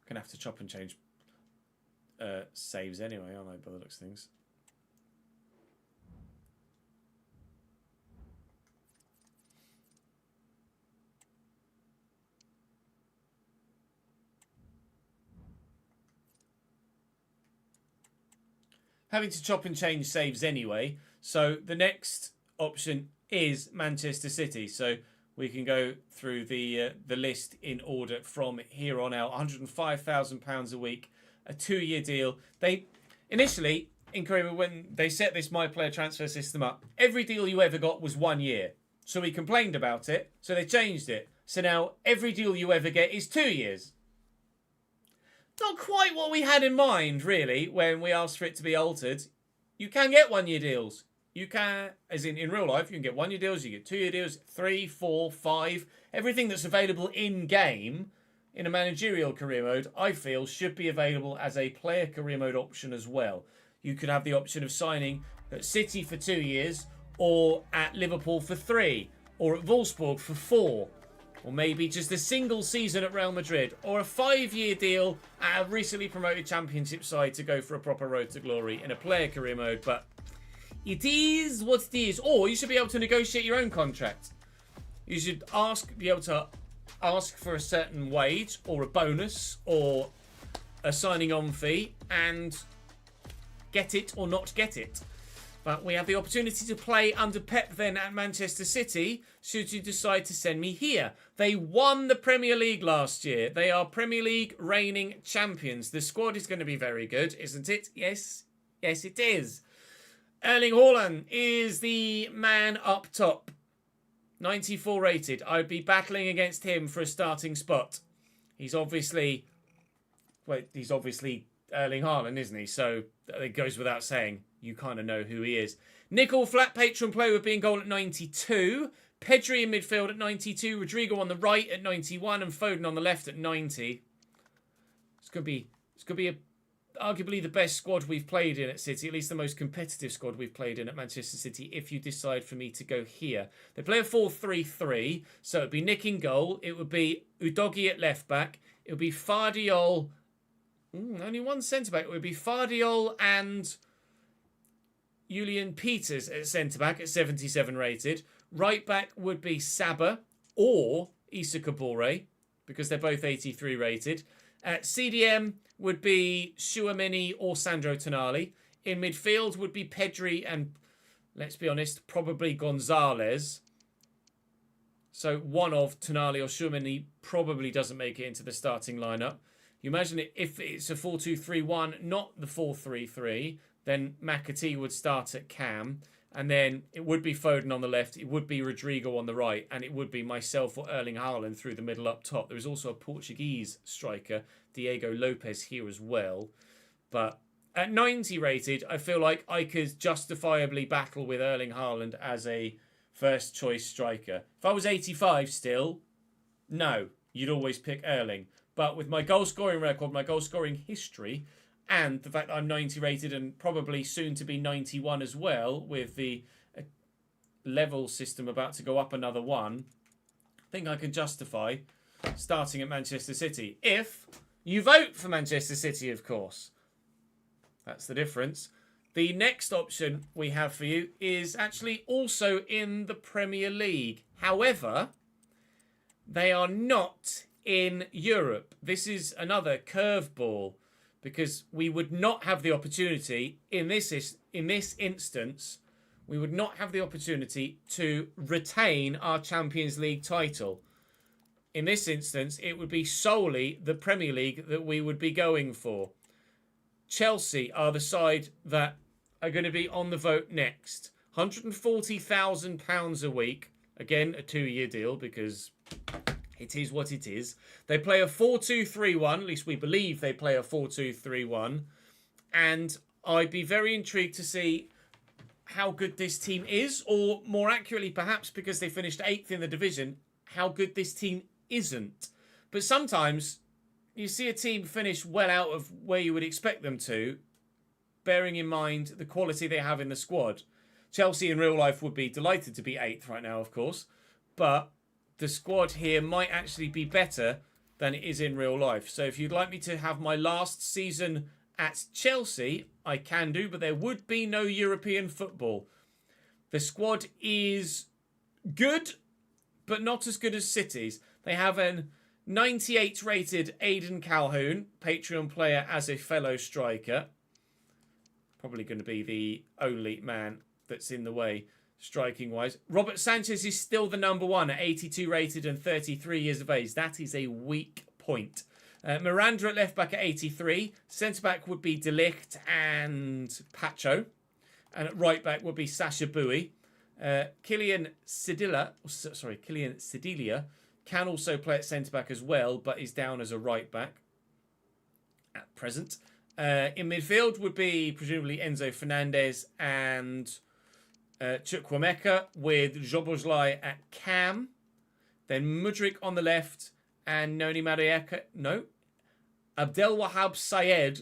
Gonna have to chop and change saves anyway, aren't I, by the looks of things? Having to chop and change saves anyway. So the next option is Manchester City. So we can go through the list in order from here on out. £105,000 a week, a 2-year deal. They initially, in Korea, when they set this My Player transfer system up, every deal you ever got was 1 year. So we complained about it. So they changed it. So now every deal you ever get is 2 years. Not quite what we had in mind, really, when we asked for it to be altered. You can get 1 year deals. You can, as in real life, you can get 1 year deals, you get 2 year deals, 3, 4, 5. Everything that's available in-game in a managerial career mode, I feel, should be available as a player career mode option as well. You could have the option of signing at City for 2 years, or at Liverpool for 3, or at Wolfsburg for 4. Or maybe just a single season at Real Madrid. Or a 5-year deal at a recently promoted championship side to go for a proper road to glory in a player career mode. But it is what it is. Or you should be able to negotiate your own contract. You should be able to ask for a certain wage or a bonus or a signing on fee and get it or not get it. But we have the opportunity to play under Pep then at Manchester City, should you decide to send me here. They won the Premier League last year. They are Premier League reigning champions. The squad is going to be very good, isn't it? Yes. Yes, it is. Erling Haaland is the man up top. 94 rated. I'd be battling against him for a starting spot. He's obviously Erling Haaland, isn't he? So it goes without saying. You kind of know who he is. Nickel flat patron player would be in goal at 92. Pedri in midfield at 92. Rodrigo on the right at 91. And Foden on the left at 90. It's going to be arguably the best squad we've played in at City. At least the most competitive squad we've played in at Manchester City. If you decide for me to go here. They play a 4-3-3. So it would be Nick in goal. It would be Udogie at left back. It would be Fardiol. Only one centre back. It would be Fardiol and Julian Peters at centre-back at 77 rated. Right-back would be Saba or Issa Kabore because they're both 83 rated. At CDM would be Tchouaméni or Sandro Tonali. In midfield would be Pedri and, let's be honest, probably Gonzalez. So one of Tonali or Tchouaméni probably doesn't make it into the starting lineup. You imagine it if it's a 4-2-3-1, not the 4-3-3, then McAtee would start at cam, and then it would be Foden on the left, it would be Rodrigo on the right, and it would be myself or Erling Haaland through the middle up top. There is also a Portuguese striker, Diego Lopez, here as well. But at 90 rated, I feel like I could justifiably battle with Erling Haaland as a first choice striker. If I was 85 still, no, you'd always pick Erling. But with my goal scoring record, my goal scoring history, and the fact that I'm 90 rated and probably soon to be 91 as well, with the level system about to go up another one, I think I can justify starting at Manchester City. If you vote for Manchester City, of course. That's the difference. The next option we have for you is actually also in the Premier League. However, they are not in Europe. This is another curveball because we would not have the opportunity in this instance. We would not have the opportunity to retain our Champions League title. In this instance, it would be solely the Premier League that we would be going for. Chelsea are the side that are going to be on the vote next. £140,000 a week. Again, a 2-year deal because it is what it is. They play a 4-2-3-1. At least we believe they play a 4-2-3-1. And I'd be very intrigued to see how good this team is, or more accurately, perhaps because they finished 8th in the division, how good this team isn't. But sometimes you see a team finish well out of where you would expect them to, bearing in mind the quality they have in the squad. Chelsea in real life would be delighted to be 8th right now, of course, but the squad here might actually be better than it is in real life. So if you'd like me to have my last season at Chelsea, I can do, but there would be no European football. The squad is good, but not as good as City's. They have an 98 rated Aidan Calhoun, Patreon player as a fellow striker. Probably going to be the only man that's in the way striking wise. Robert Sanchez is still the number one at 82 rated and 33 years of age. That is a weak point. Miranda at left back at 83. Centre back would be De Ligt and Pacho. And at right back would be Sasha Bowie. Kylian Sidilia can also play at centre back as well, but is down as a right back at present. In midfield would be presumably Enzo Fernandez and Chukwuemeka, with Jobozlai at cam. Then Mudryk on the left and Noni Marieka. No. Abdelwahab Syed,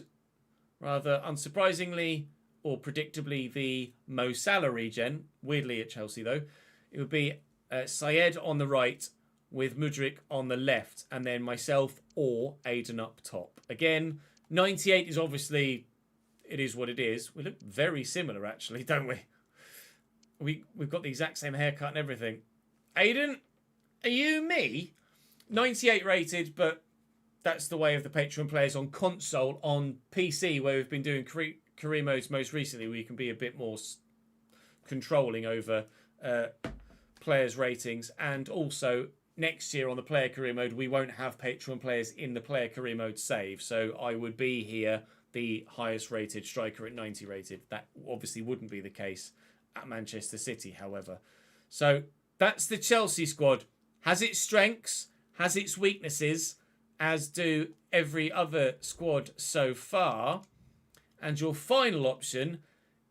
rather unsurprisingly or predictably, the Mo Salah regen. Weirdly at Chelsea though. It would be Syed on the right with Mudryk on the left, and then myself or Aiden up top. Again, 98 is obviously, it is what it is. We look very similar actually, don't we? We've got the exact same haircut and everything. Aiden, are you me? 98 rated, but that's the way of the Patreon players on console. On PC, where we've been doing career modes most recently, we can be a bit more controlling over players' ratings. And also, next year on the player career mode, we won't have Patreon players in the player career mode save. So I would be here the highest rated striker at 90 rated. That obviously wouldn't be the case at Manchester City, however. So that's the Chelsea squad. Has its strengths, has its weaknesses, as do every other squad so far. And your final option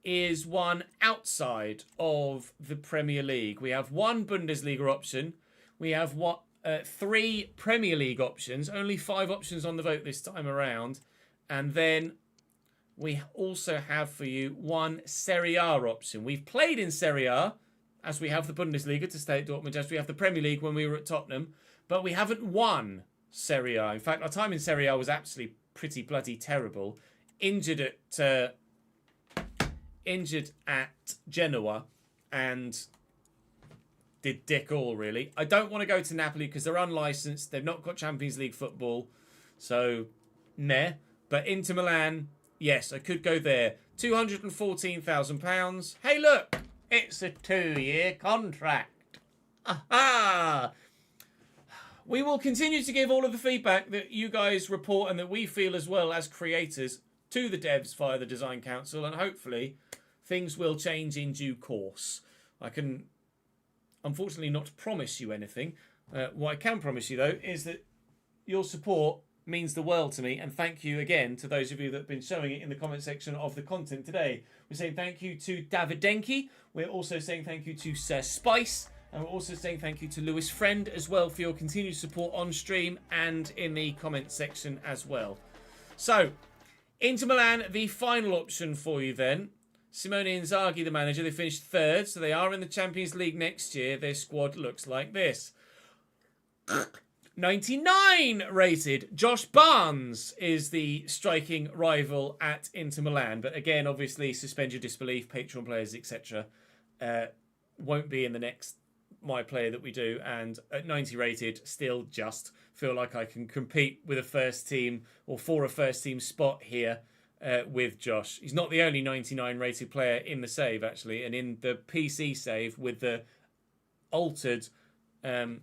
is one outside of the Premier League. We have one Bundesliga option. We have 3 Premier League options. Only 5 options on the vote this time around. And then we also have for you one Serie A option. We've played in Serie A, as we have the Bundesliga to stay at Dortmund, as we have the Premier League when we were at Tottenham, but we haven't won Serie A. In fact, our time in Serie A was actually pretty bloody terrible. Injured at Genoa and did dick all, really. I don't want to go to Napoli because they're unlicensed. They've not got Champions League football. So, meh. But Inter Milan, yes, I could go there. £214,000. Hey, look, it's a 2-year contract. Aha! We will continue to give all of the feedback that you guys report and that we feel as well as creators to the devs via the Design Council, and hopefully things will change in due course. I can unfortunately not promise you anything. What I can promise you, though, is that your support means the world to me. And thank you again to those of you that have been showing it in the comment section of the content today. We're saying thank you to Davidenki. We're also saying thank you to Sir Spice. And we're also saying thank you to Lewis Friend as well for your continued support on stream and in the comment section as well. So, Inter Milan, the final option for you then. Simone Inzaghi, the manager, they finished third, so they are in the Champions League next year. Their squad looks like this. 99 rated. Josh Barnes is the striking rival at Inter Milan. But again, obviously, suspend your disbelief, Patreon players, etc. Won't be in the next My Player that we do. And at 90 rated, still just feel like I can compete with a first team or for a first team spot here with Josh. He's not the only 99 rated player in the save, actually. And in the PC save with the altered Patreon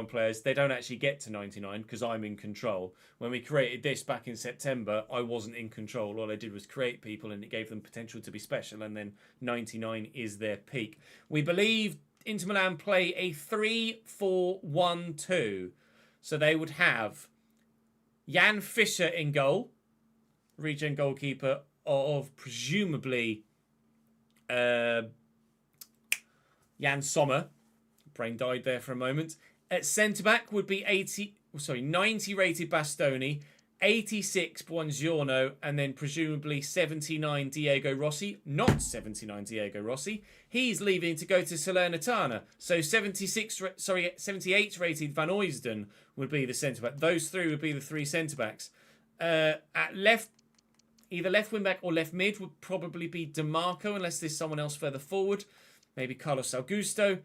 players, they don't actually get to 99 because I'm in control. When we created this back in September, I wasn't in control. All I did was create people and it gave them potential to be special, and then 99 is their peak. We believe Inter Milan play a 3-4-1-2. So they would have Jan Fischer in goal, regen goalkeeper of presumably Jan Sommer. Brain died there for a moment. At centre-back would be 90 rated Bastoni, 86 Buongiorno, and then presumably 79 Diego Rossi. Not 79 Diego Rossi. He's leaving to go to Salernitana. So 78 rated Van Oysden would be the centre-back. Those three would be the three centre-backs. At left, either left wing-back or left mid would probably be DeMarco, unless there's someone else further forward. Maybe Carlos Augusto.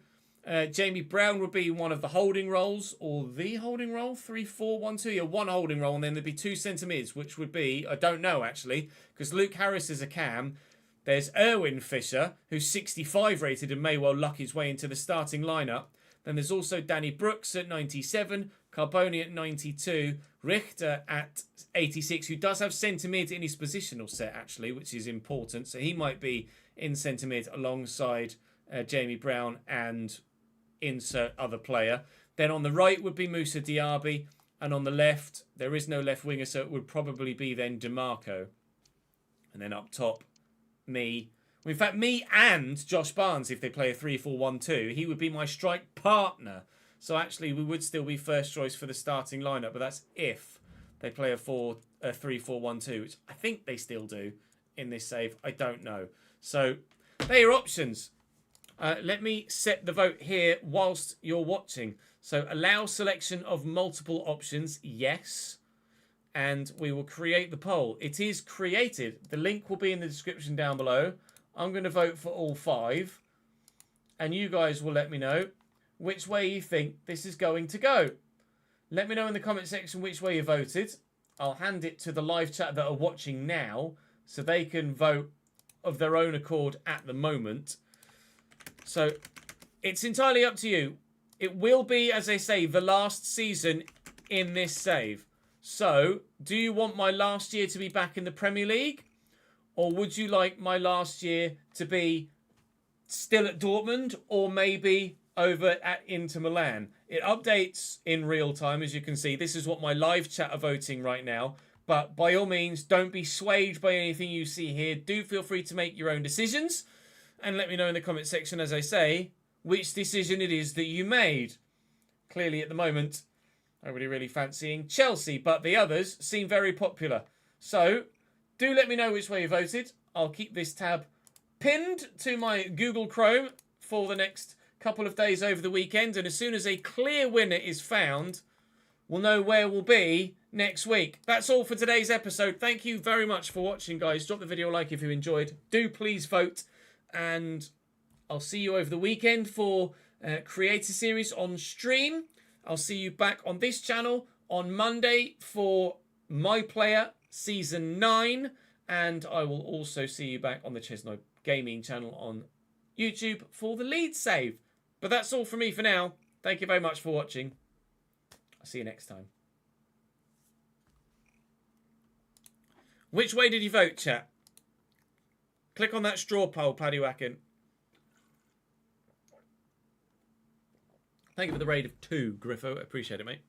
Jamie Brown would be one of the holding roles, or the holding role, 3-4-1-2. Yeah, one holding role, and then there'd be two centre mids, which would be, I don't know actually, because Luke Harris is a cam. There's Erwin Fischer, who's 65 rated and may well luck his way into the starting lineup. Then there's also Danny Brooks at 97, Carboni at 92, Richter at 86, who does have centre mid in his positional set actually, which is important. So he might be in centre mid alongside Jamie Brown and insert other player. Then on the right would be Moussa Diaby, and on the left there is no left winger, so it would probably be then DeMarco. And then up top, me. Well, in fact, me and Josh Barnes, if they play a 3-4-1-2, he would be my strike partner. So actually, we would still be first choice for the starting lineup, but that's if they play a 3-4-1-2, which I think they still do in this save. I don't know. So they're your options. Let me set the vote here whilst you're watching. So allow selection of multiple options, yes. And we will create the poll. It is created. The link will be in the description down below. I'm going to vote for all 5. And you guys will let me know which way you think this is going to go. Let me know in the comment section which way you voted. I'll hand it to the live chat that are watching now so they can vote of their own accord at the moment. So it's entirely up to you. It will be, as I say, the last season in this save. So do you want my last year to be back in the Premier League? Or would you like my last year to be still at Dortmund or maybe over at Inter Milan? It updates in real time, as you can see. This is what my live chat are voting right now. But by all means, don't be swayed by anything you see here. Do feel free to make your own decisions. And let me know in the comment section, as I say, which decision it is that you made. Clearly, at the moment, I'm really fancying Chelsea, but the others seem very popular. So, do let me know which way you voted. I'll keep this tab pinned to my Google Chrome for the next couple of days over the weekend. And as soon as a clear winner is found, we'll know where we'll be next week. That's all for today's episode. Thank you very much for watching, guys. Drop the video a like if you enjoyed. Do please vote. And I'll see you over the weekend for Creator Series on stream. I'll see you back on this channel on Monday for My Player Season 9. And I will also see you back on the Chesno Gaming channel on YouTube for the Leeds save. But that's all from me for now. Thank you very much for watching. I'll see you next time. Which way did you vote, chat? Click on that straw poll, Paddy Wacken. Thank you for the raid of 2, Griffo. Appreciate it, mate.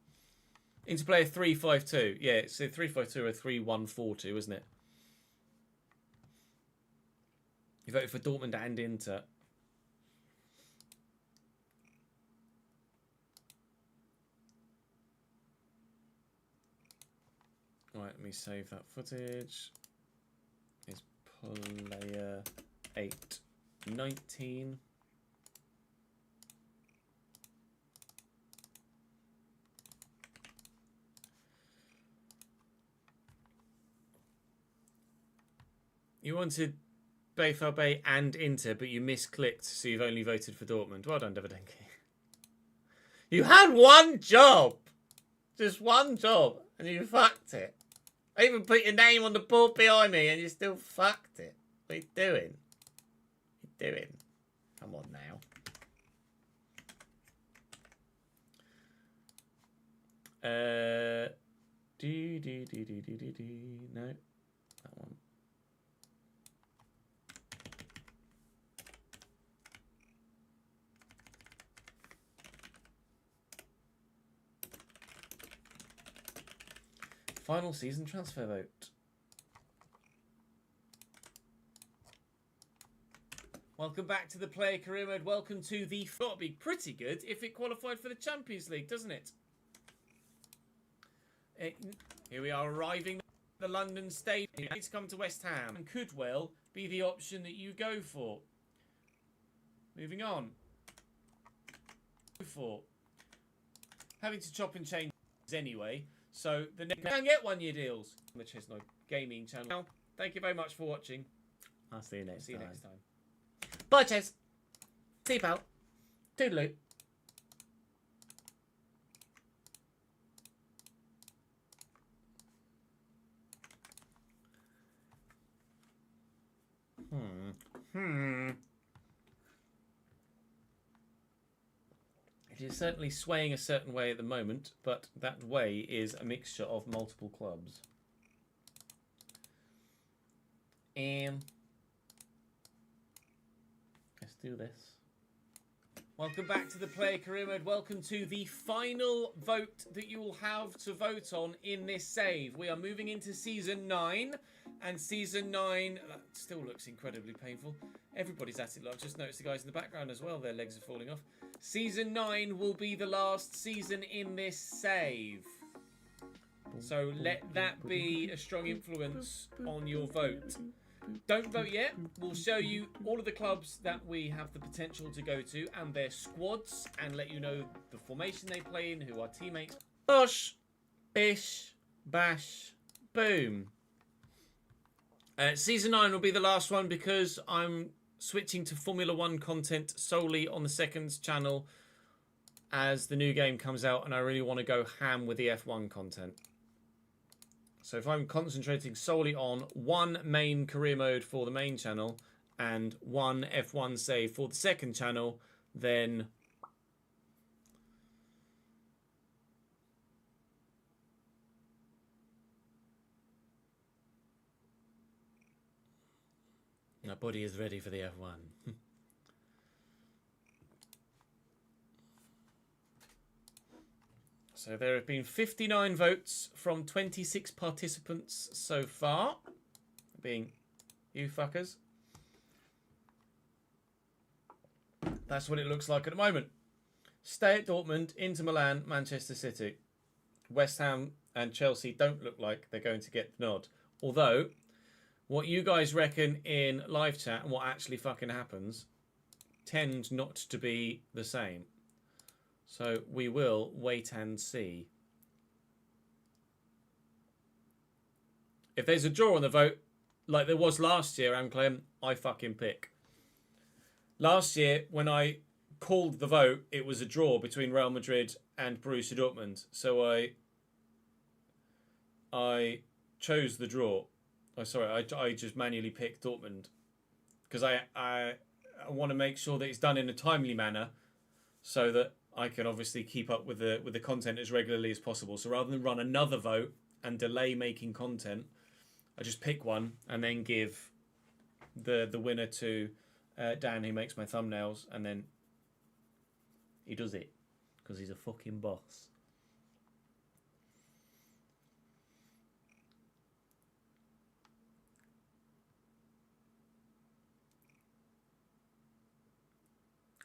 Interplayer 352. Yeah, it's a 352 or 3142, isn't it? You voted for Dortmund and Inter. Right, let me save that footage. It's player 819. You wanted Bay and Inter, but you misclicked, so you've only voted for Dortmund. Well done, Davidenki. You had one job! Just one job, and you fucked it. I even put your name on the board behind me, and you still fucked it. What are you doing? What are you doing? Come on now. No, that one. Final season transfer vote. Welcome back to the player career mode. Welcome to the... Got to be pretty good if it qualified for the Champions League, doesn't it? Here we are arriving at the London Stadium. It's come to West Ham and could well be the option that you go for. Moving on. For having to chop and change anyway. So the next can get 1 year deals on the Chesno Gaming channel. Now, thank you very much for watching. I'll see you next time. Bye, Ches. See you, pal. Toodaloo. It is certainly swaying a certain way at the moment, but that way is a mixture of multiple clubs. Let's do this. Welcome back to the player career mode. Welcome to the final vote that you will have to vote on in this save. We are moving into season 9, and season 9 that still looks incredibly painful. Everybody's at it. I've just noticed the guys in the background as well. Their legs are falling off. Season 9 will be the last season in this save. So let that be a strong influence on your vote. Don't vote yet. We'll show you all of the clubs that we have the potential to go to and their squads, and let you know the formation they play in, who are teammates. Bosh, bish, bash, boom. Season 9 will be the last one because I'm switching to Formula 1 content solely on the second channel as the new game comes out, and I really want to go ham with the F1 content. So if I'm concentrating solely on one main career mode for the main channel and one F1 save for the second channel, then my body is ready for the F1. So there have been 59 votes from 26 participants so far, being you fuckers. That's what it looks like at the moment. Stay at Dortmund, Inter Milan, Manchester City. West Ham and Chelsea don't look like they're going to get the nod. Although, what you guys reckon in live chat and what actually fucking happens tend not to be the same. So we will wait and see. If there's a draw on the vote, like there was last year, Clem, I fucking pick. Last year, when I called the vote, it was a draw between Real Madrid and Borussia Dortmund. So I chose the draw. Oh, sorry, I just manually picked Dortmund because I want to make sure that it's done in a timely manner, so that I can obviously keep up with the content as regularly as possible. So rather than run another vote and delay making content, I just pick one and then give the winner to Dan, who makes my thumbnails, and then he does it because he's a fucking boss.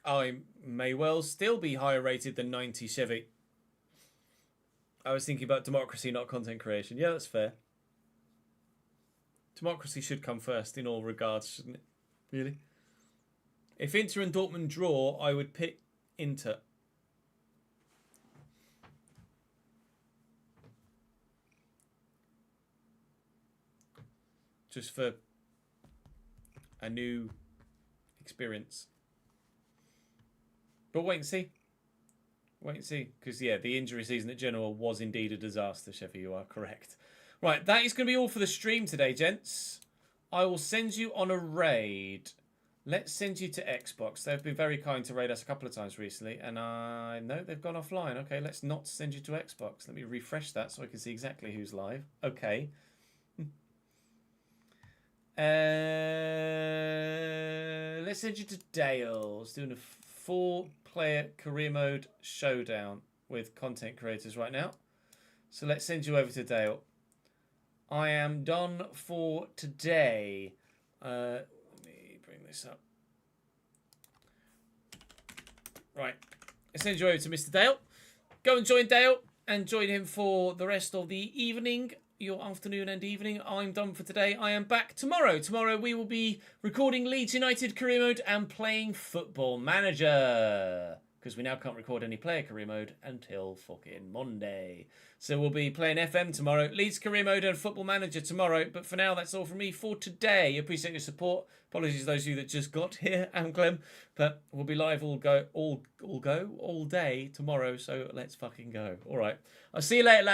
I may well still be higher rated than 90 Chevy. I was thinking about democracy, not content creation. Yeah, that's fair. Democracy should come first in all regards, shouldn't it? Really? If Inter and Dortmund draw, I would pick Inter. Just for a new experience. But wait and see. Wait and see. Because, yeah, the injury season at Genoa was indeed a disaster, Sheffield. You are correct. Right, that is going to be all for the stream today, gents. I will send you on a raid. Let's send you to Xbox. They've been very kind to raid us a couple of times recently. And I know they've gone offline. Okay, let's not send you to Xbox. Let me refresh that so I can see exactly who's live. Okay. Let's send you to Dale. It's doing a 4-player career mode showdown with content creators right now. So let's send you over to Dale. I am done for today. Let me bring this up. Right. Let's send you over to Mr. Dale. Go and join Dale and join him for the rest of the evening. Your afternoon and evening. I'm done for today. I am back tomorrow. Tomorrow we will be recording Leeds United career mode and playing Football Manager. Because we now can't record any player career mode until fucking Monday. So we'll be playing FM tomorrow. Leeds career mode and Football Manager tomorrow. But for now, that's all from me for today. Appreciate your support. Apologies to those of you that just got here. I'm Clem. But we'll be live all day tomorrow. So let's fucking go. All right. I'll see you later, lads.